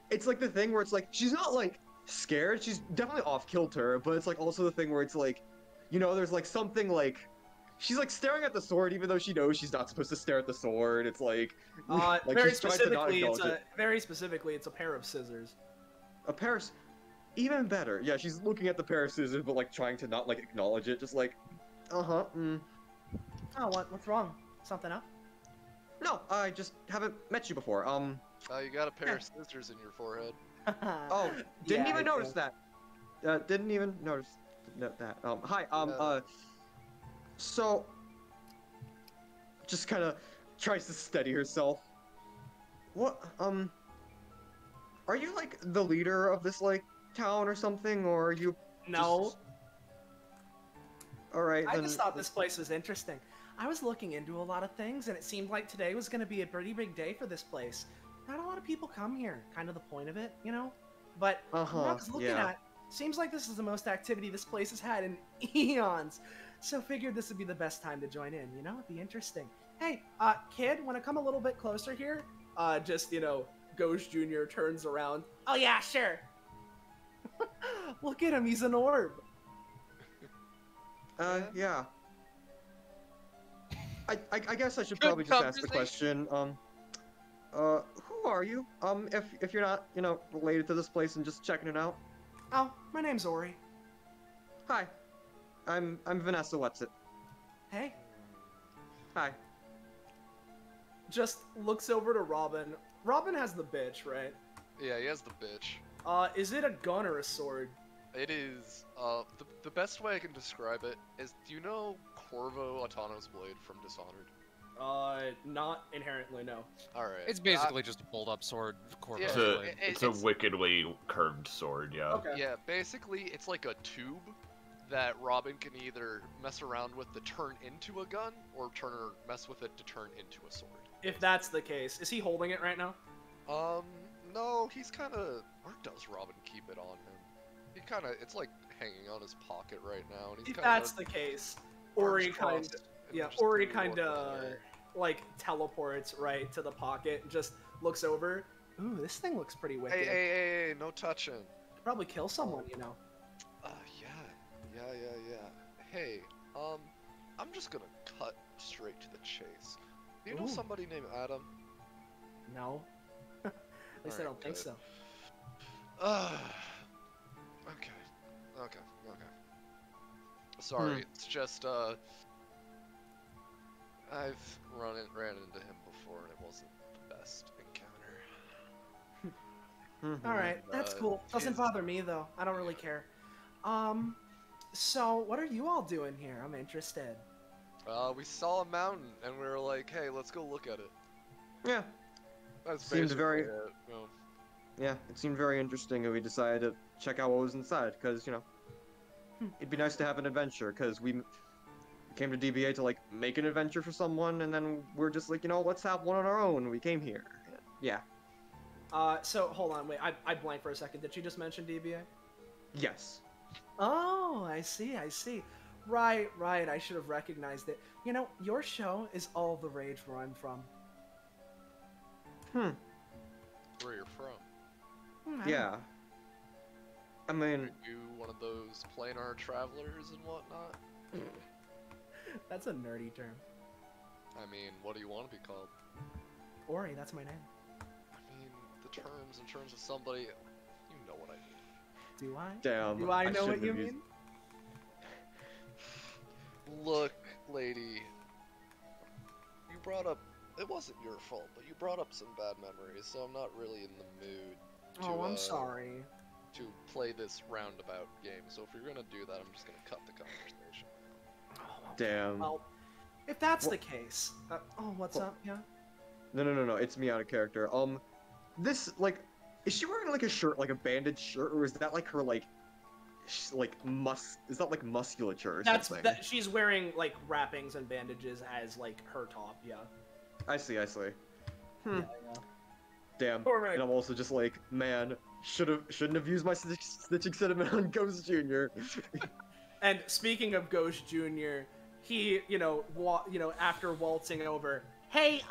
it's like the thing where it's like, she's not like scared, she's definitely off kilter, but it's like also the thing where it's like, you know, there's like something like, she's like staring at the sword even though she knows she's not supposed to stare at the sword. It's like, like very specifically, it's a pair of scissors. A pair of, even better. Yeah, she's looking at the pair of scissors, but like trying to not like acknowledge it, just like, Oh, what's wrong? Something up? No, I just haven't met you before. You got a pair of scissors in your forehead. Oh, didn't even notice that. Didn't even notice that. Hi, so, just kind of tries to steady herself. What, are you, like, the leader of this, like, town or something, or are you... No. Alright, then... I just thought this place was interesting. I was looking into a lot of things, and it seemed like today was going to be a pretty big day for this place. Not a lot of people come here, kind of the point of it, you know? But what I was looking at, seems like this is the most activity this place has had in eons. So figured this would be the best time to join in, you know? It'd be interesting. Hey, kid, wanna come a little bit closer here? Just, you know, Ghost Jr. turns around. Oh yeah, sure. Look at him, he's an orb. Yeah. I guess I should probably just ask the question. Who are you? If you're not, you know, related to this place and just checking it out. Oh, my name's Ori. Hi. I'm Vanessa Wetsit. Hey. Hi. Just looks over to Robin. Robin has the bitch, right? Yeah, he has the bitch. Is it a gun or a sword? It is, the best way I can describe it is, do you know Corvo Autonomous Blade from Dishonored? Not inherently, no. Alright. It's basically just a pulled-up sword. Yeah, it's a wickedly curved sword, yeah. Okay. Yeah, basically, it's like a tube that Robin can either mess around with to turn into a gun, or mess with it to turn into a sword. If that's the case, is he holding it right now? No, he's kinda... Where does Robin keep it on him? He kinda... It's like hanging on his pocket right now, and he's if that's the case, Ori kinda... Yeah, Ori kinda, like, teleports right to the pocket and just looks over. Ooh, this thing looks pretty wicked. Hey, no touching. Could probably kill someone, you know. Yeah. Hey, I'm just gonna cut straight to the chase. Do you know somebody named Adam? No. At least I don't think so. Okay. Sorry, it's just, I've ran into him before, and it wasn't the best encounter. Alright, that's cool. Doesn't bother me, though. I don't really care. So, what are you all doing here? I'm interested. We saw a mountain, and we were like, hey, let's go look at it. Yeah. That's seemed very... it, you know. Yeah, it seemed very interesting, and we decided to check out what was inside, because, you know, it'd be nice to have an adventure, because we came to DBA to, like, make an adventure for someone, and then we're just like, you know, let's have one on our own. We came here. Yeah. So, hold on, wait, I blanked for a second. Did she just mention DBA? Yes. Oh, I see. Right, I should have recognized it. You know, your show is all the rage where I'm from. Where you're from? Yeah. I mean... Are you one of those planar travelers and whatnot? That's a nerdy term. I mean, what do you want to be called? Ori, that's my name. I mean, the terms in terms of somebody... You know what I mean. Do I? Damn. Do I know what shouldn't you have mean? Look, lady. You brought up... It wasn't your fault, but you brought up some bad memories, so I'm not really in the mood to, Oh, I'm sorry. to play this roundabout game. So if you're gonna do that, I'm just gonna cut the conversation. Oh, Damn. well, if that's the case... what's up? Yeah? No, it's me out of character. This, like... Is she wearing, like, a shirt, like a bandage shirt, or is that, like, her, like... Is that, like, musculature or something? She's wearing, like, wrappings and bandages as, like, her top, yeah. I see. Yeah. Damn. Alright. And I'm also just like, man, shouldn't have used my stitching cinnamon on Ghost Jr. And speaking of Ghost Jr., he, after waltzing over, hey,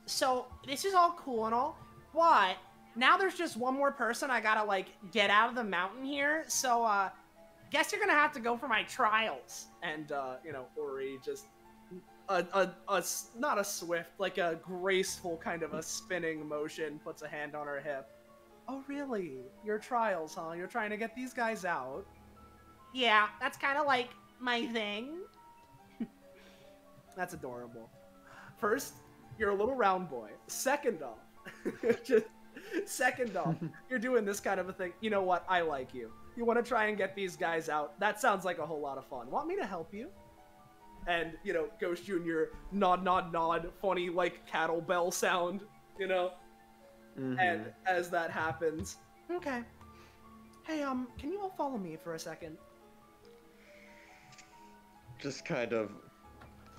so this is all cool and all, but now there's just one more person I gotta, like, get out of the mountain here, so, guess you're gonna have to go for my trials. And, Ori just, not a swift, like a graceful kind of a spinning motion, puts a hand on her hip. Oh, really? Your trials, huh? You're trying to get these guys out? Yeah, that's kind of like my thing. That's adorable. First, you're a little round boy. Second off, you're doing this kind of a thing. You know what? I like you. You want to try and get these guys out? That sounds like a whole lot of fun. Want me to help you? And, Ghost Jr. nod, funny, like, cattle bell sound, Mm-hmm. And as that happens, okay. Hey, can you all follow me for a second? Just kind of...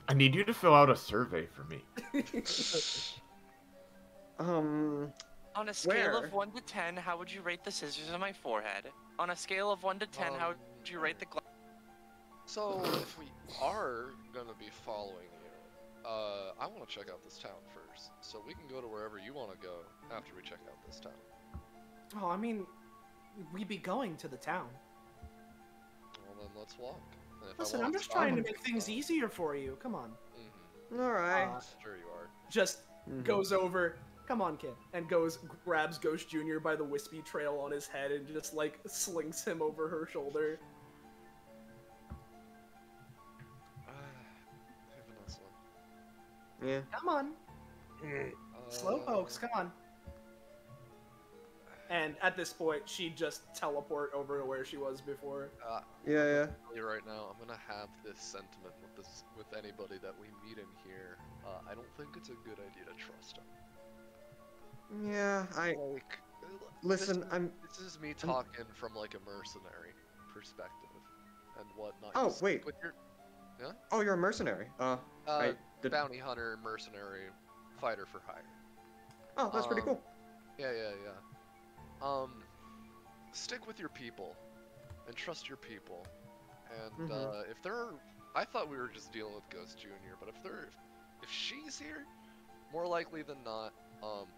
I need you to fill out a survey for me. On a scale Where? of 1 to 10, how would you rate the scissors on my forehead? On a scale of 1 to 10, how would you rate the glass? So, if we are gonna be following you, I want to check out this town first. So we can go to wherever you want to go after we check out this town. Oh, I mean, we'd be going to the town. Well, then let's walk. And if Listen, I I'm want just trying to make things easier for you. Come on. Alright. Sure you are. Just goes over, come on, kid, and grabs Ghost Jr. by the wispy trail on his head and just, like, slings him over her shoulder. Yeah. Come on. Slow pokes, come on. And at this point, she'd just teleport over to where she was before. Yeah. Right now, I'm gonna have this sentiment with anybody that we meet in here. I don't think it's a good idea to trust them. Yeah, Listen, This is me talking from, like, a mercenary perspective and whatnot. Oh, wait. Yeah? Oh, you're a mercenary. Bounty hunter, mercenary, fighter for hire. Oh, that's pretty cool. Yeah. Stick with your people, and trust your people. And if I thought we were just dealing with Ghost Jr., but if she's here, more likely than not,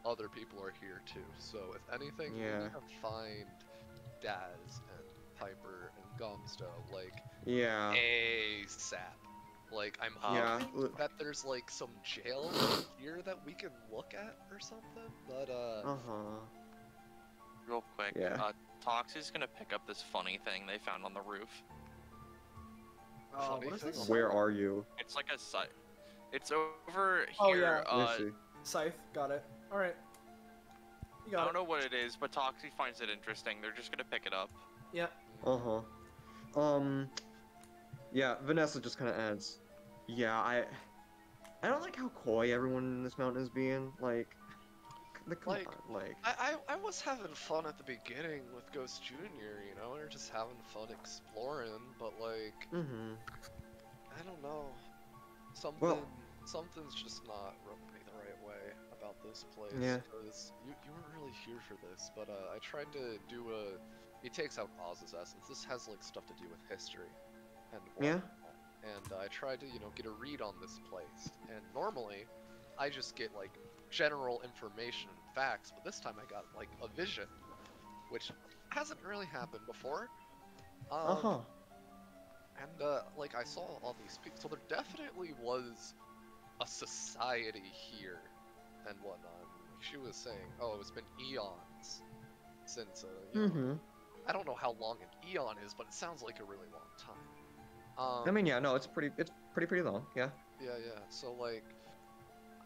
other people are here too. So if anything, we need to find Daz and Piper and Gomzdos, like, ASAP. Like, I'm hoping that there's, like, some jail here that we can look at or something, but, Real quick, Toxie's gonna pick up this funny thing they found on the roof. What is this? Where are you? It's like a scythe. It's over Oh, here. Let's see. Scythe, got it. Alright. I don't know what it is, but Toxie finds it interesting. They're just gonna pick it up. Yeah. Yeah, Vanessa just kind of adds, I don't like how coy everyone in this mountain is being, like, Come on, like... I was having fun at the beginning with Ghost Junior, you know, we were just having fun exploring, but like, I don't know, something's just not rubbing me the right way about this place. Yeah. Because you weren't really here for this, but I tried to do he takes out Oz's essence. This has like stuff to do with history, and whatnot. And I tried to, you know, get a read on this place. And normally, I just get like general information and facts, but this time I got like a vision, which hasn't really happened before. And like I saw all these people, so there definitely was a society here and whatnot. She was saying, oh, it's been eons since, you know, I don't know how long an eon is, but it sounds like a really long time. I mean, yeah, no, it's pretty long, yeah. Yeah. So like,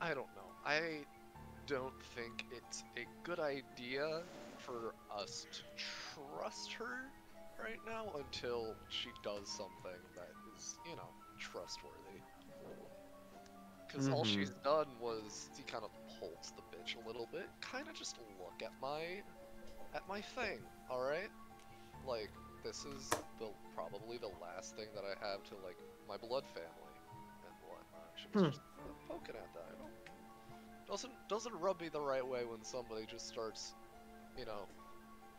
I don't know. I don't think it's a good idea for us to trust her right now until she does something that is, you know, trustworthy. Because all she's done was he kind of holds the bitch a little bit. Kind of just look at my thing, all right? Like, this is probably the last thing that I have to like my blood family and whatnot. She was just poking at that. Doesn't rub me the right way when somebody just starts, you know,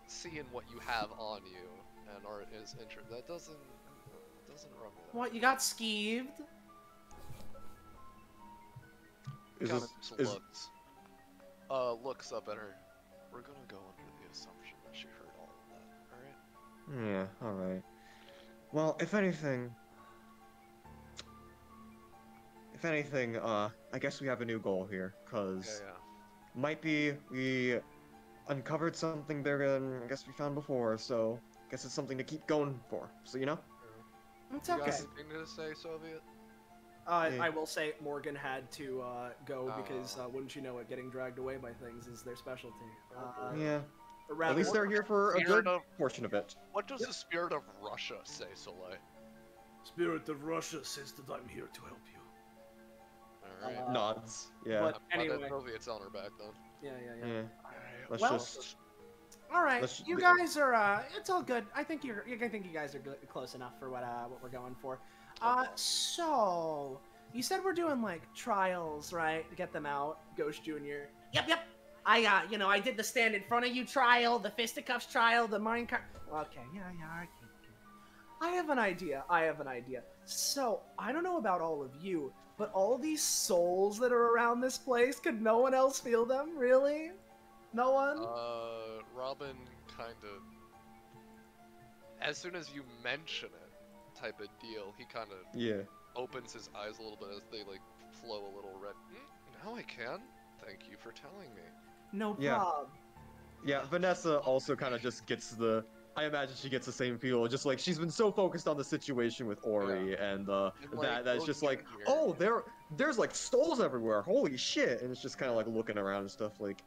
seeing what you have on you and is interested. That doesn't rub me. What, you got skeeved? Looks up at her. We're gonna go under the assumption that she heard all of that. All right. Yeah. All right. Well, if anything, I guess we have a new goal here, cause might be we uncovered something bigger than I guess we found before, so I guess it's something to keep going for. So you know. It's okay. You got anything to say, Soviet? I will say Morgan had to go because wouldn't you know it, getting dragged away by things is their specialty. Yeah. At least they're here for a good portion of it. What does the spirit of Russia say, Soleil? Spirit of Russia says that I'm here to help you. Alright. Nods. Yeah. But anyway. Soviet's on her back then. Yeah. Let's Well, just. All right, you guys are. It's all good. I think you guys are close enough for what we're going for. So you said we're doing like trials, right? To get them out, Ghost Junior. Yep. I did the stand in front of you trial, the fisticuffs trial, the minecart. Okay, yeah. I have an idea. So I don't know about all of you, but all these souls that are around this place, could no one else feel them? Really? No one? Robin kind of, as soon as you mention it, type of deal, he kind of opens his eyes a little bit as they like flow a little red. Now I can. Thank you for telling me. No problem. Yeah, Vanessa also kind of just gets the. I imagine she gets the same feel, just like she's been so focused on the situation with Ori, and that's just like, oh, there's like souls everywhere, holy shit, and it's just kind of like looking around and stuff, like,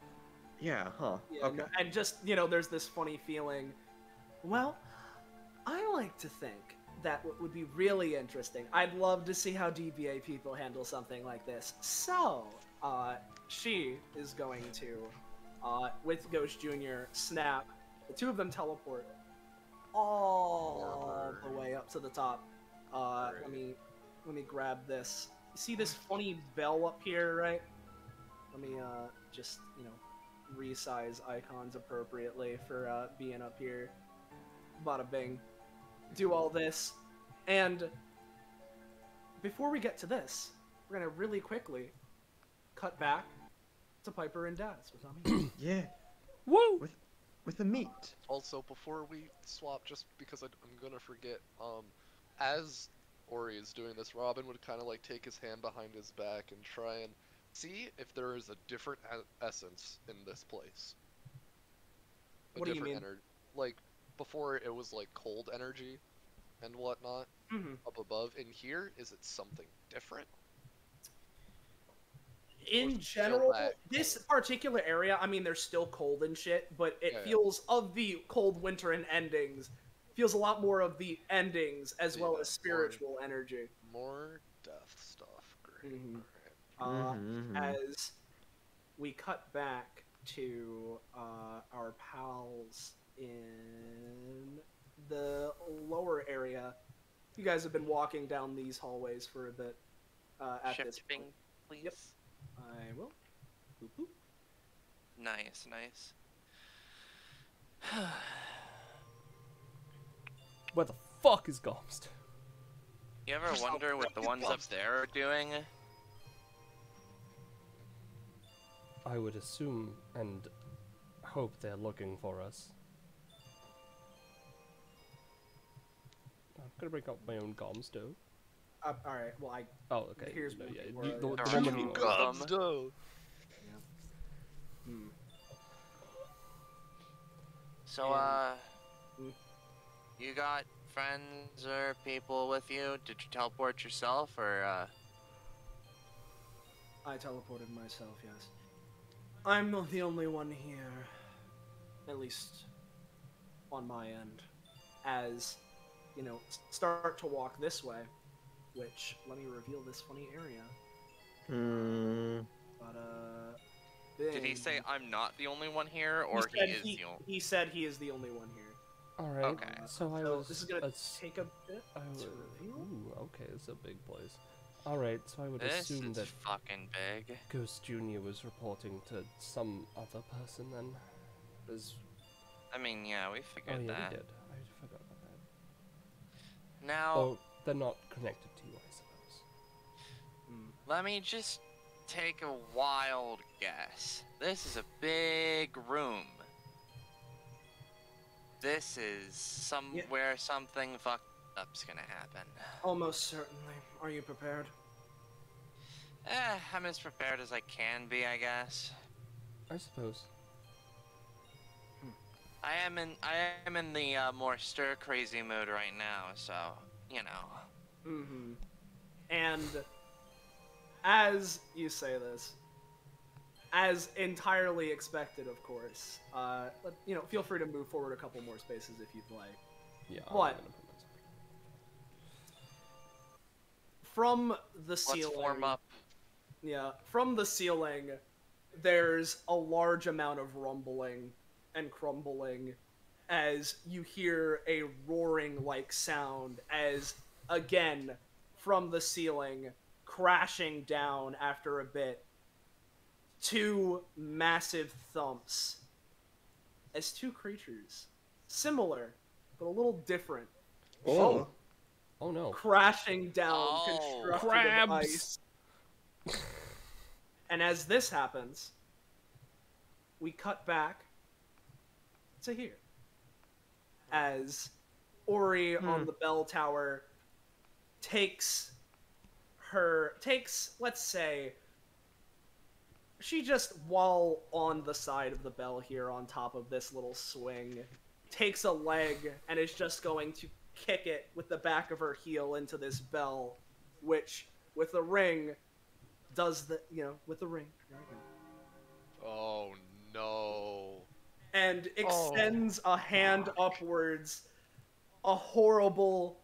yeah, huh, okay. No, and just, there's this funny feeling, well, I like to think that what would be really interesting, I'd love to see how DBA people handle something like this, so, she is going to, with Ghost Jr., snap. The two of them teleport all the way up to the top. Let me grab this. You see this funny bell up here, right? Let me just resize icons appropriately for being up here. Bada bing. Do all this, and before we get to this, we're gonna really quickly cut back to Piper and Daz with Tommy. Yeah. Woo! With the meat. Also, before we swap, just because I'm gonna forget, as Ori is doing this, Robin would kind of like take his hand behind his back and try and see if there is a different essence in this place. What do you mean? Like, before it was like cold energy and whatnot up above. In here, is it something different? In general, this particular area, I mean, there's still cold and shit, but it feels, of the cold winter and endings, feels a lot more of the endings as well as spiritual energy. More death stuff. Great. As we cut back to our pals in the lower area. You guys have been walking down these hallways for a bit. At this point. Please. Yep. I will. Boop, boop. Nice, nice. Where the fuck is Gomzdos? You ever wonder what the ones up there are doing? I would assume and hope they're looking for us. I'm gonna break up my own Gomzdos. Alright, well, Oh, okay. Here's no, one yeah, for the our woman who Gomzdos. Hmm. So, you got friends or people with you? Did you teleport yourself, or, I teleported myself, yes. I'm not the only one here. At least on my end. As, you know, start to walk this way. Which, let me reveal this funny area. But, did he say I'm not the only one here, or he is the only? He said he is the only one here. Alright, Okay. so this is gonna take a bit to reveal. Ooh, okay, it's a big place. Alright, so I would This assume is that fucking big. Ghost Jr. was reporting to some other person then. I mean, yeah, we Oh figured yeah, that. we did. I forgot about that. Now, Oh, they're not connected to you, I suppose. let me just take a wild guess. This is a big room. This is somewhere something fucked up's gonna happen. Almost certainly. Are you prepared? I'm as prepared as I can be, I guess. I suppose. I am in the more stir crazy mood right now, so you know. Mm-hmm. And as you say this, as entirely expected, of course, you know, feel free to move forward a couple more spaces if you'd like. Yeah. What? From the ceiling. Let's warm up. Yeah, from the ceiling, there's a large amount of rumbling and crumbling as you hear a roaring-like sound as, again, from the ceiling, crashing down after a bit, two massive thumps as two creatures, similar, but a little different. Oh no. Crashing down, Oh, constructed crabs! of ice. And as this happens, we cut back to here. As Ori on the bell tower takes, let's say, she just, while on the side of the bell here on top of this little swing, takes a leg and is just going to kick it with the back of her heel into this bell, which, with the ring, does the, you know, with the ring. There we go. Oh no. And extends a hand upwards, a horrible,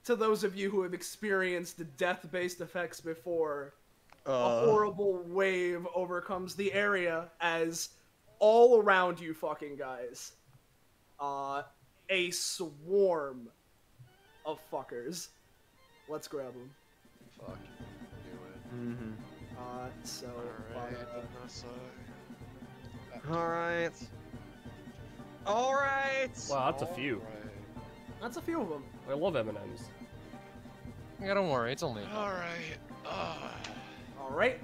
to those of you who have experienced death-based effects before, a horrible wave overcomes the area as all around you fucking guys, a swarm of fuckers. Let's grab them. Fuck. Do it. So, Alright. Alright! Wow, that's a few. that's a few of them. I love M&Ms. Yeah, don't worry, it's only. Alright. Alright.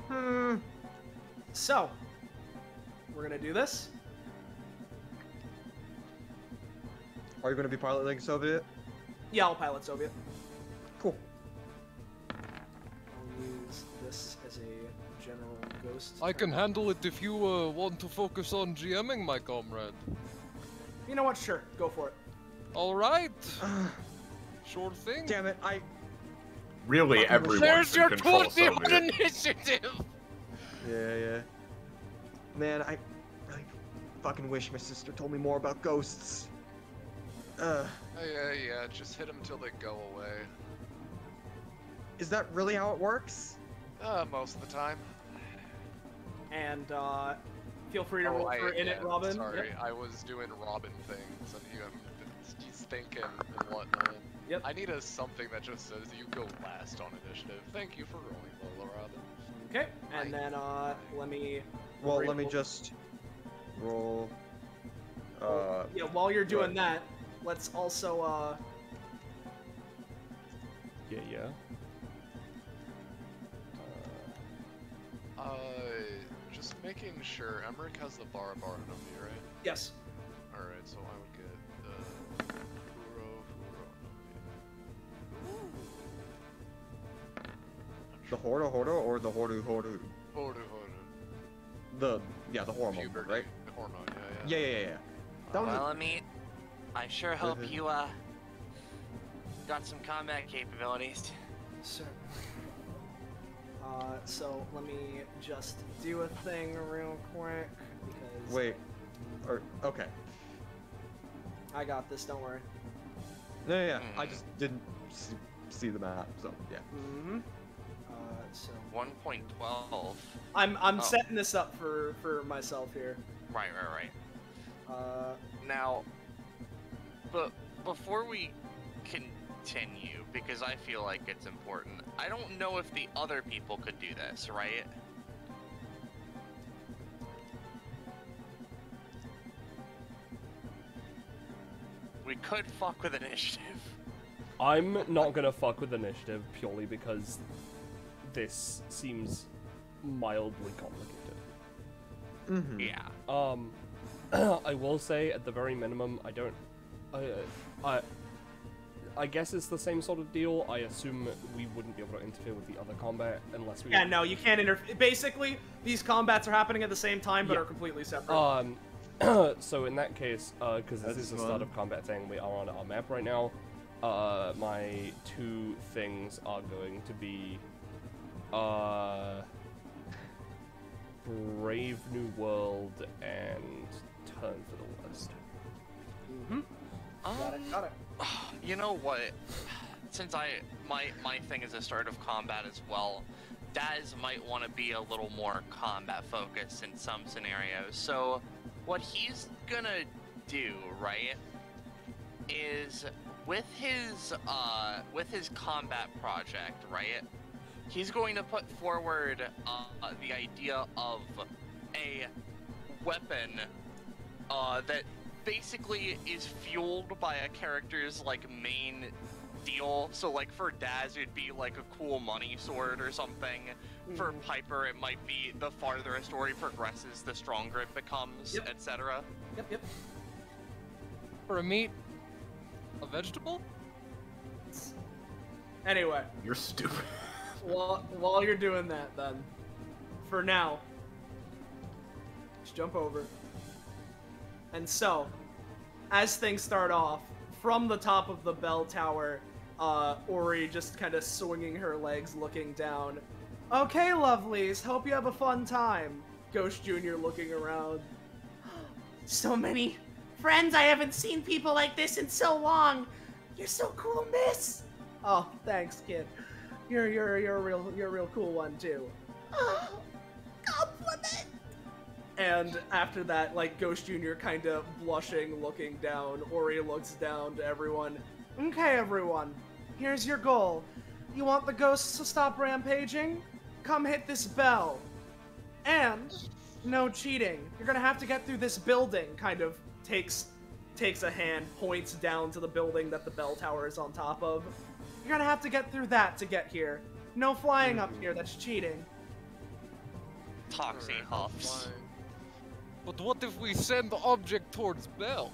So, we're gonna do this. Are you gonna be piloting Soviet? Yeah, I'll pilot Soviet. Cool. I'll use this as a general ghost. I can handle it if you want to focus on GMing, my comrade. You know what? Sure, go for it. All right. Sure thing. Damn it, Really, everyone There's can your control 21 Soviet. initiative. Yeah. Man, I fucking wish my sister told me more about ghosts. Yeah, just hit them till they go away. Is that really how it works? Most of the time. And Feel free to roll for in it, Robin. Sorry, Yep. I was doing Robin things, and he's thinking and whatnot. Yep. I need something that just says you go last on initiative. Thank you for rolling, Lola Robin. Okay, and then let me. Well, let me just roll. Yeah, while you're doing that, let's also Yeah. Just making sure Emmerich has the bar of right? Yes. Alright, so I would get The Horo or the Horu? Horu. The hormone, Puberty. right? The hormone, Yeah. That was Well, I sure hope you got some combat capabilities. Certainly. So let me just do a thing real quick because. Wait. Okay. I got this. Don't worry. Yeah. I just didn't see the map, so yeah. Mm-hmm. So 1.12. I'm setting this up for myself here. Right. Now, but before we continue, because I feel like it's important, I don't know if the other people could do this, right? We could fuck with initiative. I'm not gonna fuck with initiative purely because this seems mildly complicated. Mm-hmm. Yeah. I will say, at the very minimum, I guess it's the same sort of deal. I assume we wouldn't be able to interfere with the other combat unless we... Yeah, no, you can't interfere. Basically, these combats are happening at the same time, but are completely separate. So in that case, because this is the start of combat thing, we are on our map right now, my two things are going to be, Brave New World and Turn for the Worst. Mm-hmm. Got it. You know what? Since my thing is a start of combat as well, Daz might want to be a little more combat focused in some scenarios. So what he's gonna do, right, is with his combat project, right? He's going to put forward the idea of a weapon that basically is fueled by a character's like main deal. So like for Daz it'd be like a cool money sword or something. For Piper it might be the farther a story progresses the stronger it becomes, etc. Yep. For a meat, a vegetable? Anyway. You're stupid. While you're doing that, then, for now, just jump over. And so, as things start off, from the top of the bell tower, Ori just kind of swinging her legs, looking down. Okay, lovelies, hope you have a fun time. Ghost Jr. looking around. So many friends, I haven't seen people like this in so long. You're so cool, miss. Oh, thanks, kid. You're a real cool one too. Oh, compliment. And after that, like, Ghost Jr. kind of blushing, looking down. Ori looks down to everyone. Okay, everyone, here's your goal. You want the ghosts to stop rampaging? Come hit this bell. And no cheating. You're gonna have to get through this building. Kind of takes a hand, points down to the building that the bell tower is on top of. You're gonna have to get through that to get here. No flying up here, that's cheating. Toxie huffs. But what if we send the object towards Bell?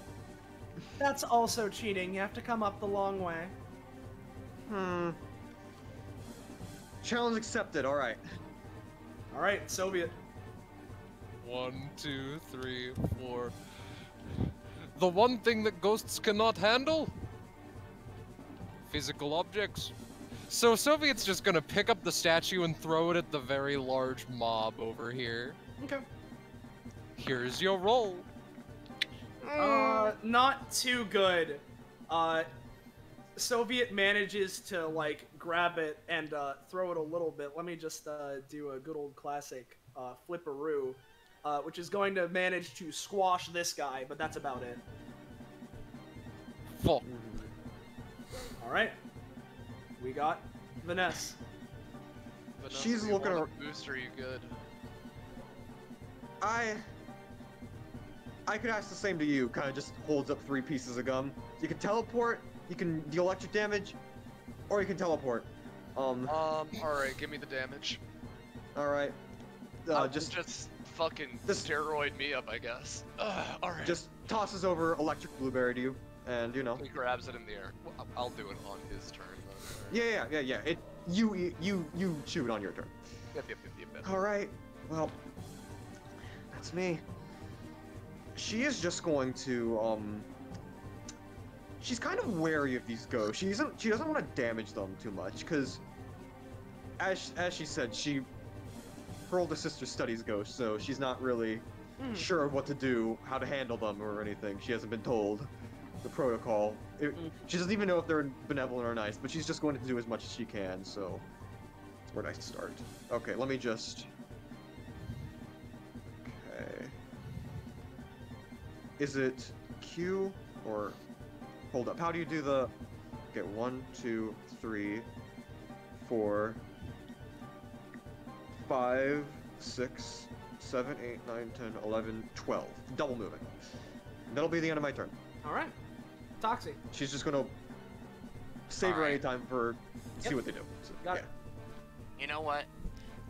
That's also cheating. You have to come up the long way. Challenge accepted, alright. Alright, Soviet. 1, 2, 3, 4. The one thing that ghosts cannot handle? Physical objects. So Soviet's just gonna pick up the statue and throw it at the very large mob over here. Okay. Here's your roll. Not too good. Soviet manages to, like, grab it and throw it a little bit. Let me just do a good old classic flipperoo. which is going to manage to squash this guy, but that's about it. Fuck. Alright. We got Vanessa. She's looking around. Boost, are you good? I could ask the same to you. Kind of just holds up 3 pieces of gum. You can teleport, you can deal electric damage, or you can teleport. Alright, give me the damage. Alright. Just fucking steroid me up, I guess. Alright. Just tosses over electric blueberry to you, and you know. He grabs it in the air. Well, I'll do it on his turn, though. Yeah. You shoot on your turn. Yep. Alright, well, that's me. She is just going to, she's kind of wary of these ghosts. She doesn't want to damage them too much, because, as she said, her older sister studies ghosts, so she's not really sure of what to do, how to handle them, or anything. She hasn't been told the protocol. She doesn't even know if they're benevolent or nice, but she's just going to do as much as she can, so that's where I start. Okay, let me just... Okay... Is it Q, or... Hold up, how do you do the... Okay, 1, 2, 3, 4... 5, 6, 7, 8, 9, 10, 11, 12. Double moving. That'll be the end of my turn. Alright. Toxie. She's just gonna save her any time for see what they do. So, Got it. You know what?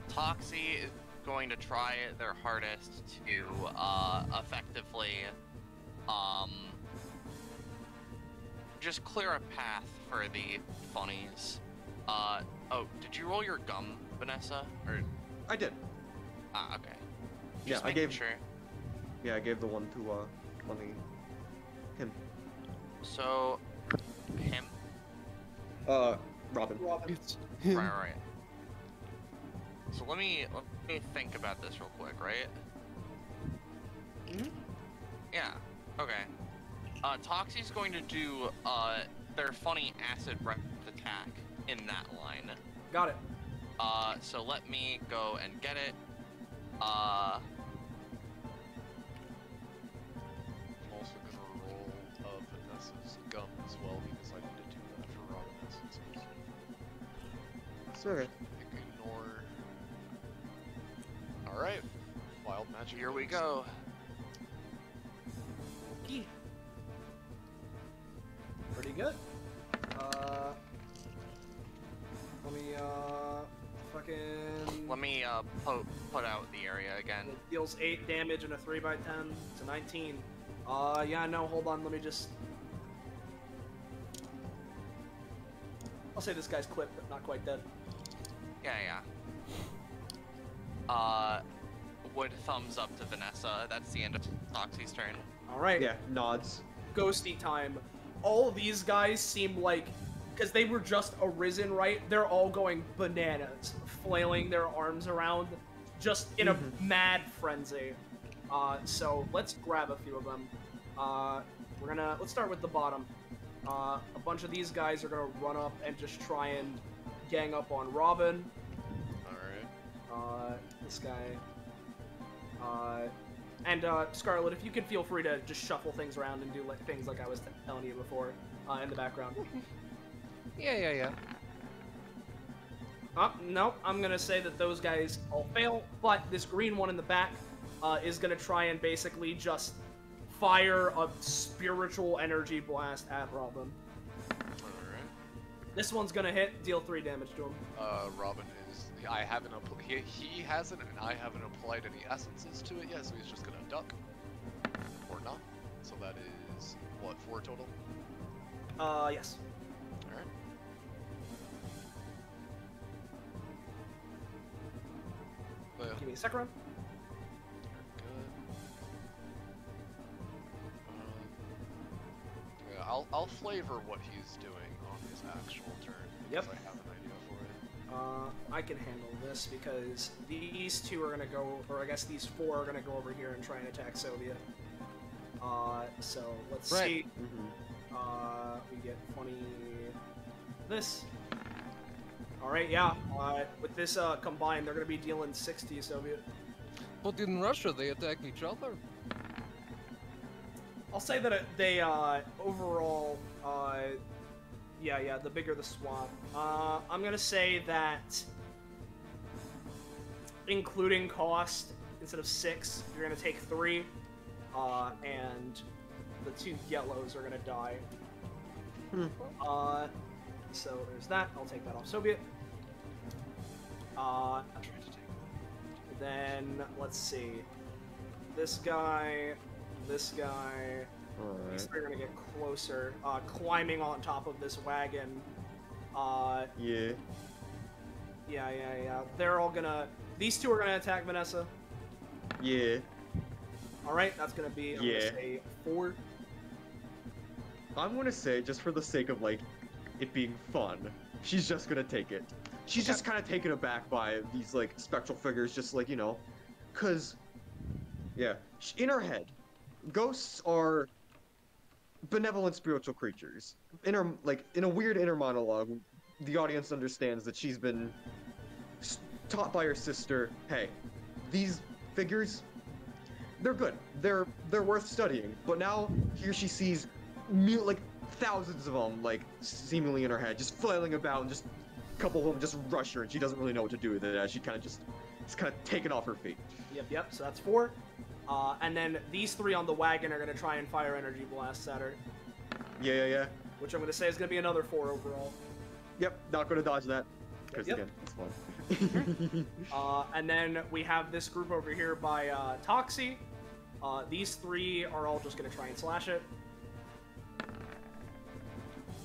Toxie is going to try their hardest to effectively just clear a path for the funnies. Oh, did you roll your gum, Vanessa? Or I did. Ah, okay. Yeah, Just I gave. sure. Yeah, I gave the one to him. So, him. Robin. It's Right. So let me think about this real quick, right? Yeah. Okay. Toxie's going to do their funny acid breath attack in that line. Got it. So let me go and get it. I'm also gonna roll Vanessa's gum as well because I need to do that for Robin essences. Okay. Ignore. Alright. Wild magic. Here we go. Okay. Pretty good. Let me, fucking... Let me, put out the area again. It deals 8 damage and a 3x10 to 19. Yeah, no, hold on, let me just... I'll say this guy's clipped, but not quite dead. Yeah. Would thumbs up to Vanessa. That's the end of Toxie's turn. Alright. Yeah, nods. Ghosty time. All of these guys seem like, because they were just arisen, right? They're all going bananas, flailing their arms around, just in a mad frenzy. So let's grab a few of them. Let's start with the bottom. A bunch of these guys are gonna run up and just try and gang up on Robin. Alright. This guy. And Scarlet, if you could feel free to just shuffle things around and do things like I was telling you before in the background. Yeah. No, I'm gonna say that those guys all fail, but this green one in the back is gonna try and basically just fire a spiritual energy blast at Robin. Alright. This one's gonna hit, deal 3 damage to him. Robin is... I haven't he hasn't, and I haven't applied any essences to it yet, so he's just gonna duck. Or not. So that is, what, 4 total? Yes. Alright. Give me a second round. Good. Yeah, I'll flavor what he's doing on his actual turn. Yep. Because I have an idea for it. I can handle this because these 2 are gonna go, or I guess these 4 are gonna go over here and try and attack Soviet. So let's see. We get 20. This. All right, yeah. With this combined, they're gonna be dealing 60 Soviet. But in Russia, they attack each other. I'll say that they overall, yeah, the bigger the swap. I'm gonna say that, including cost, instead of 6, you're gonna take 3, and the 2 yellows are gonna die. So there's that. I'll take that off Soviet. Then let's see. This guy. These 3 are gonna get closer. Climbing on top of this wagon. Yeah. Yeah. They're all gonna. These 2 are gonna attack Vanessa. Yeah. Alright, that's gonna be, I'm gonna say 4. I'm gonna say, just for the sake of, like, it being fun, she's just gonna take it. She's just kind of taken aback by these, like, spectral figures, just like, you know, cause, yeah, in her head, ghosts are benevolent spiritual creatures. In her, like, in a weird inner monologue, the audience understands that she's been taught by her sister, hey, these figures, they're good. They're worth studying. But now, here she sees, like, thousands of them, like, seemingly in her head, just flailing about, and just a couple of them just rush her, and she doesn't really know what to do with it, as she kind of just, it's kind of taken off her feet. Yep, so that's 4. And then these 3 on the wagon are gonna try and fire energy blasts at her. Yeah. Which I'm gonna say is gonna be another 4 overall. Yep, not gonna dodge that. Because again, it's fun. And then we have this group over here by Toxie. These 3 are all just gonna try and slash it.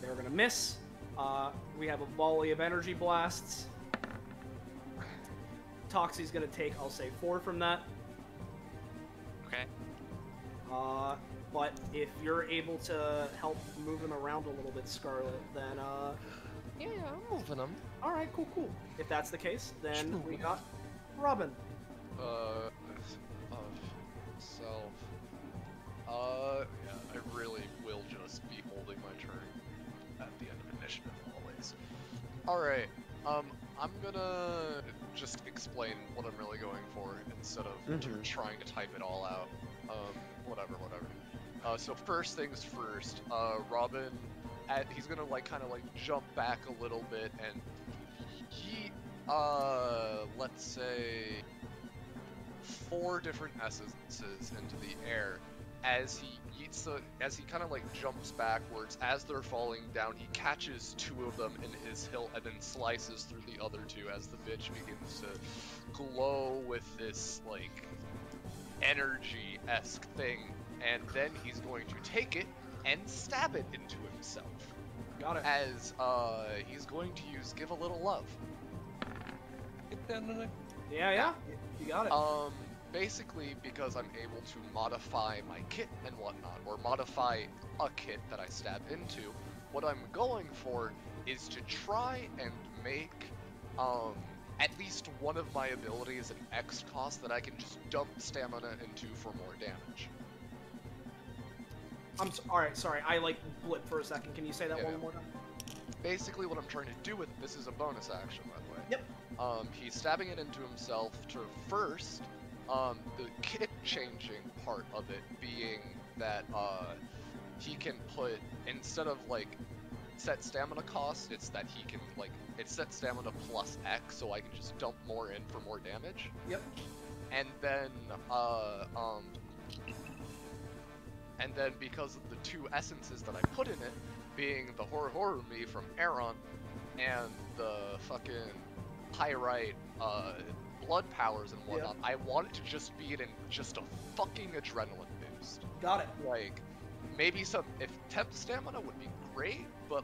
They're gonna miss. We have a volley of energy blasts. Toxie's gonna take, I'll say, 4 from that. Okay. But if you're able to help move him around a little bit, Scarlet, then Yeah, I'm moving them. all right, cool. If that's the case, then we got Robin. Self. Yeah, I really will just be holding my turn at the end of initiative always. Alright, I'm gonna just explain what I'm really going for instead of trying to type it all out. Whatever. So first things first, Robin, he's gonna kind of jump back a little bit and he, let's say 4 different essences into the air as he kind of jumps backwards. As they're falling down, he catches 2 of them in his hilt and then slices through the other 2 as the bitch begins to glow with this energy-esque thing, and then he's going to take it and stab it into himself. Got it. As he's going to use Give a Little Love. Yeah, you got it. Basically because I'm able to modify my kit and whatnot, or modify a kit that I stab into, what I'm going for is to try and make at least one of my abilities an X cost that I can just dump stamina into for more damage. Alright, sorry, I blipped for a second. Can you say that one more time? Basically what I'm trying to do with this is a bonus action, by the way. Yep. He's stabbing it into himself to first, the kit changing part of it being that he can put, instead of set stamina cost, it's that he can it's set stamina plus X, so I can just dump more in for more damage. Yep. And then because of the 2 essences that I put in it, being the Horror Me from Aeron and the fucking Pyrite blood powers and whatnot, I want it to just be in just a fucking adrenaline boost. Got it. Maybe if temp stamina would be great, but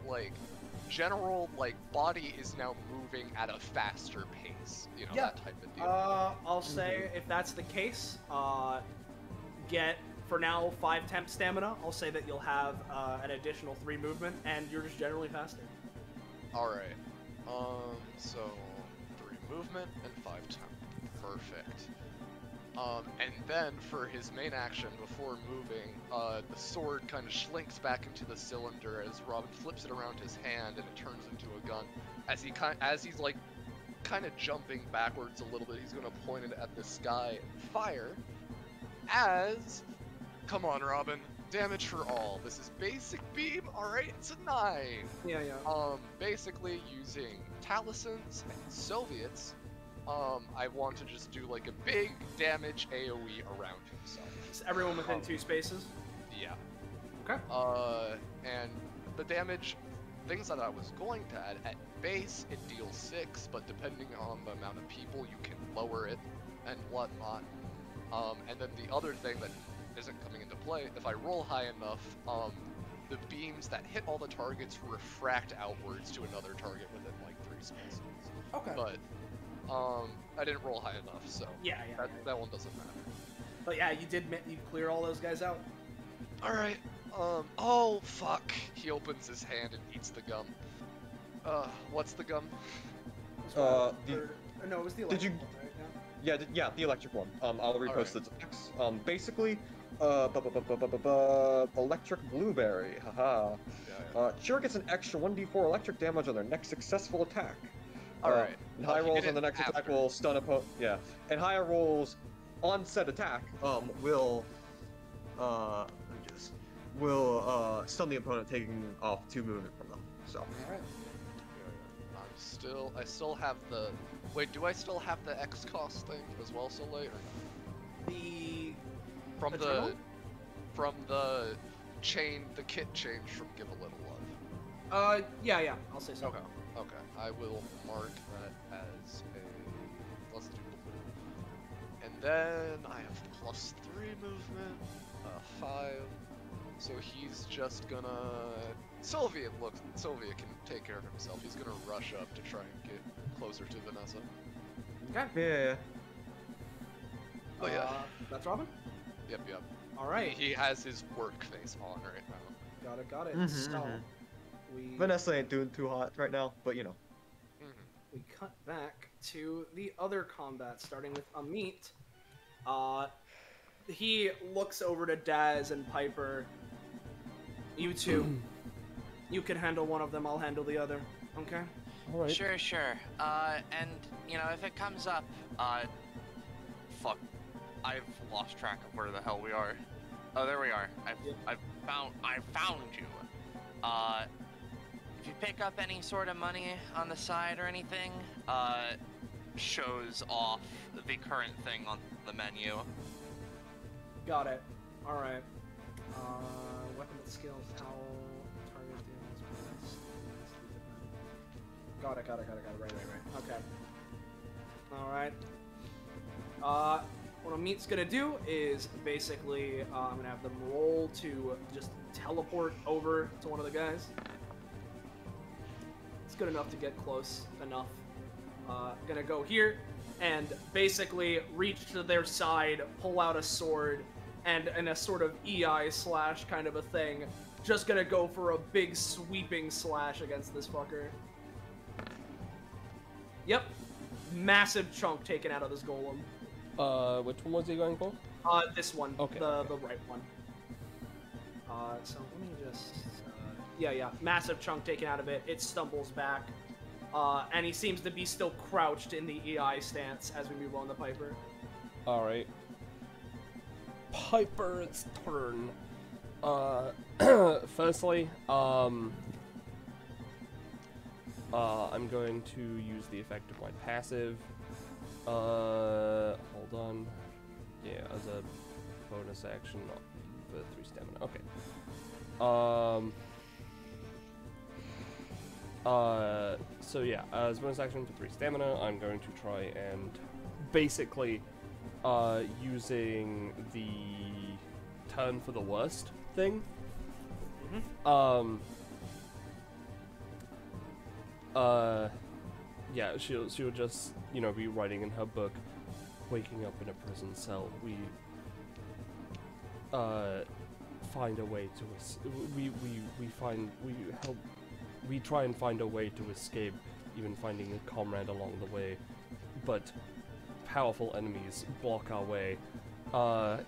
general body is now moving at a faster pace, you know, that type of deal. I'll say if that's the case, get for now 5 temp stamina. I'll say that you'll have an additional 3 movement, and you're just generally faster. Alright, so 3 movement and 5 temp. Perfect. And then for his main action, before moving, the sword kind of slinks back into the cylinder as Robin flips it around his hand and it turns into a gun. As he's kind of jumping backwards a little bit. He's going to point it at the sky and fire. As, come on, Robin, damage for all. This is basic beam. All right, it's a 9. Yeah. Basically using Talisons and Soviets. I want to just do like a big damage AoE around himself. Is everyone within 2 spaces? Yeah. Okay. And the damage, things that I was going to add, at base it deals 6, but depending on the amount of people, you can lower it and whatnot. And then the other thing that isn't coming into play, if I roll high enough, the beams that hit all the targets refract outwards to another target within like 3 spaces. Okay. But I didn't roll high enough, so yeah. That one doesn't matter. But yeah, you clear all those guys out. All right. Oh fuck! He opens his hand and eats the gum. What's the gum? No, it was the electric one, right? Yeah, the electric one. I'll repost the text. Basically, electric blueberry. Haha. Sure gets an extra 1d4 electric damage on their next successful attack. Alright. And high rolls on the next attack will stun opponent. Yeah. And higher rolls on said attack will stun the opponent, taking off 2 movement from them. So. Alright. I still have the. Wait, do I still have the X cost thing as well, Soleil, or no? From the kit change from Give a Little Love. Yeah, I'll say so. Okay. I will mark that as a +2 blue. And then I have +3 movement, 5. So he's just gonna. Sylvia can take care of himself. He's gonna rush up to try and get closer to Vanessa. Okay. Yeah. Oh yeah. That's Robin? Yep. Alright. He has his work face on right now. Got it. So, Vanessa ain't doing too hot right now, but you know. We cut back to the other combat, starting with Amit. He looks over to Daz and Piper. You two. You can handle one of them, I'll handle the other. Okay? Alright. Sure. And, if it comes up, fuck. I've lost track of where the hell we are. Oh, there we are. I found you. If you pick up any sort of money on the side or anything, shows off the current thing on the menu. Got it. Alright. Weapon skills, how target damage. Got it. Right. Okay. Alright. What Amit's gonna do is basically, I'm gonna have them roll to just teleport over to one of the guys. It's good enough to get close enough. Gonna go here and basically reach to their side, pull out a sword, and in a sort of EI slash kind of a thing, just gonna go for a big sweeping slash against this fucker. Yep. Massive chunk taken out of this golem. Which one was he going for? This one. Okay. The right one. So let me just... yeah. Massive chunk taken out of it. It stumbles back. And he seems to be still crouched in the EI stance as we move on to Piper. Alright. Piper's turn. Firstly, I'm going to use the effect of my passive. Hold on. Yeah, as a bonus action for 3 stamina. Okay. So yeah, as bonus action for 3 stamina, I'm going to try and basically, using the turn for the worst thing. Yeah, she'll just, be writing in her book, waking up in a prison cell. We find a way to we try and find a way to escape, even finding a comrade along the way, but powerful enemies block our way.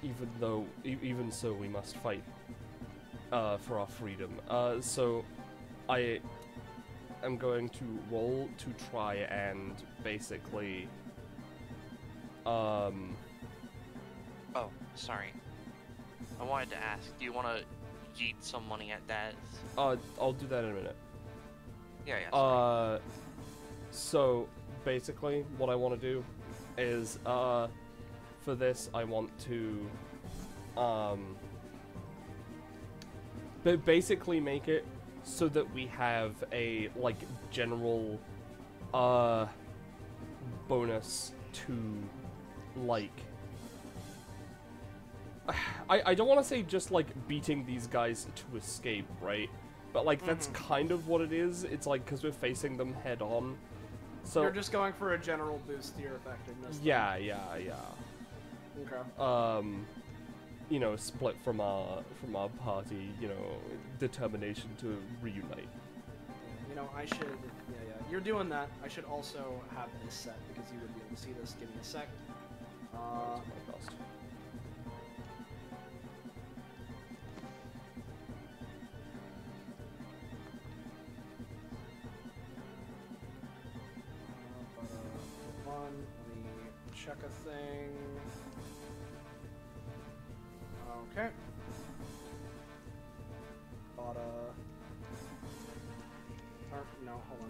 Even so, we must fight for our freedom. So I am going to roll to try and basically, Oh, sorry. I wanted to ask, do you want to yeet some money at Daz? I'll do that in a minute. Yeah, sorry. So, basically, what I want to do is, for this, I want to, basically make it so that we have a, like, general, bonus to, like, I don't want to say just, like, beating these guys to escape, right? But, like, that's kind of what it is. It's, like, because we're facing them head-on. So you're just going for a general boost to your effectiveness. Yeah. Okay. You know, split from our party, you know, determination to reunite. You know, I should... Yeah. You're doing that. I should also have this set, because you would be able to see this. Give me a sec. Let me check a thing. Okay. No, hold on.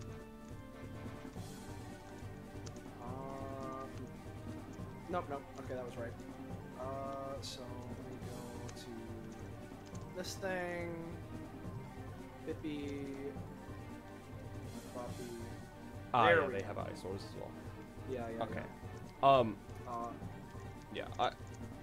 Nope. Okay, that was right. So let me go to this thing. Bippy. Floppy. Yeah, they have eyesores as well. Yeah. Okay. Yeah.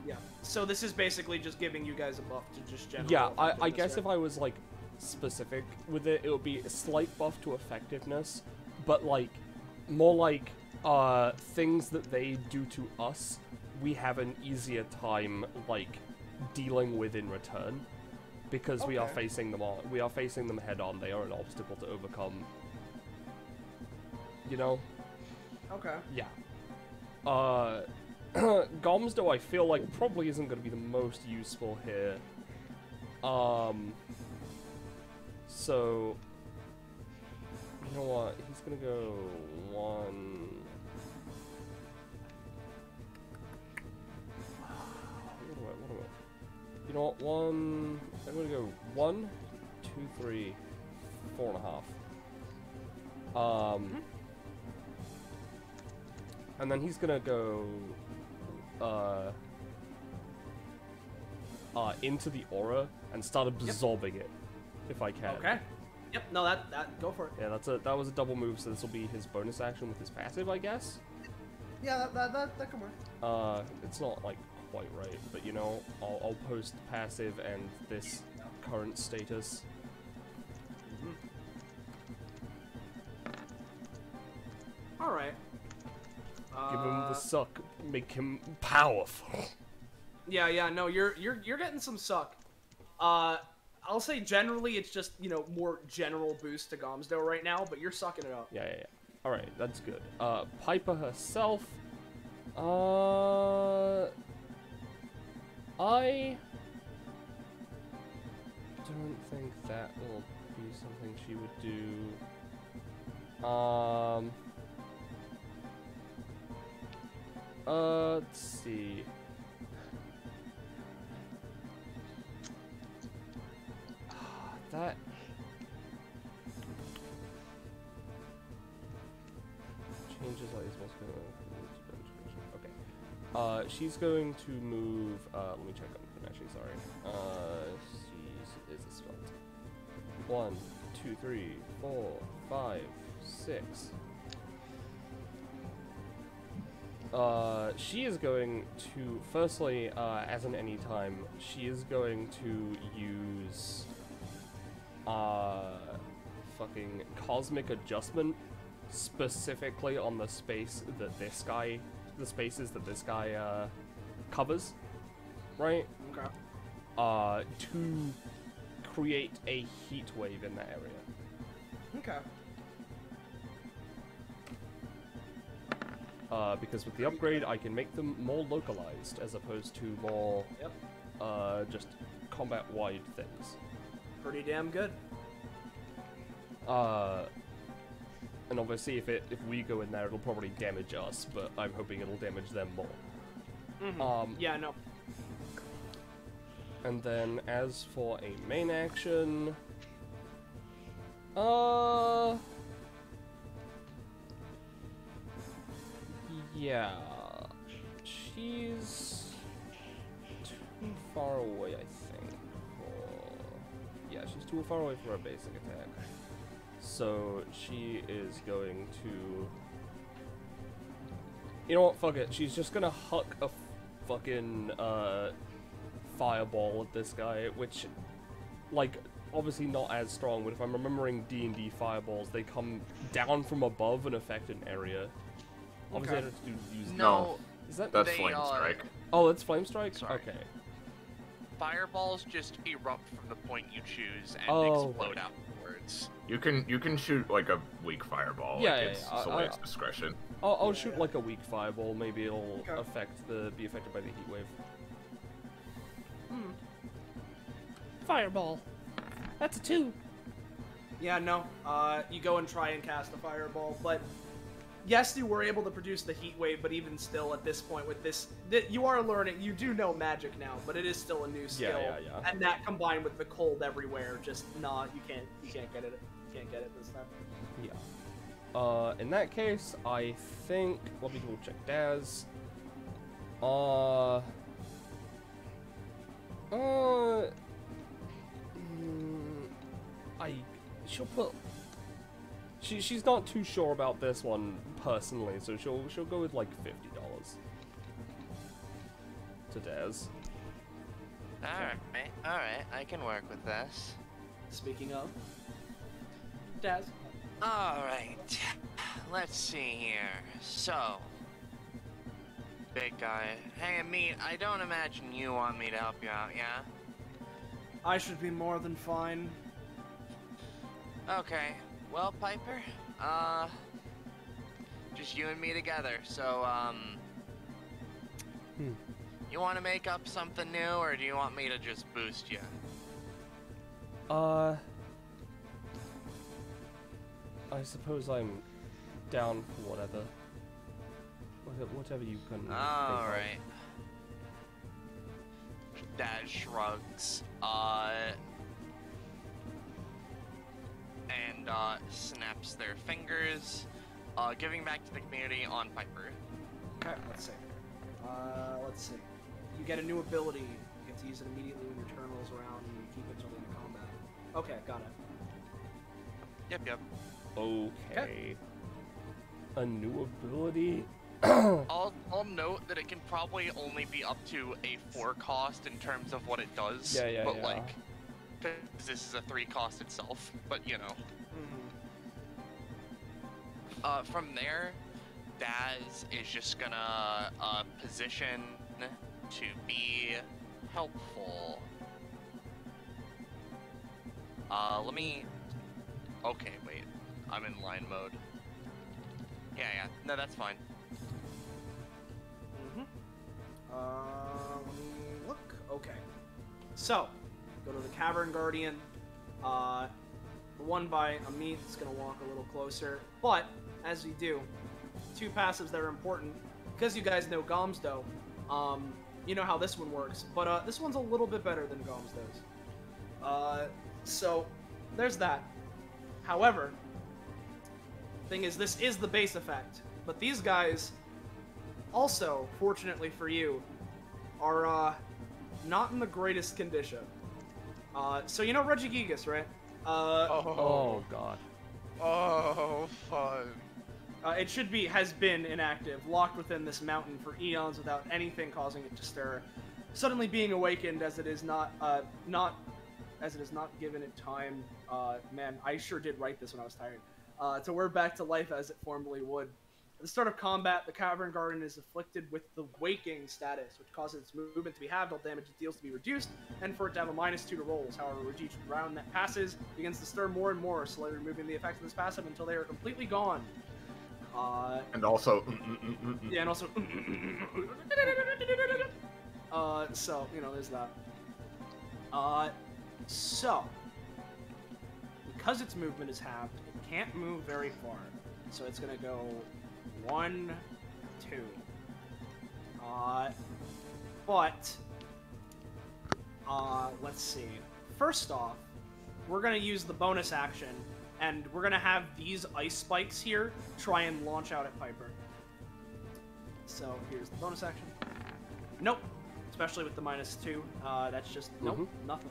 Yeah. So this is basically just giving you guys a buff to just general. Yeah, I guess if I was like specific with it, it would be a slight buff to effectiveness, but like more like things that they do to us, we have an easier time like dealing with in return, because we are facing them head on. They are an obstacle to overcome. You know? Okay. Yeah. Gomzdos, I feel like probably isn't going to be the most useful here. So you know what? He's gonna go 1. What am I? You know what? 1. I'm gonna go 1, 2, 3, 4.5. And then he's gonna go into the aura and start absorbing it, if I can. Okay. Yep. No, that go for it. Yeah, that was a double move, so this will be his bonus action with his passive, I guess. Yeah, that can work. It's not like quite right, but you know, I'll post passive and this current status. All right. Give him the suck, make him powerful. Yeah. No, you're getting some suck. I'll say generally it's just, you know, more general boost to Gomzdos right now, but you're sucking it up. Yeah. Alright, that's good. Piper herself. I don't think that will be something she would do. Let's see. That changes like this. Okay. She's going to move. Let me check on actually. Sorry. Is a spell. 1, 2, 3, 4, 5, 6. She is going to, firstly, as in any time, she is going to use, fucking Cosmic Adjustment, specifically on the space that this guy, covers, right? Okay. To create a heat wave in that area. Okay. Because with the upgrade, I can make them more localized, as opposed to more, just combat-wide things. Pretty damn good. And obviously, if we go in there, it'll probably damage us, but I'm hoping it'll damage them more. Mm-hmm. Yeah, no. And then, as for a main action... Yeah... She's... too far away, I think. Yeah, she's too far away for her basic attack. So, she is going to... You know what, fuck it. She's just gonna huck a fucking, fireball at this guy, which, like, obviously not as strong, but if I'm remembering D&D fireballs, they come down from above and affect an area. Obviously, Okay. I don't have to use... No, That's Flame Strike. Oh, that's Flame Strike? Sorry. Okay. Fireballs just erupt from the point you choose and Oh, explode right. afterwards. You can shoot like a weak fireball. Yeah, like yeah, it's yeah. Soleil's discretion. I'll shoot like a weak fireball. Maybe it'll Okay. be affected by the heat wave. Fireball. That's a 2. Yeah, no. You go and try and cast a fireball, but yes, you were able to produce the heat wave, but even still, at this point, with this, you are learning. You do know magic now, but it is still a new skill. Yeah. And that combined with the cold everywhere, just nah, you can't get it. You can't get it this time. Yeah. In that case, I think let me go check Daz. She'll put. She's not too sure about this one personally, so she'll go with like $50 to Daz. Alright, I can work with this. Speaking of, Daz. Alright, let's see here. So, big guy. Hey, Meat, I don't imagine you want me to help you out, yeah? I should be more than fine. Okay, well, Piper, just you and me together, so, you want to make up something new, or do you want me to just boost you? I suppose I'm down for whatever. Whatever you can think of. Alright. Dad shrugs, and snaps their fingers, giving back to the community on Piper. Okay, let's see. Let's see. You get a new ability. You get to use it immediately when your turn rolls around and you keep it until the end of combat. Okay, got it. Yep. Okay. A new ability? I'll note that it can probably only be up to a 4 cost in terms of what it does. Yeah. Like, because this is a 3 cost itself. But you know. From there, Daz is just gonna position to be helpful. Let me. Okay, wait. I'm in line mode. Yeah. No, that's fine. Let me look. Okay. So, go to the Cavern Guardian. The one by Amit is going to walk a little closer. But, as you do, 2 passives that are important. Because you guys know Gomzdos, you know how this one works. But this one's a little bit better than Gomzdos. So, there's that. However, thing is, this is the base effect. But these guys, also, fortunately for you, are not in the greatest condition. So you know Regigigas, right? Oh god. Oh, fun. It has been inactive, locked within this mountain for eons without anything causing it to stir. Suddenly being awakened as it is not given it time. Man, I sure did write this when I was tired. To whir back to life as it formerly would. At the start of combat, the Cavern Guardian is afflicted with the Waking status, which causes its movement to be halved, all damage it deals to be reduced, and for it to have a -2 to rolls. However, with each round that passes, it begins to stir more and more, slowly removing the effects of this passive until they are completely gone. And also... Yeah, and also... so, you know, there's that. So... Because its movement is halved, it can't move very far. So it's gonna go 1, 2. Let's see. First off, we're gonna use the bonus action, and we're gonna have these ice spikes here try and launch out at Piper. So here's the bonus action. Nope. Especially with the -2. That's just, nope, nothing.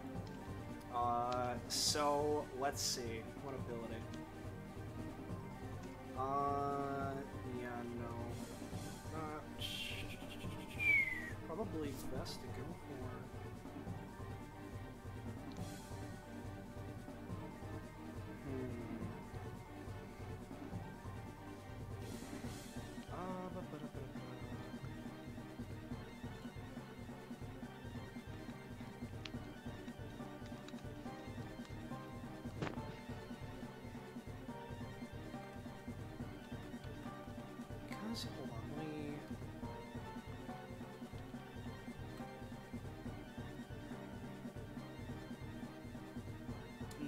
So let's see. What ability? Yeah, no. Probably best to go for. Hold on, let me...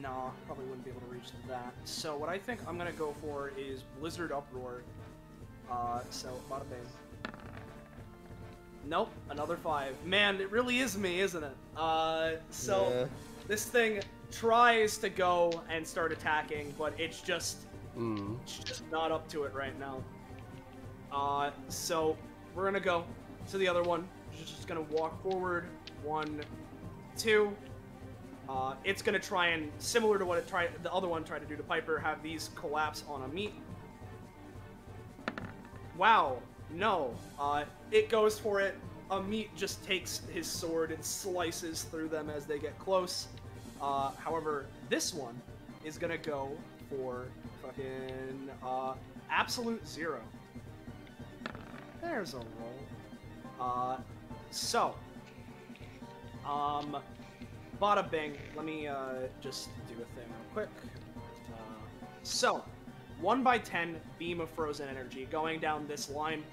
Nah, probably wouldn't be able to reach that. So what I think I'm gonna go for is Blizzard Uproar. So bada bing. Nope, another 5. Man, it really is me, isn't it? This thing tries to go and start attacking, but it's just not up to it right now. So we're gonna go to the other one. Just gonna walk forward. 1, 2. It's gonna try and, similar to what the other one tried to do to Piper, have these collapse on a meat. Wow, no. It goes for it. A meat just takes his sword and slices through them as they get close. However, this one is gonna go for fucking absolute 0. There's a roll. Bada bing. Let me just do a thing real quick. So, 1 by 10 beam of frozen energy going down this line.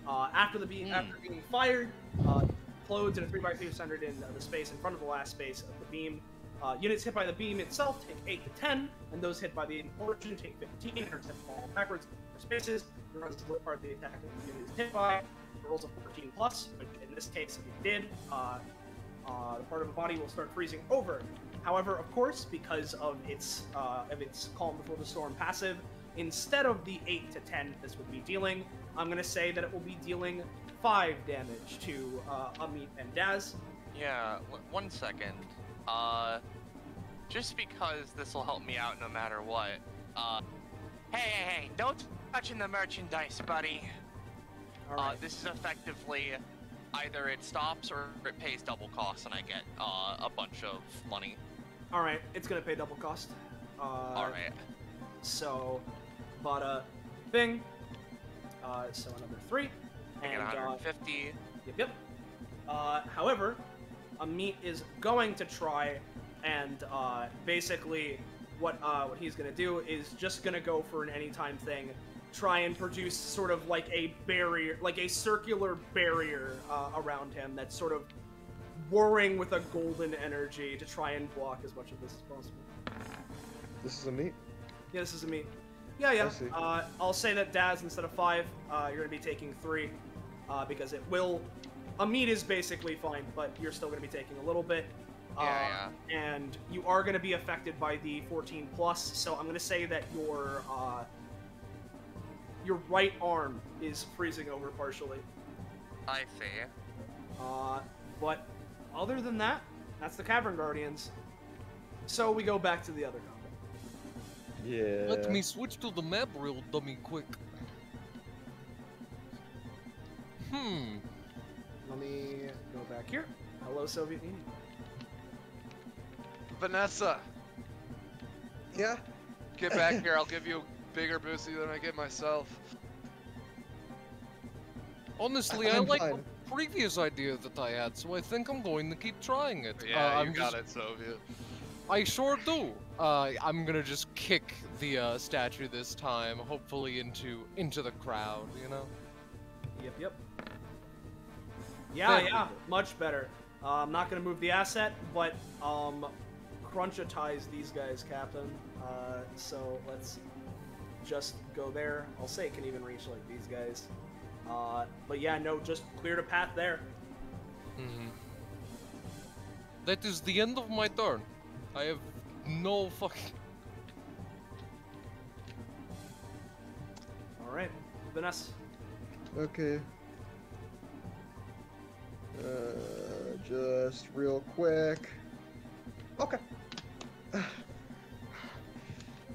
After being fired, explodes in a 3 by 3 centered in the space in front of the last space of the beam. Units hit by the beam itself take 8 to 10, and those hit by the implosion take 15 or 10 fall backwards in spaces. The runs the part of the attack that the unit is hit by rolls a 14 plus, which in this case it did. The part of the body will start freezing over. However, of course, because of its Calm Before the Storm passive, instead of the 8 to 10 this would be dealing, I'm going to say that it will be dealing 5 damage to Amit and Daz. Yeah, 1 second. Just because this will help me out no matter what. Hey, don't touch in the merchandise, buddy. Right. This is effectively either it stops or it pays double cost and I get a bunch of money. Alright, it's gonna pay double cost. Alright. So, bada bing. So another 3. I get 150. Yep. However, Amit is going to try and basically what he's gonna do is just gonna go for an anytime thing, try and produce sort of like a barrier, like a circular barrier around him that's sort of whirring with a golden energy to try and block as much of this as possible. This is a meat? Yeah, this is a meat. Yeah. I'll say that Daz, instead of 5, you're gonna be taking 3, because it will. A meat is basically fine, but you're still gonna be taking a little bit. And you are gonna be affected by the 14 plus, so I'm gonna say that your right arm is freezing over partially. I see. But other than that, that's the Cavern Guardians. So we go back to the other combat. Yeah. Let me switch to the map real dummy quick. Let me go back here. Hello, Soviet Union. Vanessa! Yeah? Get back here, I'll give you a bigger boosty than I give myself. Honestly, I like the previous idea that I had, so I think I'm going to keep trying it. Yeah, you got it, Soviet. I sure do. I'm gonna just kick the statue this time, hopefully into the crowd, you know? Yep. Yeah, much better. I'm not gonna move the asset, but crunchitize these guys, Captain. So let's just go there. I'll say it can even reach like these guys. But yeah, no, just cleared a path there. That is the end of my turn. I have no fucking... Alright, Vanessa. Okay. Just real quick. Okay.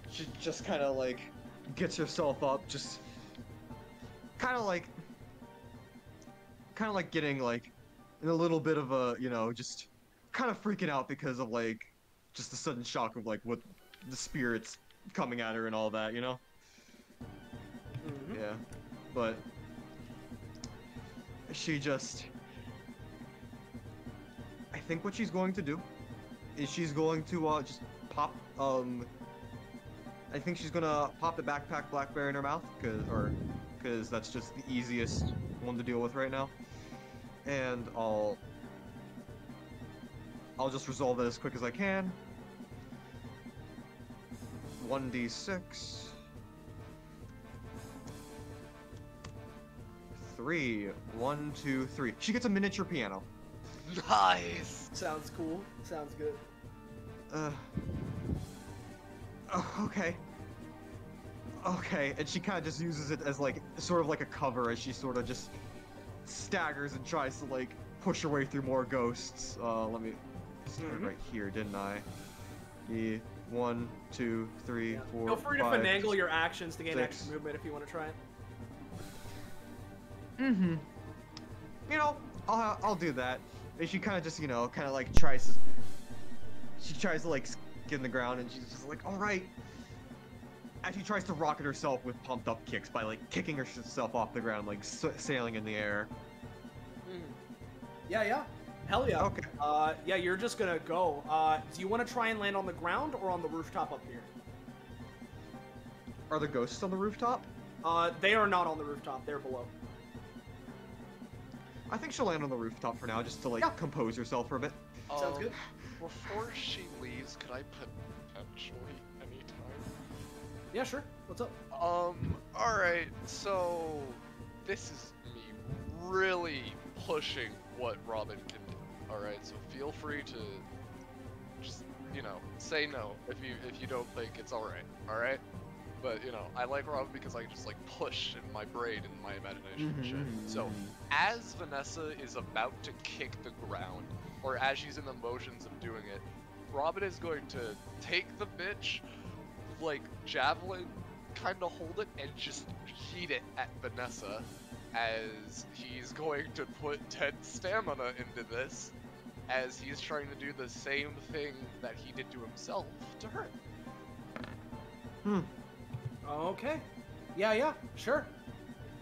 She just kind of like gets herself up, just kind of like getting like in a little bit of a, you know, just kind of freaking out because of like just the sudden shock of like what the spirits coming at her and all that, you know? Yeah, but she just, I think what she's going to do is she's going to just pop, I think she's gonna pop the backpack black bear in her mouth, cause that's just the easiest one to deal with right now. And I'll just resolve it as quick as I can. 1d6. 3. 1, 2, 3. She gets a miniature piano. Nice! Sounds cool. Sounds good. Okay. Okay, and she kind of just uses it as like, sort of like a cover as she sort of just staggers and tries to like push her way through more ghosts. Let me start right here, didn't I? Yeah. 1, 2, 3, 4, Feel free 5, to finagle your actions to gain 6. extra movement if you want to try it. You know, I'll do that. And she kind of just, you know, kind of like tries to like get in the ground, and she's just like, all right. And she tries to rocket herself with pumped up kicks by like kicking herself off the ground, like sailing in the air. Yeah. Hell yeah. Okay. Yeah, you're just gonna go. Do you want to try and land on the ground or on the rooftop up here? Are the ghosts on the rooftop? They are not on the rooftop. They're below. I think she'll land on the rooftop for now, just to like compose herself for a bit. Sounds good. Before she leaves, could I potentially anytime? Yeah, sure. What's up? Alright, so this is me really pushing what Robin can do. Alright, so feel free to just, you know, say no if you don't think it's alright, alright? But, you know, I like Robin because I can just, like, push in my brain and my imagination and shit. So, as Vanessa is about to kick the ground, or as she's in the motions of doing it, Robin is going to take the bitch, like, javelin, kind of hold it, and just heat it at Vanessa, as he's going to put 10 stamina into this, as he's trying to do the same thing that he did to himself to her. Okay. Yeah, sure.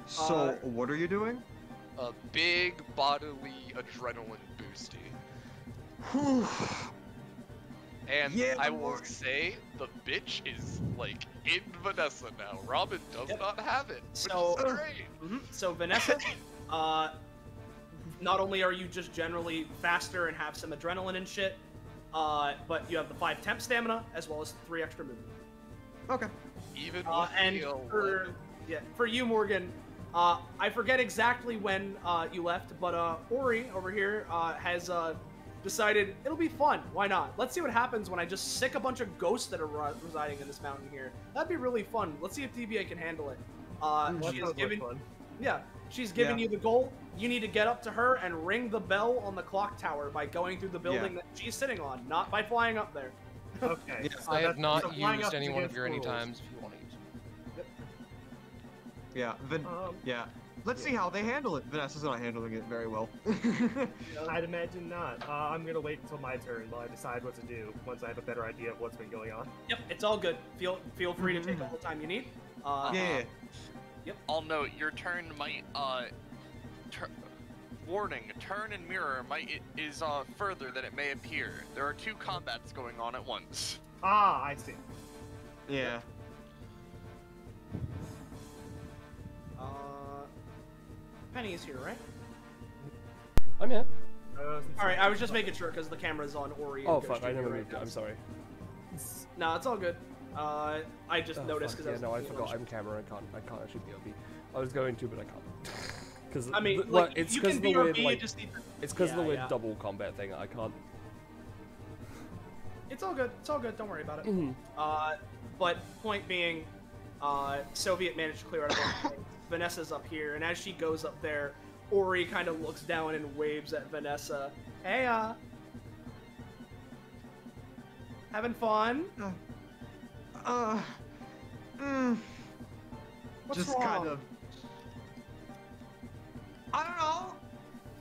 So, what are you doing? A big bodily adrenaline boosty. And yeah, I will say, the bitch is, like, in Vanessa now. Robin does not have it, which is great. So, Vanessa, not only are you just generally faster and have some adrenaline and shit, but you have the 5 temp stamina, as well as 3 extra movement. Okay. Even with and for you, Morgan, I forget exactly when you left, but Ori over here has decided it'll be fun. Why not? Let's see what happens when I just sick a bunch of ghosts that are residing in this mountain here. That'd be really fun. Let's see if DBA can handle it. She's given you the goal. You need to get up to her and ring the bell on the clock tower by going through the building that she's sitting on, not by flying up there. Okay. I have not used any one of your anytimes if you want to use them. Yeah, let's see how they handle it. Vanessa's not handling it very well. I'd imagine not. I'm gonna wait until my turn while I decide what to do once I have a better idea of what's been going on. Yep, it's all good. Feel free to take all the time you need. Yep. I'll note your turn might warning, turn and mirror is further than it may appear. There are 2 combats going on at once. Ah, I see. Yeah. Penny's here, right? I'm here. Alright, I was just making sure because the camera's on Ori. Oh fuck, I never moved it. I'm sorry. No, it's all good. I just noticed because I forgot. I'm camera. I can't actually BRB. I was going to, but I can't. Because I mean, it's you because can the BRB, weird you like just need to... it's because of the weird double combat thing. I can't. It's all good. It's all good. Don't worry about it. Mhm. But point being, Soviet managed to clear out everything. Vanessa's up here, and as she goes up there, Ori kind of looks down and waves at Vanessa. Hey, having fun? What's just wrong? kind of. I don't know.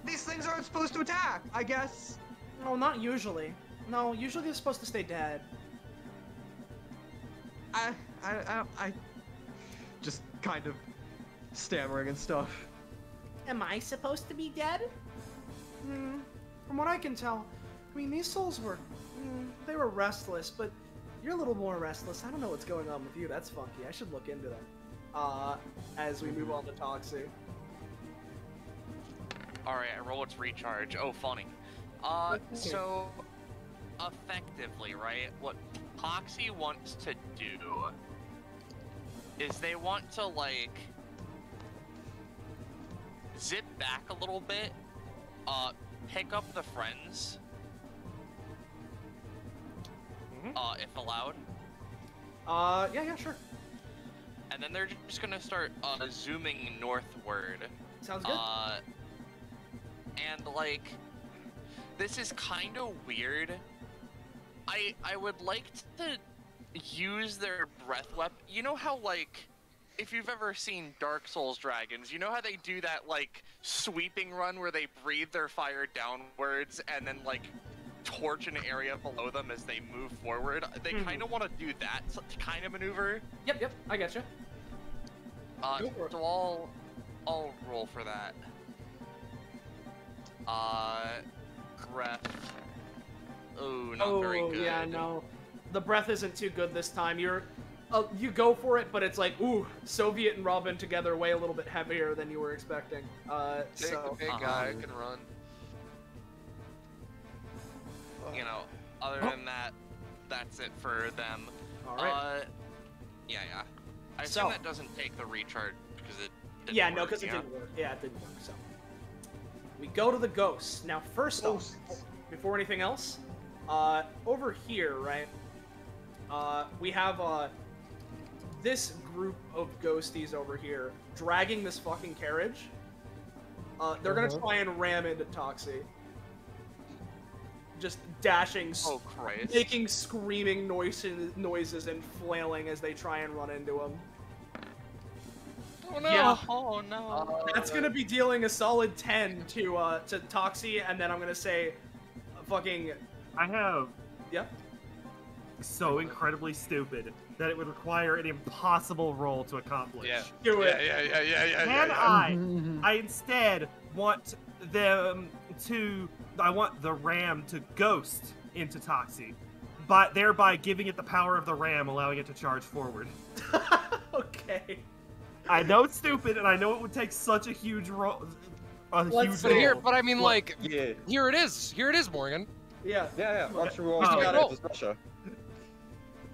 These things aren't supposed to attack, I guess. No, not usually. No, usually they're supposed to stay dead. I just kind of stammering and stuff. Am I supposed to be dead? From what I can tell, I mean, these souls were, they were restless, but you're a little more restless. I don't know what's going on with you. That's funky. I should look into them. As we move on to Toxie. Alright, I roll its recharge. Oh, funny. So, effectively, right, what Toxie wants to do is they want to, like, zip back a little bit, pick up the friends, if allowed. Yeah, sure. And then they're just gonna start, zooming northward. Sounds good. And, like, this is kind of weird. I would like to use their breath weapon. You know how, like, if you've ever seen Dark Souls dragons, you know how they do that, like, sweeping run where they breathe their fire downwards and then, like, torch an area below them as they move forward? They kind of want to do that kind of maneuver. Yep, I getcha. So I'll roll for that. Breath. Oh, not very good. Oh, yeah, no. The breath isn't too good this time. You go for it, but it's like, ooh, Soviet and Robin together weigh a little bit heavier than you were expecting. Take the big guy can run. You know, other than that, that's it for them. Alright. Yeah. I assume that doesn't take the recharge because it didn't Yeah, no, work, because it didn't work. Yeah, it didn't work, so. We go to the ghosts. Now, first off, before anything else, over here, right, we have, this group of ghosties over here dragging this fucking carriage. They're gonna try and ram into Toxie. Just dashing, making screaming noises and flailing as they try and run into him. Oh no! Yeah. Oh no! That's gonna be dealing a solid 10 to Toxie, and then I'm gonna say, fucking. I have. Yeah. So incredibly stupid that it would require an impossible roll to accomplish. Yeah. Do it. Can I instead want them to. I want the ram to ghost into Toxie, but thereby giving it the power of the ram, allowing it to charge forward. Okay. I know it's stupid, and I know it would take such a huge roll. But I mean, like, here it is, Morgan. Yeah. Watch your roll. Russia.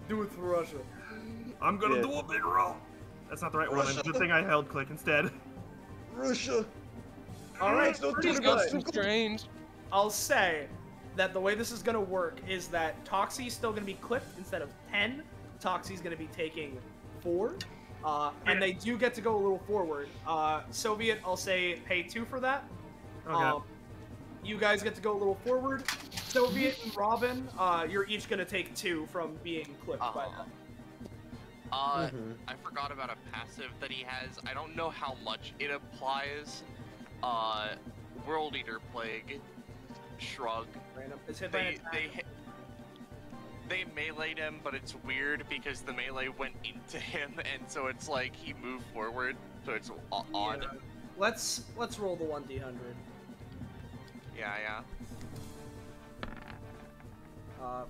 Do it for Russia. I'm gonna do a big roll. That's not the right one. Good thing I held click instead. Russia. All right. Strange. I'll say that the way this is gonna work is that Toxie's still gonna be clipped instead of 10. Toxie's gonna be taking 4. And they do get to go a little forward. Soviet, I'll say pay 2 for that. Okay. You guys get to go a little forward. Soviet and Robin, you're each gonna take 2 from being clipped by that. I forgot about a passive that he has. I don't know how much it applies. World Eater Plague. Shrug. Random. It's hit by an attack. They meleeed him, but it's weird because the melee went into him, and so it's like he moved forward, so it's odd. Yeah. Let's roll the 1d100. Yeah.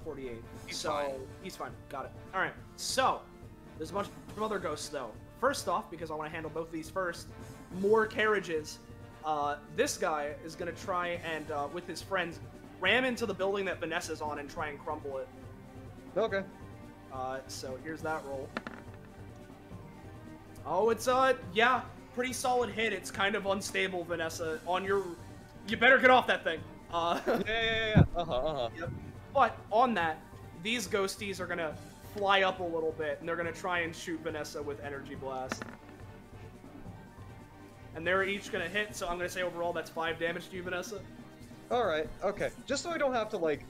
48. He's fine. He's fine. Got it. All right. So there's a bunch of other ghosts though. First off, because I want to handle both of these first, more carriages. This guy is gonna try and with his friends ram into the building that Vanessa's on and try and crumble it. Okay. So here's that roll. Oh, it's yeah, pretty solid hit. It's kind of unstable, Vanessa. On your, you better get off that thing. Yeah. Yep. But on that, these ghosties are gonna fly up a little bit, and they're gonna try and shoot Vanessa with energy blast. And they're each gonna hit, so I'm gonna say overall that's 5 damage to you, Vanessa. Alright, okay. Just so I don't have to, like...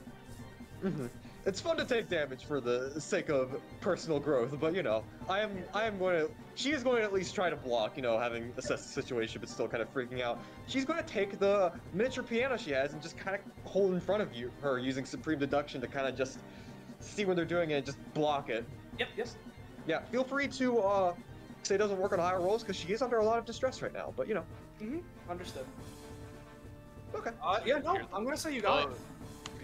It's fun to take damage for the sake of personal growth, but, you know, I am going to... She is going to at least try to block, you know, having assessed the situation, but still kind of freaking out. She's going to take the miniature piano she has and just kind of hold in front of her using Supreme Deduction to kind of just see when they're doing it and just block it. Yep. Yeah, feel free to, say it doesn't work on higher rolls, because she is under a lot of distress right now, but, you know. Understood. Okay. Yeah, no, I'm gonna say you got it.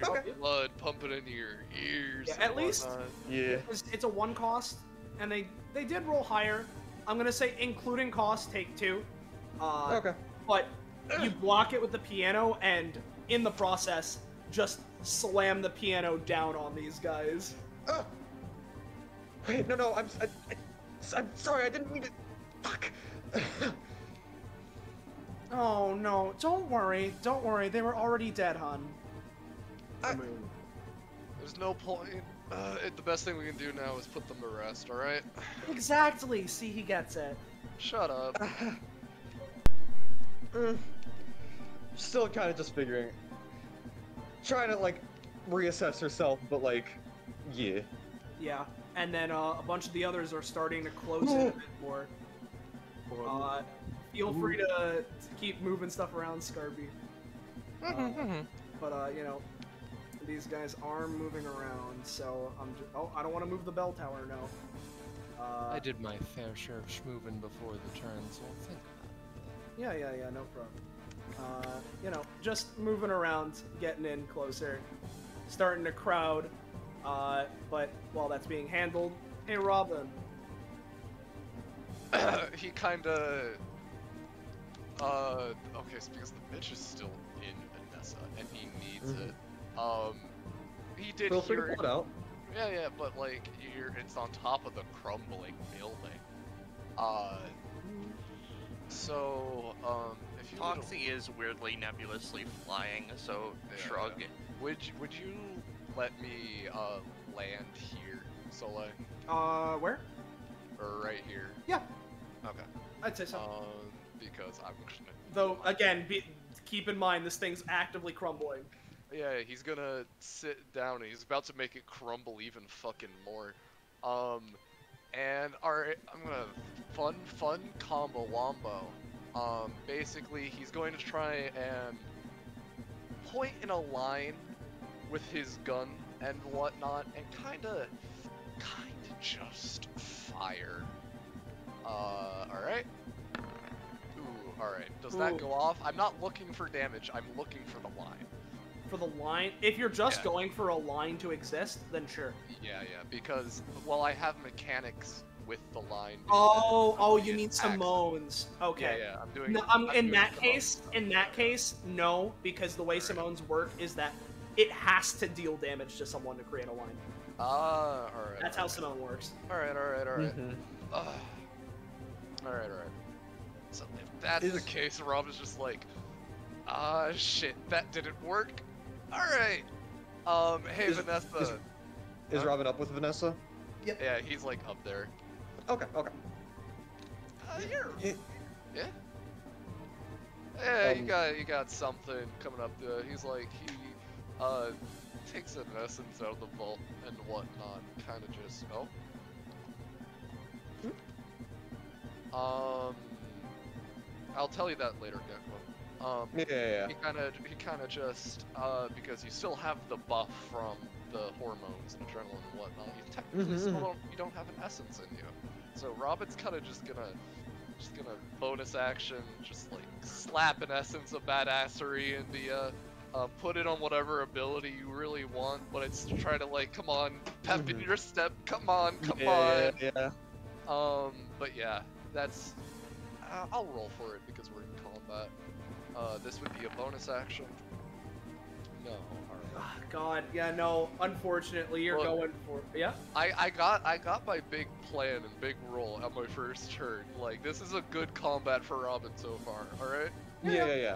Okay. Blood pumping into your ears. Yeah, at least. Yeah. It's a 1 cost, and they did roll higher. I'm gonna say including cost, take 2. Okay. But you block it with the piano, and in the process, just slam the piano down on these guys. Wait, no, I'm sorry, I didn't mean to. Fuck. Oh no, don't worry, they were already dead, hon. There's no point. The best thing we can do now is put them to rest, alright? Exactly, see, he gets it. Shut up. Still kind of just figuring. Trying to, like, reassess herself, but, like, yeah. Yeah, and then a bunch of the others are starting to close in a bit more. Feel free to keep moving stuff around, Scarby. But, you know, these guys are moving around, so I'm just... Oh, I don't want to move the bell tower, no. I did my fair share of schmoovin' before the turn, so I'll think about it. Yeah, no problem. You know, just moving around, getting in closer, starting to crowd, but while that's being handled, hey, Robin. He kinda... okay, so because the bitch is still in Vanessa, and he needs it. He did Feel free to hear... pull it out. Yeah, but, like, it's on top of the crumbling building. So, if you... Foxy is weirdly nebulously flying, so shrug. Would you let me, land here, Soleil? Where? Or right here? Yeah. Okay. I'd say so. Because I'm gonna... Though, again, keep in mind, this thing's actively crumbling. Yeah, he's gonna sit down and he's about to make it crumble even fucking more. And alright, I'm gonna fun combo wombo. Basically, he's going to try and point in a line with his gun and whatnot, and kinda just fire. Alright. Ooh, alright. Does that go off? I'm not looking for damage, I'm looking for the line. For the line? If you're just going for a line to exist, then sure. Yeah, because, well, I have mechanics with the line. Oh, you need Simone's. Okay. Yeah, I'm doing... No, in that case, no, because the way Simone's work is that it has to deal damage to someone to create a line. Alright. That's how Simone works. Alright. Alright. So if that's the case, Rob is just like, shit, that didn't work. Alright. Hey, Vanessa. Is Robin up with Vanessa? Yep. Yeah, he's like up there. Okay. Here. Yeah. Yeah, you got something coming up. He's like, he takes an essence out of the vault and whatnot, kind of just I'll tell you that later, Gecko. Yeah. He kind of just because you still have the buff from the hormones and adrenaline and whatnot. You technically still don't have an essence in you. So Robin's kind of just gonna bonus action, just like slap an essence of badassery into you. Put it on whatever ability you really want, but it's to try to like, come on, pep in your step, come on. Yeah. But yeah, that's, I'll roll for it because we're in combat. This would be a bonus action. No, alright. God, yeah, no. Unfortunately, you're going for I got my big plan and big roll at my first turn. Like, this is a good combat for Robin so far. All right. Yeah.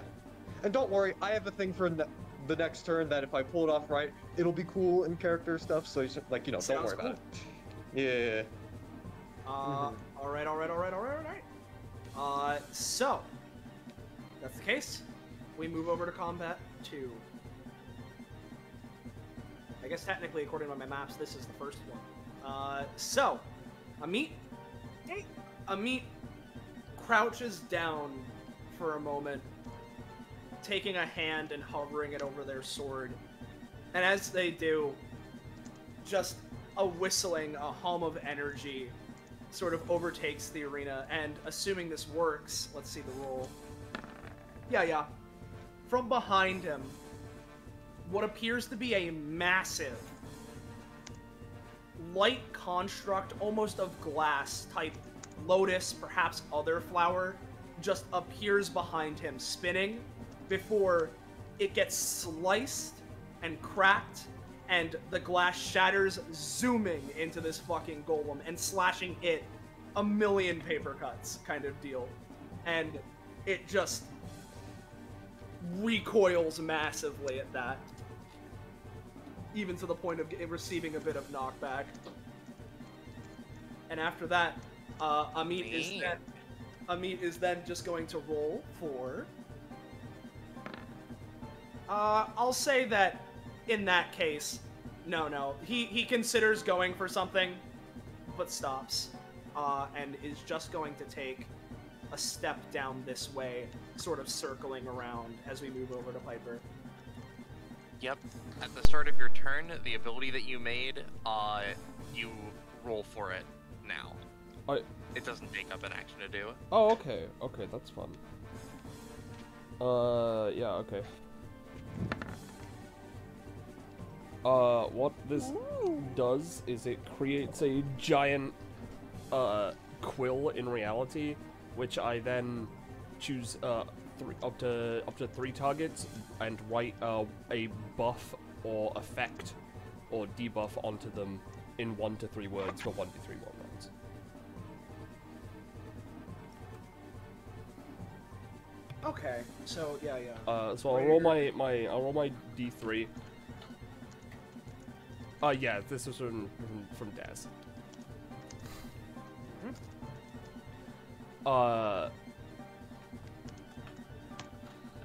And don't worry, I have a thing for the next turn that if I pull it off right, it'll be cool in character stuff. So you should, like, you know, don't worry about it. Yeah. All right. So that's the case. We move over to combat 2. I guess technically, according to my maps, this is the first one. So Amit crouches down for a moment, taking a hand and hovering it over their sword. And as they do, just a whistling, a hum of energy sort of overtakes the arena. And assuming this works, let's see the roll. Yeah. From behind him, what appears to be a massive light construct, almost of glass type lotus, perhaps other flower, just appears behind him, spinning, before it gets sliced and cracked, and the glass shatters, zooming into this fucking golem and slashing it a million paper cuts kind of deal. And it just recoils massively at that, even to the point of receiving a bit of knockback. And after that, Amit is then just going to roll for... I'll say that in that case, no. He considers going for something, but stops, and is just going to take a step down this way, sort of circling around as we move over to Piper. Yep. At the start of your turn, the ability that you made, you roll for it now. It doesn't take up an action to do it. Oh, okay. Okay, that's fun. Yeah, okay. What this does is it creates a giant, quill in reality, which I then choose, up to 3 targets and write, a buff or effect or debuff onto them in 1 to 3 words for 1d3 1 rounds. Okay, so yeah. So I'll roll my d3. Yeah, this is from Daz.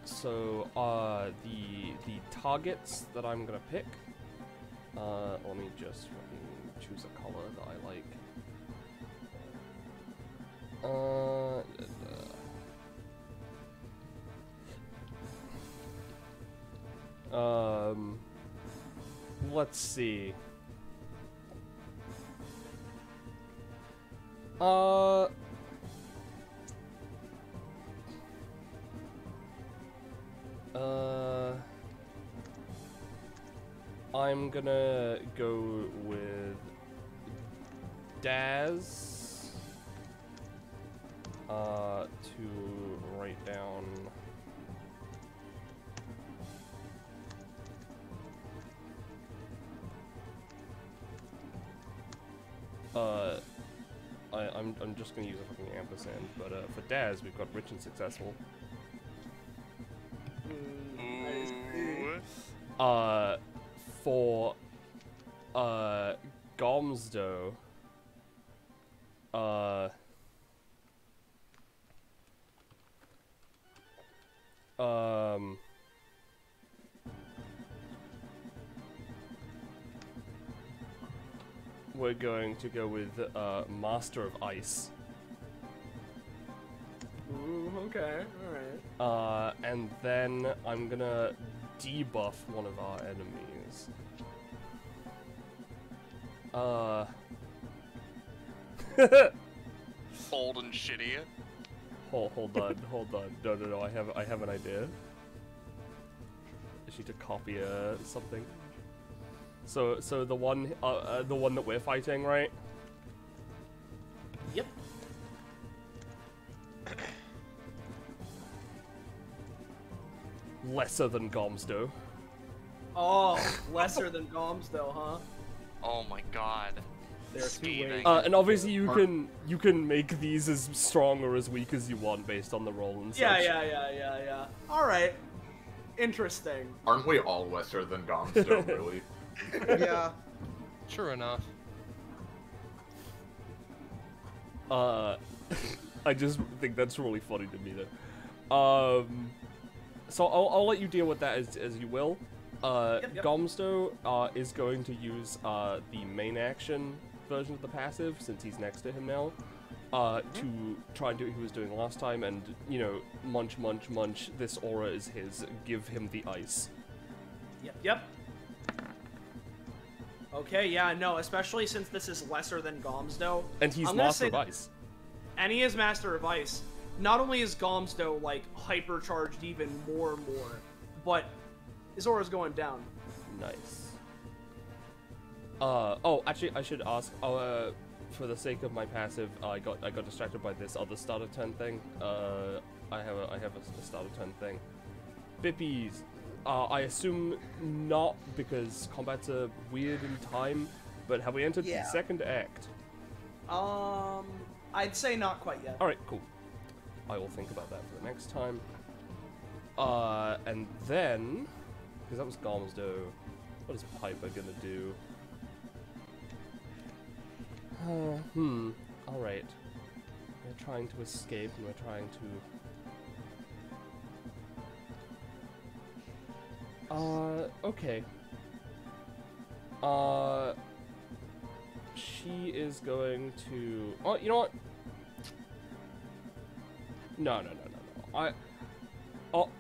So the targets that I'm gonna pick. Let me just choose a color that I like. Let's see. I'm gonna go with Daz to write down I'm just gonna use a fucking ampersand, but for Daz we've got rich and successful. For Gomzdos, we're going to go with Master of Ice. Ooh, okay, alright. And then I'm gonna debuff one of our enemies. Old and shitty. Hold on. No, I have an idea. I need to copy something. So the one that we're fighting, right? Yep. Lesser than Gomzdos. Oh, lesser than Gomzdos, huh? Oh my god. There are two ways. And obviously you can make these as strong or as weak as you want based on the roll and such. Yeah. All right. Interesting. Aren't we all lesser than Gomzdos, really? Yeah. Sure enough. I just think that's really funny to me, though. So I'll let you deal with that as you will. Yep. Gomzdos is going to use the main action version of the passive, since he's next to him now, to try and do what he was doing last time, and, you know, munch, this aura is his, give him the ice. Yep. Okay, yeah, no, especially since this is lesser than Gomzdos. And he's Master of Ice. And he is Master of Ice. Not only is Gomzdos, like, hypercharged even more, but his aura's going down. Nice. Oh, actually, I should ask, for the sake of my passive, I got distracted by this other start of turn thing. I have a start of turn thing. Bippies, I assume not, because combat's are weird in time, but have we entered the second act? I'd say not quite yet. Alright, cool. I will think about that for the next time. And then, because that was Gomzdos, what is Piper gonna do? Alright. We're trying to escape, and we're trying to... okay. She is going to... Oh, you know what? No.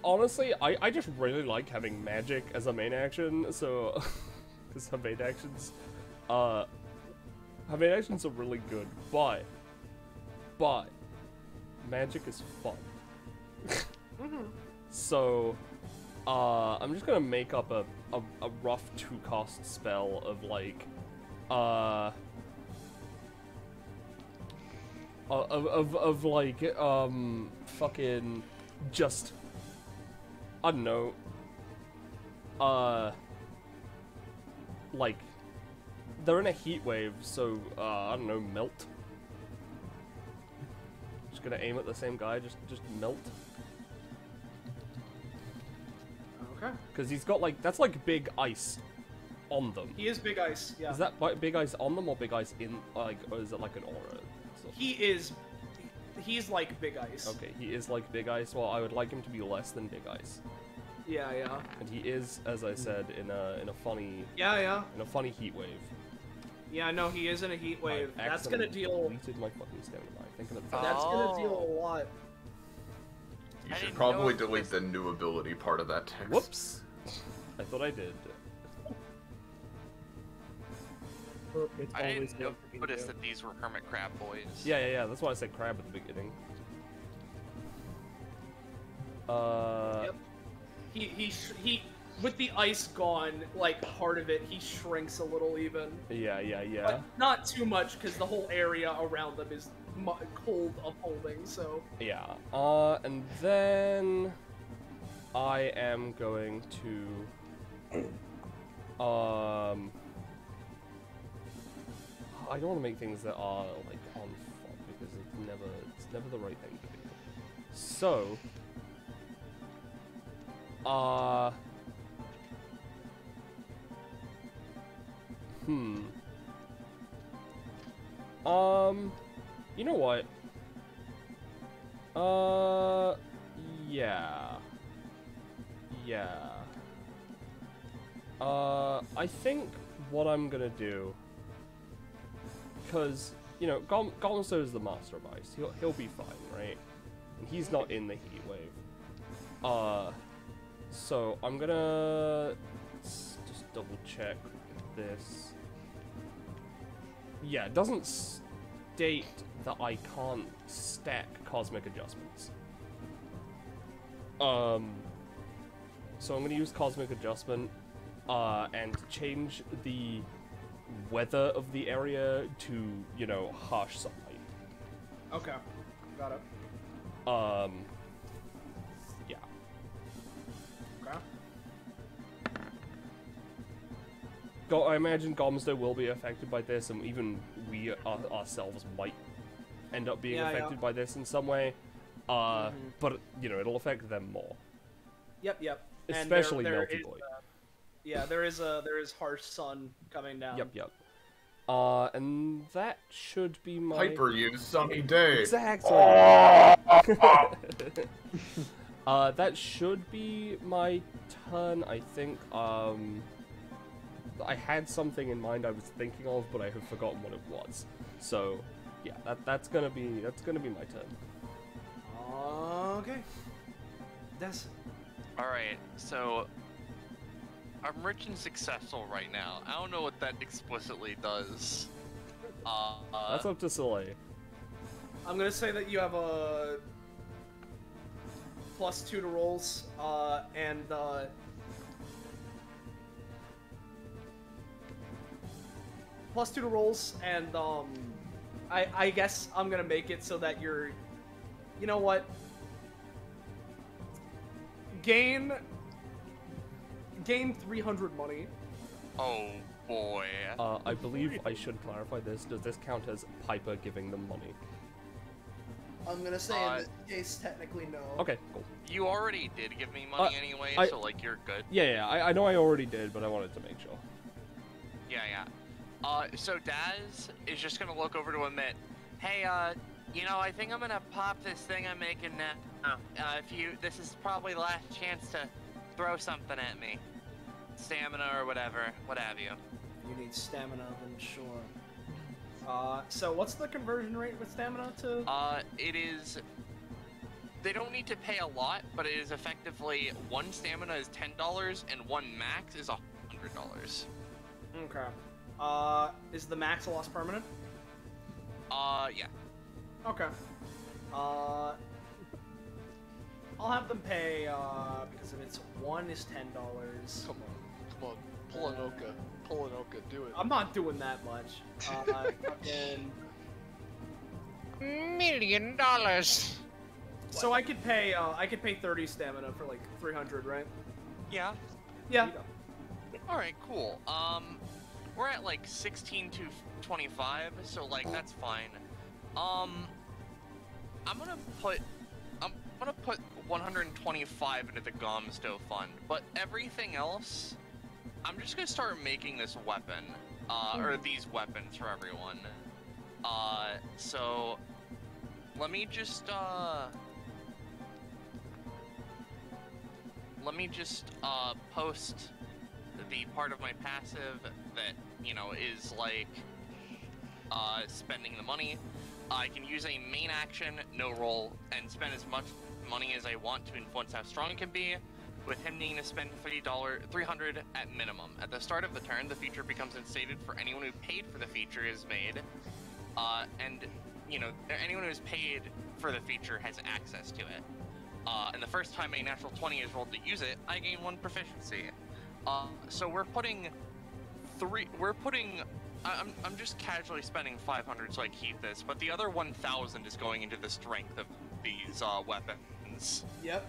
Honestly, I just really like having magic as a main action, so... Because her main actions... her main actions are really good, but... Magic is fun. So... I'm just gonna make up a rough 2-cost spell of, like... fucking... just... I don't know... like... They're in a heat wave, so, I don't know, melt? Just gonna aim at the same guy, just melt? Okay. Because he's got, like, that's like big ice on them. He is big ice, yeah. Is that big ice on them or big ice in, like, or is it like an aura? He's like big ice. Okay, he is like big ice. Well, I would like him to be less than big ice. Yeah. And he is, as I said, in a funny... Yeah. In a funny heat wave. Yeah, no, he is in a heat wave. That's gonna deal... deleted my fucking stamina. Thinking of That's gonna deal a lot. You should probably delete the new ability part of that text. Whoops! I thought I did. I didn't notice that these were hermit crab boys. Yeah. That's why I said crab at the beginning. Yep. He with the ice gone, like part of it, he shrinks a little even. Yeah. But not too much, because the whole area around them is cold upholding. So. Yeah. And then I am going to I don't want to make things that are like on fun because it's never the right thing to do. So you know what? Yeah. I think what I'm gonna do, because, you know, Gomzdos is the Master of Ice. He'll be fine, right? And he's not in the heat wave. So I'm gonna just double check this. Yeah, it doesn't state that I can't stack cosmic adjustments. So I'm gonna use cosmic adjustment, and change the weather of the area to, you know, harsh sunlight. Okay, got it. Yeah. Okay. I imagine Gomzdos will be affected by this, and even we ourselves might end up being affected by this in some way. But you know, it'll affect them more. Yep. Especially there Melty is, Boy. Yeah, there is harsh sun coming down. Yep. And that should be my... Hyper you sunny day. Exactly. That should be my turn, I think. I had something in mind I was thinking of, but I have forgotten what it was. So, yeah, that's gonna be my turn. Okay. That's... Alright, so... I'm rich and successful right now. I don't know what that explicitly does. That's up to Soleil. I'm gonna say that you have a +2 to rolls, and +2 to rolls, and I guess I'm gonna make it so that you're, you know what? Gain 300 money. Oh boy. I believe I should clarify this. Does this count as Piper giving them money? I'm gonna say in this case, technically no. Okay, cool. You already did give me money anyway, so like you're good. Yeah, I know I already did, but I wanted to make sure. Yeah. So Daz is just gonna look over to Emit. Hey, you know, I think I'm gonna pop this thing I'm making now. This is probably the last chance to throw something at me. Stamina or whatever, what have you. You need stamina, then sure. So what's the conversion rate with stamina to? It is... They don't need to pay a lot, but it is effectively 1 stamina is $10 and 1 max is $100. Okay. Is the max loss permanent? Yeah. Okay. I'll have them pay, because if it's 1 is $10. Come on. Pull an Oka, do it. I'm not doing that much. Fucking... $1 million. So I could pay 30 stamina for like 300, right? Yeah. Yeah. Alright, cool. We're at like 16 to 25, so like that's fine. I'm gonna put 125 into the Gomzdos fund, but everything else, I'm just gonna start making this weapon, or these weapons for everyone. So let me just post the part of my passive that, you know, is like spending the money. I can use a main action, no roll, and spend as much money as I want to influence how strong it can be, with him needing to spend $300 at minimum. At the start of the turn, the feature becomes instated for anyone who paid for the feature is made, and, you know, anyone who's paid for the feature has access to it. And the first time a natural 20 is rolled to use it, I gain 1 proficiency. So I'm just casually spending 500 so I keep this, but the other 1,000 is going into the strength of these weapons. Yep.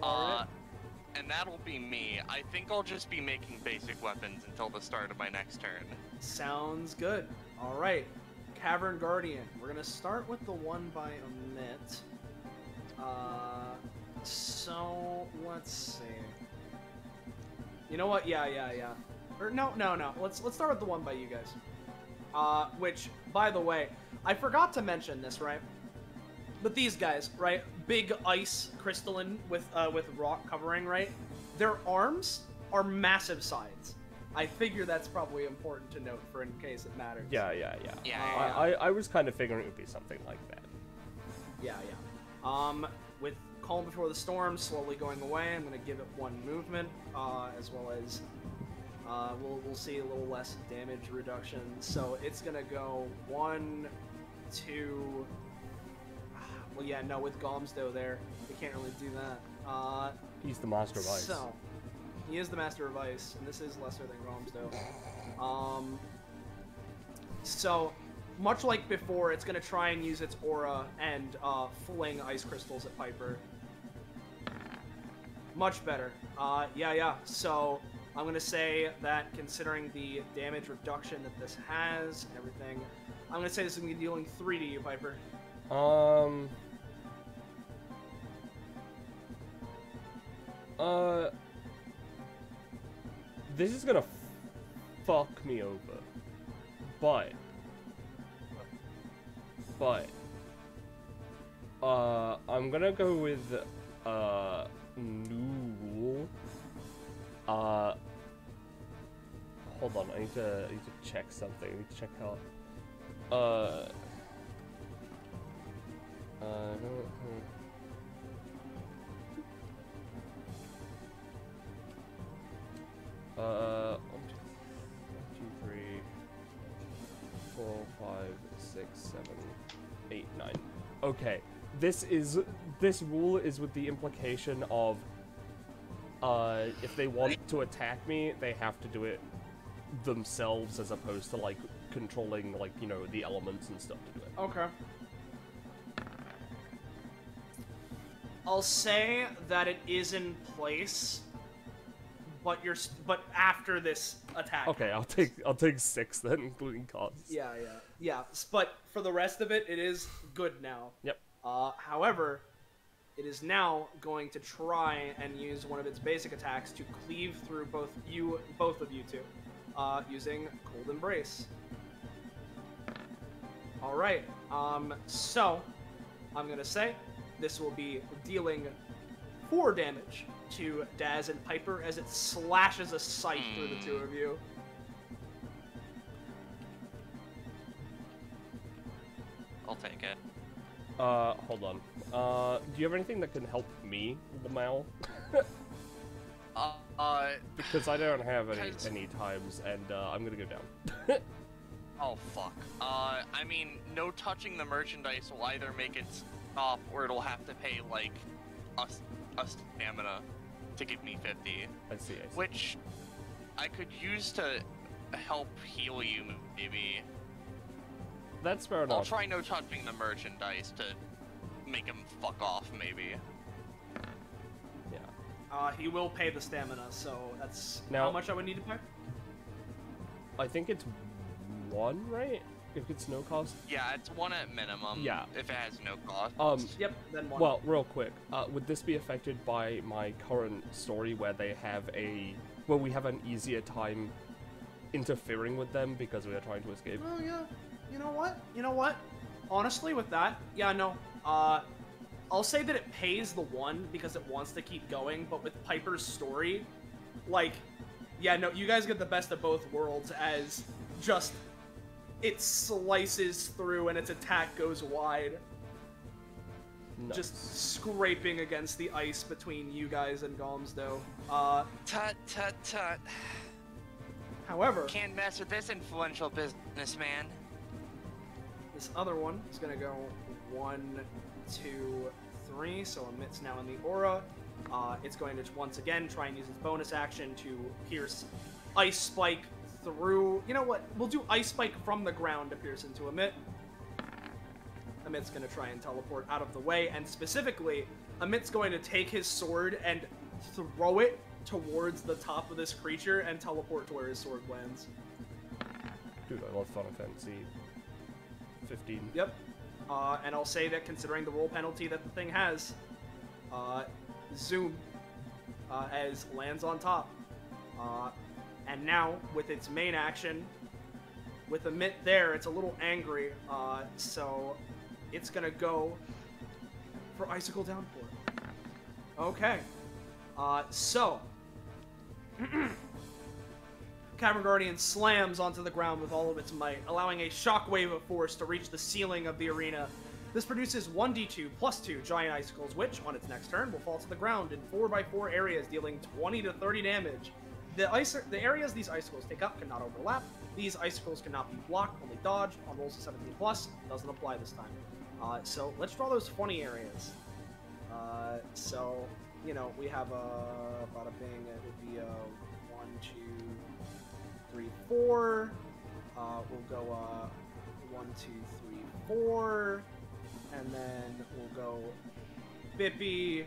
And that'll be me. I think I'll just be making basic weapons until the start of my next turn. Sounds good. All right, Cavern Guardian. We're gonna start with the one by Emit. So let's see. You know what? Yeah. Or no. Let's start with the one by you guys. Which, by the way, I forgot to mention this, right? But these guys, right? Big ice crystalline with rock covering, right? Their arms are massive sides. I figure that's probably important to note for in case it matters. Yeah. I was kind of figuring it would be something like that. Yeah. With Calm Before the Storm slowly going away, I'm gonna give it 1 movement, as well as we'll see a little less damage reduction. So it's gonna go 1, 2. Well, yeah, no, with Gomzdos there, we can't really do that. He's the master of ice. So he is the master of ice, and this is lesser than Gomzdos. So much like before, it's gonna try and use its aura and fling ice crystals at Piper. Much better. Yeah. So I'm gonna say that considering the damage reduction that this has and everything, I'm gonna say this is gonna be dealing 3 to you, Piper. This is gonna fuck me over, but, I'm gonna go with, new rule. Hold on, I need to check something. I need to check how, one, two, 3, 4, 5, 6, 7, 8, 9. Okay, this rule is with the implication of, if they want to attack me, they have to do it themselves as opposed to, like, controlling, like, you know, the elements and stuff to do it. Okay. I'll say that it is in place, but after this attack. Okay, I'll take 6 then, including costs. Yeah. But for the rest of it, it is good now. Yep. However, it is now going to try and use one of its basic attacks to cleave through both of you two, using Cold Embrace. All right. So I'm gonna say this will be dealing 4 damage to Daz and Piper as it slashes a sight through the two of you. I'll take it. Hold on. Do you have anything that can help me, Lamau? Because I don't have any times, and I'm gonna go down. Oh fuck. I mean, no touching the merchandise will either make it stop, or it'll have to pay like a stamina to give me 50. I see. Which I could use to help heal you, maybe. That's fair enough. I'll try no touching the merchandise to make him fuck off, maybe. Yeah. He will pay the stamina, so that's now, how much I would need to pay? I think it's 1, right? If it's no cost? Yeah, it's 1 at minimum. Yeah. If it has no cost. Yep, then 1. Well, real quick, would this be affected by my current story where we have an easier time interfering with them because we are trying to escape? Oh, yeah. You know what? Honestly, with that, yeah, no. I'll say that it pays the 1 because it wants to keep going, but with Piper's story, like, yeah, no, you guys get the best of both worlds as just it slices through and its attack goes wide. Nice. Just scraping against the ice between you guys and Gomzdos. Tut, tut, tut. However, can't mess with this influential businessman. This other one is gonna go 1, 2, 3, so Emit's now in the aura. It's going to once again try and use its bonus action to pierce Ice Spike through. You know what? We'll do Ice Spike from the ground to pierce into Emit. Emit's gonna try and teleport out of the way, and specifically, Emit's going to take his sword and throw it towards the top of this creature and teleport to where his sword lands. Dude, I love Final Fantasy 15. Yep. And I'll say that considering the roll penalty that the thing has, Zoom, as lands on top. And now, with its main action, with Emit there, it's a little angry, so it's gonna go for Icicle Downpour. Okay. So, Cavern Guardian slams onto the ground with all of its might, allowing a shockwave of force to reach the ceiling of the arena. This produces 1d2 plus 2 giant icicles, which, on its next turn, will fall to the ground in 4x4 areas, dealing 20 to 30 damage. The areas these icicles take up cannot overlap. These icicles cannot be blocked, only dodged. On rolls of 17 plus, doesn't apply this time. So let's draw those funny areas. So, you know, we have bada bing, it would be 1, 2, 3, 4. We'll go 1, 2, 3, 4, and then we'll go Bippy,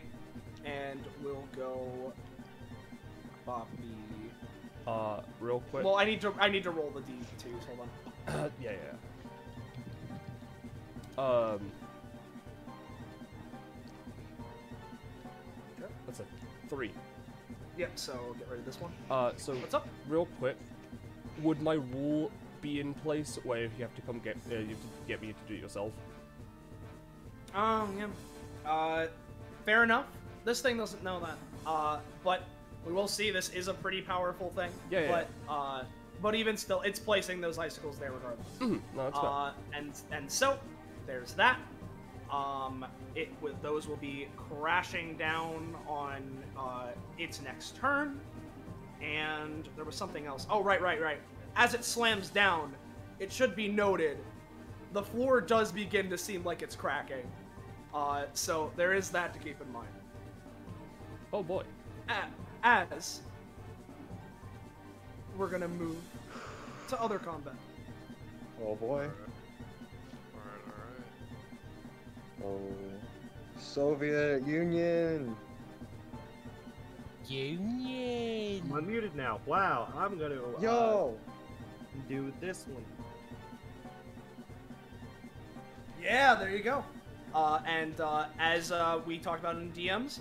and we'll go Boppy, Real quick. Well, I need to roll the D2s. Hold on. Yeah. That's a 3. Yep. So get rid of this one. So what's up? Real quick, would my rule be in place where you have to come get you have to get me to do it yourself? Yeah. Fair enough. This thing doesn't know that. But we will see. This is a pretty powerful thing. Yeah. But even still, it's placing those icicles there regardless. No, that's fine. And so there's that. Those will be crashing down on its next turn. And there was something else. Oh, right. As it slams down, it should be noted, the floor does begin to seem like it's cracking. So there is that to keep in mind. Oh boy. As we're gonna move to other combat. Oh boy. Alright. Oh, Soviet Union. I'm unmuted now. Wow, I'm gonna do this one. Yeah, there you go. As we talked about in DMs,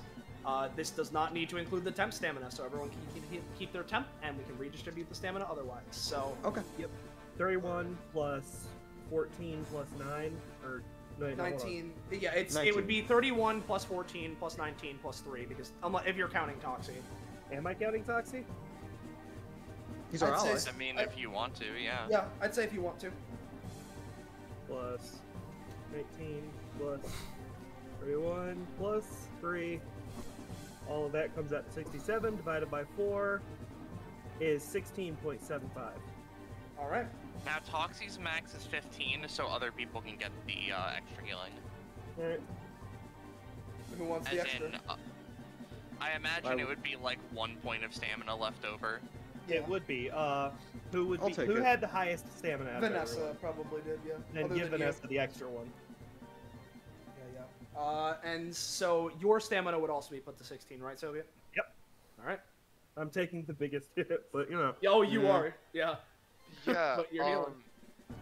this does not need to include the temp stamina, so everyone can keep their temp, and we can redistribute the stamina otherwise. So okay. Yep. 31 plus 14 plus 9, or no, 19. Yeah, it would be 31 plus 14 plus 19 plus 3 because if you're counting Toxie. Am I counting Toxie? He's our ally. I mean, if you want to, yeah. Yeah, I'd say if you want to. Plus 19 plus 31 plus 3. All of that comes out to 67 divided by 4 is 16.75. All right. Now Toxie's max is 15, so other people can get the extra healing. All right. Who wants the extra? I imagine it would be like 1 point of stamina left over. Yeah. It would be. Who it. had the highest stamina? Vanessa probably did, yeah. Then give Vanessa the extra one. Yeah. And so your stamina would also be put to 16, right, Soviet? Yep. All right. I'm taking the biggest hit, but you know. Oh, you are. Yeah. Yeah. But you're healing.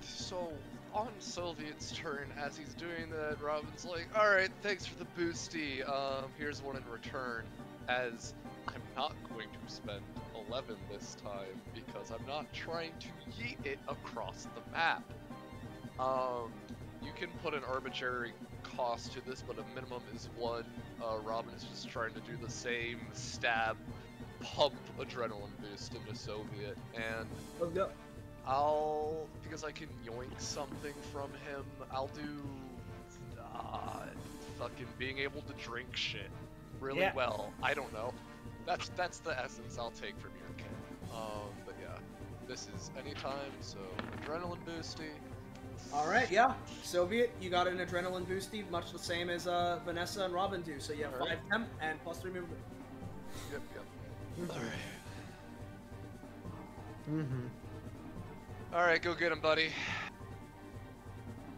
So on Soviet's turn, as he's doing that, Robin's like, "All right, thanks for the boosty. Here's one in return." As I'm not going to spend 11 this time because I'm not trying to yeet it across the map. You can put an arbitrary cost to this, but a minimum is 1. Robin is just trying to do the same stab, pump adrenaline boost into Soviet, and because I can yoink something from him, I'll do fucking being able to drink shit really well. I don't know. That's the essence I'll take from your kid. But yeah, this is anytime, so adrenaline boosty. Alright, yeah. Soviet, you got an adrenaline boosty, much the same as Vanessa and Robin do. So you have 5 temp and plus 3 movement. Yep. Alright. Alright, go get him, buddy.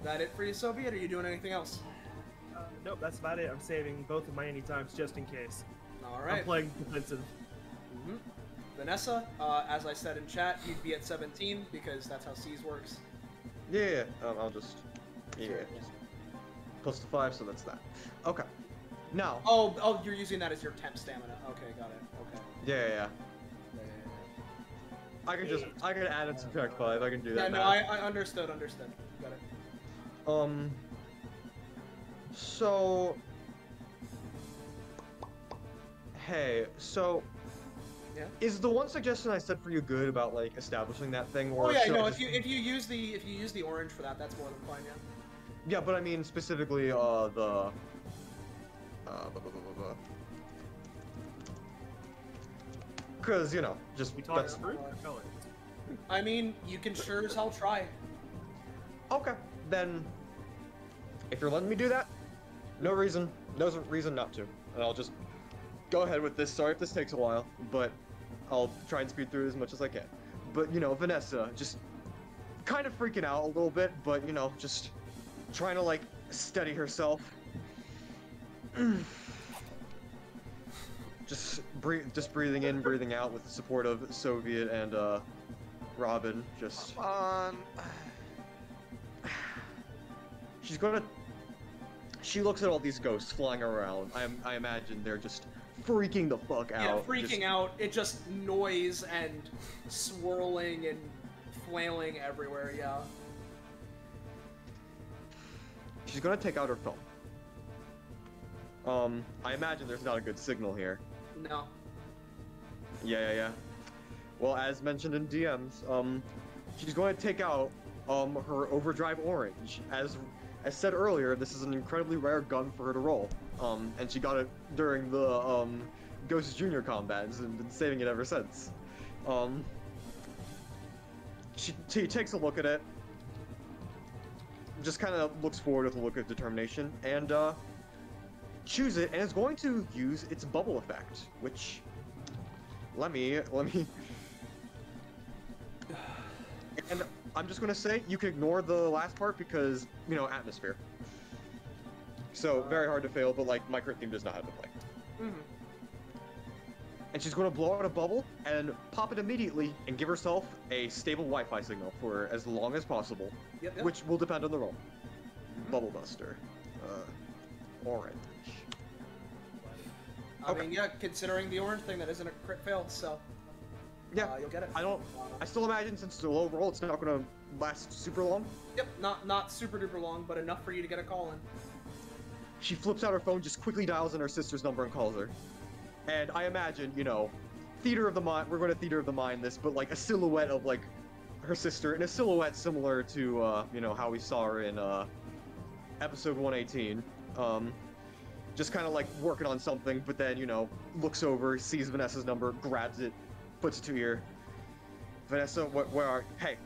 That it for you, Soviet, or are you doing anything else? Nope, that's about it. I'm saving both of my anytimes just in case. Alright. I'm playing defensive. Vanessa, as I said in chat, you'd be at 17 because that's how C's works. Yeah. I'll just plus the 5, so that's that. Okay. Now. Oh, you're using that as your temp stamina. Okay, got it. Okay. Yeah. I can add and subtract 5. I can do that. Yeah, no, I understood. Got it. So. Hey, so. Yeah. Is the one suggestion I said for you good about like establishing that thing? Or if you use the orange for that, that's more than fine. Yeah. Yeah, but I mean specifically because you know, just that's. I mean, you can sure as hell try. Okay, then. If you're letting me do that, no reason not to, and I'll just go ahead with this. Sorry if this takes a while, but I'll try and speed through it as much as I can. But, you know, Vanessa, just kind of freaking out a little bit, but, you know, just trying to, like, steady herself. Just just breathing in, breathing out with the support of Soviet and Robin. Just come on. She looks at all these ghosts flying around. I imagine they're just freaking the fuck out. Yeah, freaking out. It just noise and swirling and flailing everywhere. Yeah. She's gonna take out her phone. I imagine there's not a good signal here. No. Yeah. Well, as mentioned in DMs, she's going to take out her Overdrive Orange. As said earlier, this is an incredibly rare gun for her to roll. And she got it during the Ghost Junior combats and been saving it ever since. She takes a look at it, just kind of looks forward with a look of determination, and choose it, and is going to use its bubble effect, which let me and I'm just gonna say you can ignore the last part because, you know, atmosphere. So very hard to fail, but like my crit theme does not have to play. And she's gonna blow out a bubble and pop it immediately and give herself a stable Wi-Fi signal for as long as possible, which will depend on the roll. Bubble Buster, orange. I mean, yeah, considering the orange thing, that isn't a crit fail, so yeah, you'll get it. I still imagine since it's a low roll, it's not gonna last super long. Yep, not super duper long, but enough for you to get a call in. She flips out her phone, just quickly dials in her sister's number and calls her. And I imagine, you know, theater of the mind. We're going to theater of the mind this, but like a silhouette of like her sister, and a silhouette similar to you know, how we saw her in episode 118. Just kind of like working on something, but then, you know, looks over, sees Vanessa's number, grabs it, puts it to ear. Vanessa, where are? Hey,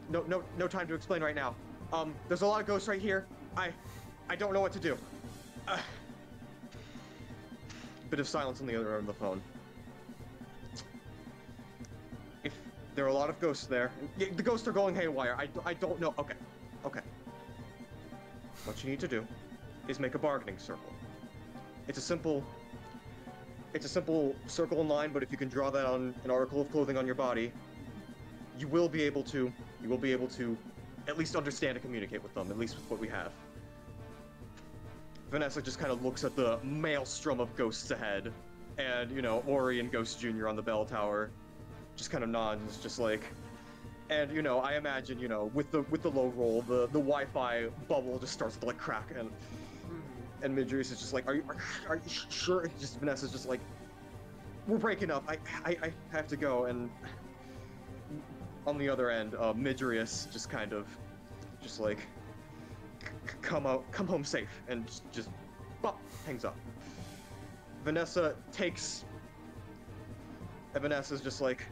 no time to explain right now. There's a lot of ghosts right here. I don't know what to do. Bit of silence on the other end of the phone. If there are a lot of ghosts there, the ghosts are going haywire. I don't know. Okay. What you need to do is make a bargaining circle. It's a simple circle and line, but if you can draw that on an article of clothing on your body, you will be able to at least understand and communicate with them, at least with what we have. Vanessa just kind of looks at the maelstrom of ghosts ahead, and, you know, Ori and Ghost Jr. on the bell tower just kind of nods, just like, and, you know, I imagine, you know, with the low roll, the Wi-Fi bubble just starts to like crack, and Midrius is just like, are you sure? Just Vanessa's just like, we're breaking up. I have to go. And on the other end, Midrius just kind of, just like, come home safe, and just bop, hangs up. Vanessa's just like,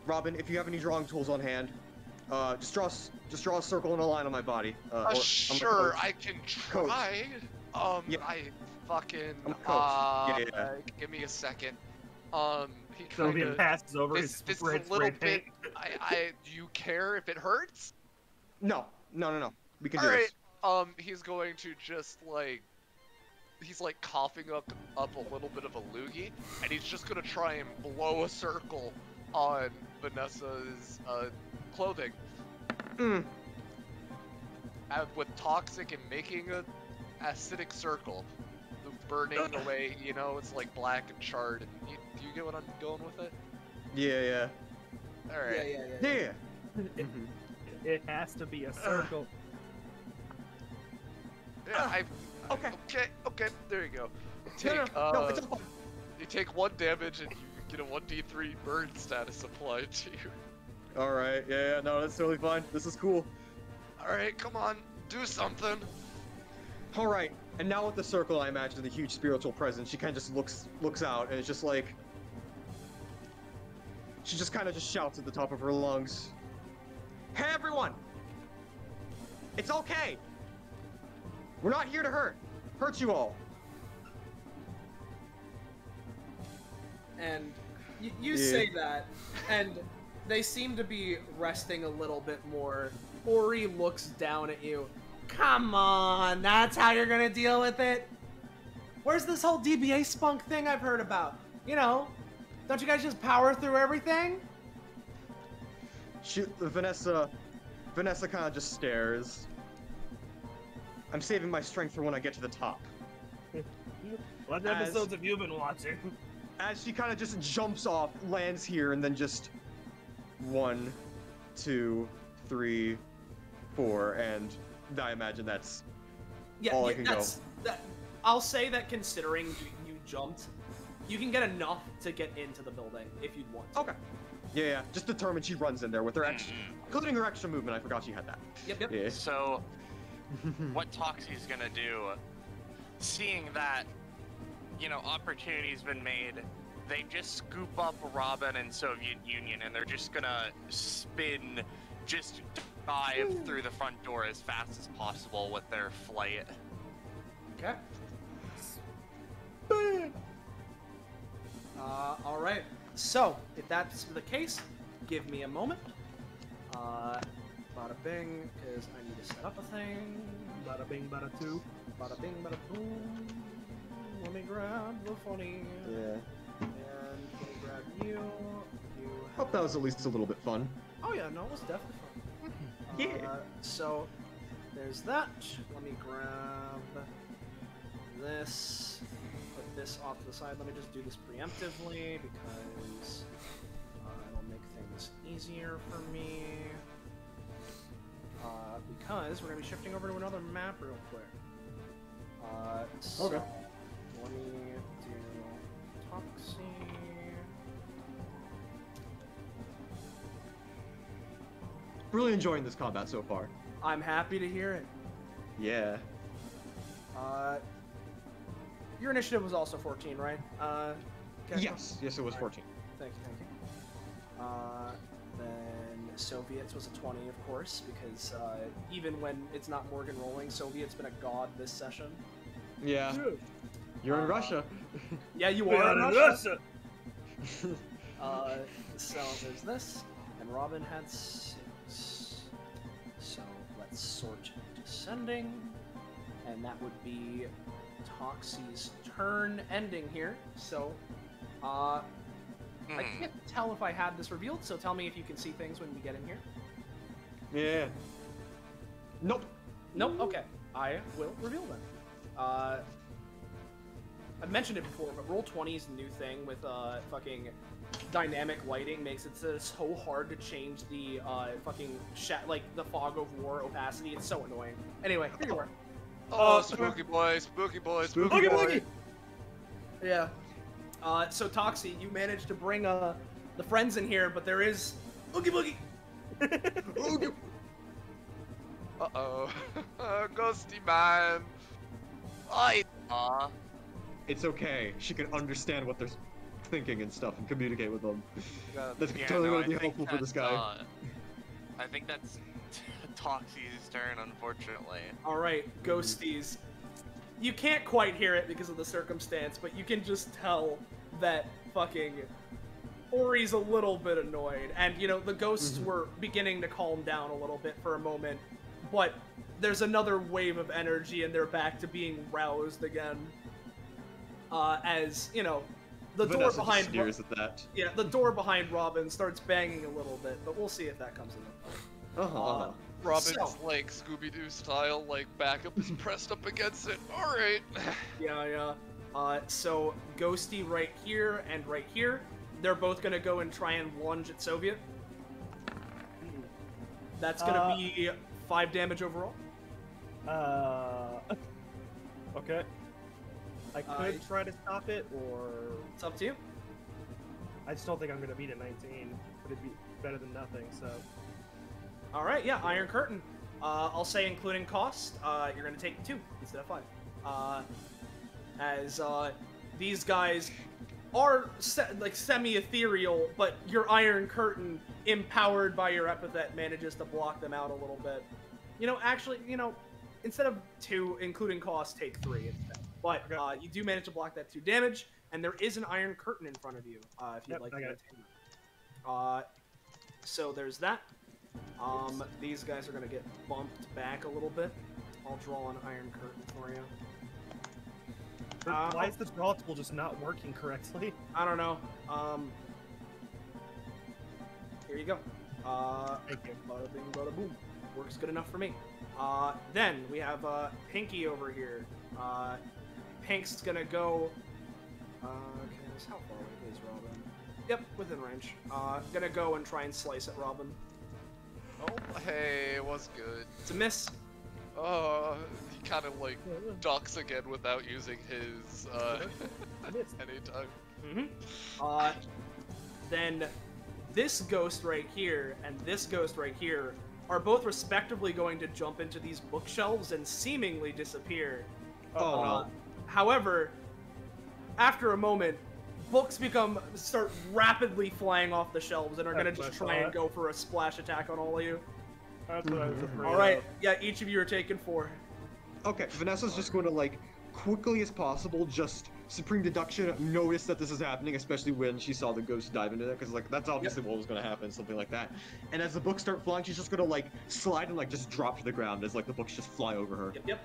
Robin, if you have any drawing tools on hand, just draw a circle and a line on my body. Sure, I can try. Yeah. I fucking give me a second. He Sylvian passes over his this is a little bit. Do you care if it hurts? No. We can All do right. this. He's going to just like, he's like coughing up a little bit of a loogie, and he's just gonna try and blow a circle on Vanessa's clothing. With toxic and making a acidic circle, burning away. You know, it's like black and charred. And do you get what I'm going with it? Yeah. All right. Yeah. It has to be a circle. Yeah, okay, there you go. You take 1 damage and you get a 1d3 burn status applied to you. Alright, yeah, no, that's totally fine. This is cool. Alright, come on, do something. Alright, and now with the circle, I imagine the huge spiritual presence, she kind of just looks out, and it's just like, she just kind of just shouts at the top of her lungs, "Hey everyone! It's okay! We're not here to hurt you all." And you say that, and they seem to be resting a little bit more. Ori looks down at you. Come on, that's how you're gonna deal with it? Where's this whole DBA spunk thing I've heard about? You know, don't you guys just power through everything? Vanessa kind of just stares. I'm saving my strength for when I get to the top. What episodes have you been watching? As she kind of just jumps off, lands here, and then just 1, 2, 3, 4, and I imagine that's all I can go. I'll say that considering you jumped, you can get enough to get into the building if you'd want to. Okay. Yeah, just determined she runs in there with her extra, including her extra movement. I forgot she had that. Yep. Yeah. So, what Toxie's gonna do, seeing that, you know, opportunity's been made, they just scoop up Robin and Soviet Union, and they're just gonna spin, just dive through the front door as fast as possible with their flight. Okay. All right. So, if that's the case, give me a moment. Bada bing, because I need to set up a thing. Bada bing, bada two. Bada bing, bada boom. Let me grab the funny. Yeah. And let me grab you. Hope that was at least a little bit fun. Oh yeah, no, it was definitely fun. Yeah. So, there's that. Let me grab this. Put this off to the side. Let me just do this preemptively because it'll make things easier for me. Because we're going to be shifting over to another map real quick. So okay. Let me do Toxie. Really enjoying this combat so far. I'm happy to hear it. Yeah. Your initiative was also 14, right? Yes, it was 14. Thank you. Then Soviets was a 20, of course, because even when it's not Morgan rolling, Soviet's been a god this session. Yeah. You're in Russia. Yeah, you are in Russia. So there's this, and Robin had 6. So let's sort descending, and that would be Toxie's turn ending here. So, I can't tell if I had this revealed, so tell me if you can see things when we get in here. Yeah. Nope. Nope, okay. I will reveal them. I've mentioned it before, but Roll20's new thing with fucking dynamic lighting makes it so hard to change the fucking like the fog of war opacity. It's so annoying. Anyway, here you are. Oh, spooky boy, spooky boy, spooky boy. Yeah. So Toxie, you managed to bring the friends in here, but there is Oogie Boogie. Uh-oh. Ghosty man. It's okay. She can understand what they're thinking and stuff and communicate with them. That's Yeah, totally no, going to be helpful for this guy. I think that's Toxie's turn, unfortunately. Alright, Ghosties. You can't quite hear it because of the circumstance, but you can just tell that fucking Ori's a little bit annoyed. And, you know, the ghosts were beginning to calm down a little bit for a moment, but there's another wave of energy and they're back to being roused again. As, you know, the door behind the door behind Robin starts banging a little bit, but we'll see if that comes in. Robin's like Scooby-Doo style, like backup is pressed up against it. All right. Yeah. So Ghosty right here and right here, they're both gonna go and try and lunge at Soviet. That's gonna be 5 damage overall. Okay. I could try to stop it, or it's up to you. I just don't think I'm gonna beat a 19, but it'd be better than nothing. So. All right, yeah, Iron Curtain. I'll say including cost, you're gonna take 2 instead of 5. As these guys are like semi-ethereal, but your Iron Curtain, empowered by your epithet, manages to block them out a little bit. You know, actually, you know, instead of 2, including cost, take 3 instead. But you do manage to block that 2 damage, and there is an Iron Curtain in front of you if you'd like to attain that. So there's that. These guys are gonna get bumped back a little bit. I'll draw an Iron Curtain for you. Why is the draw tool just not working correctly? I don't know. Here you go. Thank you. Bada bing, bada boom. Works good enough for me. Then we have Pinky over here. Pink's gonna go. Okay, how far away is Robin? Yep, within range. Gonna go and try and slice at Robin. Oh, hey, what's good? It's a miss. He kind of like ducks again without using his anytime. Then this ghost right here and this ghost right here are both respectively going to jump into these bookshelves and seemingly disappear. Oh no. However, after a moment, books start rapidly flying off the shelves and are gonna just try and go for a splash attack on all of you. That's what I was afraid Alright, of. yeah, each of you are taking 4. Okay, Vanessa's just going to, like, quickly as possible, just Supreme Deduction, notice that this is happening, especially when she saw the ghost dive into it, because, like, that's obviously what was going to happen, something like that. And as the books start flying, she's just going to, like, slide and, like, just drop to the ground as, like, the books just fly over her. Yep.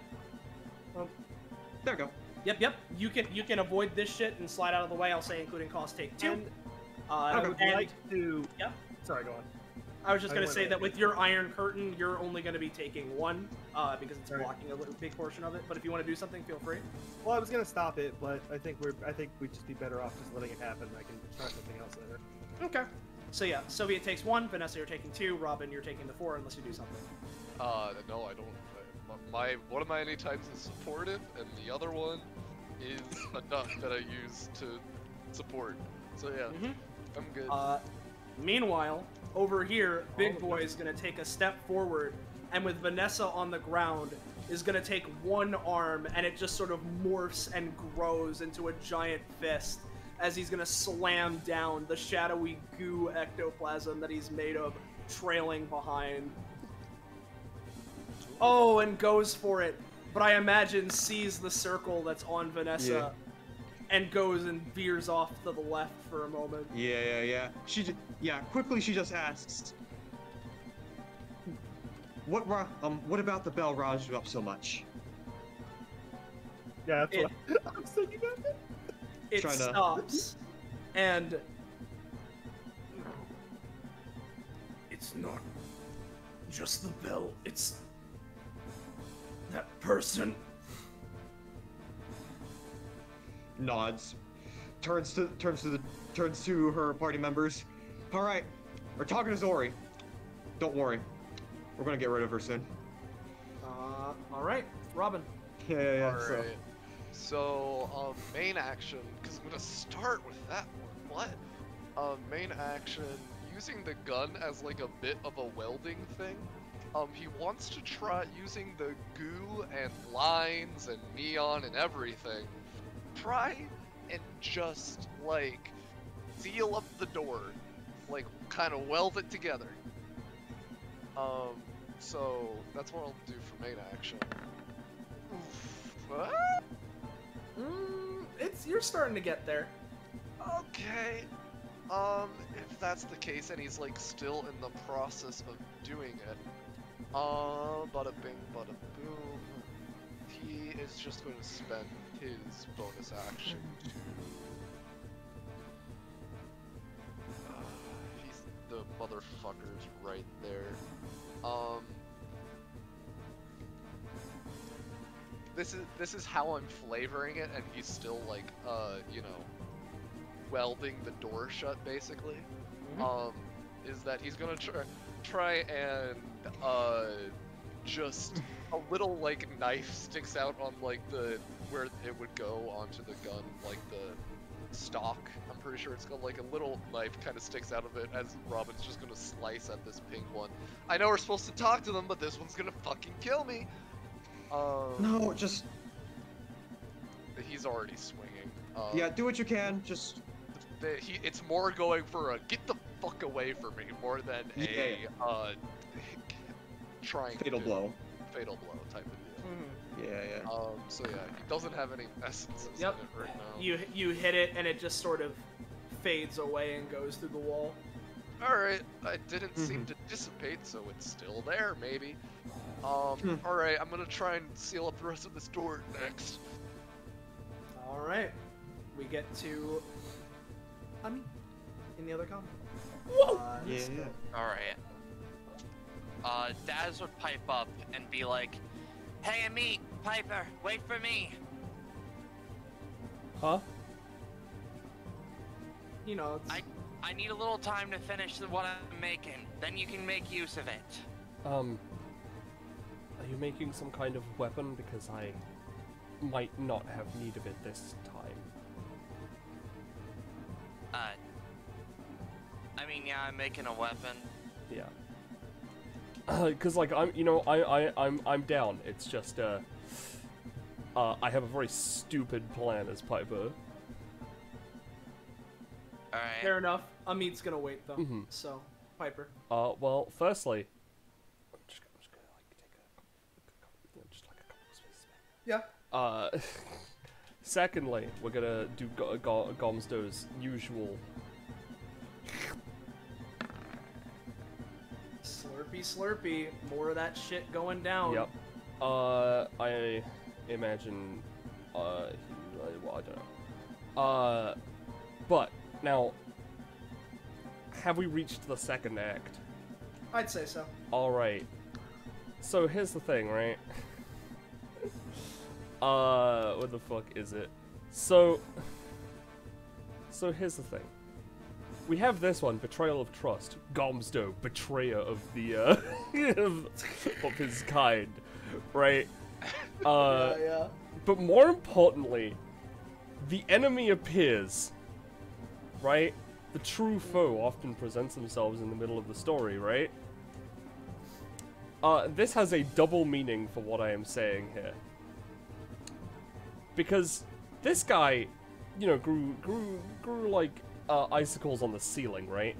There we go. Yep. You can avoid this shit and slide out of the way, I'll say including cost take 2. I would like to... Yep. Sorry, go on. I was just going to say that with your Iron Curtain, you're only going to be taking 1, because it's blocking a big portion of it. But if you want to do something, feel free. Well, I was going to stop it, but I think we'd just be better off just letting it happen. I can try something else later. Okay. So yeah, Soviet takes 1, Vanessa, you're taking 2, Robin, you're taking the 4 unless you do something. No, I don't. One of my anytimes is supportive, and the other one is a duck that I use to support. So yeah, I'm good. Meanwhile, over here, Big Boy is going to take a step forward, and with Vanessa on the ground, is going to take one arm, and it just sort of morphs and grows into a giant fist, as he's going to slam down the shadowy goo ectoplasm that he's made of, trailing behind. Oh, and goes for it, but I imagine sees the circle that's on Vanessa, and goes and veers off to the left for a moment. Yeah. Quickly she just asks, what about the bell roused you up so much? Yeah, that's what I'm thinking of it. It stops, and it's not just the bell, it's that person. Nods, turns to her party members. All right, we're talking to Zori. Don't worry, we're gonna get rid of her soon. All right, Robin. Yeah. Alright. So, main action, because I'm gonna start with that one. What? Main action, using the gun as like a bit of a welding thing. He wants to try using the goo and lines and neon and everything. Try and just, like, seal up the door. Like, kind of weld it together. So, that's what I'll do for main action. What? You're starting to get there. Okay. If that's the case and he's, like, still in the process of doing it. Bada bing, bada boom. He is just going to spend his bonus action to... he's the motherfucker's right there. This is how I'm flavoring it, and he's still like, you know, welding the door shut, basically. Is that he's gonna try and just a little like knife sticks out on like the where it would go onto the gun, like the stock. I'm pretty sure it's got like a little knife kind of sticks out of it as Robin's just gonna slice at this pink one. I know we're supposed to talk to them, but this one's gonna fucking kill me. No, just... He's already swinging. Yeah, do what you can, just... It's more going for a get the fuck away from me more than trying fatal blow type of deal. Yeah. So yeah, he doesn't have any essences in Yep. it right now. You hit it and it just sort of fades away and goes through the wall. Alright, I didn't seem to dissipate, so it's still there, maybe. Alright, I'm gonna try and seal up the rest of this door next. All right, we get to in the other comment. Yeah. All right. Daz would pipe up and be like, "Hey, Amit, Piper, wait for me." Huh? You know, I need a little time to finish what I'm making. Then you can make use of it. Are you making some kind of weapon? Because I might not have need of it this time. I mean, yeah, I'm making a weapon. Yeah. Cause like I'm down. It's just I have a very stupid plan as Piper. Alright. Fair enough. Amit's gonna wait though. So, Piper. Well, firstly, I'm just gonna like take just like a couple of spaces back. Yeah. Secondly, we're gonna do Gomzdos' usual. Slurpy, slurpy. More of that shit going down. Yep. I imagine. Well, I don't know. But now, have we reached the second act? I'd say so. All right. So here's the thing, right? What the fuck is it? So here's the thing. We have this one, Betrayal of Trust. Gomzdos, betrayer of the, of his kind, right? Yeah. But more importantly, the enemy appears, right? The true foe often presents themselves in the middle of the story, right? This has a double meaning for what I am saying here. Because this guy, you know, grew like icicles on the ceiling, right?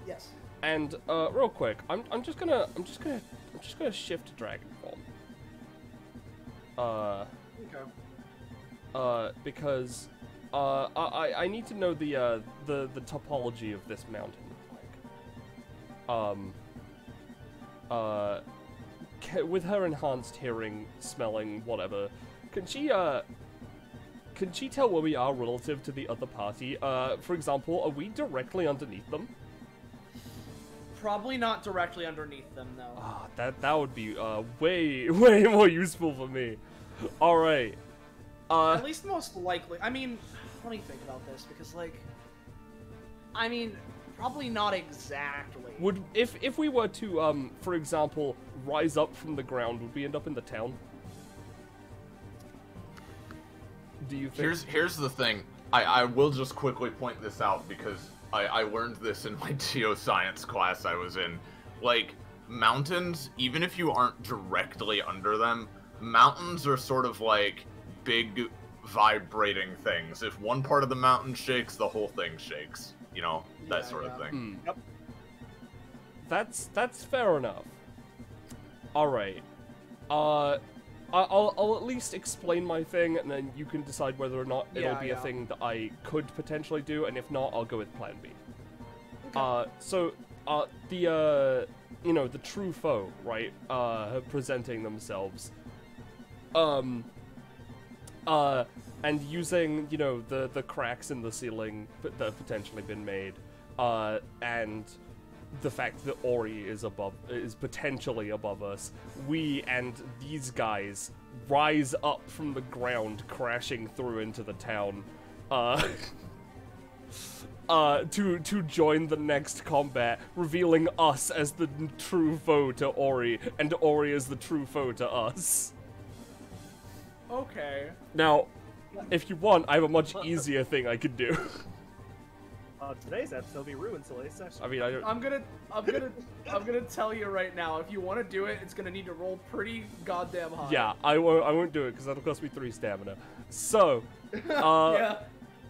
Yes. And real quick, I'm just gonna shift to dragon form. Okay. Because I need to know the topology of this mountain. Like, with her enhanced hearing, smelling, whatever, can she tell where we are relative to the other party? For example, are we directly underneath them? Probably not directly underneath them, though. Ah, that would be way more useful for me. All right. At least most likely. I mean, let me think about this because, like, I mean, probably not exactly. Would if we were to for example, rise up from the ground, would we end up in the town? Do you think? Here's the thing. I will just quickly point this out because I learned this in my geoscience class I was in. Like, mountains, even if you aren't directly under them, mountains are sort of like big vibrating things. If one part of the mountain shakes, the whole thing shakes. You know, that sort of thing. Yep. That's fair enough. All right. I'll at least explain my thing, and then you can decide whether or not it'll be a thing that I could potentially do, and if not, I'll go with Plan B. Okay. You know, the true foe, right? Presenting themselves. And using, you know, the cracks in the ceiling that have potentially been made, and the fact that Ori is potentially above us, we and these guys rise up from the ground, crashing through into the town, to join the next combat, revealing us as the true foe to Ori, and Ori as the true foe to us. Okay. Now, if you want, I have a much easier thing I could do. Today's episode will be ruined Soleil's session. I mean, I'm gonna tell you right now. If you want to do it, it's gonna need to roll pretty goddamn high. Yeah, I won't do it because that'll cost me 3 stamina. So, yeah.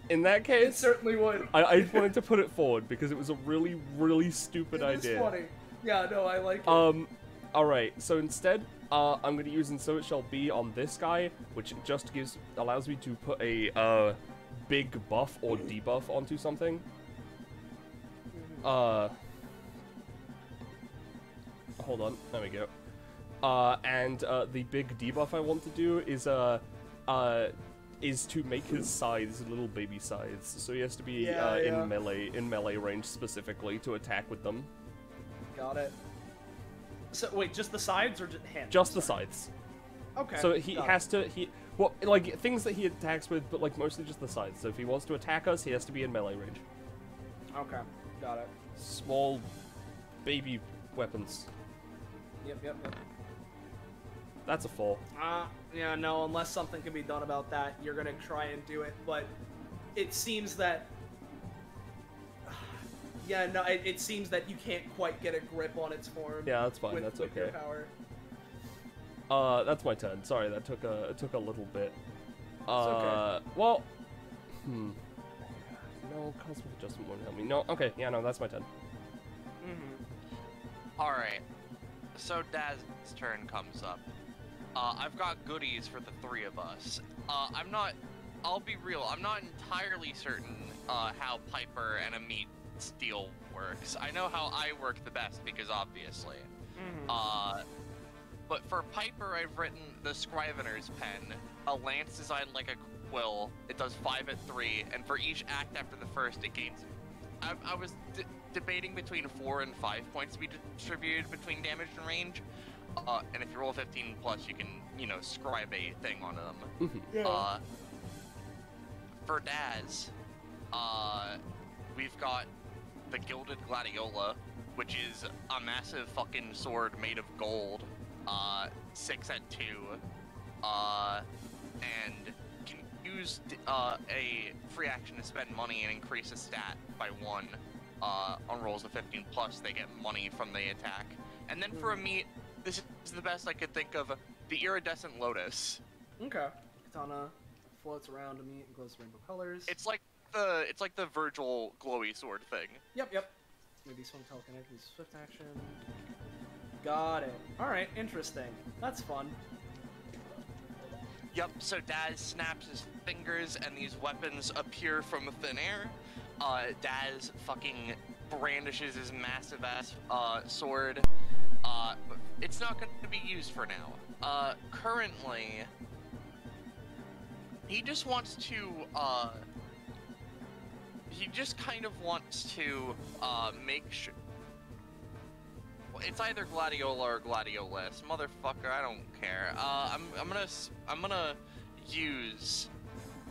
In that case, it certainly would. I just wanted to put it forward because it was a really stupid idea. It's funny. Yeah, no, I like it. All right. So instead, I'm gonna use "and so it shall be" on this guy, which just allows me to put a big buff or debuff onto something. Hold on, there we go. And the big debuff I want to do is is to make his scythes little baby scythes. So he has to be in melee range specifically to attack with them. Got it. So wait, just the sides or just hands? Just the scythes. Okay. So he has to well, like things that he attacks with, but like mostly just the scythes. So if he wants to attack us, he has to be in melee range. Okay, got it. Small baby weapons. Yep. That's a 4. Yeah, no, unless something can be done about that, you're gonna try and do it, but it seems that... Yeah, no, it seems that you can't quite get a grip on its form. Yeah, that's fine, that's with okay. Your power. That's my turn. Sorry, that took a little bit. It's okay. Well... No, cosmic adjustment won't help me. No, okay, yeah, no, that's my turn. Alright. So Daz's turn comes up. I've got goodies for the 3 of us. I'll be real, I'm not entirely certain how Piper and Amit's deal works. I know how I work the best, because obviously. But for Piper, I've written the Scrivener's Pen, a lance designed like a quill. It does 5 at 3, and for each act after the first, it gains... I was debating between 4 and 5 points to be distributed between damage and range. And if you roll a 15 plus, you can, scribe a thing on them. For Daz, we've got the Gilded Gladiola, which is a massive fucking sword made of gold, 6 at 2, and can use a free action to spend money and increase a stat by 1. On rolls of 15 plus, they get money from the attack. And then for a meat, this is the best I could think of, the Iridescent Lotus. Okay. Katana floats around a meat and glows rainbow colors. It's like the Virgil glowy sword thing. Yep. Maybe swing telekinetic, swift action. Got it. Alright, interesting. That's fun. Yep, so Daz snaps his fingers and these weapons appear from thin air. Daz fucking brandishes his massive ass sword. It's not going to be used for now. Currently, he just wants to, he just kind of wants to, make sure... It's either Gladiola or Gladiolus. Motherfucker, I don't care. I'm gonna use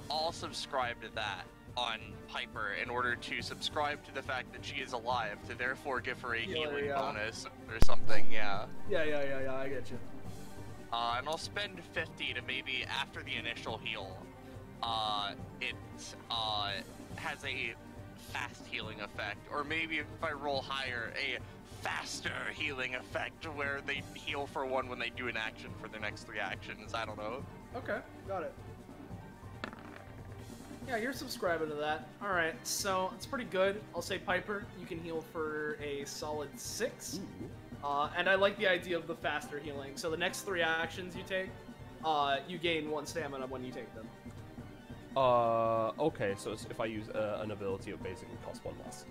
all subscribe to that on Piper in order to subscribe to the fact that she is alive, to therefore give her a healing bonus or something, yeah. Yeah, I get you. And I'll spend 50 to maybe, after the initial heal, it has a fast healing effect, or maybe if I roll higher, a faster healing effect where they heal for 1 when they do an action for their next 3 actions. I don't know. Okay, got it. Yeah, you're subscribing to that. Alright, so it's pretty good. I'll say Piper, you can heal for a solid 6. And I like the idea of the faster healing. So the next 3 actions you take, you gain 1 stamina when you take them. Okay, so if I use an ability, it basically costs 1 less.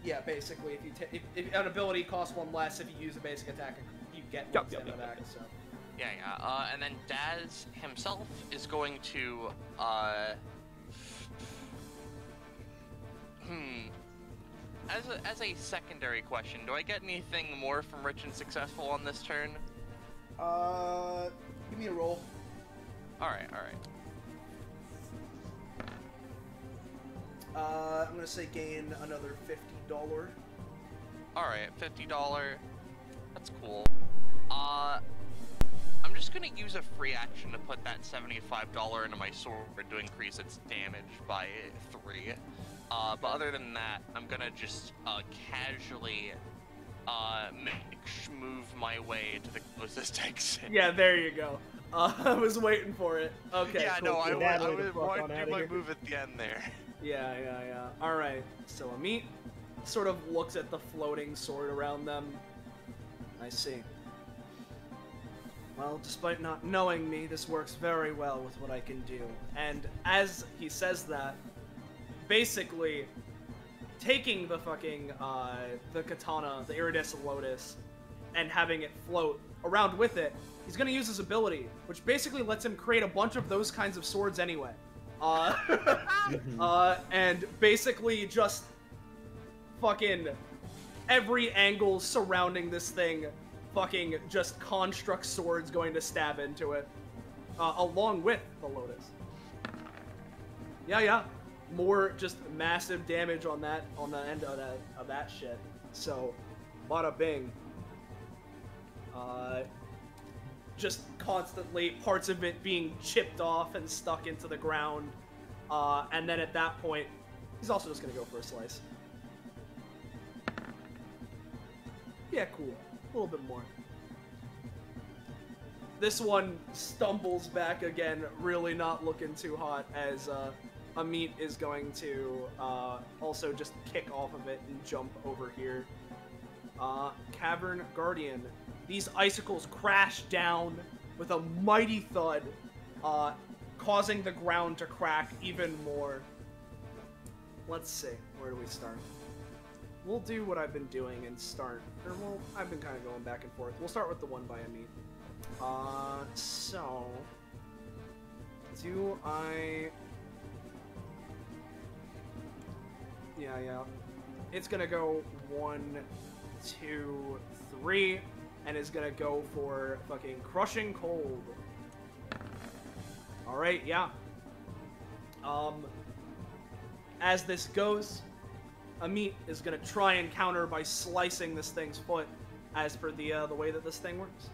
Yeah, basically, if an ability costs 1 less, if you use a basic attack, you get 1 stamina back, so... Yeah. And then Daz himself is going to, As a secondary question, do I get anything more from Rich and Successful on this turn? Give me a roll. Alright. I'm gonna say gain another $50. Alright, $50. That's cool. I'm just gonna use a free action to put that $75 into my sword to increase its damage by 3. But other than that, I'm gonna just casually move my way to the closest exit. Yeah, there you go. I was waiting for it. Okay. Yeah, cool, no, cool. I wanted to do my move at the end there. Yeah. Alright, so Amit sort of looks at the floating sword around them. I see. Well, despite not knowing me, this works very well with what I can do. And as he says that, basically, taking the fucking, the katana, the iridescent lotus, and having it float around with it, he's gonna use his ability, which basically lets him create a bunch of those kinds of swords anyway. And basically just fucking every angle surrounding this thing, fucking just construct swords going to stab into it, along with the Lotus. Yeah. More just massive damage on the end of that shit. So, bada bing. Just constantly parts of it being chipped off and stuck into the ground. And then at that point, he's also just gonna go for a slice. Yeah, cool. A little bit more. This one stumbles back again, really not looking too hot, as Amit is going to also just kick off of it and jump over here. Cavern Guardian. These icicles crash down with a mighty thud, causing the ground to crack even more. Let's see, where do we start? We'll do what I've been doing and start, or well, I've been kind of going back and forth. We'll start with the one by Amit. So, do I... Yeah. It's gonna go 1, 2, 3, and is gonna go for fucking Crushing Cold. Alright, yeah. As this goes, Amit is gonna try and counter by slicing this thing's foot, as per the way that this thing works.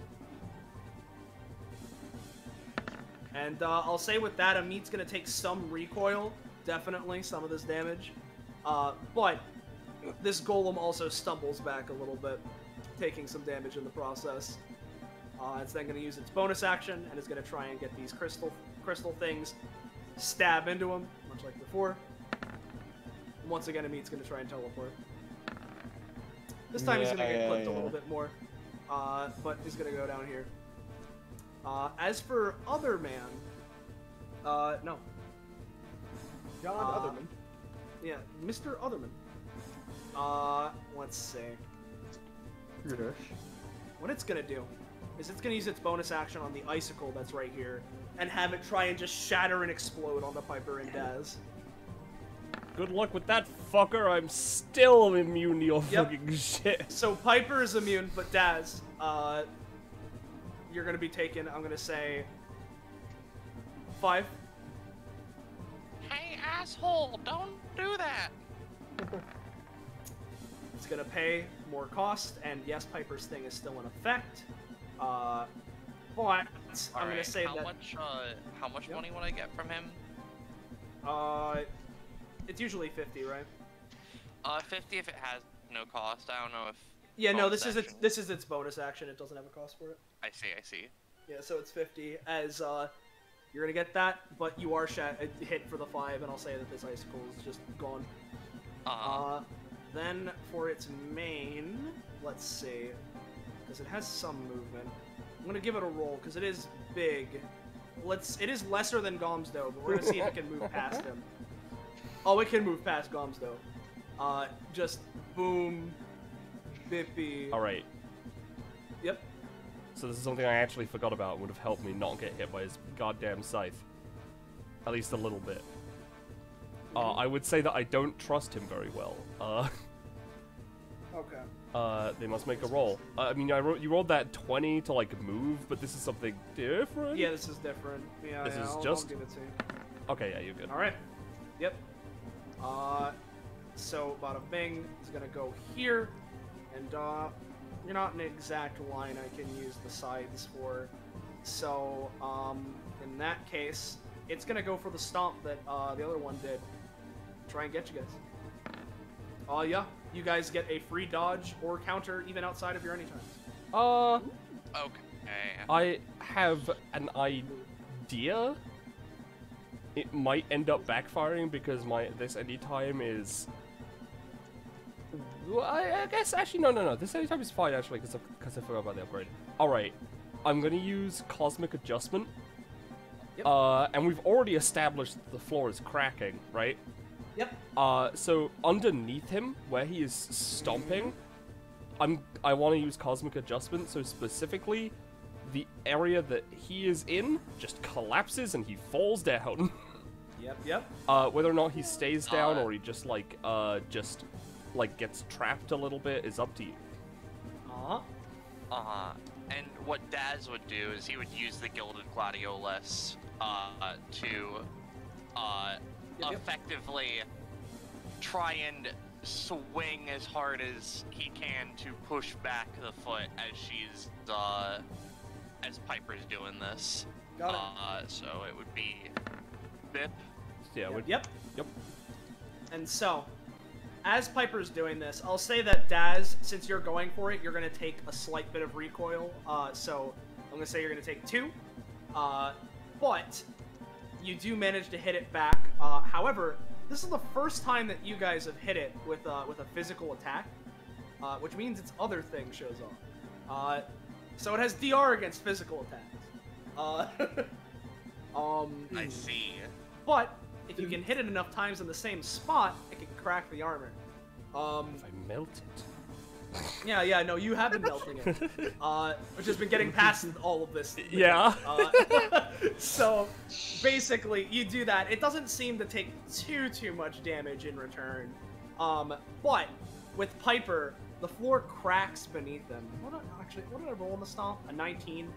And I'll say with that, Amit's gonna take some recoil, definitely, some of this damage. But this golem also stumbles back a little bit, taking some damage in the process. It's then gonna use its bonus action, and is gonna try and get these crystal things, stab into him, much like before. And once again, Amit's gonna try and teleport. This time he's gonna get clipped a little bit more, but he's gonna go down here. As for Other Man, no. John Otherman. Yeah, Mr. Otherman. Let's see. What it's gonna do is it's gonna use its bonus action on the icicle that's right here, and have it try and just shatter and explode onto Piper and Daz. Good luck with that, fucker. I'm still immune to your fucking shit. So Piper is immune, but Daz, you're gonna be taken, I'm gonna say, 5. Hey, asshole, don't do that. It's gonna pay more cost, and yes, Piper's thing is still in effect. But I'm gonna say that. How much money would I get from him? It's usually 50, right? 50 if it has no cost. I don't know if. Yeah, no, this is its bonus action. It doesn't have a cost for it. I see. Yeah, so it's 50 as you're gonna get that, but you are hit for the 5, and I'll say that this icicle is just gone. Then for its main, let's see, because it has some movement. I'm gonna give it a roll because it is big. It is lesser than Gomzdos, but we're gonna see if it can move past him. Oh, it can move past Gomzdos. Just boom, bippy. All right. Yep. So this is something I actually forgot about and would have helped me not get hit by his goddamn scythe. At least a little bit. I would say that I don't trust him very well. Okay. They must make a roll. I mean, you rolled that 20 to, like, move, but this is something different? Yeah, this is different. Yeah, this is I'll just... give it to you. Okay, yeah, you're good. Alright. Yep. So, bada bing is gonna go here, and, you're not in an exact line I can use the sides for. So, in that case, it's gonna go for the stomp that, the other one did. Try and get you guys. Yeah. You guys get a free dodge or counter even outside of your anytimes. Okay. I have an idea. It might end up backfiring because this anytime is... I guess, actually, no. This anytime is fine, actually, because I forgot about the upgrade. Alright. I'm gonna use Cosmic Adjustment. Yep. And we've already established that the floor is cracking, right? Yep. So underneath him, where he is stomping, I want to use cosmic adjustment, so specifically, the area that he is in just collapses and he falls down. Yep. Whether or not he stays down or he just gets trapped a little bit is up to you. And what Daz would do is he would use the Gilded Gladiolus to effectively try and swing as hard as he can to push back the foot as she's as Piper's doing this. Got it. So it would be Bip. Yeah. Yep. Yep. And so, as Piper's doing this, I'll say that Daz, since you're going for it, you're going to take a slight bit of recoil. So I'm going to say you're going to take 2. But you do manage to hit it back. However, this is the first time that you guys have hit it with a physical attack, which means its other thing shows up. So it has DR against physical attacks. I see. But if you can hit it enough times in the same spot, it can crack the armor. If I melt it. Yeah, no, you have been melting it, which has been getting past all of this. Yeah. So basically, you do that. It doesn't seem to take too much damage in return. But with Piper, the floor cracks beneath them. What did I roll on the stomp? A 19.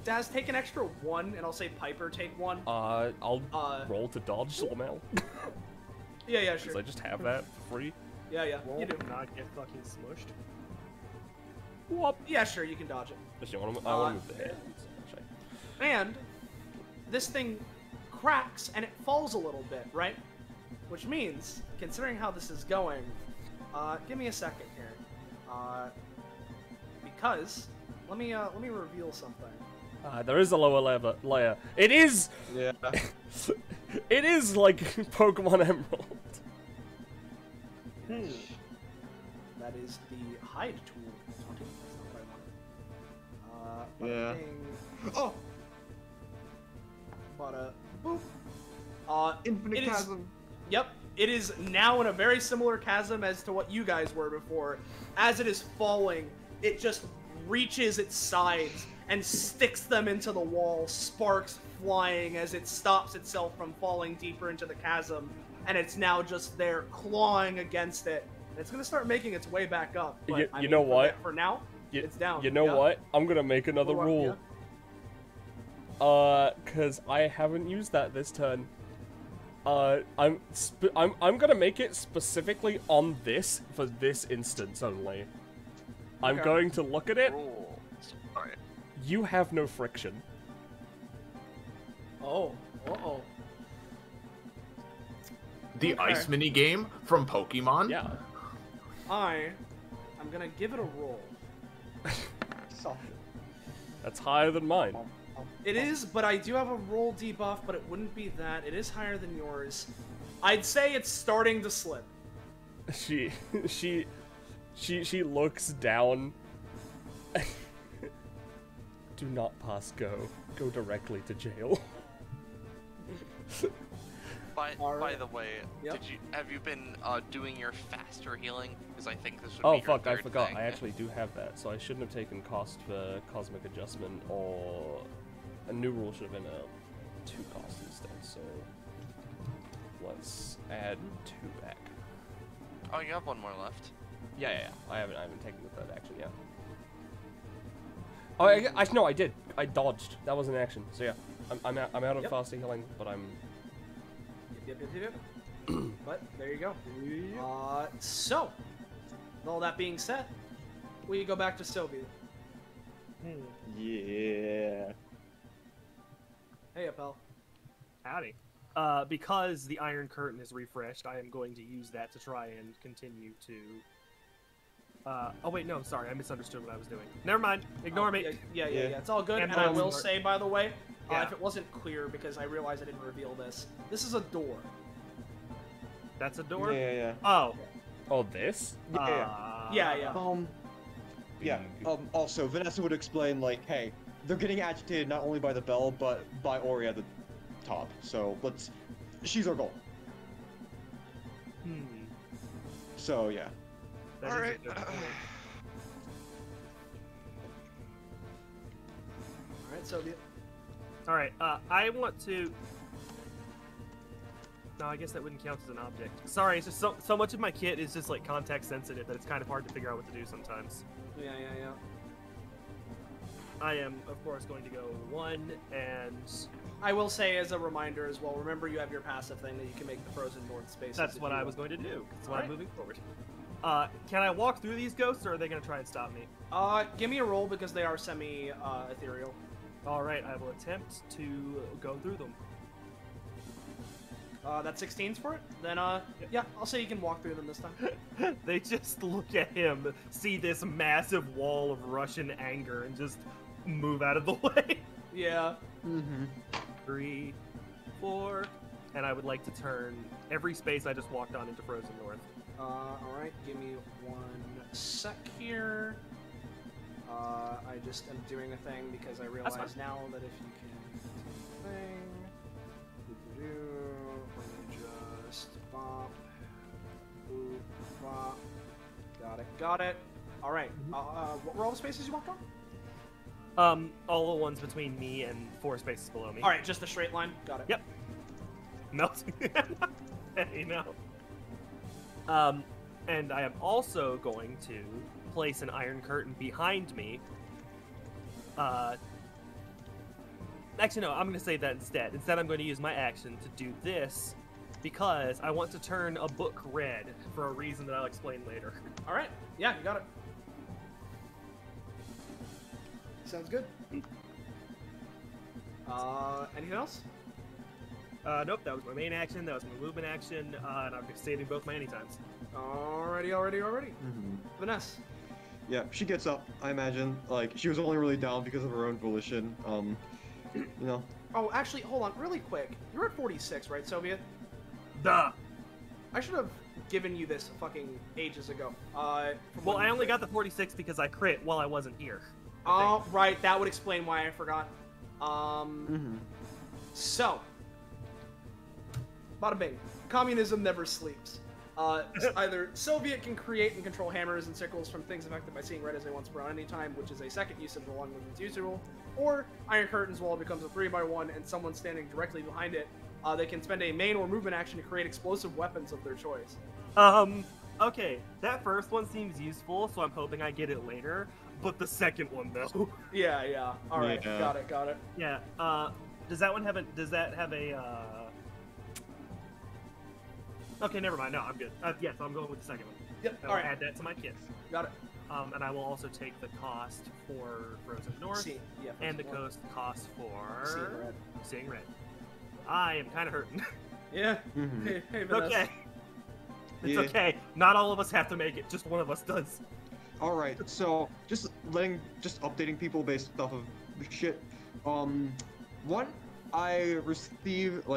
Daz, take an extra 1, and I'll say Piper take 1. I'll roll to dodge Soleil. Yeah, sure. Because I just have that for free. Yeah, Roll you do. not get fucking smushed. Whoop. Yeah, sure, you can dodge it. Actually, I want to move the head. And this thing cracks and it falls a little bit, right? Which means, considering how this is going, give me a second here. Because let me reveal something. There is a lower layer. It is. Yeah. It is like Pokemon Emerald. That is the hide tool. That's not what I wanted. Yeah. Oh. But boop. Infinite chasm. Yep. It is now in a very similar chasm as to what you guys were before. As it is falling, it just reaches its sides and sticks them into the wall, sparks flying as it stops itself from falling deeper into the chasm, and it's now just there clawing against it. And it's gonna start making its way back up. But, you know what? For now, it's down. You know what? I'm gonna make another rule. Cause I haven't used that this turn. I'm gonna make it specifically on this for this instance only. I'm going to look at it. You have no friction. Oh. Uh-oh. The ice mini game from Pokemon? Yeah. I'm gonna give it a roll. That's higher than mine. It is, but I do have a roll debuff, but it wouldn't be that. It is higher than yours. I'd say it's starting to slip. She looks down. Do not pass go. Go directly to jail. By the way, Yep. have you been doing your faster healing? Because I think this would be Oh your fuck, I third forgot. thing. I actually do have that, so I shouldn't have taken cost for cosmic adjustment, or a new rule should have been a 2 cost instead. So let's add 2 back. Oh, you have 1 more left. Yeah. I haven't taken the third action yet. Oh, no, I did. I dodged. That was an action. So yeah, I'm out of faster healing, but I'm. Yep. But there you go. So, with all that being said, we go back to Soviet. Yeah. Hey, Appel. Howdy. Because the Iron Curtain is refreshed, I am going to use that to try and continue to... oh wait, no, sorry, I misunderstood what I was doing. Never mind, ignore me. Yeah, it's all good. And I will say, by the way, if it wasn't clear, because I realized I didn't reveal this, this is a door. That's a door? Yeah. Oh. Oh, this? Yeah. Also, Vanessa would explain, like, hey, they're getting agitated not only by the bell, but by Ori at the top. So, she's our goal. Hmm. So, yeah. Alright. it, Soviet. All right. I want to. No, I guess that wouldn't count as an object. Sorry, it's just so much of my kit is just like context sensitive that it's kind of hard to figure out what to do sometimes. Yeah. I am, of course, going to go 1 and. I will say as a reminder as well, remember you have your passive thing that you can make the frozen north spaces. That's what I was going to do. That's why I'm moving forward. Can I walk through these ghosts, or are they going to try and stop me? Give me a roll because they are semi-ethereal. Alright, I will attempt to go through them. That's 16s for it? Then, yeah, I'll say you can walk through them this time. They just look at him, see this massive wall of Russian anger, and just move out of the way. Yeah. 3, 4, and I would like to turn every space I just walked on into Frozen North. Alright, give me 1 sec here. I just am doing a thing because I realize now that if you can thing, let me just bop, boop, bop. Got it. Alright, what were all the spaces you walked on? All the ones between me and 4 spaces below me. Alright, just a straight line. Got it. Yep. Melting. Hey, no. And I am also going to place an iron curtain behind me. Actually, no, I'm going to say that instead. Instead, I'm going to use my action to do this because I want to turn a book red for a reason that I'll explain later. Alright, yeah, you got it. Sounds good. Anything else? Nope, that was my main action, that was my movement action, and I'm saving both my anytimes. Alrighty. Vanessa. Yeah, she gets up, I imagine. Like, she was only really down because of her own volition. You know. Oh, actually, hold on, really quick. You're at 46, right, Soviet? Duh! I should have given you this fucking ages ago. Well, I only got the 46 because I crit while I wasn't here. Oh, right, that would explain why I forgot. So, bada bing. Communism never sleeps. Either Soviet can create and control hammers and sickles from things affected by seeing red as they once were on any time, which is a second use of the long movement's usual, or Iron Curtain's wall becomes a 3x1 and someone standing directly behind it, they can spend a main or movement action to create explosive weapons of their choice. Okay, that first one seems useful, so I'm hoping I get it later, but the second one, though. Yeah. Alright, Yeah. got it. Yeah, does that one have a, Okay, never mind. No, I'm good. Yes, I'm going with the second one. Yep, I'll alright. add that to my kit. Got it. And I will also take the cost for Frozen North, and the cost for Seeing Red. I am kind of hurting. Yeah. Hey, Vanessa. Okay. It's okay. Not all of us have to make it. Just one of us does. All right. So just updating people based off of the shit. One, I received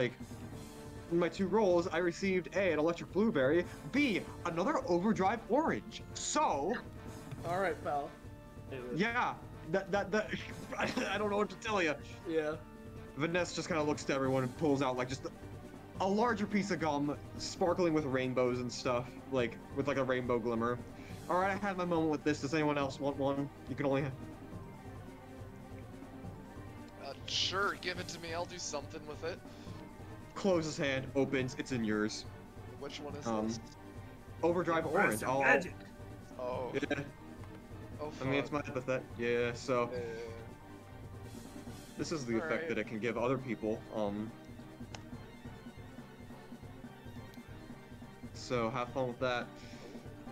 in my 2 rolls, I received A, an electric blueberry, B, another overdrive orange. So. All right, pal. Yeah. That I don't know what to tell you. Yeah. Vanessa just kind of looks to everyone and pulls out just a larger piece of gum, sparkling with rainbows and stuff, with a rainbow glimmer. All right, I had my moment with this. Does anyone else want one? You can only have. Sure, give it to me. I'll do something with it. Closes hand, opens. It's in yours. Which one is this? Overdrive orange. Magic. Oh. Yeah. Oh, I mean, it's my epithet. Yeah. So. This is the effect that it can give other people. So have fun with that.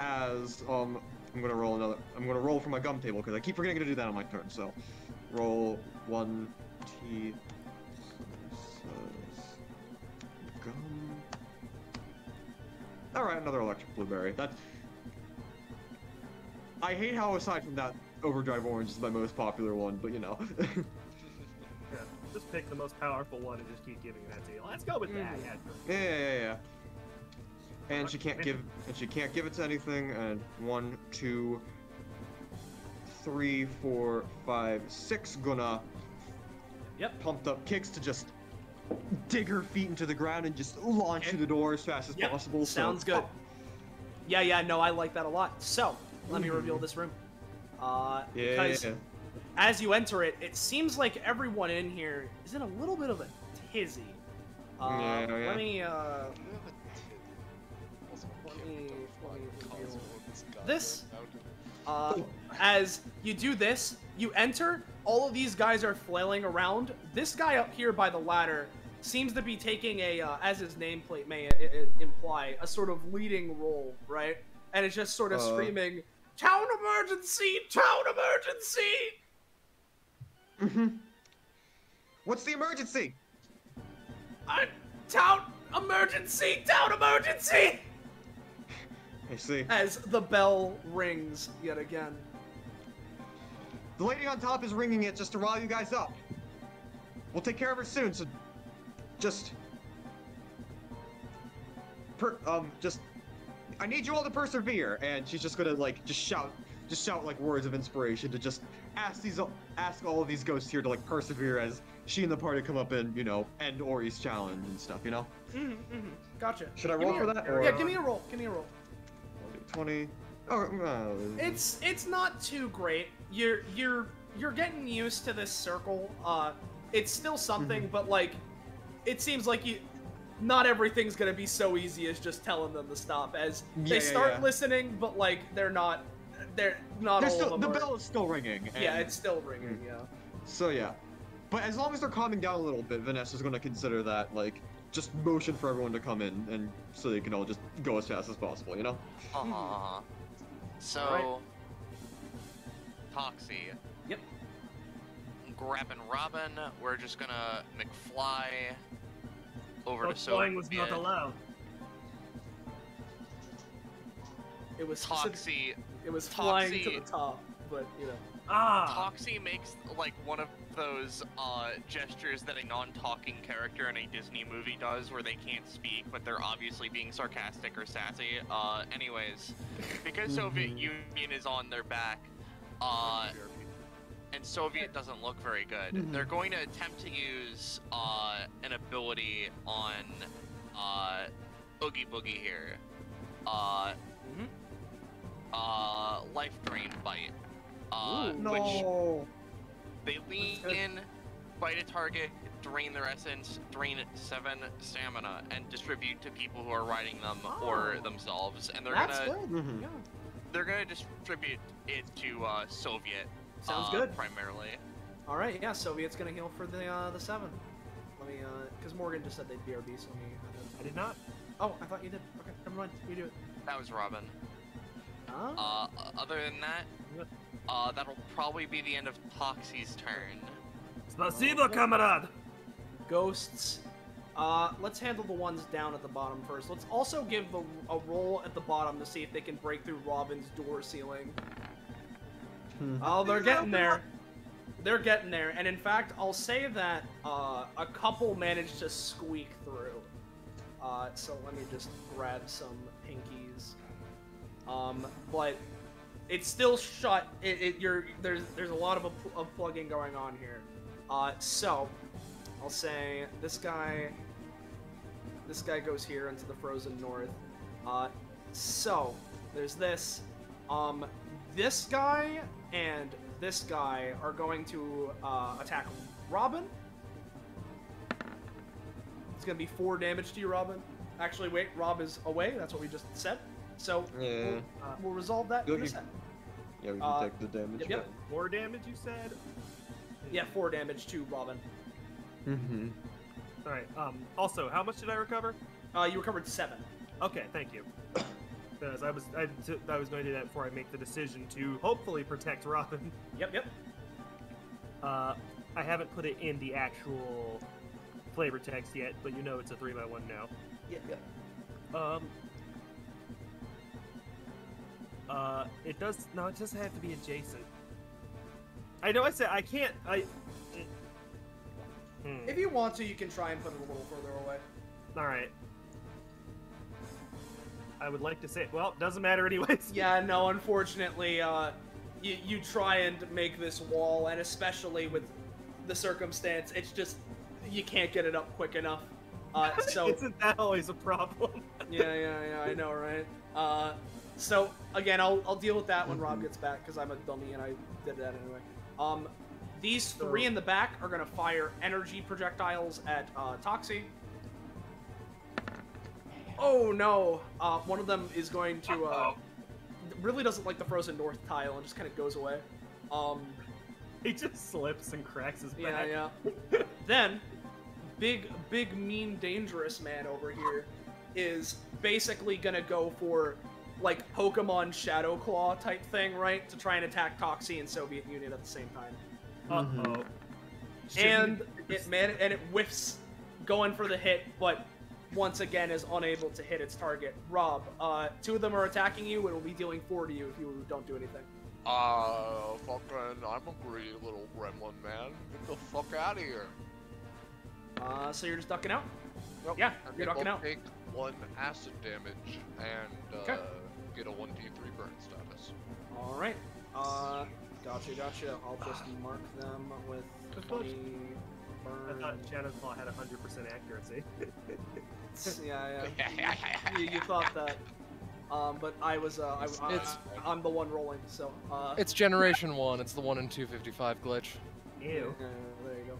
As I'm gonna roll for my gum table because I keep forgetting to do that on my turn. So roll 1T. Gum. All right, another electric blueberry. I hate how aside from that, overdrive orange is my most popular one, but you know. Yeah, just pick the most powerful one and just keep giving that to you. Let's go with that. Yeah. And she can't give it to anything. And 1, 2, 3, 4, 5, 6 gonna pumped up kicks to just dig her feet into the ground and just launch through the door as fast as possible. Sounds good. Yeah, no, I like that a lot. So let me reveal this room. Because as you enter it, it seems like everyone in here is in a little bit of a tizzy. Yeah. Let me this. As you do this, you enter. All of these guys are flailing around. This guy up here by the ladder seems to be taking a, as his nameplate may imply, a sort of leading role, right? And it's just sort of screaming, "Town emergency! Town emergency!" What's the emergency? Town emergency! Town emergency! I see. As the bell rings yet again. The lady on top is ringing it just to rile you guys up. We'll take care of her soon, so I need you all to persevere. And she's just gonna like just shout like words of inspiration to just ask all of these ghosts here to like persevere as she and the party come up and, you know, end Ori's challenge and stuff, you know? Gotcha. Should I roll for that? Yeah, give me a roll. Give me a roll. 20. Oh, it's not too great. You're getting used to this circle. It's still something, but like, it seems like not everything's gonna be so easy as just telling them to stop. As they start listening, but like they're not all still, of them. The bell is still ringing. Yeah, it's still ringing. Yeah. So yeah, but as long as they're calming down a little bit, Vanessa's gonna consider that like just motion for everyone to come in, and so they can all just go as fast as possible, you know? So, Toxie. Yep. Grabbing Robin, we're just gonna McFly over to Soleil. Flying was not allowed. It was Toxie. It was flying to the top, but you know. Toxie makes like one of those gestures that a non-talking character in a Disney movie does, where they can't speak, but they're obviously being sarcastic or sassy. Anyways, because Soviet Union is on their back, and Soviet doesn't look very good, they're going to attempt to use an ability on Oogie Boogie here. Life Drain Bite. No. Which they lean in, bite a target, drain their essence, drain 7 stamina, and distribute to people who are riding them or themselves. And they're they're gonna distribute it to Soviet. Sounds good. Primarily. All right, yeah. Soviet's gonna heal for the 7. Let me, because Morgan just said they'd BRB, so let me. I did not. Oh, I thought you did. Okay, never mind. You do it. That was Robin. Other than that, that'll probably be the end of Toxie's turn. Spasibo, comrade! Ghosts. Let's handle the ones down at the bottom first. Let's also give a roll at the bottom to see if they can break through Robin's door ceiling. Oh, they're getting there. They're getting there. And in fact, I'll say that a couple managed to squeak through. So let me just grab some pinkies. But it's still shut. There's a lot of plugging going on here. So I'll say this guy goes here into the frozen north. So there's this. This guy and this guy are going to attack Robin. It's gonna be 4 damage to you, Robin. Actually, wait, Rob is away. That's what we just said. So we'll resolve that in a second. Yeah, we can take the damage. Yep. 4 damage, you said? Yeah, 4 damage to Robin. Alright, also, how much did I recover? You recovered 7. Okay, thank you. Because I was going to do that before I make the decision to hopefully protect Robin. Yep. I haven't put it in the actual flavor text yet, but you know it's a 3x1 now. Yep. It doesn't have to be adjacent. I know I said I can't, If you want to, you can try and put it a little further away. Alright. I would like to say, well, doesn't matter anyways. Yeah, no, unfortunately, you try and make this wall, and especially with the circumstance, it's just, you can't get it up quick enough. So isn't that always a problem? yeah, I know, right? So again, I'll deal with that when Rob gets back, because I'm a dummy and I did that anyway. These three in the back are gonna fire energy projectiles at Toxie. Oh no! One of them is going to really doesn't like the frozen north tile and just kind of goes away. He just slips and cracks his Yeah, back. yeah. Then, big, mean, dangerous man over here is basically gonna go for, like, Pokemon Shadow Claw type thing, right? To try and attack Toxie and Soviet Union at the same time. Uh-oh. And it whiffs, going for the hit, but once again is unable to hit its target. Rob, 2 of them are attacking you and will be dealing 4 to you if you don't do anything. Fucking, I'm a greedy little gremlin, man. Get the fuck out of here. So you're just ducking out? Yep. Yeah, and you're ducking out. Take 1 acid damage and get a 1d3 burn status. Alright. Gotcha. I'll just mark them with 20 burn. I thought Shadow's Claw had 100% accuracy. Yeah. You thought that. But I was, I'm the one rolling, so, It's Generation 1, it's the 1 in 255 glitch. Ew. There you go.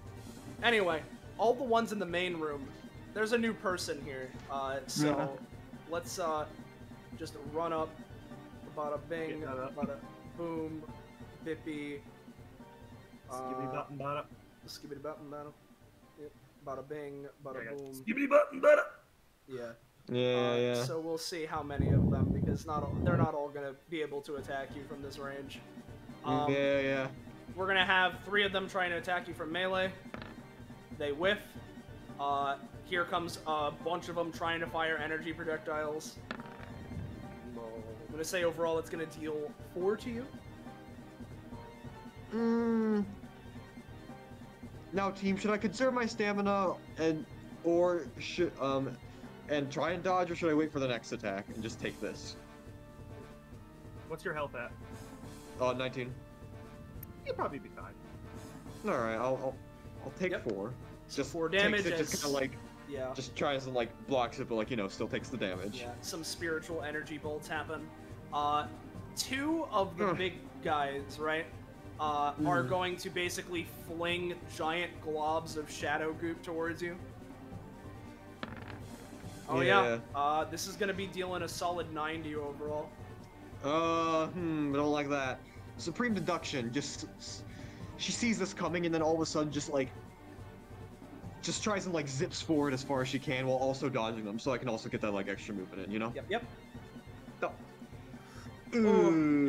Anyway, all the ones in the main room, there's a new person here, so let's, just run up, bada bing, bada boom, bippy, Skibbity button bada. skibbity button bada, yep, bada bing, bada boom. Skibbity button bada! Yeah. Yeah. So we'll see how many of them, because they're not all gonna be able to attack you from this range. Yeah. We're gonna have 3 of them trying to attack you from melee. They whiff. Here comes a bunch of them trying to fire energy projectiles. I'm gonna say overall it's gonna deal 4 to you. Now, team, should I conserve my stamina and try and dodge, or should I wait for the next attack and just take this? What's your health at? 19. You'll probably be fine. All right, I'll take 4. Just 4 damage. Just kind of like just tries and like blocks it, but like still takes the damage. Yeah, some spiritual energy bolts happen. 2 of the big guys, right, are going to basically fling giant globs of shadow goop towards you. Oh yeah. This is gonna be dealing a solid 90 overall. I don't like that. Supreme deduction. She sees this coming, and then all of a sudden, just tries and like zips forward as far as she can while also dodging them, so I can also get that like extra movement in, Yep. Oh. Ooh,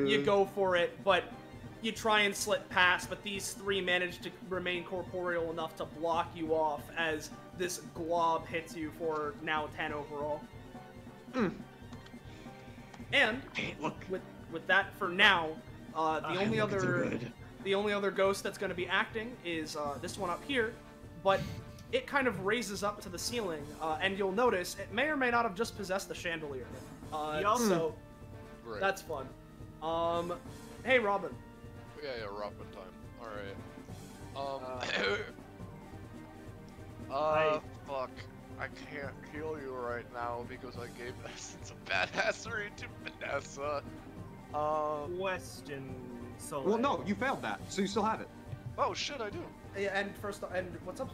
you go for it, but you try and slip past, but these 3 manage to remain corporeal enough to block you off as this glob hits you for now 10 overall. And with that for now, the only other ghost that's going to be acting is this one up here, but it kind of raises up to the ceiling, and you'll notice it may or may not have just possessed the chandelier. So that's fun. Hey, Robin. Yeah, Robin time. Alright. Fuck. I can't heal you right now because I gave Essence of Badassery to Vanessa. Question, Soleil. Well, no, you failed that, so you still have it. Oh shit, I do. Yeah, and what's up,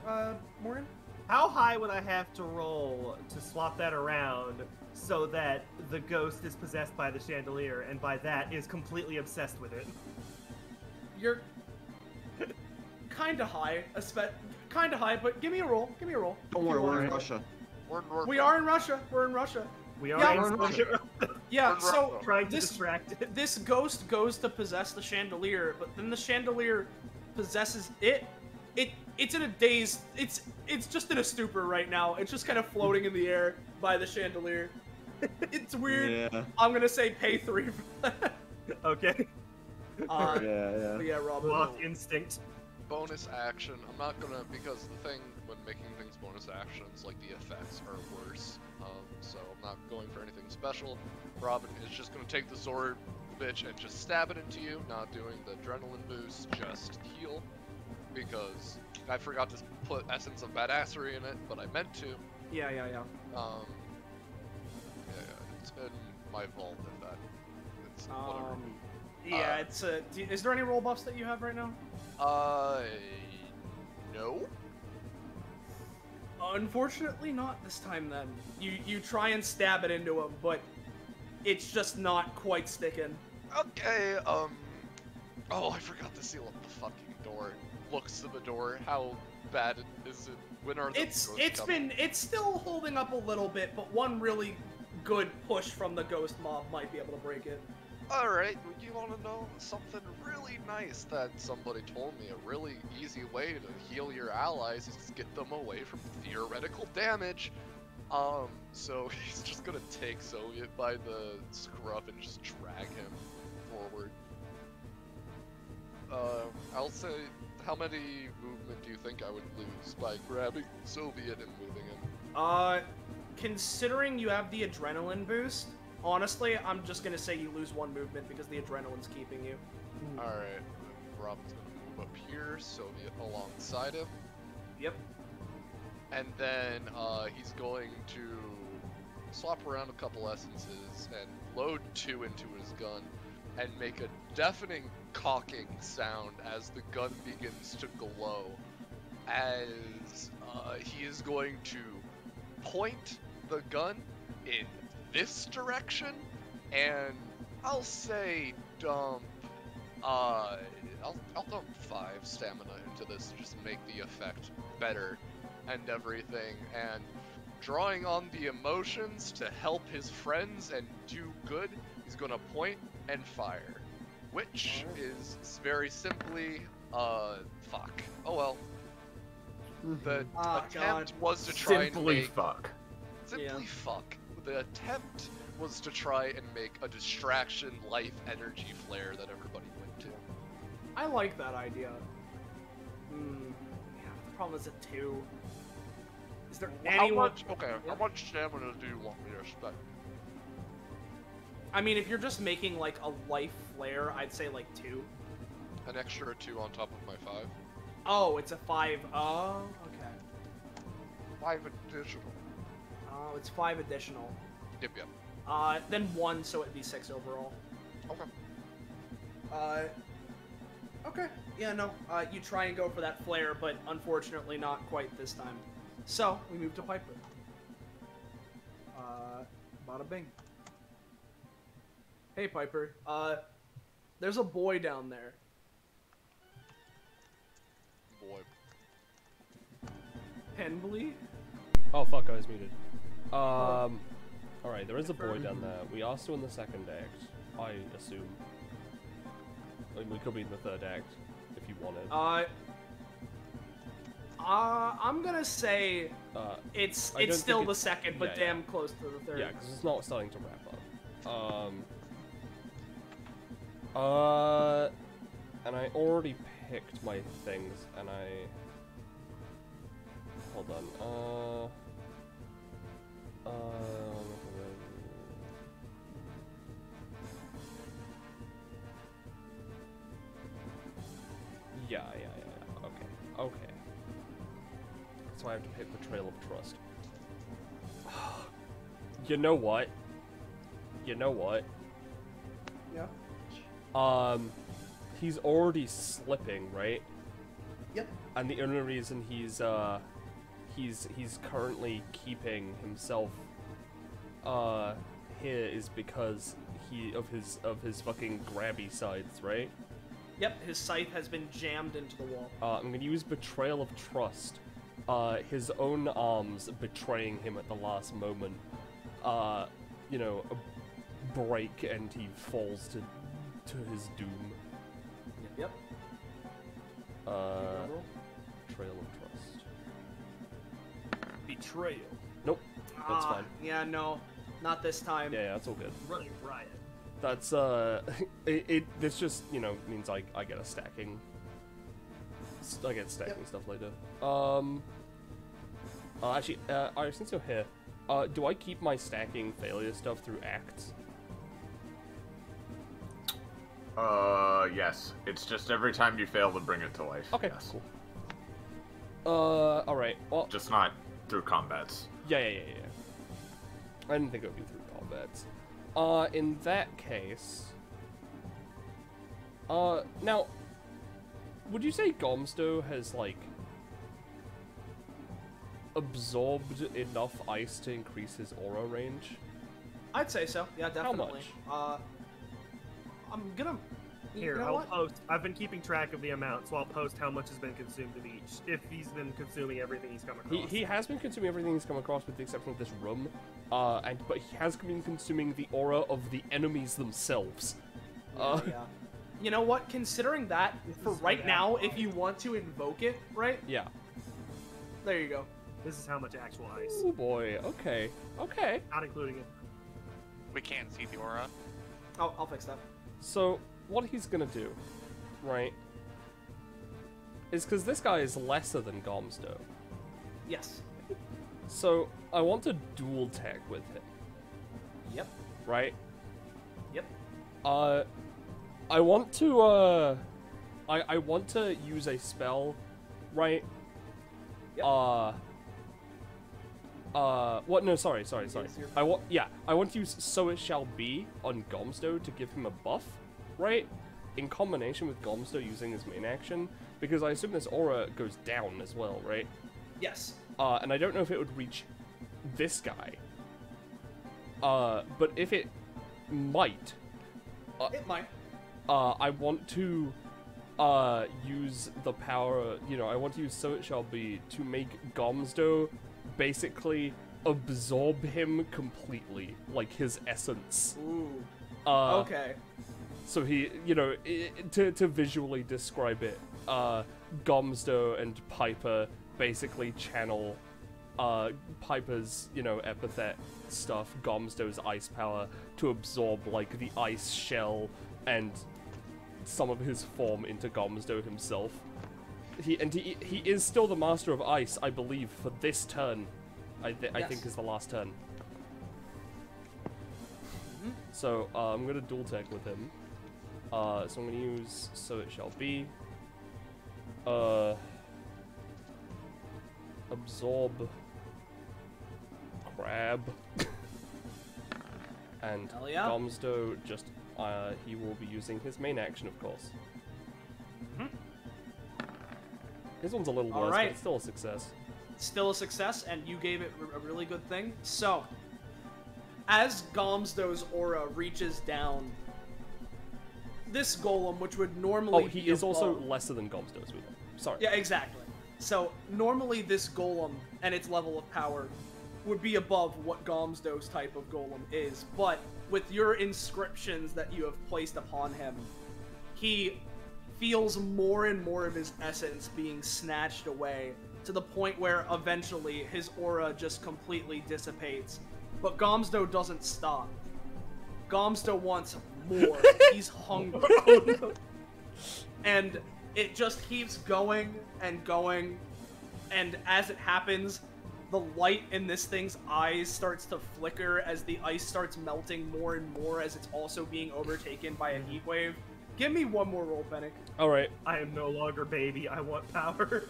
Morgan? How high would I have to roll to swap that around so that the ghost is possessed by the chandelier, and by that is completely obsessed with it? You're kinda high, but give me a roll. Don't worry, we're in Russia. We are in Russia. We're in Russia. We are in Russia. Yeah, so trying to distract it. This ghost goes to possess the chandelier, but then the chandelier possesses it. It's in a daze. It's just in a stupor right now. It's just kind of floating in the air by the chandelier. It's weird. Yeah. I'm gonna say pay 3 for that. Okay. Yeah, Robin. Block instinct. Bonus action. I'm not gonna, because the thing when making things bonus actions, like the effects are worse. So I'm not going for anything special. Robin is just gonna take the sword, bitch, and just stab it into you. Not doing the adrenaline boost, just heal. Because I forgot to put Essence of Badassery in it, but I meant to. Yeah. It's been my fault if that. It's whatever. Yeah, it's is there any roll buffs that you have right now? No. Unfortunately, not this time. Then you try and stab it into him, but it's just not quite sticking. Okay. Oh, I forgot to seal up the fucking door. Looks to the door. How bad is it? When are the ghosts coming? It's still holding up a little bit, but one really good push from the ghost mob might be able to break it. Alright, you want to know something really nice that somebody told me? A really easy way to heal your allies is to get them away from theoretical damage. So he's just gonna take Soviet by the scruff and just drag him forward. I'll say, how many movement do you think I would lose by grabbing Soviet and moving him? Considering you have the adrenaline boost, honestly, I'm just gonna say you lose 1 movement because the adrenaline's keeping you. Alright, Robin's gonna move up here, Soviet alongside him. Yep. And then, he's going to swap around a couple essences and load 2 into his gun and make a deafening cocking sound as the gun begins to glow. As, he is going to point the gun in this direction, and I'll say dump, I'll dump 5 stamina into this to just make the effect better and everything, and drawing on the emotions to help his friends and do good, he's gonna point and fire, which is very simply, fuck. Oh well. The attempt was to try and make... Simply fuck. The attempt was to try and make a distraction life energy flare that everybody went to. I like that idea. Yeah, the problem is a 2. Is there anyone... How much stamina do you want me to spend? I mean, if you're just making, like, a life flare, I'd say, like, 2. An extra 2 on top of my 5? Oh, it's a 5. Oh, okay. 5 additional. Oh, it's 5 additional. Yep. Then 1, so it'd be 6 overall. Okay. Okay. Yeah, no, you try and go for that flare, but unfortunately not quite this time. So, we move to Piper. Bada bing. Hey, Piper. There's a boy down there. Boy. Penbley? Oh, fuck, I was muted. Alright, there is a boy down there. We are still in the 2nd act, I assume. I mean, we could be in the 3rd act, if you wanted. I'm gonna say it's still the 2nd, but damn close to the 3rd. Yeah, because it's not starting to wrap up. And I already picked my things, and hold on, yeah, okay. So I have to pick Betrayal of Trust. You know what? Yeah. He's already slipping, right? Yep. And the only reason he's currently keeping himself here is because of his fucking grabby sides, right? Yep, his scythe has been jammed into the wall. I'm gonna use Betrayal of Trust. His own arms betraying him at the last moment. You know, break and he falls to his doom. Yep. Betrayal of Trust. Betrayal. Nope. That's fine. Yeah, no. Not this time. Yeah, that's all good. Running riot. That's, this just, you know, means I get a stacking. I get stacking stuff later. Actually, since you're here, do I keep my stacking failure stuff through acts? Yes. It's just every time you fail to bring it to life. Okay, yes. cool. Alright, well... Just not through combats. Yeah. I didn't think it would be through combats. In that case... Now, would you say Gomzdos has, like, absorbed enough ice to increase his aura range? I'd say so. Yeah, definitely. How much? I'm gonna... Here, you know I'll what? post. I've been keeping track of the amount, so I'll post how much has been consumed of each, if he's been consuming everything he's come across. He has been consuming everything he's come across with the exception of this room, but he has been consuming the aura of the enemies themselves. Yeah. You know what? Considering that, for right now, if you want to invoke it, right? Yeah. There you go. This is how much actual ice. Oh boy, okay. Okay. Not including it. We can't see the aura. Oh, I'll fix that. So, what he's gonna do, right, is because this guy is lesser than Gomzdos. Yes. So, I want to dual tag with him. Yep. Right? Yep. I want to, I want to use a spell, right? Yep. What? No, sorry. I want to use So It Shall Be on Gomzdos to give him a buff, right? In combination with Gomzdos using his main action, because I assume this aura goes down as well, right? Yes. And I don't know if it would reach this guy. But if it might... it might. I want to, use the power, I want to use So It Shall Be to make Gomzdos basically absorb him completely, like his essence. Ooh. Okay. So he, to visually describe it, Gomzdos and Piper basically channel Piper's, epithet stuff, Gomzdos' ice power, to absorb, like, the ice shell and some of his form into Gomzdos himself. He is still the master of ice, I believe, for this turn. I think is the last turn. Mm-hmm. So, I'm gonna dual tech with him. So I'm gonna use So It Shall Be. Absorb Crab. And Hell yeah. Gomzdos just, he will be using his main action, of course. Mhm. His one's a little worse, but it's still a success. Still a success, and you gave it a really good thing. So, as Gomzdos' aura reaches down, this golem, which would normally he be is above... also lesser than Gomzdos. Sorry. Yeah, exactly. So, normally this golem and its level of power would be above what Gomzdos' type of golem is, but with your inscriptions that you have placed upon him, he feels more and more of his essence being snatched away, to the point where eventually his aura just completely dissipates. But Gomzdos doesn't stop. Gomzdos wants more. He's hungry. And it just keeps going and going, and as it happens, the light in this thing's eyes starts to flicker as the ice starts melting more and more as it's also being overtaken by a heat wave. Give me one more roll, Fennec. Alright. I am no longer baby, I want power.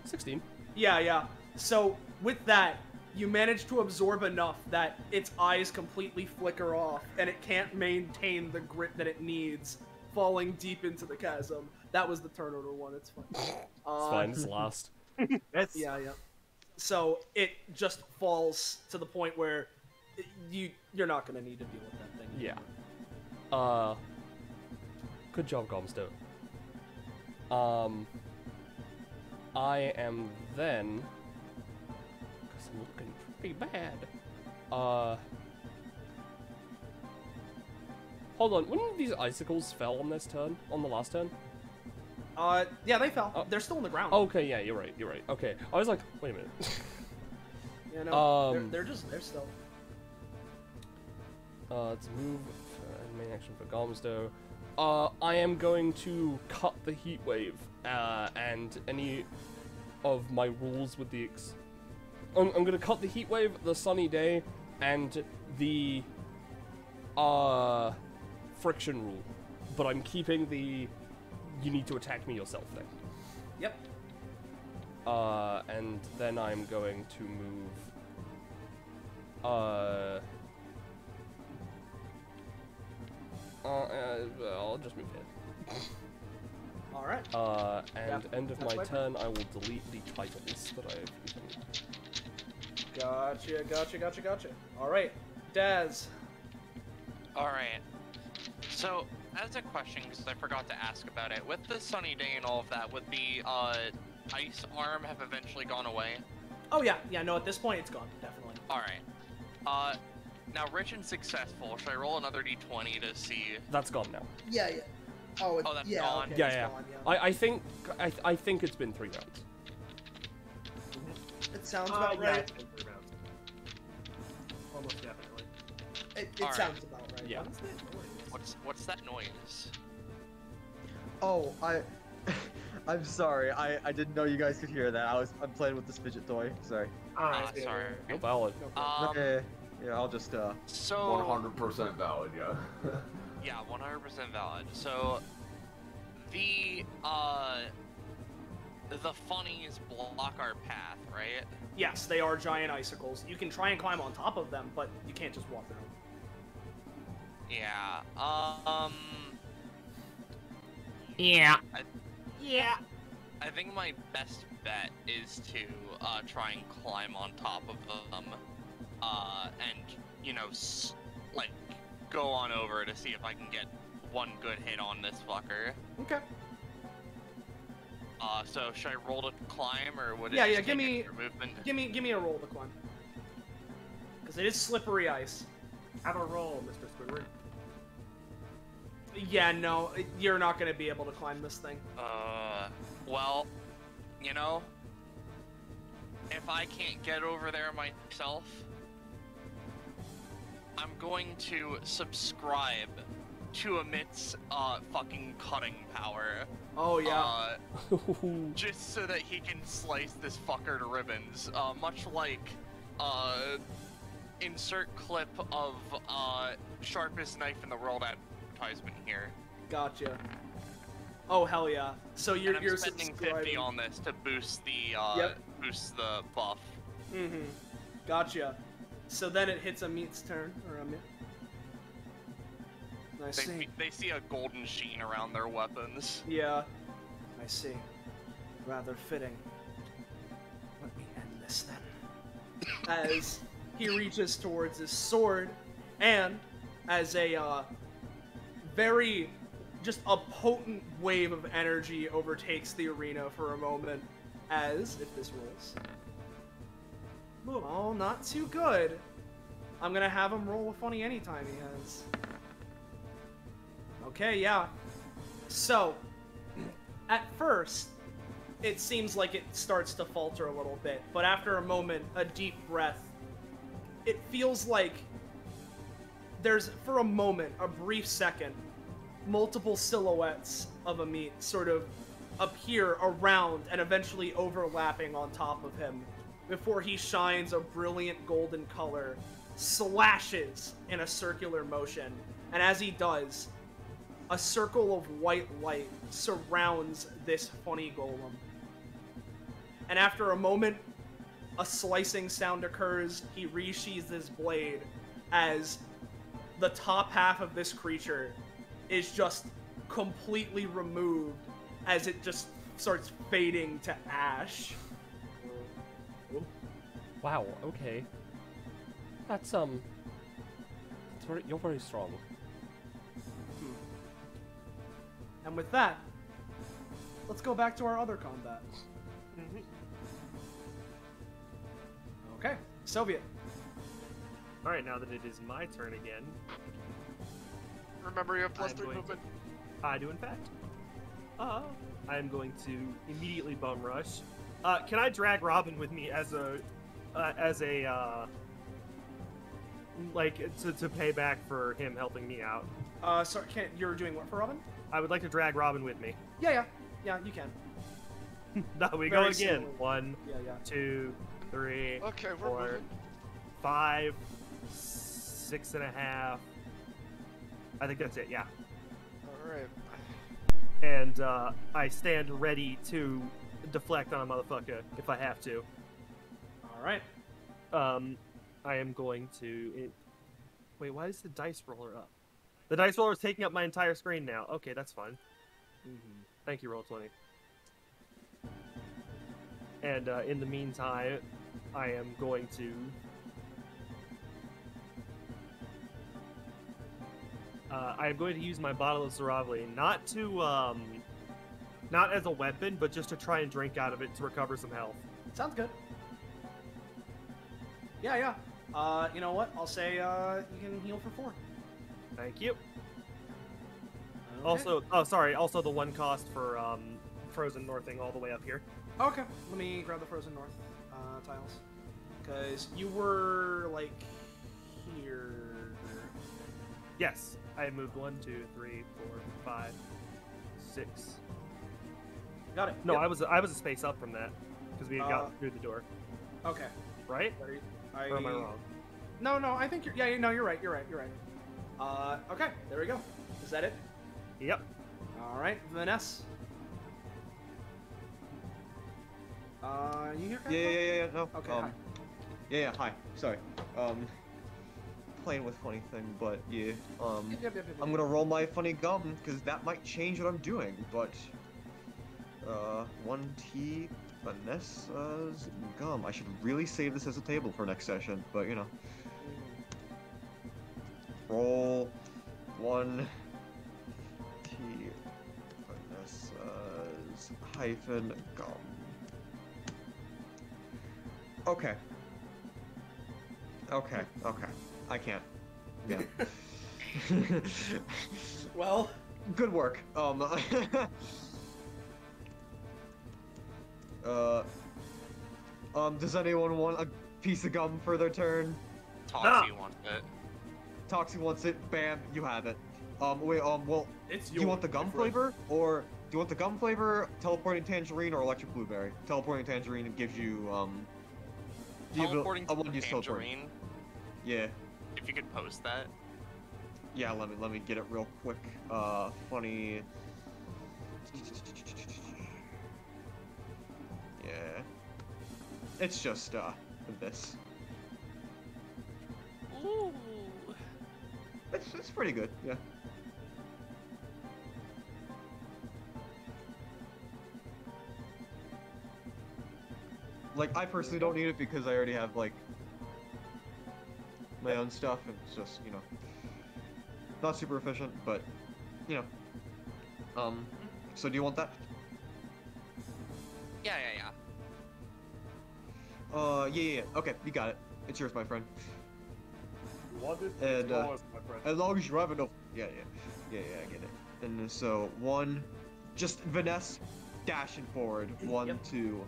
16. Yeah. So, with that, you manage to absorb enough that its eyes completely flicker off, and it can't maintain the grit that it needs, falling deep into the chasm. That was the turn order one, it's fine. It's fine, it's last. Yeah. So, it just falls to the point where you're not gonna need to deal with that thing. Yeah. Good job, Gomzdos. I am then... because I'm looking pretty bad. Hold on, when these icicles fell on this turn? On the last turn? Yeah, they fell. They're still on the ground. Okay, yeah, you're right. Okay, I was like, wait a minute. Yeah, no, they're still. Let's move main action for Gomzdos. I am going to cut the heat wave, and any of my rules with the I'm gonna cut the heat wave, the sunny day, and the friction rule, but I'm keeping the you need to attack me yourself thing. Yep. And then I'm going to move just move here. All right. And end of my turn, I will delete the titles that I've given. Gotcha. All right, Daz. All right. So, as a question, because I forgot to ask about it, with the sunny day and all of that, would the ice arm have eventually gone away? Oh yeah. No, at this point it's gone, definitely. All right. Now rich and successful. Should I roll another d20 to see? That's gone now. Yeah. Oh, that's gone. Yeah, Okay, yeah. gone, yeah. I think it's been 3 rounds. It sounds about Yeah, right. it's been 3 rounds. Almost definitely. It sounds about right. Yeah. What's that noise? Oh, I'm sorry. I didn't know you guys could hear that. I'm playing with this fidget toy. Sorry. Sorry. No valid. Okay. Yeah, I'll just So 100% valid, yeah. Yeah, 100% valid. So the funnies block our path, right? Yes, they are giant icicles. You can try and climb on top of them, but you can't just walk through them. Yeah. Yeah. I think my best bet is to try and climb on top of them, and like go on over to see if I can get one good hit on this fucker. Okay. So should I roll to climb, or would it? Yeah. just Give take me extra movement? give me a roll to climb. Because it is slippery ice. Have a roll, Mr. Squidward. Yeah, no, you're not gonna be able to climb this thing. Well, if I can't get over there myself, I'm going to subscribe to Amit's fucking cutting power. Oh yeah. Just so that he can slice this fucker to ribbons. Much like insert clip of sharpest knife in the world advertisement here. Gotcha. Oh hell yeah! So you're spending 50 subscribing. on this to boost the boost the buff. Mm-hmm. Gotcha. So then it hits Amit's turn, or Amit. I see. They see a golden sheen around their weapons. Yeah. I see. Rather fitting. Let me end this then. As he reaches towards his sword, and as a just a potent wave of energy overtakes the arena for a moment, as, if this rolls. Oh, not too good. I'm gonna have him roll a funny anytime he has. Okay, yeah. So, at first, it seems like it starts to falter a little bit, but after a moment, a deep breath, it feels like there's, for a moment, a brief second, multiple silhouettes of Amit sort of appear around and eventually overlapping on top of him before he shines a brilliant golden color, slashes in a circular motion, and as he does, a circle of white light surrounds this funny golem. And after a moment, a slicing sound occurs. He resheathes his blade as the top half of this creature is just completely removed as it just starts fading to ash. Wow, okay. That's, you're very strong. And with that, let's go back to our other combat. Okay, Soviet. Alright, now that it is my turn again. Remember, you have plus I'm 3 going movement. I do, in fact. I'm going to immediately bum rush. Can I drag Robin with me as a like, to pay back for him helping me out? Sorry, you're doing what for Robin? I would like to drag Robin with me. Yeah, you can. Now we Very go again. similar. 1, Yeah. 2, 3, Okay, we're 4, moving. 5, 6.5. I think that's it, yeah. Alright. And I stand ready to deflect on a motherfucker if I have to. Alright. I am going to... Wait, why is the dice roller up? The dice roller is taking up my entire screen now. Okay, that's fine. Thank you, Roll20. And in the meantime, I am going to... I am going to use my bottle of Saravi, not to, not as a weapon, but just to try and drink out of it to recover some health. Sounds good. Yeah. You know what? I'll say you can heal for 4. Thank you. Okay. Also, oh sorry, also the 1 cost for Frozen Northing all the way up here. Okay, let me grab the Frozen North tiles. Because you were, like, here. Yes, I moved 1, 2, 3, 4, 5, 6. Got it. No, yep. I was a space up from that because we had gotten through the door. Okay. Right? Or am I wrong? No, I think you're. Yeah, no, you're right. You're right. Okay, there we go. Is that it? Yep. All right, Vanessa. You here? Yeah. No. Okay. Hi. Yeah. Hi. Sorry. Playing with funny thing, but yeah. Yep. I'm gonna roll my funny gum because that might change what I'm doing. But 1T Vanessa's gum. I should really save this as a table for next session, but you know. Roll 1T Vanessa's hyphen gum. Okay. I can't. Yeah. Well. Good work. Does anyone want a piece of gum for their turn? Toxie wants it. Toxie wants it. Bam, you have it. Well, it's do you want the gum flavor, or do you want the gum flavor, teleporting tangerine, or electric blueberry? Teleporting tangerine gives you, teleporting tangerine? Yeah. If you could post that. Yeah, let me get it real quick. Funny. Yeah. It's just, this. Ooh. It's pretty good, yeah. Like, I personally don't need it because I already have, like, my own stuff, and it's just, you know, not super efficient, but, you know. So do you want that? Yeah. Yeah. Okay, you got it. It's yours, my friend. You want it? And, my friend. as long as you have enough. Yeah, I get it. And so, just Vanessa dashing forward. 1, 2,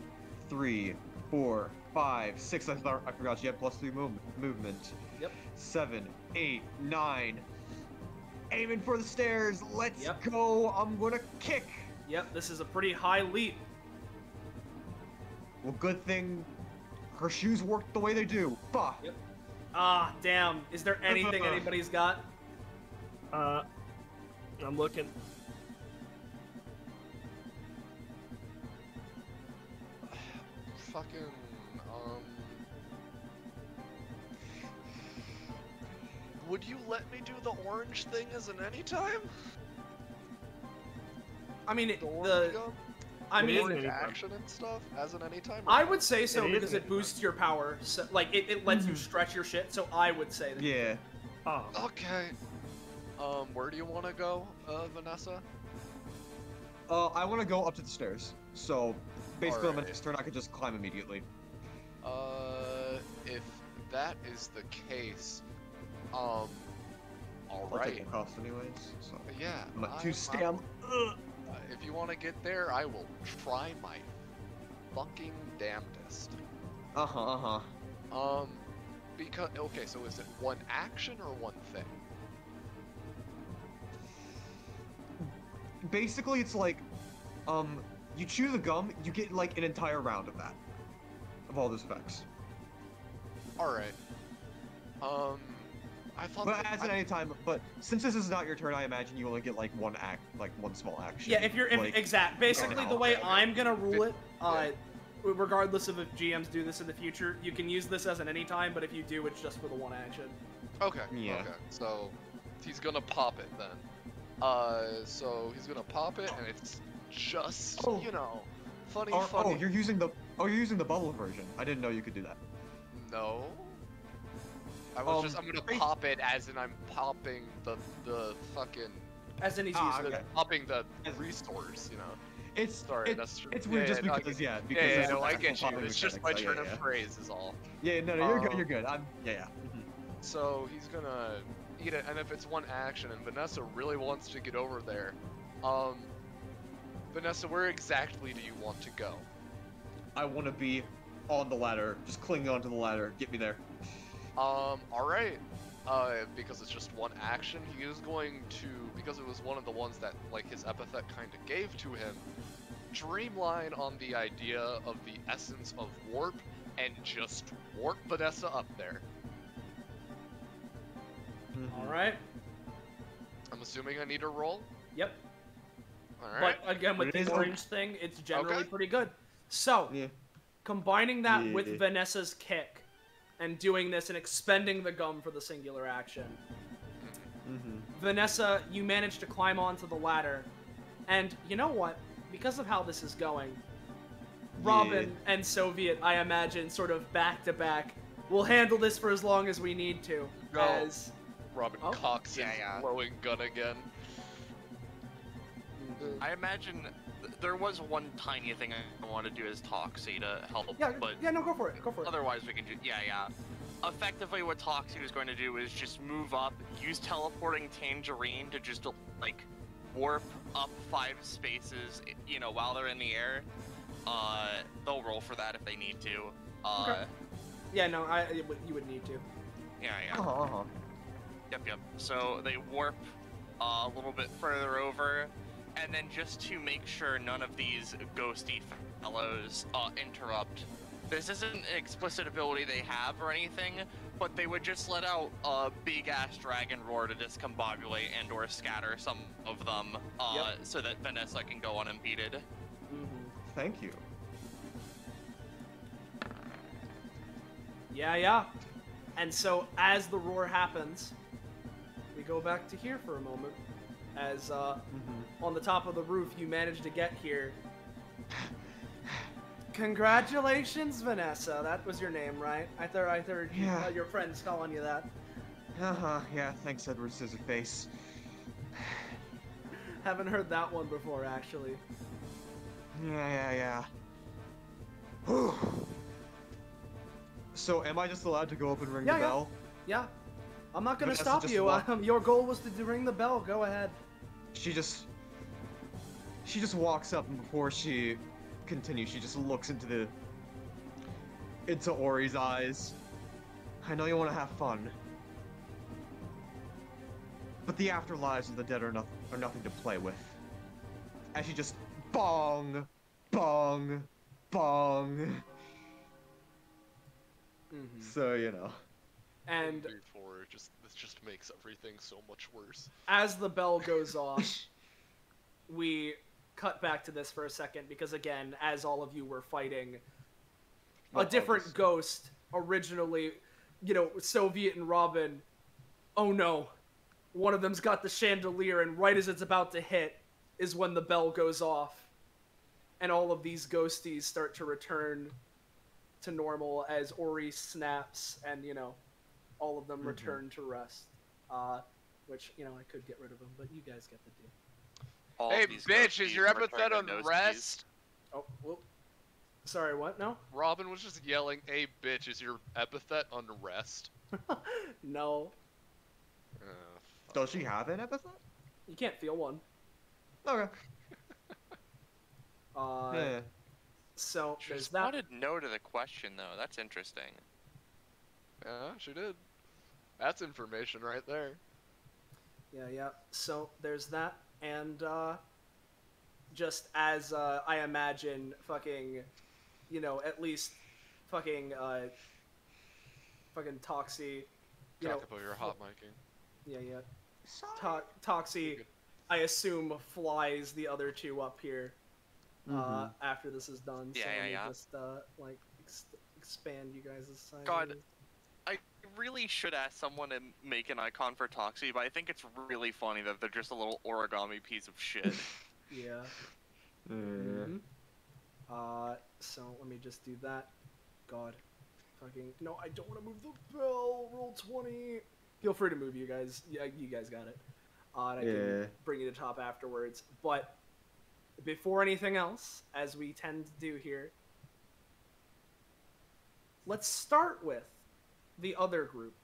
3, 4, 5, 6. I forgot she had +3 movement. Yep. 7, 8, 9. Aiming for the stairs. Let's go. I'm gonna kick. Yep, this is a pretty high leap. Well, good thing her shoes work the way they do. Bah. Yep. Ah, damn. Is there anything anybody's got? I'm looking. Fucking, would you let me do the orange thing as an anytime? I mean, orange action and stuff as an anytime? I would say so because it boosts your power. So, like, it lets you stretch your shit, so I would say that. Yeah. Oh. Okay. Where do you want to go, Vanessa? I want to go up to the stairs. So, basically, on my Alright. next turn, I could just climb immediately. If that is the case, I'll alright. take the cost anyways. So. Yeah. I'm at 2 stam. If you want to get there, I will try my fucking damnedest. Because, okay, so is it one action or one thing? Basically, it's like, you chew the gum, you get like an entire round of that, of all those effects. Alright. I thought. But as at any time, but since this is not your turn, I imagine you only get like one small action. Yeah, exact. Basically, the way I'm gonna rule it, Yeah. regardless of if GMs do this in the future, you can use this as an anytime, but if you do, it's just for the one action. Okay. Yeah. Okay. So, he's gonna pop it then. So he's gonna pop it, and it's just you know, funny. Oh, you're using the bubble version. I didn't know you could do that. No. I'm gonna pop it as in I'm popping the fucking. As in he's using it. Popping the resource, you know. It's weird just because no, I get you. It's just my turn of phrase is all. Yeah, no, you're good. So he's gonna eat it, and if it's one action, and Vanessa really wants to get over there, Vanessa, where exactly do you want to go? I want to be on the ladder, just clinging onto the ladder. Get me there. All right. Because it's just one action, he is going to, because it was one of the ones that, like, his epithet kind of gave to him, streamline on the idea of the essence of warp, and just warp Vanessa up there. Alright. I'm assuming I need a roll? Yep. Alright. But again, with the orange thing, it's generally pretty good. So, combining that with Vanessa's kick, and doing this and expending the gum for the singular action. Vanessa, you managed to climb onto the ladder, and you know what? Because of how this is going, Robin and Soviet, I imagine, sort of back to back, will handle this for as long as we need to. As Robin cocks his glowing gun again. I imagine there was one tiny thing I want to do as Toxie to help, but no, go for it. Go for it. Otherwise, we can do Effectively, what Toxie was going to do is just move up, use teleporting Tangerine to just like warp up 5 spaces, you know, while they're in the air. They'll roll for that if they need to. Okay. Yeah, no, you would need to. Yeah. Yep. So they warp a little bit further over. And then just to make sure none of these ghosty fellows interrupt. This isn't an explicit ability they have or anything, but they would just let out a big-ass dragon roar to discombobulate and or scatter some of them so that Vanessa can go unimpeded. Thank you. Yeah. And so as the roar happens, we go back to here for a moment. As on the top of the roof, you managed to get here. Congratulations, Vanessa. That was your name, right? I heard your friends calling you that. Yeah, thanks, Edward Scissorface. Haven't heard that one before, actually. Yeah. So, am I just allowed to go up and ring the bell? Yeah. I'm not gonna stop you. Your goal was to ring the bell. Go ahead. She just walks up, and before she continues, she just looks into Ori's eyes. I know you want to have fun, but the afterlives of the dead are nothing to play with. And she just bong, bong, bong. So you know. And this just makes everything so much worse. As the bell goes off, we cut back to this for a second because, again, as all of you were fighting a different ghost originally, you know, Soviet and Robin. Oh no, one of them's got the chandelier, and right as it's about to hit is when the bell goes off, and all of these ghosties start to return to normal as Ori snaps, and you know, all of them return to rest. Which, you know, I could get rid of them, but you guys get the deal. Hey, bitch, is your epithet on rest? Oh, well, sorry, what? No? Robin was just yelling, hey, bitch, is your epithet on rest? No. Does she have an epithet? You can't feel one. Okay. Yeah. So, She there's that. responded no to the question, though. That's interesting. Yeah, she did. That's information right there. Yeah. So, there's that. And, just as, I imagine, fucking, you know, at least fucking Toxie, you know. Talk about your hot micing. Yeah. Toxie, I assume, flies the other two up here, after this is done. So Yeah. Just, like, expand you guys' size. God, really should ask someone to make an icon for Toxie, but I think it's really funny that they're just a little origami piece of shit. Yeah. So let me just do that. God. Fucking. No, I don't want to move the bell. Roll 20. Feel free to move, you guys. Yeah, you guys got it. And I can bring you to top afterwards. But before anything else, as we tend to do here, let's start with the other group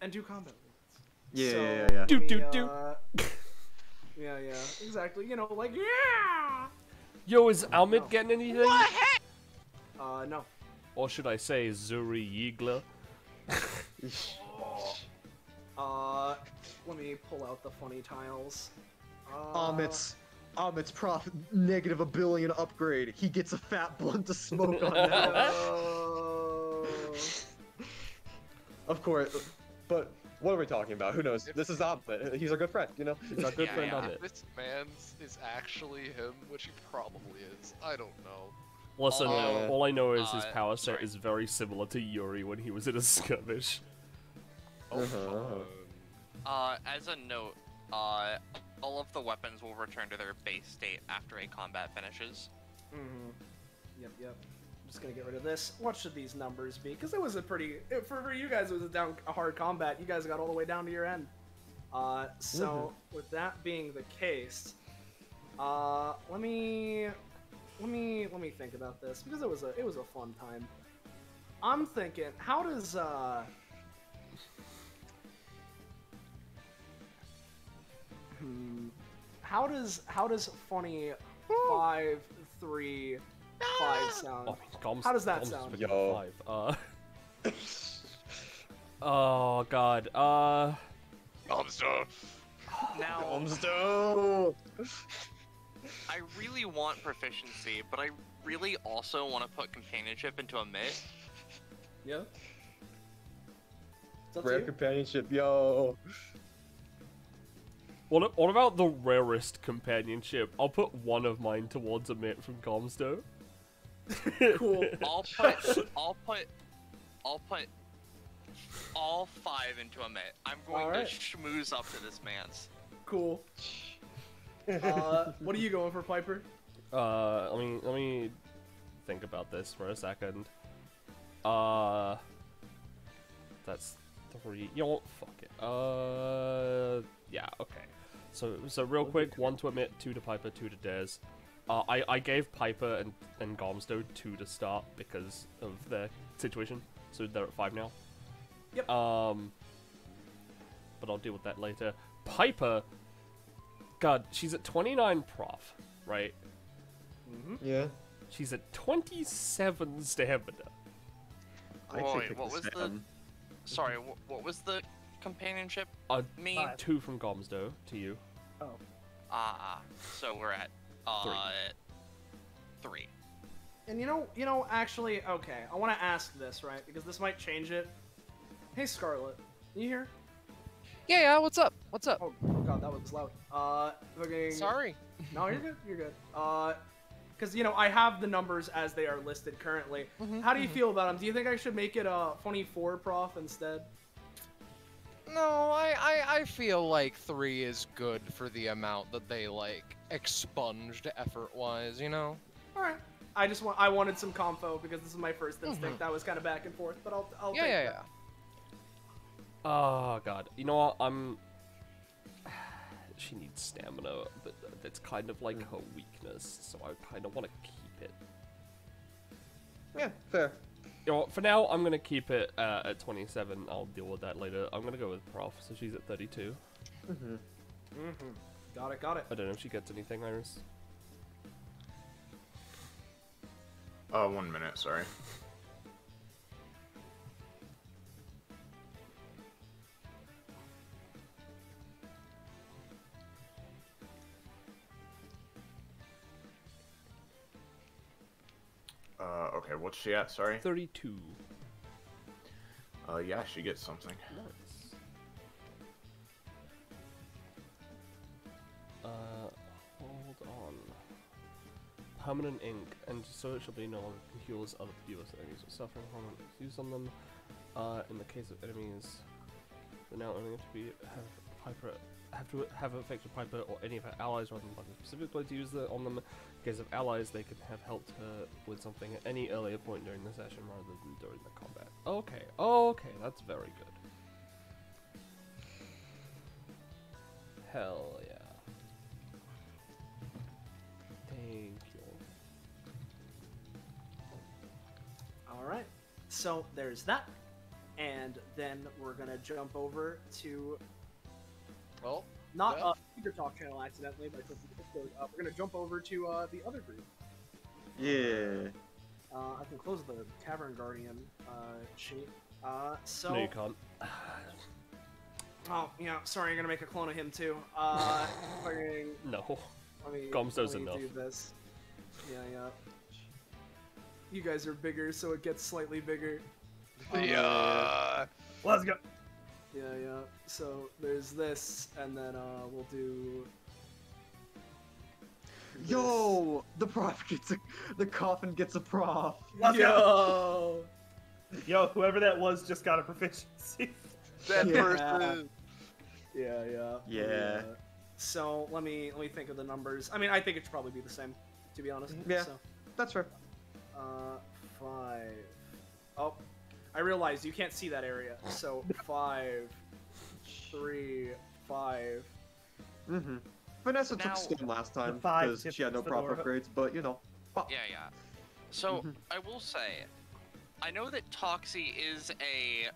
and do combat words. Yeah. Yeah, exactly. You know, like, yeah! Yo, is Almid getting anything? No. Or should I say Zuri Yigla? Let me pull out the funny tiles. Amit's prof negative $1 billion upgrade. He gets a fat blunt to smoke on that. Of course, but what are we talking about? Who knows? This is Amit. He's our good friend, you know? He's our good friend Amit. This man's is actually him, which he probably is. I don't know. Listen, all I know is his power set is very similar to Yuri when he was in a skirmish. As a note, all of the weapons will return to their base state after a combat finishes. Yep. I'm just gonna get rid of this. What should these numbers be? Because it was a pretty... For you guys, it was a hard combat. You guys got all the way down to your end. So, with that being the case, let me think about this, because it was a fun time. I'm thinking, how does funny 5, 3, 5 sound? How does that sound? Yo. Oh god. Gomzdos. Now, Gomzdos. I really want proficiency, but I really also want to put companionship into a mid. Yeah. Rare companionship, yo. What about the rarest companionship? I'll put one of mine towards a mate from Gomzdos. Cool. I'll put all 5 into a mid. I'm going to schmooze up to this man's. Cool. What are you going for, Piper? Let me think about this for a second. That's 3. You know what? Fuck it. Yeah, okay. So real quick, 1 to Amit, 2 to Piper, 2 to Dez. I gave Piper and Gomzdos 2 to start because of their situation, so they're at 5 now. Yep. But I'll deal with that later. Piper, God, she's at 29 prof, right? Yeah. She's at 27 stamina. Wait, what was the? Sorry, what was the companionship? Me. 2 from Gomzdos to you. Oh. So we're at 3. And you know, actually, okay, I want to ask this, right? Because this might change it. Hey, Scarlet, you here? Yeah, what's up? What's up? Oh god, that was loud. Fucking... Sorry. No, you're good. You're good. Because you know, I have the numbers as they are listed currently. How do you feel about them? Do you think I should make it a 24 prof instead? No, I feel like 3 is good for the amount that they like expunged effort-wise, you know. All right. I wanted some confo because this is my first instinct. I was kind of back and forth, but I'll take it. Yeah. Oh god, you know what? She needs stamina, but that's kind of like her weakness, so I kind of want to keep it. Yeah, fair. You know what, for now, I'm gonna keep it at 27. I'll deal with that later. I'm gonna go with Prof, so she's at 32. Got it. I don't know if she gets anything, Iris. 1 minute, sorry. Okay, what's she at, sorry? 32. Yeah, she gets something. Nice. Hold on. Permanent ink, and so it shall be no longer heals other viewers that are suffering from use on them. In the case of enemies, they're now only have to have effective Piper or any of her allies rather than button specifically to use on them. In case of allies, they can have helped her with something at any earlier point during the session rather than during the combat. Okay, okay, that's very good. Hell yeah. Thank you. Alright, so there's that. And then we're gonna jump over to... Well, not a Secret Talk channel accidentally, but we're gonna jump over to the other group. Yeah. I can close the Tavern Guardian sheet. So... No, you can't. Oh, yeah, sorry, I'm gonna make a clone of him too. No. Gomzdos enough. Do this. Yeah. You guys are bigger, so it gets slightly bigger. Yeah. Let's go. Yeah. So there's this, and then we'll do. This. Yo, the prof gets the coffin gets a prof. Let's go. Yo, whoever that was just got a proficiency. That person. Yeah. So let me think of the numbers. I mean, I think it should probably be the same, to be honest. Yeah, so, that's fair. 5. Oh, I realized you can't see that area. So 5, 3, 5. Mm-hmm. Vanessa Now, took STEM last time five because she had no proper upgrades, but you know. Yeah. So I will say, I know that Toxie is a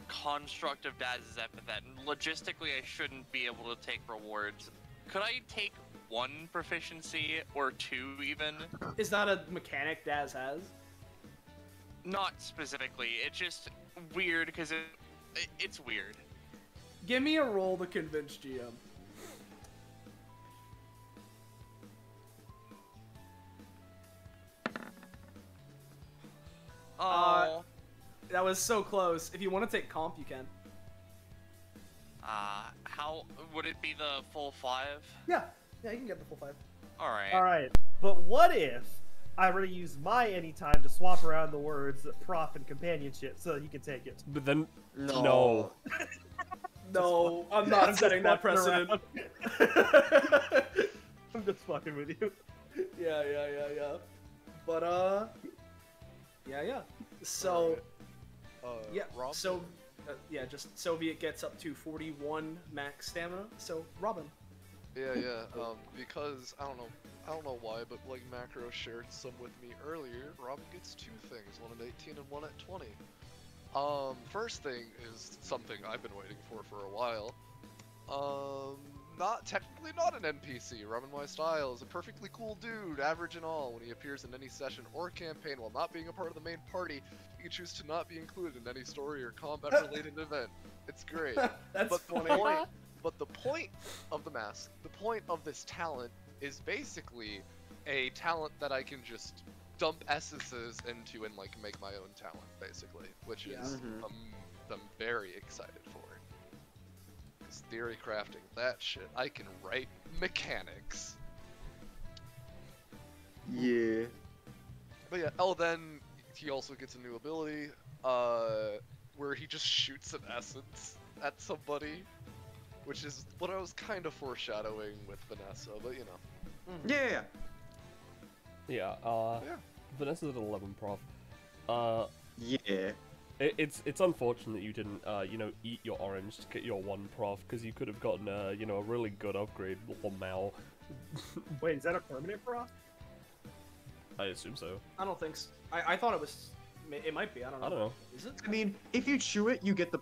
construct of Daz's epithet, and logistically I shouldn't be able to take rewards. Could I take 1 proficiency or 2 even? Is that a mechanic Daz has? Not specifically. It's just weird because it's weird. Give me a roll to convince GM. Oh. That was so close. If you want to take comp, you can. How would it be the full 5? Yeah, you can get the full 5. Alright. But what if I were to use my anytime to swap around the words prof and companionship so that you can take it? But then, no. No, I'm not setting that precedent. I'm just fucking with you. Yeah. But, yeah. So, Rob? so, just Soviet gets up to 41 max stamina, so Robin. Yeah, because, I don't know why, but like Macro shared some with me earlier, Robin gets 2 things, one at 18 and one at 20. First thing is something I've been waiting for a while. Technically not an NPC. Robin Y Style is a perfectly cool dude, average and all. When he appears in any session or campaign while not being a part of the main party, you can choose to not be included in any story or combat-related event. It's great. That's funny. But the point of the mask, the point of this talent, is basically a talent that I can just dump essences into and like make my own talent, basically, which is I'm very excited for. Because theory crafting, that shit, I can write mechanics. Yeah. But yeah, then he also gets a new ability, where he just shoots an essence at somebody, which is what I was kind of foreshadowing with Vanessa, but you know. Yeah. Vanessa's at 11 prof. Yeah. It's unfortunate that you didn't, eat your orange to get your 1 prof, because you could have gotten, a really good upgrade, Lamau. Wait, is that a permanent prof? I assume so. I don't think so. I thought it was. It might be. I don't know. Is it? I mean, if you chew it, you get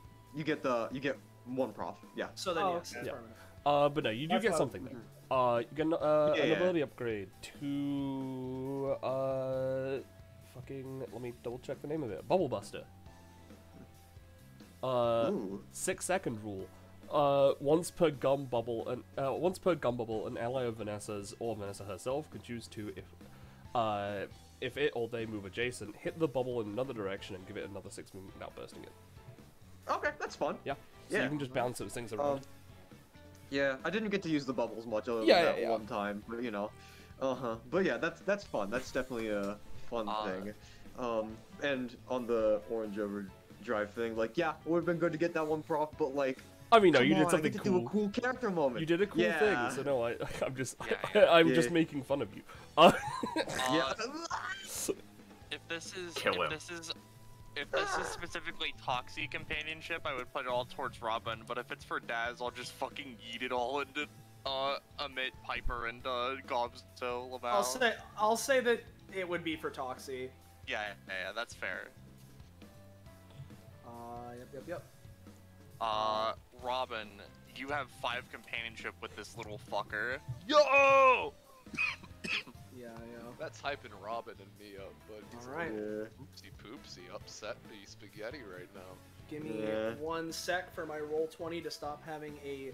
1 prof. Yeah. So then yes, yeah. permanent. But no, you do get something there. You get an ability upgrade to let me double check the name of it. Bubble Buster. 6-second rule. Once per gum bubble, an ally of Vanessa's or Vanessa herself can choose to, if it or they move adjacent, hit the bubble in another direction and give it another 6 movement without bursting it. Okay, that's fun. Yeah. So you can just bounce those things around. Yeah, I didn't get to use the bubbles much other than that one time, but you know. But yeah, that's fun. That's definitely a fun thing. And on the orange over drive thing. Like, yeah, it would have been good to get that one prof, but like, I mean, no, you come did on, something I get cool. to do a cool character moment. You did a cool Yeah. thing, so no, I'm just, Yeah, I'm yeah. just making fun of you. Yeah. If this is Kill him. if this is specifically Toxie companionship, I would put it all towards Robin. But if it's for Daz, I'll just fucking yeet it all into Amit, Piper, and Gomzdos, Laval. I'll say that it would be for Toxie. Yeah, that's fair. Yep. Robin, you have 5 companionship with this little fucker. Yo! Yeah. That's hyping Robin and me up, but he's All right. oopsie poopsie upset me spaghetti right now. Give me Yeah. 1 sec for my roll 20 to stop having a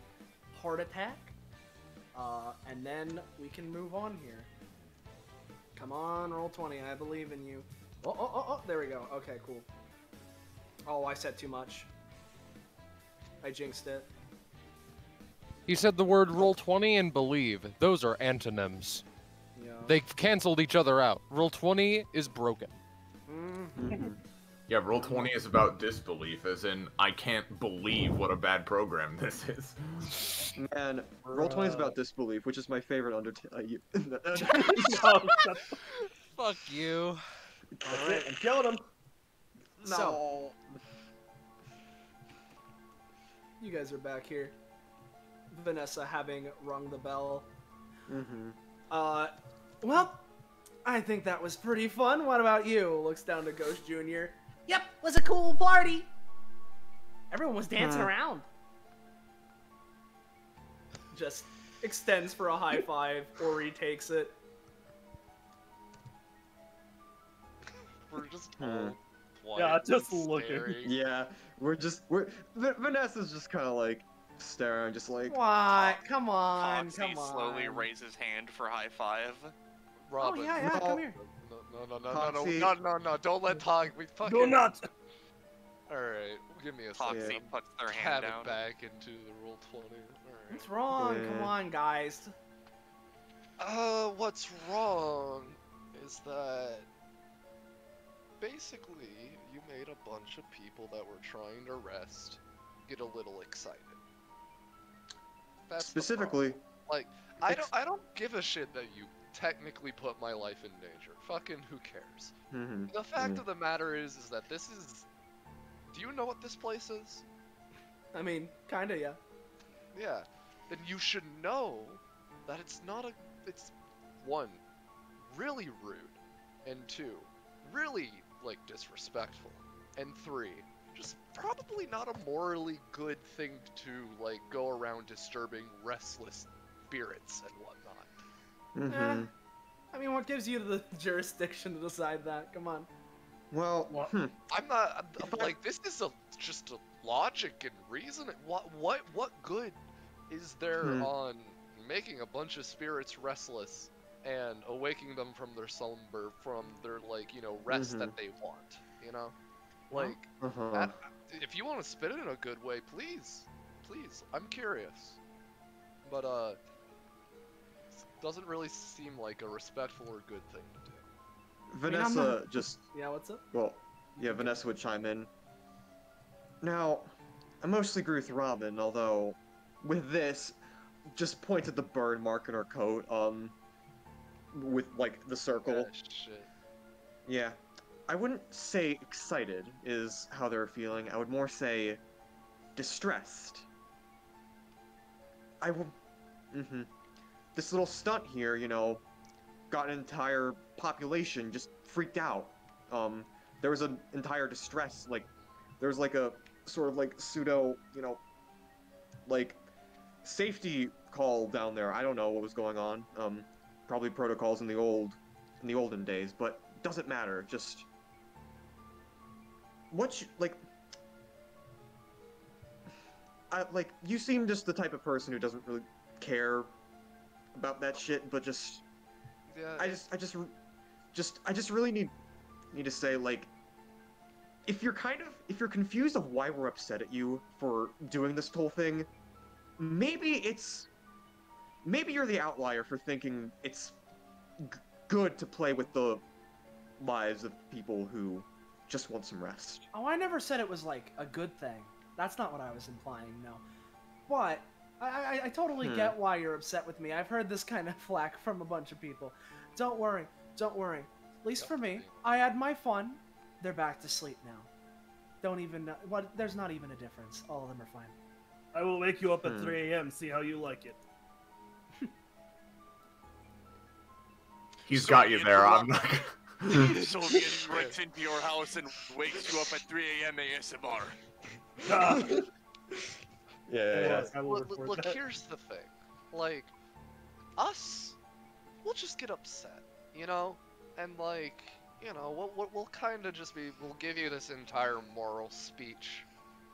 heart attack. And then we can move on here. Come on, roll 20. I believe in you. Oh, there we go. Okay, cool. Oh, I said too much. I jinxed it. He said the word roll 20 and believe. Those are antonyms. Yeah. They've canceled each other out. Roll 20 is broken. Yeah, roll 20 is about disbelief, as in, I can't believe what a bad program this is. Man, roll 20 is about disbelief, which is my favorite Undertale. Fuck you. That's it, I'm killing him. No. So, you guys are back here. Vanessa having rung the bell. Well, I think that was pretty fun. What about you? Looks down to Ghost Jr. Yep, was a cool party. Everyone was dancing around. Just extends for a high five, or retakes it. We're just all Yeah, quietly just looking. staring. Yeah, Vanessa's just kind of like staring, just like. What? Come on, Toxie come on. slowly raises hand for high five. Robin. Oh yeah, come here. Toxie. No, don't let Tog. We fucking. Do not. Alright, give me a Toxie second. puts their Have hand it down. back into the roll 20. Alright. What's wrong? Yeah. Come on, guys. What's wrong is that basically you made a bunch of people that were trying to rest get a little excited. That's the Specifically. problem. Like, I don't give a shit that you technically put my life in danger. Fucking who cares? The fact of the matter is that this is. Do you know what this place is? I mean, kinda, yeah. Yeah. Then you should know that it's not a. It's 1, really rude, and 2, really like disrespectful, and 3, just probably not a morally good thing to like go around disturbing restless spirits and whatnot. I mean, what gives you the jurisdiction to decide that? Come on. Well, I'm not I'm like this is just a logic and reason. What good is there on making a bunch of spirits restless and awaking them from their slumber, from their rest that they want? You know, like if you want to spin it in a good way, please, I'm curious, but doesn't really seem like a respectful or good thing to do. Vanessa just. Yeah, what's up? Well, yeah, Vanessa would chime in. Now, I mostly agree with Robin, although with this, just point at the burn mark in her coat, with like the circle. Yeah, shit. Yeah. I wouldn't say excited is how they're feeling. I would more say distressed. This little stunt here, got an entire population just freaked out. There was an entire distress, there was like a sort of like pseudo, like safety call down there. I don't know what was going on. Probably protocols in the olden days, but doesn't matter. Just you seem just the type of person who doesn't really care about that shit, but just yeah. I just really need to say, like, if you're confused of why we're upset at you for doing this whole thing, maybe you're the outlier for thinking it's good to play with the lives of people who just want some rest. Oh, I never said it was like a good thing. That's not what I was implying, no. But I totally get why you're upset with me. I've heard this kind of flack from a bunch of people. Don't worry, don't worry. At least for me, I had my fun. They're back to sleep now. Don't even know. What? There's not even a difference. All of them are fine. I will wake you up at 3 a.m. See how you like it. He's got you there. I'm not. Soviet breaks into your house and wakes you up at 3 a.m. ASMR. Yeah. Look, here's the thing. Like, us, we'll just get upset, you know? And like, you know, we'll kind of just be, we'll give you this entire moral speech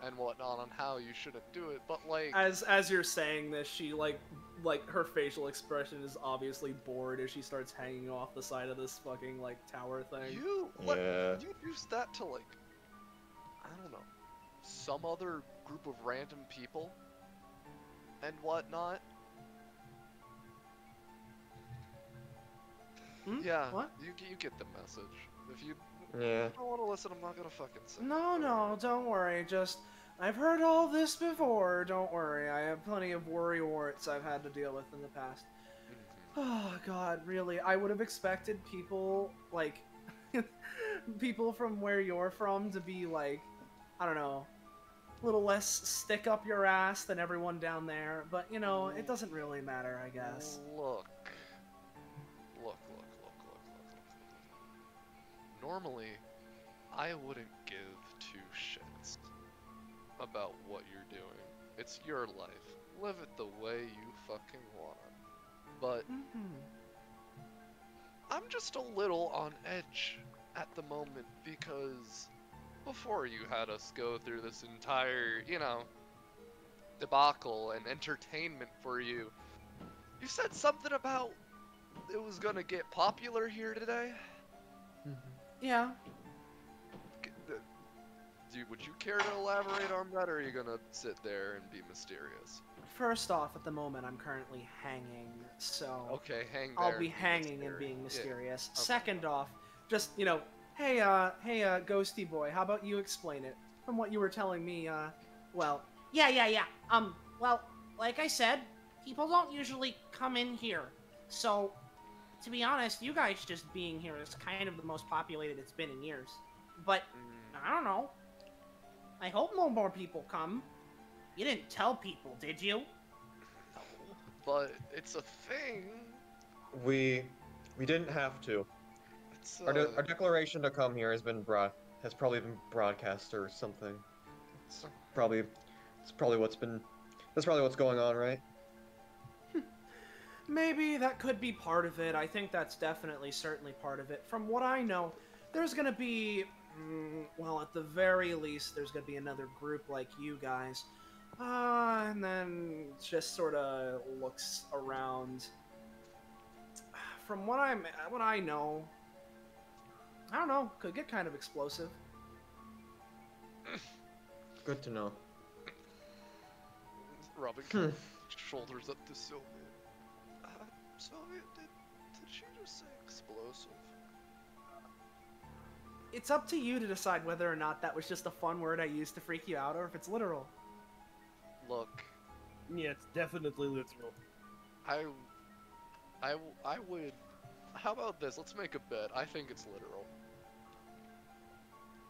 and whatnot on how you shouldn't do it, but like... As you're saying this, she like her facial expression is obviously bored as she starts hanging off the side of this fucking like tower thing. You use that to like, I don't know, some other group of random people and whatnot. Yeah, what? You get the message. If you Yeah. don't want to listen, I'm not gonna fucking say. No, don't worry. Just, I've heard all this before. Don't worry. I have plenty of worry warts I've had to deal with in the past. Oh God, really? I would have expected people like people from where you're from to be like, I don't know, a little less stick up your ass than everyone down there. But you know, it doesn't really matter, I guess. Look. Normally, I wouldn't give two shits about what you're doing. It's your life. Live it the way you fucking want. But I'm just a little on edge at the moment because before you had us go through this entire, you know, debacle and entertainment for you, you said something about it was gonna get popular here today? Yeah. Would you care to elaborate on that, or are you gonna sit there and be mysterious? First off, at the moment, I'm currently hanging, so... Okay, hang there. I'll be hanging and being mysterious. Yeah. Okay. Second off, just, you know, hey, Ghosty Boy, how about you explain it? From what you were telling me, well... Yeah. Well, like I said, people don't usually come in here. So, to be honest, you guys just being here is kind of the most populated it's been in years. But, I don't know. I hope no more people come. You didn't tell people, did you? No, but it's a thing. We didn't have to. It's, Our declaration to come here has probably been broadcast or something. It's probably what's going on, right? Maybe that could be part of it. I think that's certainly part of it. From what I know, there's gonna be, well, at the very least, there's gonna be another group like you guys. And then just sort of looks around. From what I know, I don't know, could get kind of explosive. Good to know. Robin shoulders up to Sylvia. Sylvia, did she just say explosive? It's up to you to decide whether or not that was just a fun word I used to freak you out, or if it's literal. Look. Yeah, it's definitely literal. I would... How about this? Let's make a bet. I think it's literal.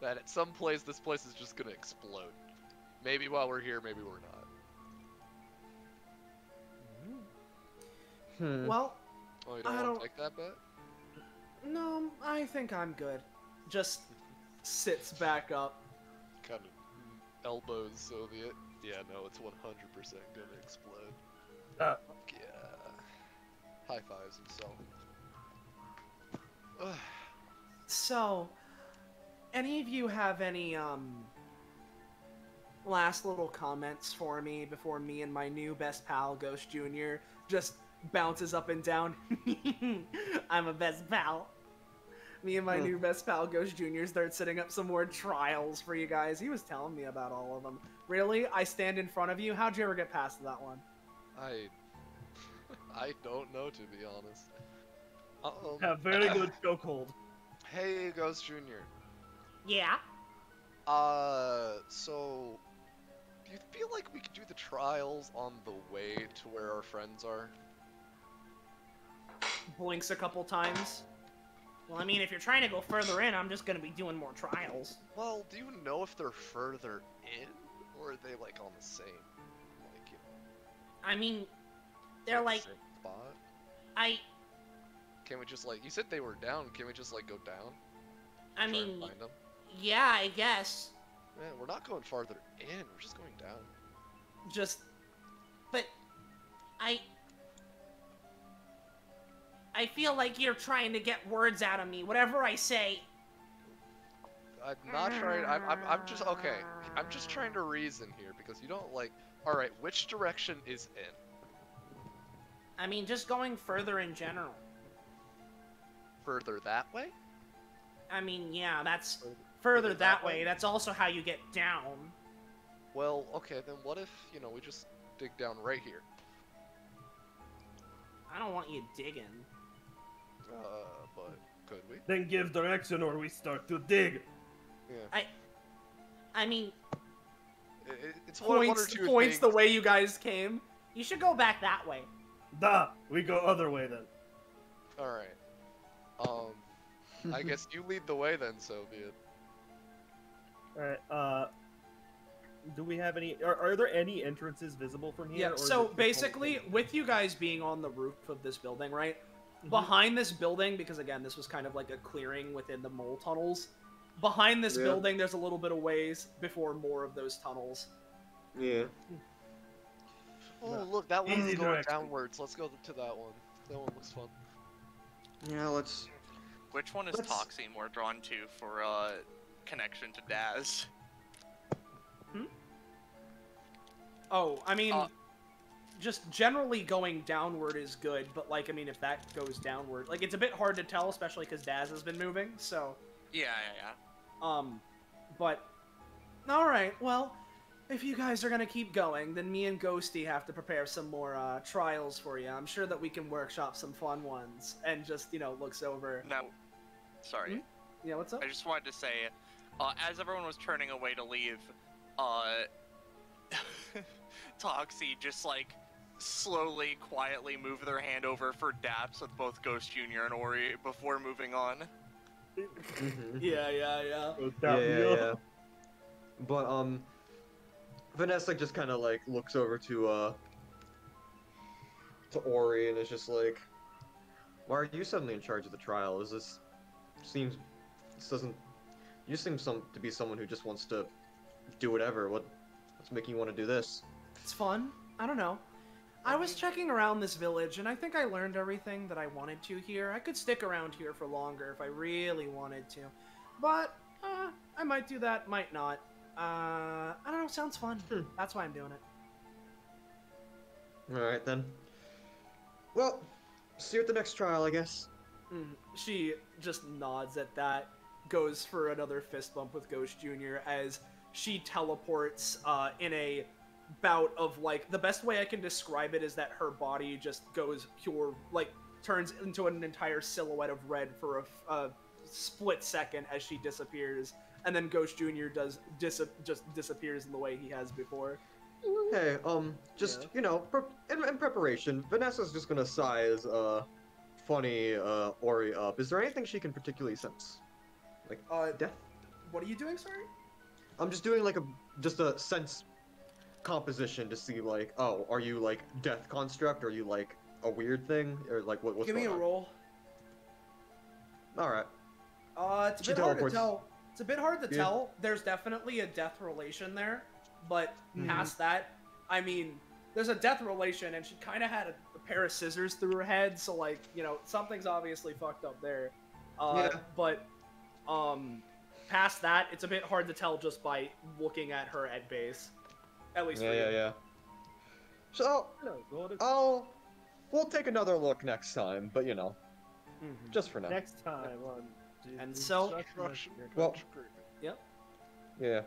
That at some place, this place is just gonna explode. Maybe while we're here, maybe we're not. Well, oh, you don't want to take that bet? No, I think I'm good. Just sits back up. Kind of elbows Soviet. Yeah, no, it's 100% gonna explode. Yeah. High fives himself. So, any of you have any, last little comments for me before me and my new best pal, Ghost Jr., just bounces up and down? I'm a best pal. Me and my new best pal, Ghost Jr., start setting up some more trials for you guys. He was telling me about all of them. Really? I stand in front of you? How'd you ever get past that one? I don't know, to be honest. Very good chokehold. Hey, Ghost Jr. Yeah. So, do you feel like we could do the trials on the way to where our friends are? Blinks a couple times. Well, I mean, if you're trying to go further in, I'm just gonna be doing more trials. Well, do you know if they're further in, or are they, like, on the same, like, you know... I mean, they're like... Same spot? Can we just, like... You said they were down, can we just, like, go down? I Try mean... and find them? Yeah, I guess. Man, we're not going farther in, we're just going down. But... I feel like you're trying to get words out of me. Whatever I say... I'm not trying... I'm just... Okay. I'm just trying to reason here, because you don't, like... Alright, which direction is in? I mean, just going further in general. Further that way? I mean, yeah, that's... Further that way. That's also how you get down. Well, okay, then what if, you know, we just dig down right here? I don't want you digging. But could we? Then give direction or we start to dig. Yeah. I mean... It's one or two points things. the way you guys came. You should go back that way. Da! We go other way then. Alright. I guess you lead the way then, so be it. Alright, do we have any... Are there any entrances visible from here? Yeah, or so is it basically, with you guys being on the roof of this building, right? Behind this building, because again, this was kind of like a clearing within the mole tunnels. Behind this building, there's a little bit of ways before more of those tunnels. Yeah. Oh, look, that one's Easy going direction. downwards. Let's go to that one. That one looks fun. Yeah, let's... Which one is Toxie more drawn to for connection to Daz? Oh, I mean, just generally going downward is good, but like, I mean, if that goes downward, like, it's a bit hard to tell, especially because Daz has been moving, so... Yeah. But... Alright, well, if you guys are gonna keep going, then me and Ghosty have to prepare some more, trials for you. I'm sure that we can workshop some fun ones, and just, you know, looks over... Now, sorry. Yeah, what's up? I just wanted to say, as everyone was turning away to leave, Toxie just, like, slowly, quietly moved their hand over for daps with both Ghost Jr. and Ori before moving on. Yeah. Yeah. But, Vanessa just kind of, like, looks over to Ori and is just like, why are you suddenly in charge of the trial? This doesn't... You seem to be someone who just wants to do whatever. What's making you want to do this? It's fun. I don't know. I was checking around this village, and I think I learned everything that I wanted to here. I could stick around here for longer if I really wanted to. But, I might do that, might not. I don't know, sounds fun. That's why I'm doing it. Alright, then. Well, see you at the next trial, I guess. She just nods at that, goes for another fist bump with Ghost Jr. as she teleports in a bout of, like, the best way I can describe it is that her body just goes pure, like, turns into an entire silhouette of red for a split second as she disappears, and then Ghost Jr. just disappears in the way he has before. Hey, you know, in preparation, Vanessa's just gonna size, funny, Ori up. Is there anything she can particularly sense? Like, death? What are you doing, sorry? I'm just doing, like, just a sense composition to see, like, oh, are you, like, death construct? Or are you, like, a weird thing? Or, like, what's Give me going a on? roll. Alright. It's a bit hard to tell. It's a bit hard to tell. There's definitely a death relation there, but past that, I mean, there's a death relation, and she kind of had a pair of scissors through her head, so, like, you know, something's obviously fucked up there. But, past that, it's a bit hard to tell just by looking at her at base. At least for you. Yeah. So, we'll take another look next time, but, you know, just for now. Next time on... And so... Well, yep. Yeah.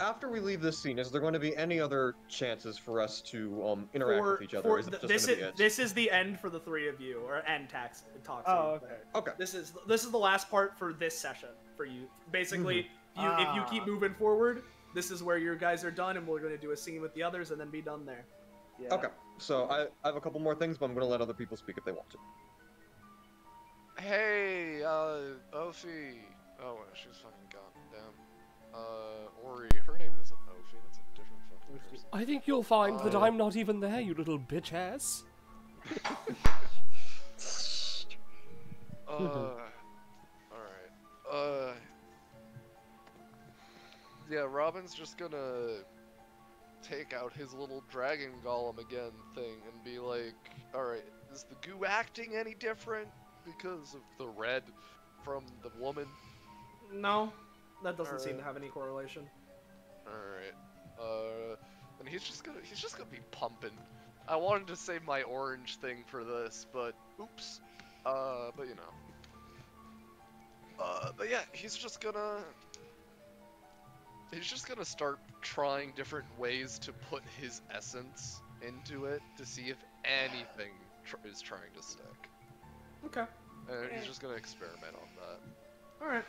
After we leave this scene, is there going to be any other chances for us to interact with each other? Or is it just going to be it? This is the end for the three of you, or end talks. Oh, okay. Okay. This is the last part for this session, for you. Basically, if you keep moving forward, this is where your guys are done, and we're going to do a scene with the others and then be done there. Yeah. Okay, so I have a couple more things, but I'm gonna let other people speak if they want to. Hey, Ophi. Oh, she's fucking gone. Damn. Ori. Her name isn't Ophi. That's a different fucking person. I think you'll find that I'm not even there, you little bitch ass. Alright. Yeah, Robin's just gonna take out his little dragon golem again thing and be like, alright, is the goo acting any different because of the red from the woman? No, that doesn't seem to have any correlation. Alright. And he's just gonna be pumping. I wanted to save my orange thing for this, but oops. But you know. But yeah, he's just gonna start trying different ways to put his essence into it to see if anything is trying to stick. Okay. And he's just gonna experiment on that. Alright.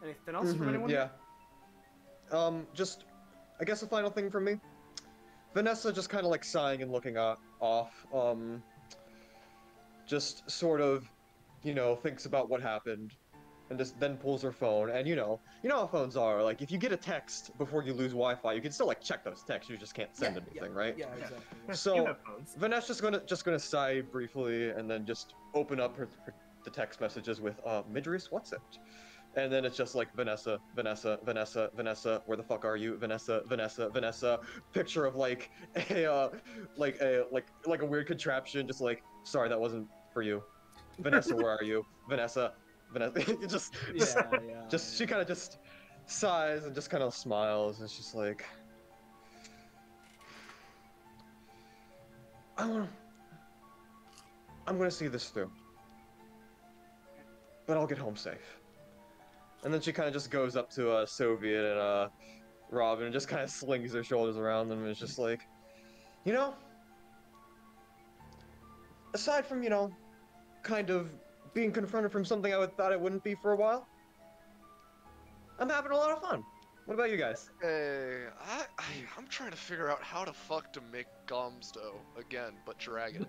Anything else from anyone? Yeah. Just, I guess the final thing from me. Vanessa just kind of like sighing and looking off. Just sort of, you know, thinks about what happened, and just then pulls her phone. And you know how phones are. Like, if you get a text before you lose Wi-Fi, you can still like check those texts. You just can't send anything, right? Yeah, exactly. So Vanessa's just gonna sigh briefly, and then just open up the text messages with Midris, what's it? And then it's just like Vanessa, Vanessa, Vanessa, Vanessa, where the fuck are you? Vanessa, Vanessa, Vanessa. Picture of like a weird contraption, just like, sorry, that wasn't for you. Vanessa, where are you? Vanessa, Vanessa. She kind of just sighs and just kind of smiles, and it's just like, I'm gonna see this through, but I'll get home safe. And then she kind of just goes up to Soviet and Robin and just kind of slings her shoulders around them and is just like, you know, aside from, you know, kind of being confronted from something I thought I wouldn't be for a while, I'm having a lot of fun. What about you guys? Hey, I'm trying to figure out how the fuck to make Gomzdos again, but dragon.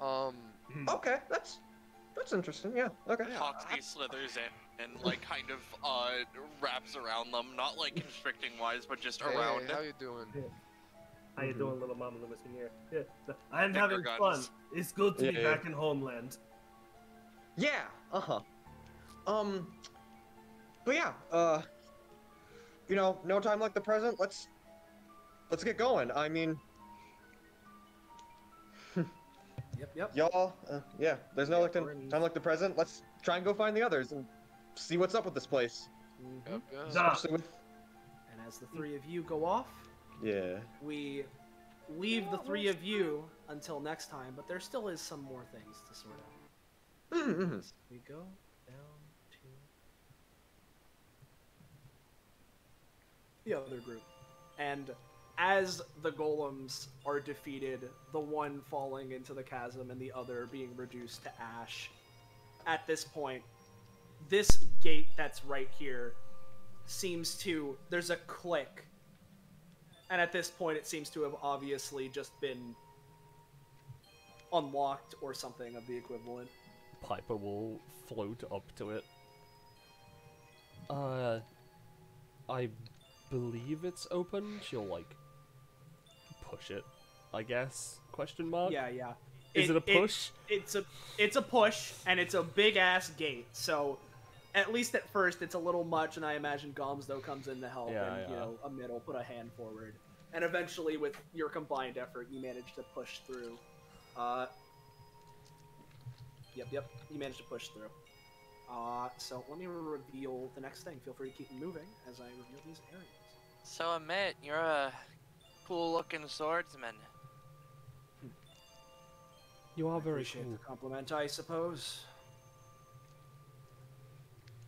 Okay, that's interesting. Yeah. Okay. Hoxie slithers in and like kind of wraps around them, not like constricting wise, but just around. Hey, how you doing? Yeah. How you doing, little mama Lewis in here? Yeah. I'm having fun. It's good to be back in homeland. Yeah. But yeah. You know, no time like the present. Let's get going. I mean. Yep. Y'all, yeah, there's no time like the present. Let's try and go find the others and see what's up with this place. Especially with... And as the three of you go off, we leave the three of you until next time, but there still is some more things to sort out. We go down to the other group, and as the golems are defeated, the one falling into the chasm and the other being reduced to ash, at this point, this gate that's right here seems to... There's a click. And at this point, it seems to have obviously just been unlocked or something of the equivalent. Piper will float up to it. I believe it's open. She'll, like, push it, I guess? Question mark? Yeah. Is it a push? It's a push, and it's a big-ass gate, so at least at first it's a little much, and I imagine Gomzdos comes in to help, you know, Amit will put a hand forward. And eventually, with your combined effort, you manage to push through. Yep, you managed to push through. So let me reveal the next thing. Feel free to keep moving as I reveal these areas. So Amit, you're a cool-looking swordsman. You are very Appreciate cool. the compliment, I suppose.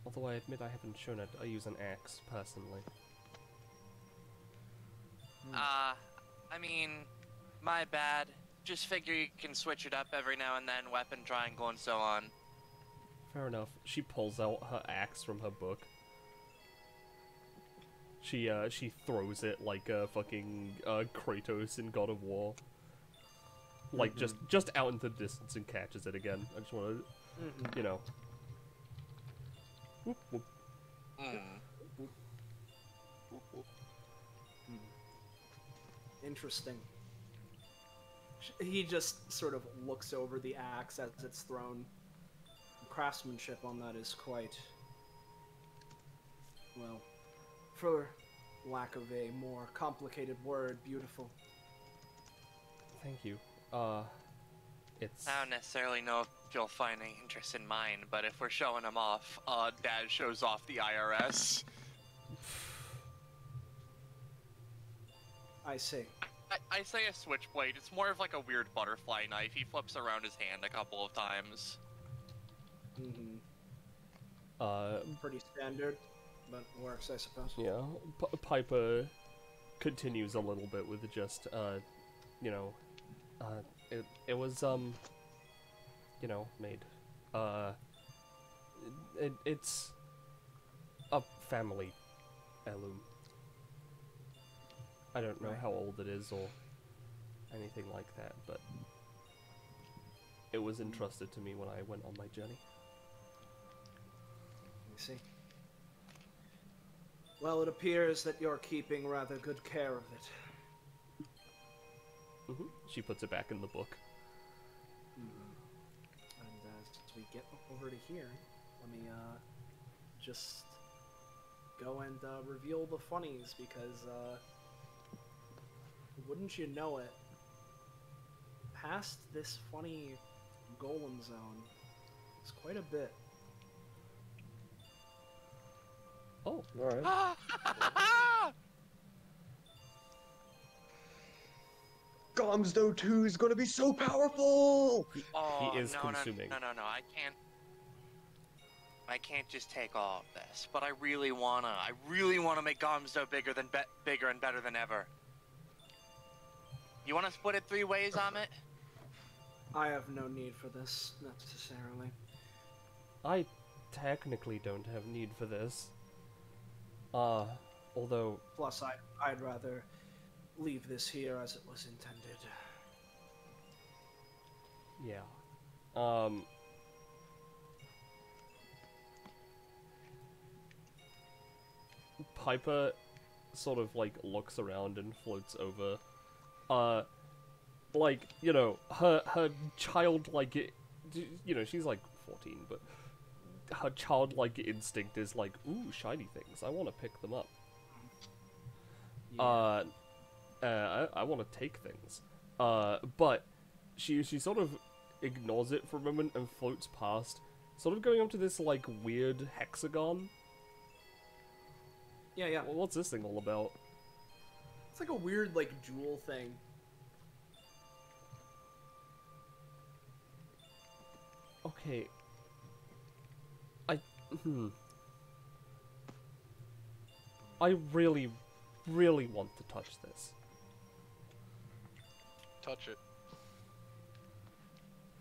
Although I admit I haven't shown it, I use an axe, personally. I mean, my bad. just figure you can switch it up every now and then, weapon triangle and so on. Fair enough. She pulls out her axe from her book. She throws it like a fucking Kratos in God of War. Like, just out into the distance and catches it again. I just want to, you know. Whoop, whoop. Interesting. He just sort of looks over the axe as it's thrown. The craftsmanship on that is quite, well, for lack of a more complicated word, beautiful. Thank you. It's... I don't necessarily know if you'll find any interest in mine, but if we're showing them off, Dad shows off the IRS. I see. I say a switchblade. It's more of like a weird butterfly knife. He flips around his hand a couple of times. Pretty standard, but works, I suppose. Yeah, Piper continues a little bit with just, you know, it was, you know, made. It's a family heirloom. I don't know how old it is or anything like that, but it was entrusted to me when I went on my journey. I see. Well, it appears that you're keeping rather good care of it. She puts it back in the book. And as we get over to here, let me just go and reveal the funnies, because wouldn't you know it, past this funny golem zone is quite a bit. Oh, alright. Gomzdos 2 is gonna be so powerful! He is consuming. No, I can't just take all of this, but I really wanna make Gomzdos bigger and better than ever. You wanna split it 3 ways, Amit? I have no need for this, necessarily. I technically don't have need for this. Although... Plus, I'd rather leave this here as it was intended. Yeah. Piper sort of, like, looks around and floats over. Like, you know, her childlike, you know, she's like 14, but her childlike instinct is like, ooh, shiny things, I want to pick them up. Yeah. I want to take things. But she sort of ignores it for a moment and floats past, sort of going up to this, like, weird hexagon. Yeah. Well, what's this thing all about? It's like a weird, like, jewel thing. Okay. I really, really want to touch this. Touch it.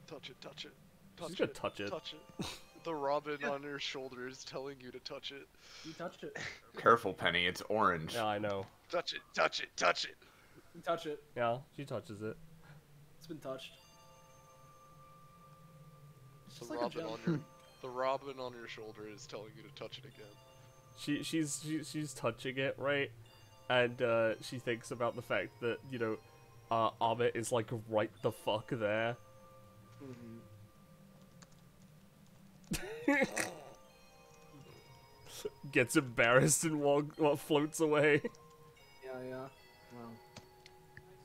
Touch it, touch it. Touch She's gonna it. touch it. Touch it. The robin on your shoulder is telling you to touch it. You touched it. Careful, Penny, it's orange. Yeah, I know. Touch it, touch it, touch it. You touch it. Yeah, she touches it. It's been touched. It's The just like robin a gem. on your the robin on your shoulder is telling you to touch it again. She's touching it, right? And she thinks about the fact that, you know, Amit is like right the fuck there. Gets embarrassed and floats away. Yeah. Well,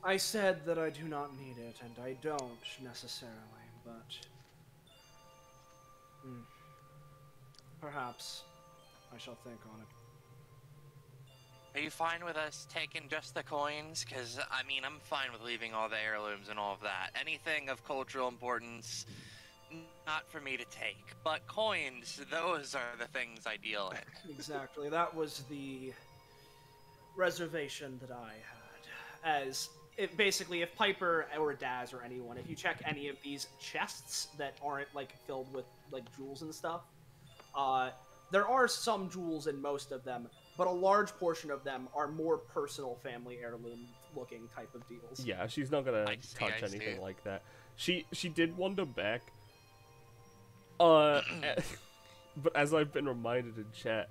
I said that I do not need it, and I don't necessarily, but perhaps I shall think on it. Are you fine with us taking just the coins? Because, I mean, I'm fine with leaving all the heirlooms and all of that. Anything of cultural importance, not for me to take. But coins, those are the things I deal in. Exactly. That was the reservation that I had. As basically, if Piper or Daz or anyone, if you check any of these chests that aren't like filled with like jewels and stuff, there are some jewels in most of them, but a large portion of them are more personal family heirloom looking type of deals. Yeah, she's not gonna touch anything like that. She did wander back. But as I've been reminded in chat,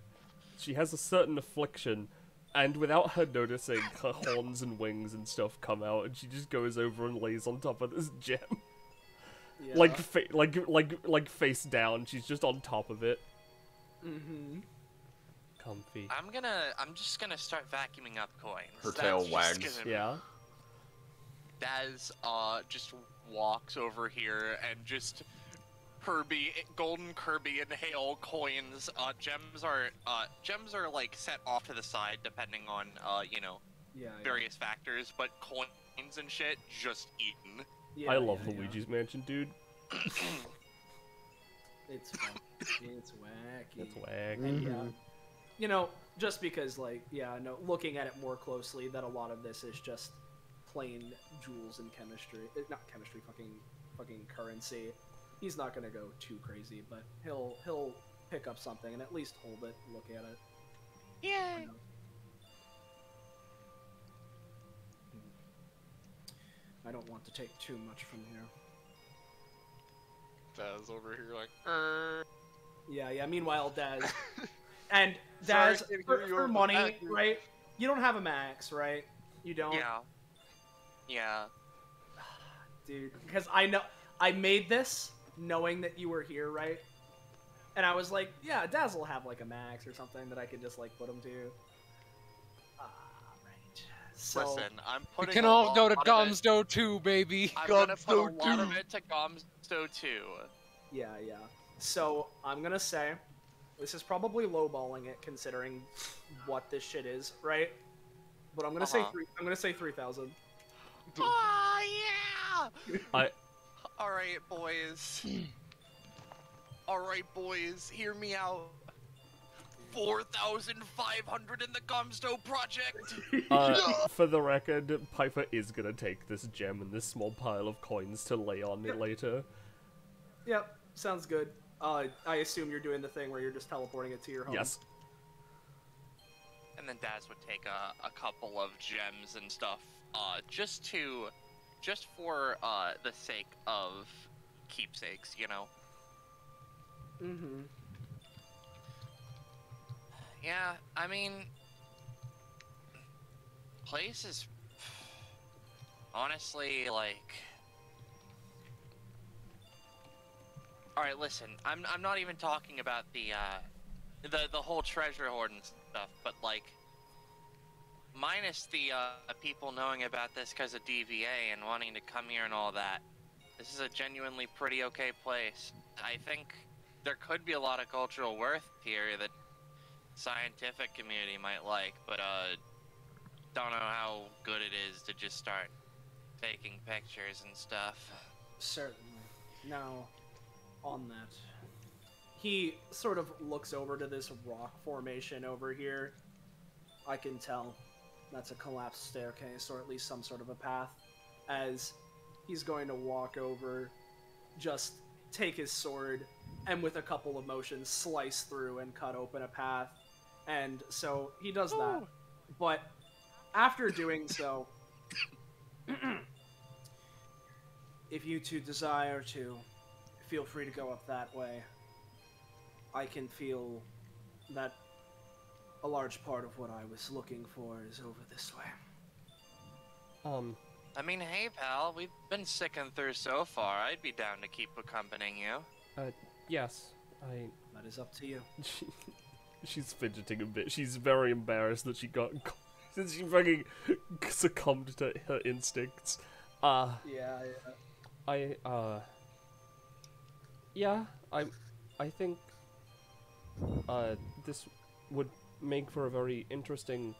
she has a certain affliction, and without her noticing, her horns and wings and stuff come out, and she just goes over and lays on top of this gem. Yeah. Like face down. She's just on top of it. Mm-hmm. Comfy. I'm just gonna start vacuuming up coins. Her tail wags. Yeah. Daz just walks over here and just golden Kirby inhale coins. Gems are like set off to the side depending on various factors, but coins and shit just eaten. I love Luigi's Mansion, dude. It's fun. It's wacky. It's wacky. And, yeah, you know, just because, like, looking at it more closely, that a lot of this is just plain jewels and chemistry. Not chemistry, fucking currency. He's not gonna go too crazy, but he'll pick up something and at least hold it, and look at it. Yay! I don't want to take too much from here. Daz over here like, Yeah. Meanwhile, Daz and Daz Sorry, for money, right? You don't have a max, right? You don't. Yeah. Dude, because I made this knowing that you were here, right? And I was like, yeah, Daz will have like a max or something that I could just like put him to. Right. So Listen, I'm putting. We can all go to Gomzdos too, baby. I'm gonna put a lot of it to Gomzdos too. Yeah. So I'm gonna say, this is probably lowballing it considering what this shit is, right? But I'm gonna say I'm gonna say 3,000. Oh yeah! All right, boys. Hear me out. 4,500 in the Gomzdos project. For the record, Piper is gonna take this gem and this small pile of coins to lay on it later. Yep, sounds good. I assume you're doing the thing where you're just teleporting it to your home. Yes. And then Daz would take a couple of gems and stuff, just for the sake of keepsakes, you know. Mm-hmm. Yeah, I mean, place is honestly like. All right, listen. I'm not even talking about the whole treasure hoard and stuff, but like, minus the people knowing about this because of DBA and wanting to come here and all that. This is a genuinely pretty okay place. I think there could be a lot of cultural worth here that scientific community might like, but don't know how good it is to just start taking pictures and stuff. Certainly. Now, on that, he sort of looks over to this rock formation over here. I can tell that's a collapsed staircase, or at least some sort of a path, as he's going to walk over, just take his sword, and with a couple of motions slice through and cut open a path. And so he does that. But after doing so, if you two desire to, feel free to go up that way. I can feel that a large part of what I was looking for is over this way. I mean, hey pal, we've been sicking through so far. I'd be down to keep accompanying you. Yes, That is up to you. She's fidgeting a bit. She's very embarrassed that she got... since she fucking succumbed to her instincts. I think this would make for a very interesting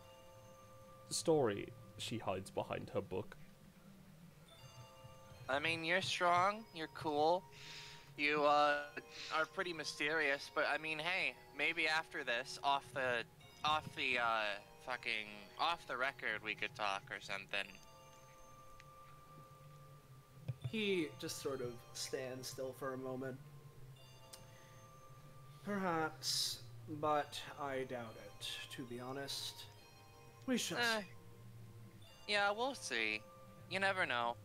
story. She hides behind her book. I mean, you're strong, you're cool, you are pretty mysterious, but I mean, hey, maybe after this, off the record, we could talk or something. He just sort of stands still for a moment. Perhaps, but I doubt it, to be honest. We shall see. Yeah, we'll see. You never know.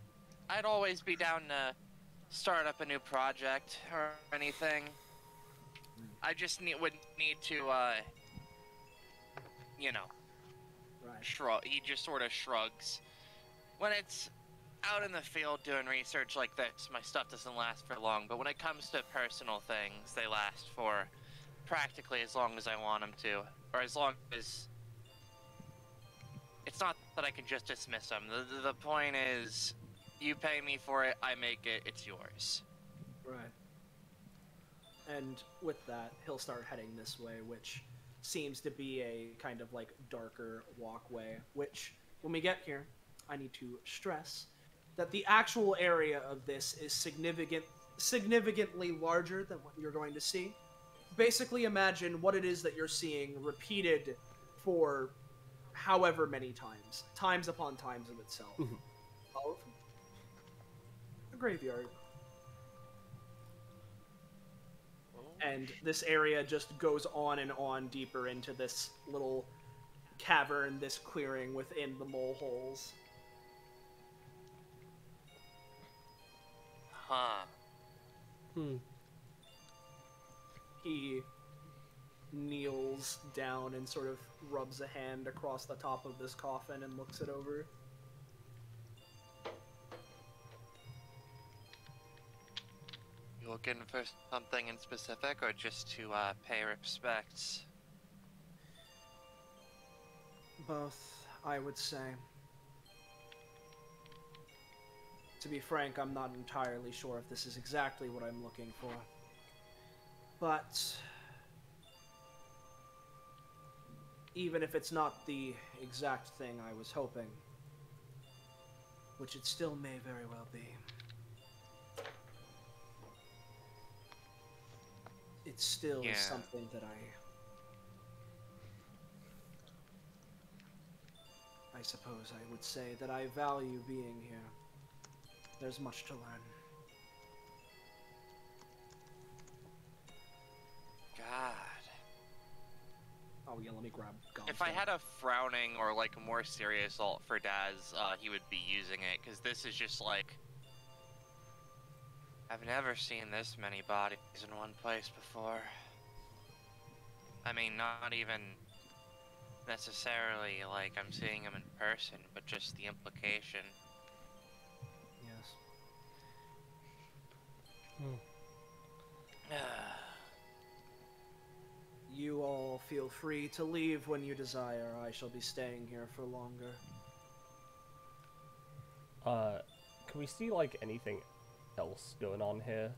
I'd always be down to start up a new project or anything. I just would need to, you know, shrug. He just sort of shrugs. When it's out in the field doing research like this, my stuff doesn't last for long, but when it comes to personal things, they last for practically as long as I want them to, or as long as... It's not that I can just dismiss them. The point is, you pay me for it, I make it, it's yours. Right. And with that, he'll start heading this way, which seems to be a kind of like darker walkway, which, when we get here, I need to stress that the actual area of this is significantly larger than what you're going to see. Basically imagine what it is that you're seeing repeated for however many times. Times upon times of itself. Of a graveyard. And this area just goes on and on deeper into this little cavern, this clearing within the mole holes. Huh. He kneels down and sort of rubs a hand across the top of this coffin and looks it over. You looking for something in specific, or just to pay respects? Both, I would say. To be frank, I'm not entirely sure if this is exactly what I'm looking for. But even if it's not the exact thing I was hoping, which it still may very well be, it's still something that I suppose I would say that I value being here. There's much to learn. God. Oh yeah, let me grab Gomzdos. If I had a frowning or like a more serious alt for Daz, he would be using it, because this is just like... I've never seen this many bodies in one place before. I mean, not even necessarily like I'm seeing them in person, but just the implication. Yes. You all feel free to leave when you desire. I shall be staying here for longer. Can we see, like, anything else going on here?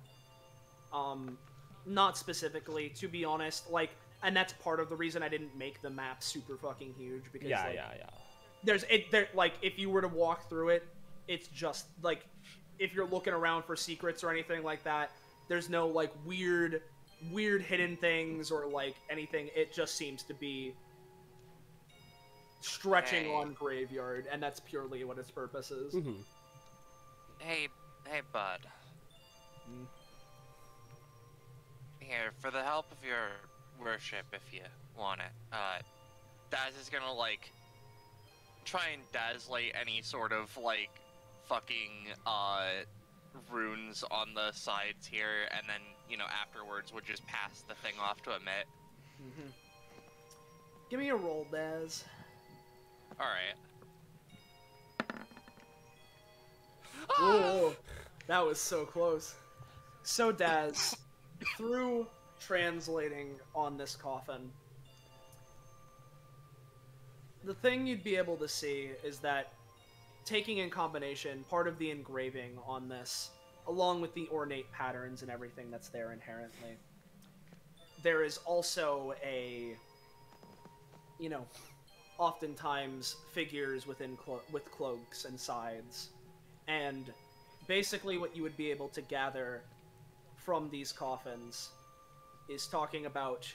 Not specifically, to be honest. Like, and that's part of the reason I didn't make the map super fucking huge, because, like, if you were to walk through it, it's just, like, if you're looking around for secrets or anything like that, there's no, like, weird hidden things or, like, anything. It just seems to be stretching on graveyard, and that's purely what its purpose is. Hey, bud. Here, for the help of your worship, if you want it, Daz is gonna, like, try and dazzle any sort of, like, fucking, runes on the sides here, and then, you know, afterwards would just pass the thing off to Emit. Give me a roll, Daz. Alright. Whoa, that was so close. So, Daz, through translating on this coffin, the thing you'd be able to see is that, taking in combination part of the engraving on this, along with the ornate patterns and everything that's there inherently, there is also a, you know, oftentimes figures within with cloaks and scythes, and basically what you would be able to gather from these coffins is talking about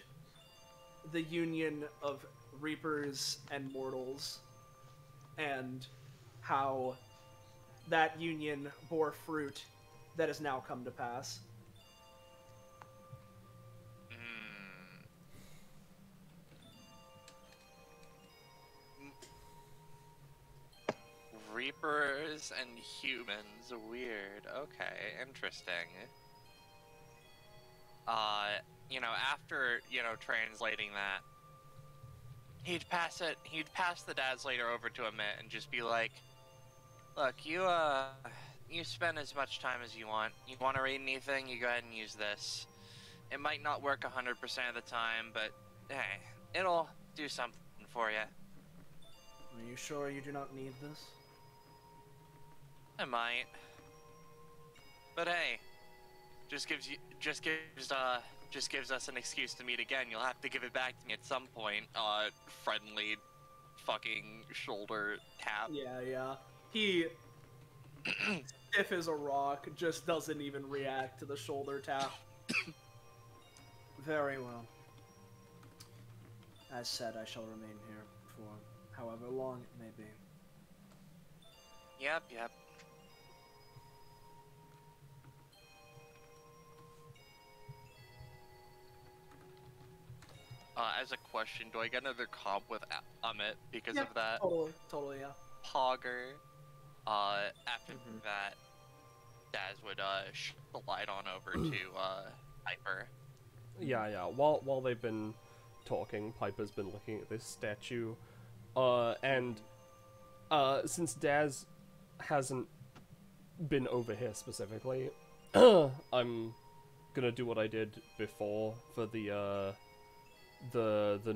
the union of reapers and mortals, and how that union bore fruit that has now come to pass. Reapers and humans, weird. Okay, interesting. You know, after, you know, translating that, he'd pass the Dazzlator over to Amit and just be like, look, you spend as much time as you want. You want to read anything, you go ahead and use this. It might not work 100% of the time, but hey, it'll do something for you. Are you sure you do not need this? I might. But hey, just gives us an excuse to meet again. You'll have to give it back to me at some point. Friendly fucking shoulder tap. Yeah. He, stiff as a rock, just doesn't even react to the shoulder tap. Very well. As said, I shall remain here for however long it may be. Yep. As a question, do I get another comp with Amit because of that? Totally, yeah. Pogger. After that, Daz would shut the light on over to Piper. Yeah. While they've been talking, Piper's been looking at this statue, and since Daz hasn't been over here specifically, I'm gonna do what I did before for the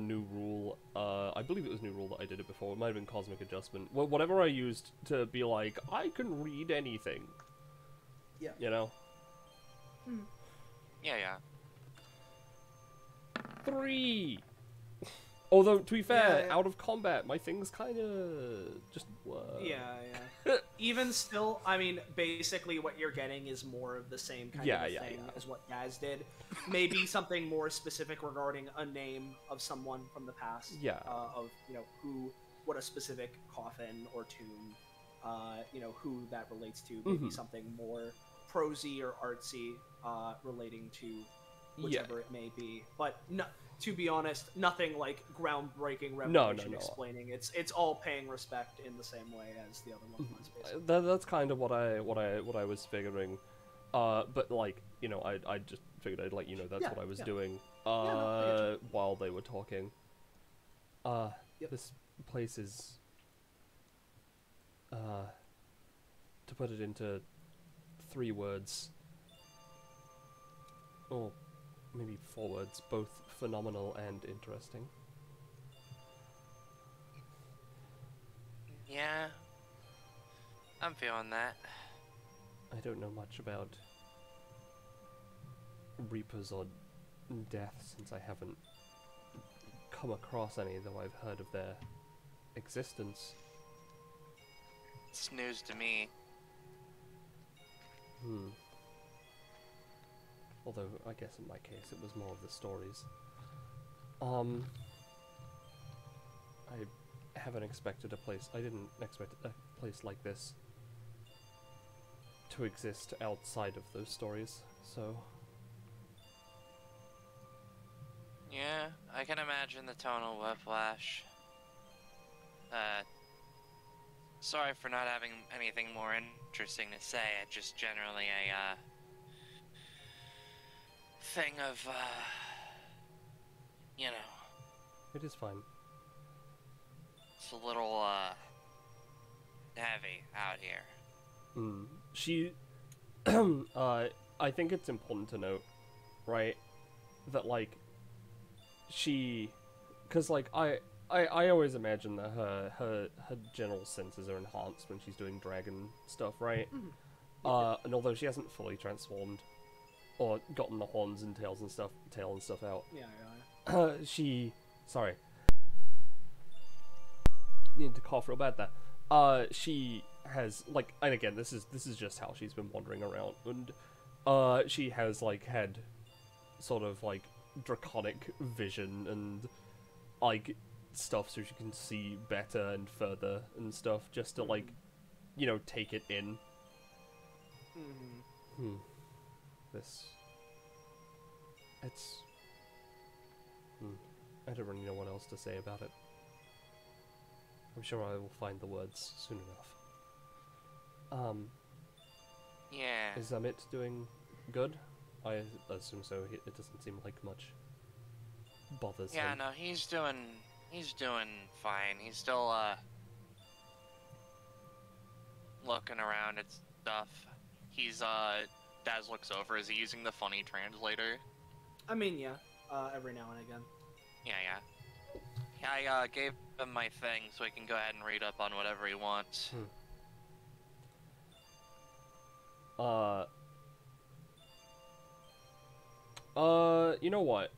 new rule. I believe it was new rule that I did it before. It might have been cosmic adjustment. Well, whatever I used to be like, I can read anything. Yeah. You know? Yeah. 3! Although, to be fair, out of combat, my things kind of just work. Yeah. Even still, I mean, basically what you're getting is more of the same kind of thing as what Daz did. Maybe something more specific regarding a name of someone from the past. Yeah. Of, you know, what a specific coffin or tomb, you know, who that relates to. Maybe something more prosy or artsy, relating to whichever it may be. But no, to be honest, nothing like groundbreaking revelation explaining. It's all paying respect in the same way as the other one was. Basically. That's kind of what I was figuring. But like, you know, I just figured I'd let you know that's what I was doing. While they were talking. This place is, to put it into 3 words, or maybe 4 words, both phenomenal and interesting. Yeah, I'm feeling that. I don't know much about Reapers or Death since I haven't come across any, though I've heard of their existence. It's news to me. Although, I guess in my case it was more of the stories. I didn't expect a place like this to exist outside of those stories, so... Yeah, I can imagine the tonal whiplash. Sorry for not having anything more interesting to say. It's just generally a, thing of, you know. It is fine. It's a little, heavy out here. She... I think it's important to note, right, that, like, she... Because, like, I always imagine that her general senses are enhanced when she's doing dragon stuff, right? And although she hasn't fully transformed, or gotten the horns and tail and stuff out. Yeah. She... Sorry. Need to cough real bad there. She has, like, and again, this is just how she's been wandering around, and she has, like, had sort of, like, draconic vision and, like, stuff so she can see better and further and stuff, just to, like, you know, take it in. Mm-hmm. It's... I don't really know what else to say about it. I'm sure I will find the words soon enough. Yeah. Is Amit doing good? I assume so. It doesn't seem like much bothers him. Yeah, no, he's doing fine. He's still, looking around at stuff. He's, Daz looks over. Is he using the funny translator? I mean, yeah. Every now and again. Yeah. I gave him my thing so he can go ahead and read up on whatever he wants. You know what?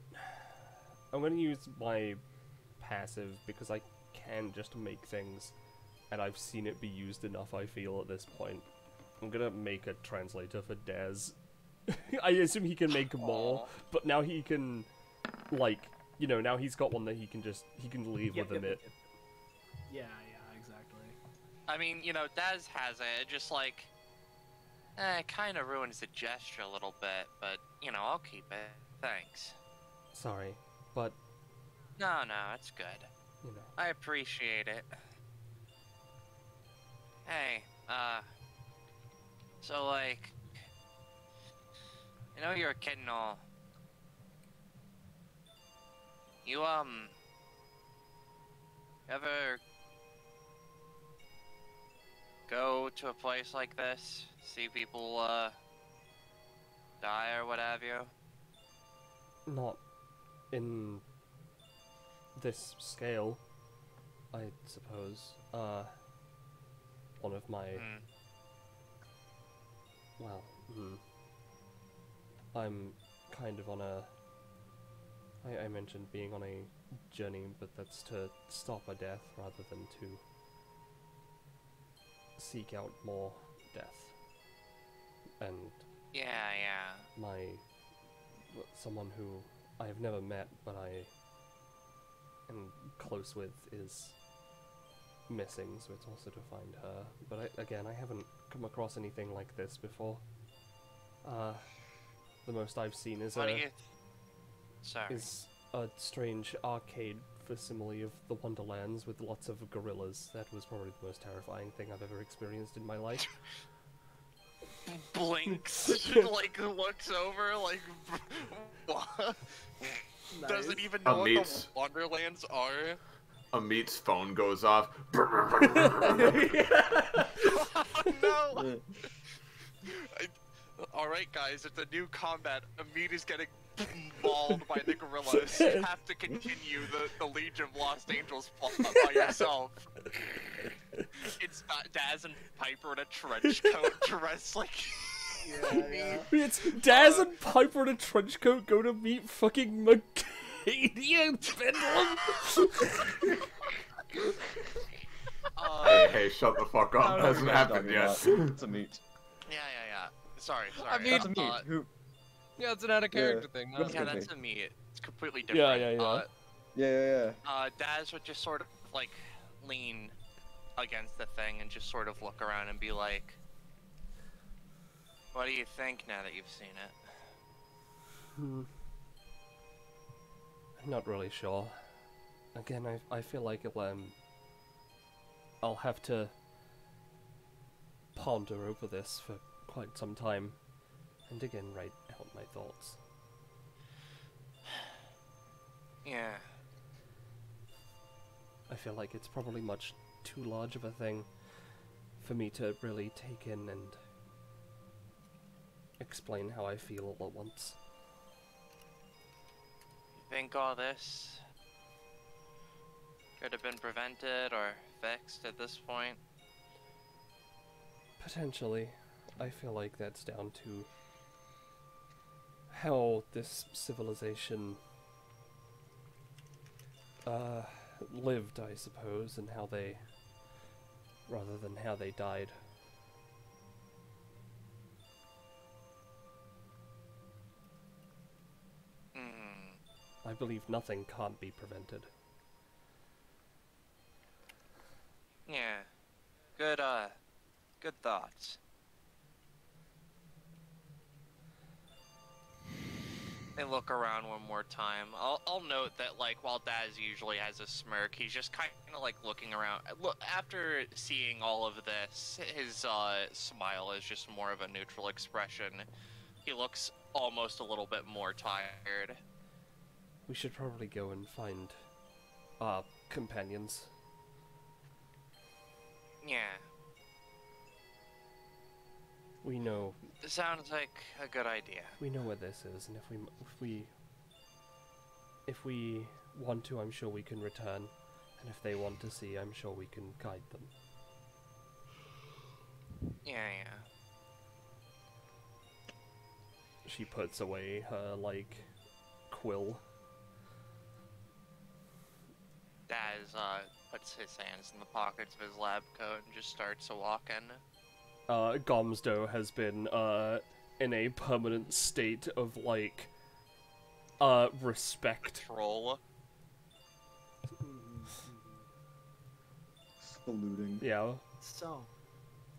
I'm gonna use my passive because I can just make things, and I've seen it be used enough, I feel, at this point. I'm gonna make a translator for Daz. I assume he can make more, but now he can, like, you know, now he's got one that he can leave with Amit. Yeah, exactly. I mean, you know, Daz has it. It just, like, it kind of ruins the gesture a little bit, but, you know, I'll keep it. Thanks. Sorry, but... No, it's good. You know. I appreciate it. Hey, so, like, I know you're a kid and all. You, ever go to a place like this? See people, die or what have you? Not in this scale, I suppose. One of my... Well, I'm kind of on a... I mentioned being on a journey, but that's to stop a death rather than to seek out more death. And... Yeah. Someone who I have never met, but I am close with, is missing, so it's also to find her. But again, I haven't come across anything like this before. The most I've seen is a strange arcade facsimile of the Wonderlands with lots of gorillas. That was probably the most terrifying thing I've ever experienced in my life. Blinks, like looks over, like what? Nice. Doesn't even know what the Wonderlands are. Amit's phone goes off. No! Alright guys, it's a new combat. Amit is getting mauled by the gorillas. You have to continue the Legion of Lost Angels plot by yourself. It's not Daz and Piper in a trench coat dressed like Yeah. It's Daz and Piper in a trench coat go to meet fucking Macadian Bedlam. Hey, shut the fuck up. Hasn't happened yet. It's a meat. Yeah. Sorry. I mean, yeah, it's an out of character thing. No? Yeah, that's a me. It's completely different. Yeah. Daz would just sort of like lean against the thing and just sort of look around and be like, "What do you think now that you've seen it?" I'm not really sure. Again, I feel like I'll have to ponder over this for quite some time, and again write out my thoughts. Yeah. I feel like it's probably much too large of a thing for me to really take in and explain how I feel all at once. You think all this could have been prevented or fixed at this point? Potentially. I feel like that's down to how this civilization lived, I suppose, and how they, rather than how they died. I believe nothing can't be prevented. Yeah. Good Good thoughts. And look around one more time. I'll note that, like, while Daz usually has a smirk, he's just kind of like looking around. Look, after seeing all of this, his smile is just more of a neutral expression. He looks almost a little bit more tired. We should probably go and find companions. Yeah. We know. Sounds like a good idea. We know where this is, and if we want to, I'm sure we can return. And if they want to see, I'm sure we can guide them. Yeah. She puts away her, like, quill. Daz puts his hands in the pockets of his lab coat and just starts walking. Gomzdos has been, in a permanent state of, like, respect. Troll. Saluting. Yeah. So,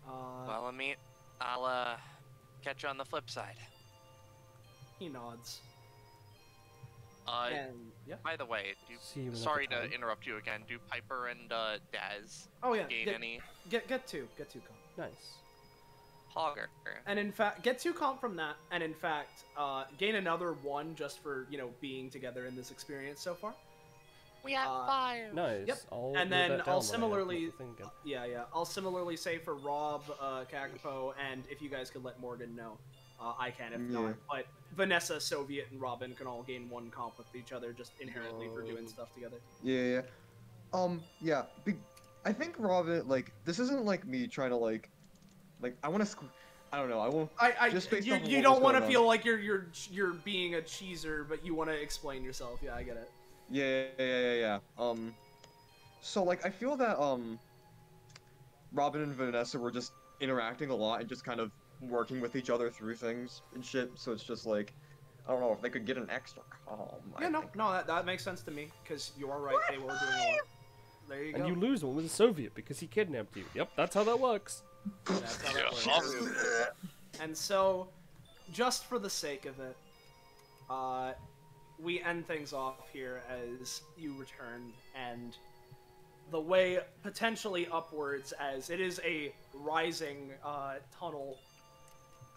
Well, Amit, I'll, catch you on the flip side. he nods. And, yeah. by the way, sorry to interrupt you again, do Piper and, Daz gain any? Get two comp. Nice. Hogger. And in fact, get 2 comp from that, and in fact, gain another 1 just for, being together in this experience so far. We have 5! Nice. Yep. And then I'll similarly, I'll similarly say for Rob, Kakapo, and if you guys could let Morgan know, I can if not. But Vanessa, Soviet, and Robin can all gain 1 comp with each other just inherently for doing stuff together. Yeah. I think Robin, like, this isn't like me trying to like I want to. I don't know. I won't. Just based on you don't want to feel like you're being a cheeser, but you want to explain yourself. Yeah, I get it. Yeah. So like I feel that Robin and Vanessa were just interacting a lot and just kind of working with each other through things and shit. So it's just like I don't know if they could get an extra calm. Yeah, no, that makes sense to me because you are right. They were doing a lot. There you go. And you lose one with a Soviet because he kidnapped you. Yep, that's how that works. That's how that works. And so, just for the sake of it, we end things off here as you return, and the way potentially upwards, as it is a rising tunnel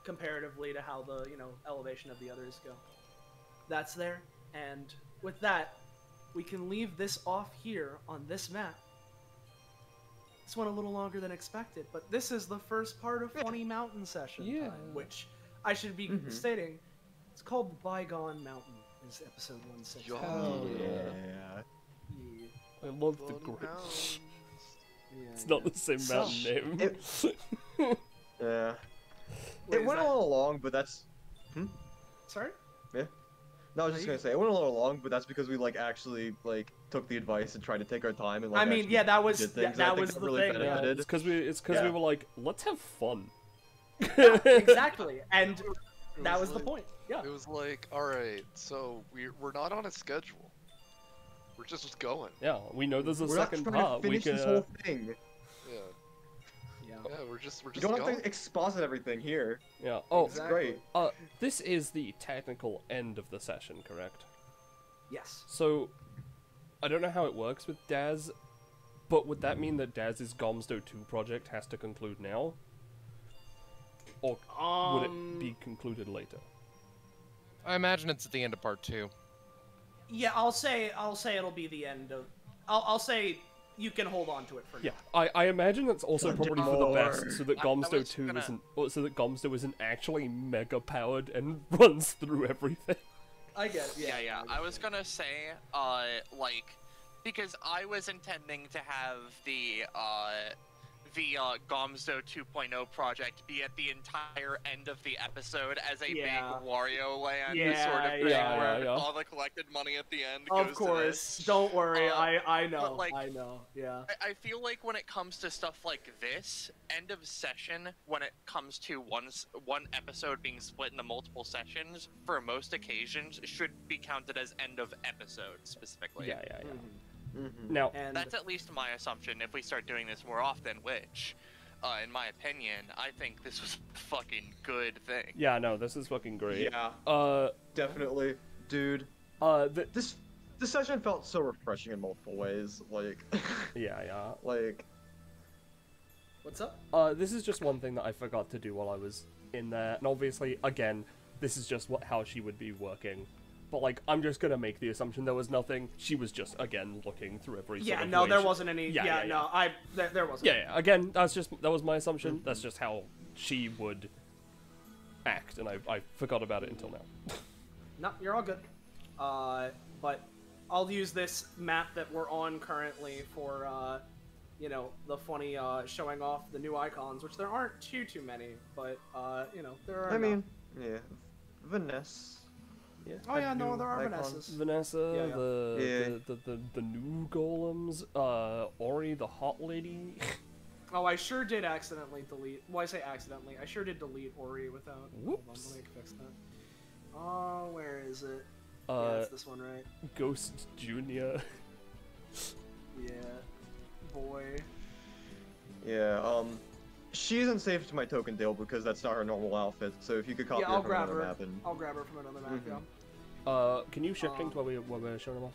comparatively to how the elevation of the others go. That's there, and with that, we can leave this off here on this map. This went a little longer than expected, but this is the first part of Funny Mountain Session time, which I should be stating. It's called Bygone Mountain. Is episode 160. Oh yeah. I love the Grinch. It's not the same mountain name. Yeah. It went a little long, but that's. Sorry? Yeah. No, I was just gonna say it went a little long, but that's because we actually took the advice and tried to take our time and I mean, yeah, that was that was the really thing. Yeah, it's because we were like, let's have fun. Exactly, and that was the point. Yeah. It was like, all right, so we're not on a schedule. We're just going. Yeah, we know there's a we're second not trying part. to finish this whole thing. Yeah, we're just you don't have to exposit everything here. Yeah. Oh, exactly. Great. This is the technical end of the session, correct? Yes. So, I don't know how it works with Daz, but would that mean that Daz's Gomzdos 2 project has to conclude now? Or would it be concluded later? I imagine it's at the end of part 2. Yeah, I'll say it'll be the end of. I'll say you can hold on to it for now. Yeah, I imagine that's also probably for the best, so that Gomzdos 2 isn't actually mega powered and runs through everything. I get it. Yeah. I was gonna say, because I was intending to have the Gomzdos 2.0 project be at the entire end of the episode as a big Wario Land sort of thing, where all the collected money at the end goes of course, to this. Don't worry, I know, but, I know, yeah. I feel like when it comes to stuff like this, end of session, when it comes to one episode being split into multiple sessions, for most occasions, should be counted as end of episode, specifically. Now, that's at least my assumption if we start doing this more often, which in my opinion, I think this was a fucking good thing. Yeah, no, this is fucking great. Yeah. Definitely, dude. This session felt so refreshing in multiple ways. Like. Yeah. Like. What's up? This is just one thing that I forgot to do while I was in there, and obviously, again, this is just how she would be working. But, like, I'm just gonna make the assumption there was nothing. She was just, again, looking through every sort of way there wasn't any. No, there wasn't. Yeah, again, that was my assumption. That's just how she would act, and I forgot about it until now. No, you're all good. But I'll use this map that we're on currently for, you know, the funny showing off the new icons, which there aren't too many, but you know, there are. I mean, yeah, Vanessa. Yeah. Oh yeah, no, there are Vanessas. Vanessa, the new golems, Ori, the hot lady. Oh, I sure did accidentally delete. Well, I say accidentally. I sure did delete Ori without. Whoops. Hold on, let me fix that. Oh, where is it? Yeah, it's this one, right? Ghost Junior. Yeah, boy. Yeah. She isn't safe to my token deal because that's not her normal outfit. So if you could copy her from another map, and... I'll grab her from another map. Yeah. Can you shifting to where we're showing them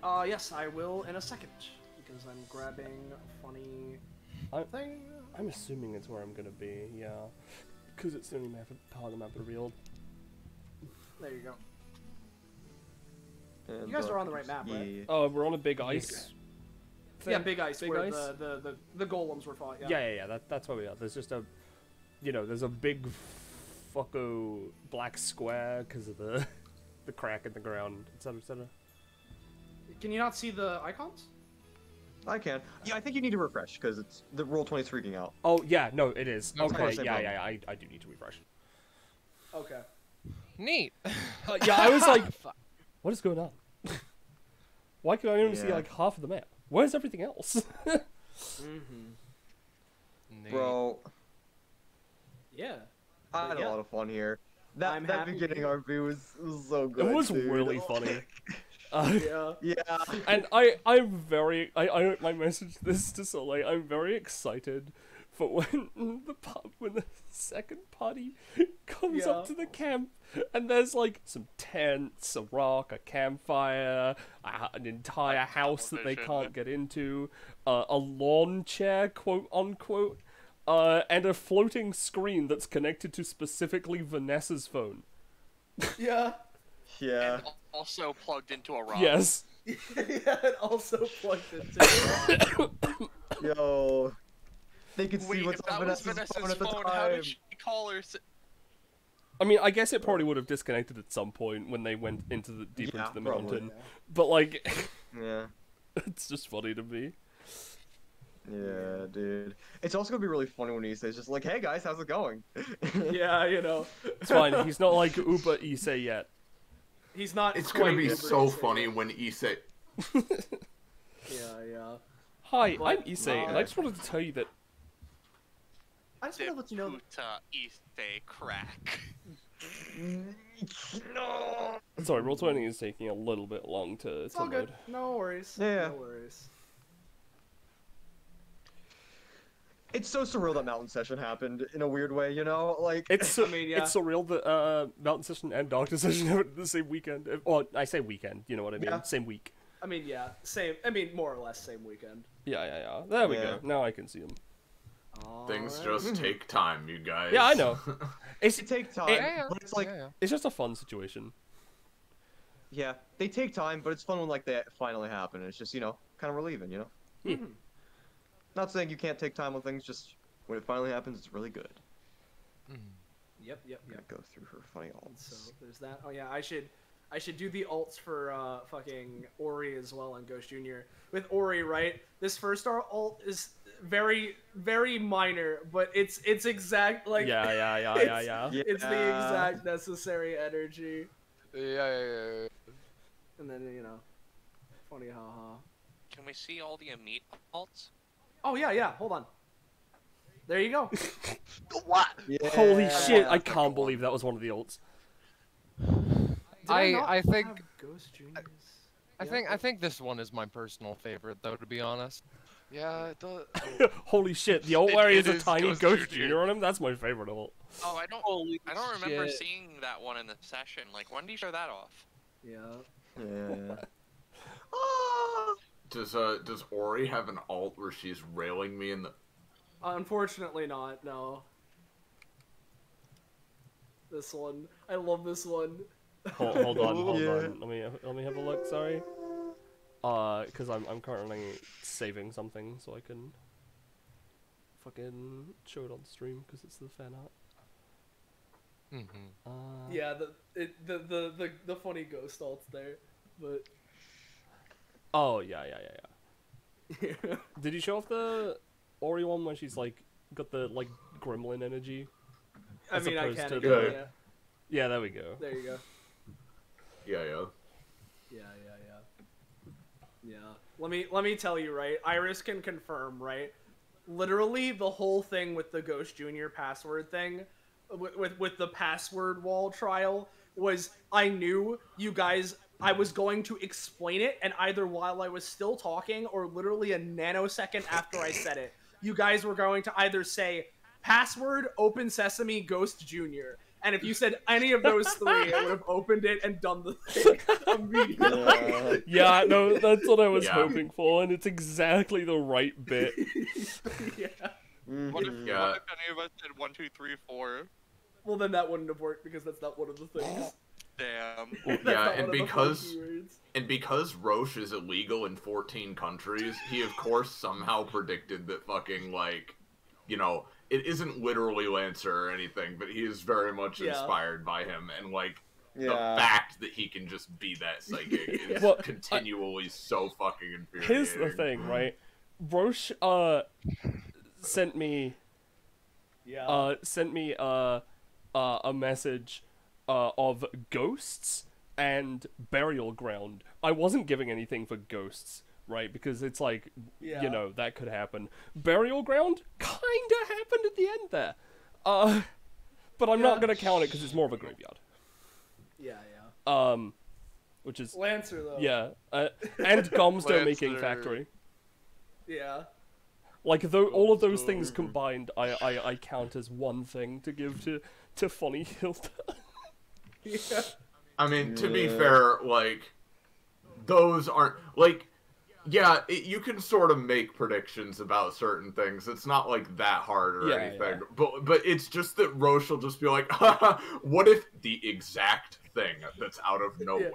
off? Yes, I will in a second because I'm grabbing a funny thing. I'm assuming it's where I'm gonna be. Yeah, because it's the only part of the map revealed. There you go. And, you guys are on the right map, right? Oh, we're on a big ice. Yeah, big ice. Where the golems were fought. Yeah. Yeah. That's where we are. There's just a, there's a big, fucko black square because of the crack in the ground, etc., etc. Can you not see the icons? I can. Yeah, I think you need to refresh because it's the Roll20 is freaking out. Oh yeah, no, it is. That's okay, yeah. I do need to refresh. Okay. Neat. Yeah, I was like, what is going on? Why can I only see like half of the map? Where's everything else? Bro. Yeah. I had a lot of fun here. That beginning RP was so good. It was dude. really funny. Yeah. And I messaged this to Soleil. I'm very excited for when the second party comes up to the camp and there's like some tents, a rock, a campfire, an entire house that they can't get into, a lawn chair, quote unquote, and a floating screen that's connected to specifically Vanessa's phone. Yeah. Yeah. And also plugged into a rock. Yes. Yeah, and also plugged into. Yo. They could see Wait, what's if on that was Vanessa's phone at the phone, time. how did she call her? I mean, I guess it probably would have disconnected at some point when they went into the deeper into the mountain. But like, yeah, it's just funny to me. Yeah, dude. It's also gonna be really funny when he says just like, "Hey guys, how's it going?" Yeah, It's fine. He's not like Uber Issei yet. He's not. It's gonna be so funny when Issei. Yeah. Hi, I'm Issei, and I just wanted to tell you that. I just want to let you know. Issei crack. No. Sorry, Roll20 is taking a little bit long to It's all load. good. No worries. Yeah. No worries. It's so surreal that mountain session happened in a weird way, you know? Like, It's it's surreal that Mountain Session and Doctor Session happened the same weekend. Well, I say weekend, you know what I mean? Yeah. Same week. I mean, yeah, same. I mean, more or less same weekend. Yeah. There we go. Now I can see him. Things just take time, you guys. Yeah, I know. It take time, but it's like it's just a fun situation. Yeah, they take time, but it's fun when like they finally happen. It's just kind of relieving, you know. Yeah. Not saying you can't take time on things, just when it finally happens, it's really good. Yep. I'm gonna go through her funny alts. So there's that. Oh yeah, I should do the alts for fucking Ori as well on Ghost Jr. With Ori, right? This first alt is very, very minor, but it's exact like Yeah. It's the exact necessary energy. Yeah. And then funny haha. Can we see all the Amit alts? Oh yeah. Hold on. There you go. What? Yeah. Holy shit! I can't believe that was one of the alts. I think Ghost Juniors? I think this one is my personal favorite though, to be honest. Yeah, it does. Holy shit, the alt where he has it a is tiny Ghost Ghost Junior. Junior on him? That's my favorite alt. Oh, I don't remember shit. seeing that one in the session. Like, when do you show that off? Yeah. Yeah. Does Ori have an alt where she's railing me in the? Unfortunately not, no. This one. I love this one. Hold on. Let me have a look. Sorry. Because I'm currently saving something so I can fucking show it on stream because it's the fan art. Yeah, the funny ghost alt's there, but. Oh yeah. Did you show off the Ori one where she's like got the like gremlin energy? I mean, I can. Yeah, there we go. There you go. Yeah. Let me tell you, right? Iris can confirm, right? Literally, the whole thing with the Ghost Junior password thing, with the password wall trial, was I knew you guys. I was going to explain it, and either while I was still talking or literally a nanosecond after I said it, you guys were going to either say password open sesame Ghost Junior. And if you said any of those three, it would have opened it and done the thing immediately. Yeah, no, that's what I was hoping for, and it's exactly the right bit. Yeah. What if any of us said 1, 2, 3, 4? Well, then that wouldn't have worked because that's not one of the things. Damn. Yeah, and because Roche is illegal in 14 countries, he of course somehow predicted that fucking like, you know, it isn't literally Lancer or anything, but he is very much inspired by him, and like the fact that he can just be that psychic is continually so fucking infuriating. Here's the thing, right? Roche sent me a message of ghosts and burial ground. I wasn't giving anything for ghosts, right? Because it's like, you know, that could happen. Burial ground kinda happened at the end there. But I'm not gonna count it because it's more of a graveyard. Yeah. Which is Lancer though. Yeah. And Gomzdos making factory. Yeah. Like though all of those things combined, I count as one thing to give to Funny Hilda. Yeah. I mean, to be fair, like those aren't like. Yeah, you can sort of make predictions about certain things. It's not like that hard or anything. Yeah. But it's just that Roche will just be like, what if the exact thing that's out of nowhere?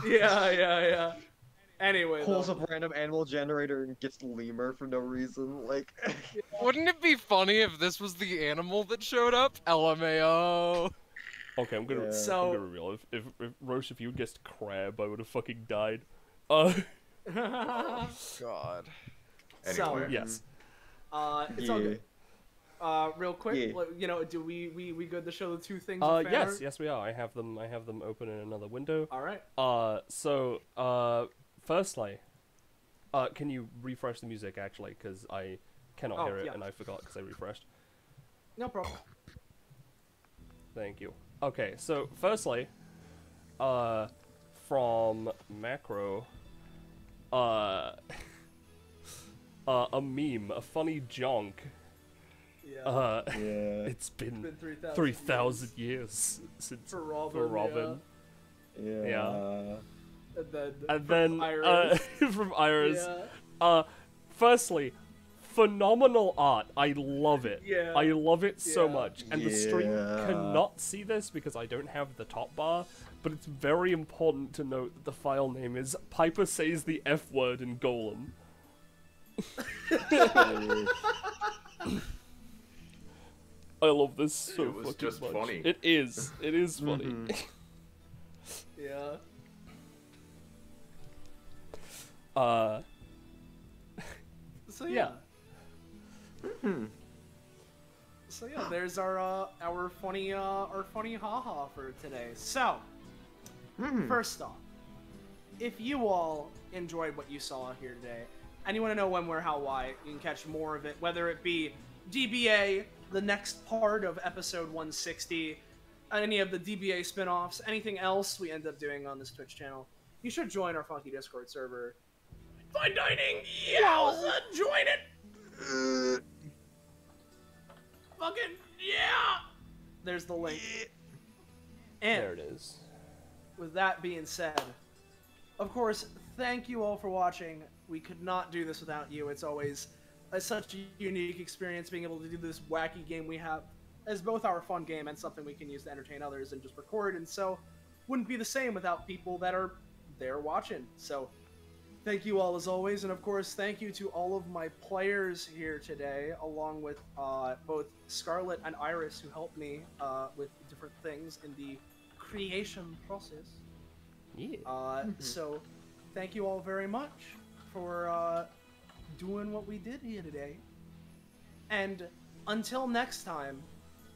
Yeah. Anyway, pulls up random animal generator and gets lemur for no reason. Like, wouldn't it be funny if this was the animal that showed up? LMAO. Okay, I'm gonna reveal if Roche, if you had guessed crab, I would have fucking died. God. Anyway. So, yes. It's all good. Real quick, you know, do we good to show the two things? Yes, we are. I have them open in another window. All right. Firstly, can you refresh the music actually? Because I cannot hear it and I forgot because I refreshed. No problem. Thank you. Okay, so firstly, from Macro. A meme, a funny jonk. It's been 3,000 years since for Robin. Yeah. And then Iris. from Iris. Firstly, phenomenal art. I love it. Yeah. I love it so much. And the stream cannot see this because I don't have the top bar. But it's very important to note that the file name is Piper Says the F Word in Golem. I love this so it was fucking just much. funny. It is funny. Yeah. So yeah. So yeah, there's our funny haha for today. So, first off, if you all enjoyed what you saw here today, and you want to know when, where, how, why, you can catch more of it, whether it be DBA, the next part of episode 160, any of the DBA spin-offs, anything else we end up doing on this Twitch channel, you should join our funky Discord server. Fine dining. Yowza, join it. Fucking yeah. There's the link. And There it is. with that being said, of course, thank you all for watching. We could not do this without you. It's always such a unique experience being able to do this wacky game we have as both our fun game and something we can use to entertain others and just record, and so wouldn't be the same without people that are there watching. So thank you all as always, and of course thank you to all of my players here today, along with both Scarlet and Iris, who helped me with different things in the creation process. Yeah. So thank you all very much for doing what we did here today. And until next time,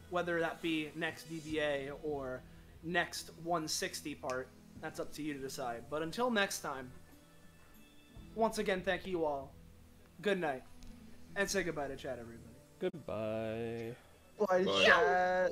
whether that be next DBA or next 160 part, that's up to you to decide. But until next time, once again, thank you all. Good night. And say goodbye to chat, everybody. Goodbye. Bye, chat.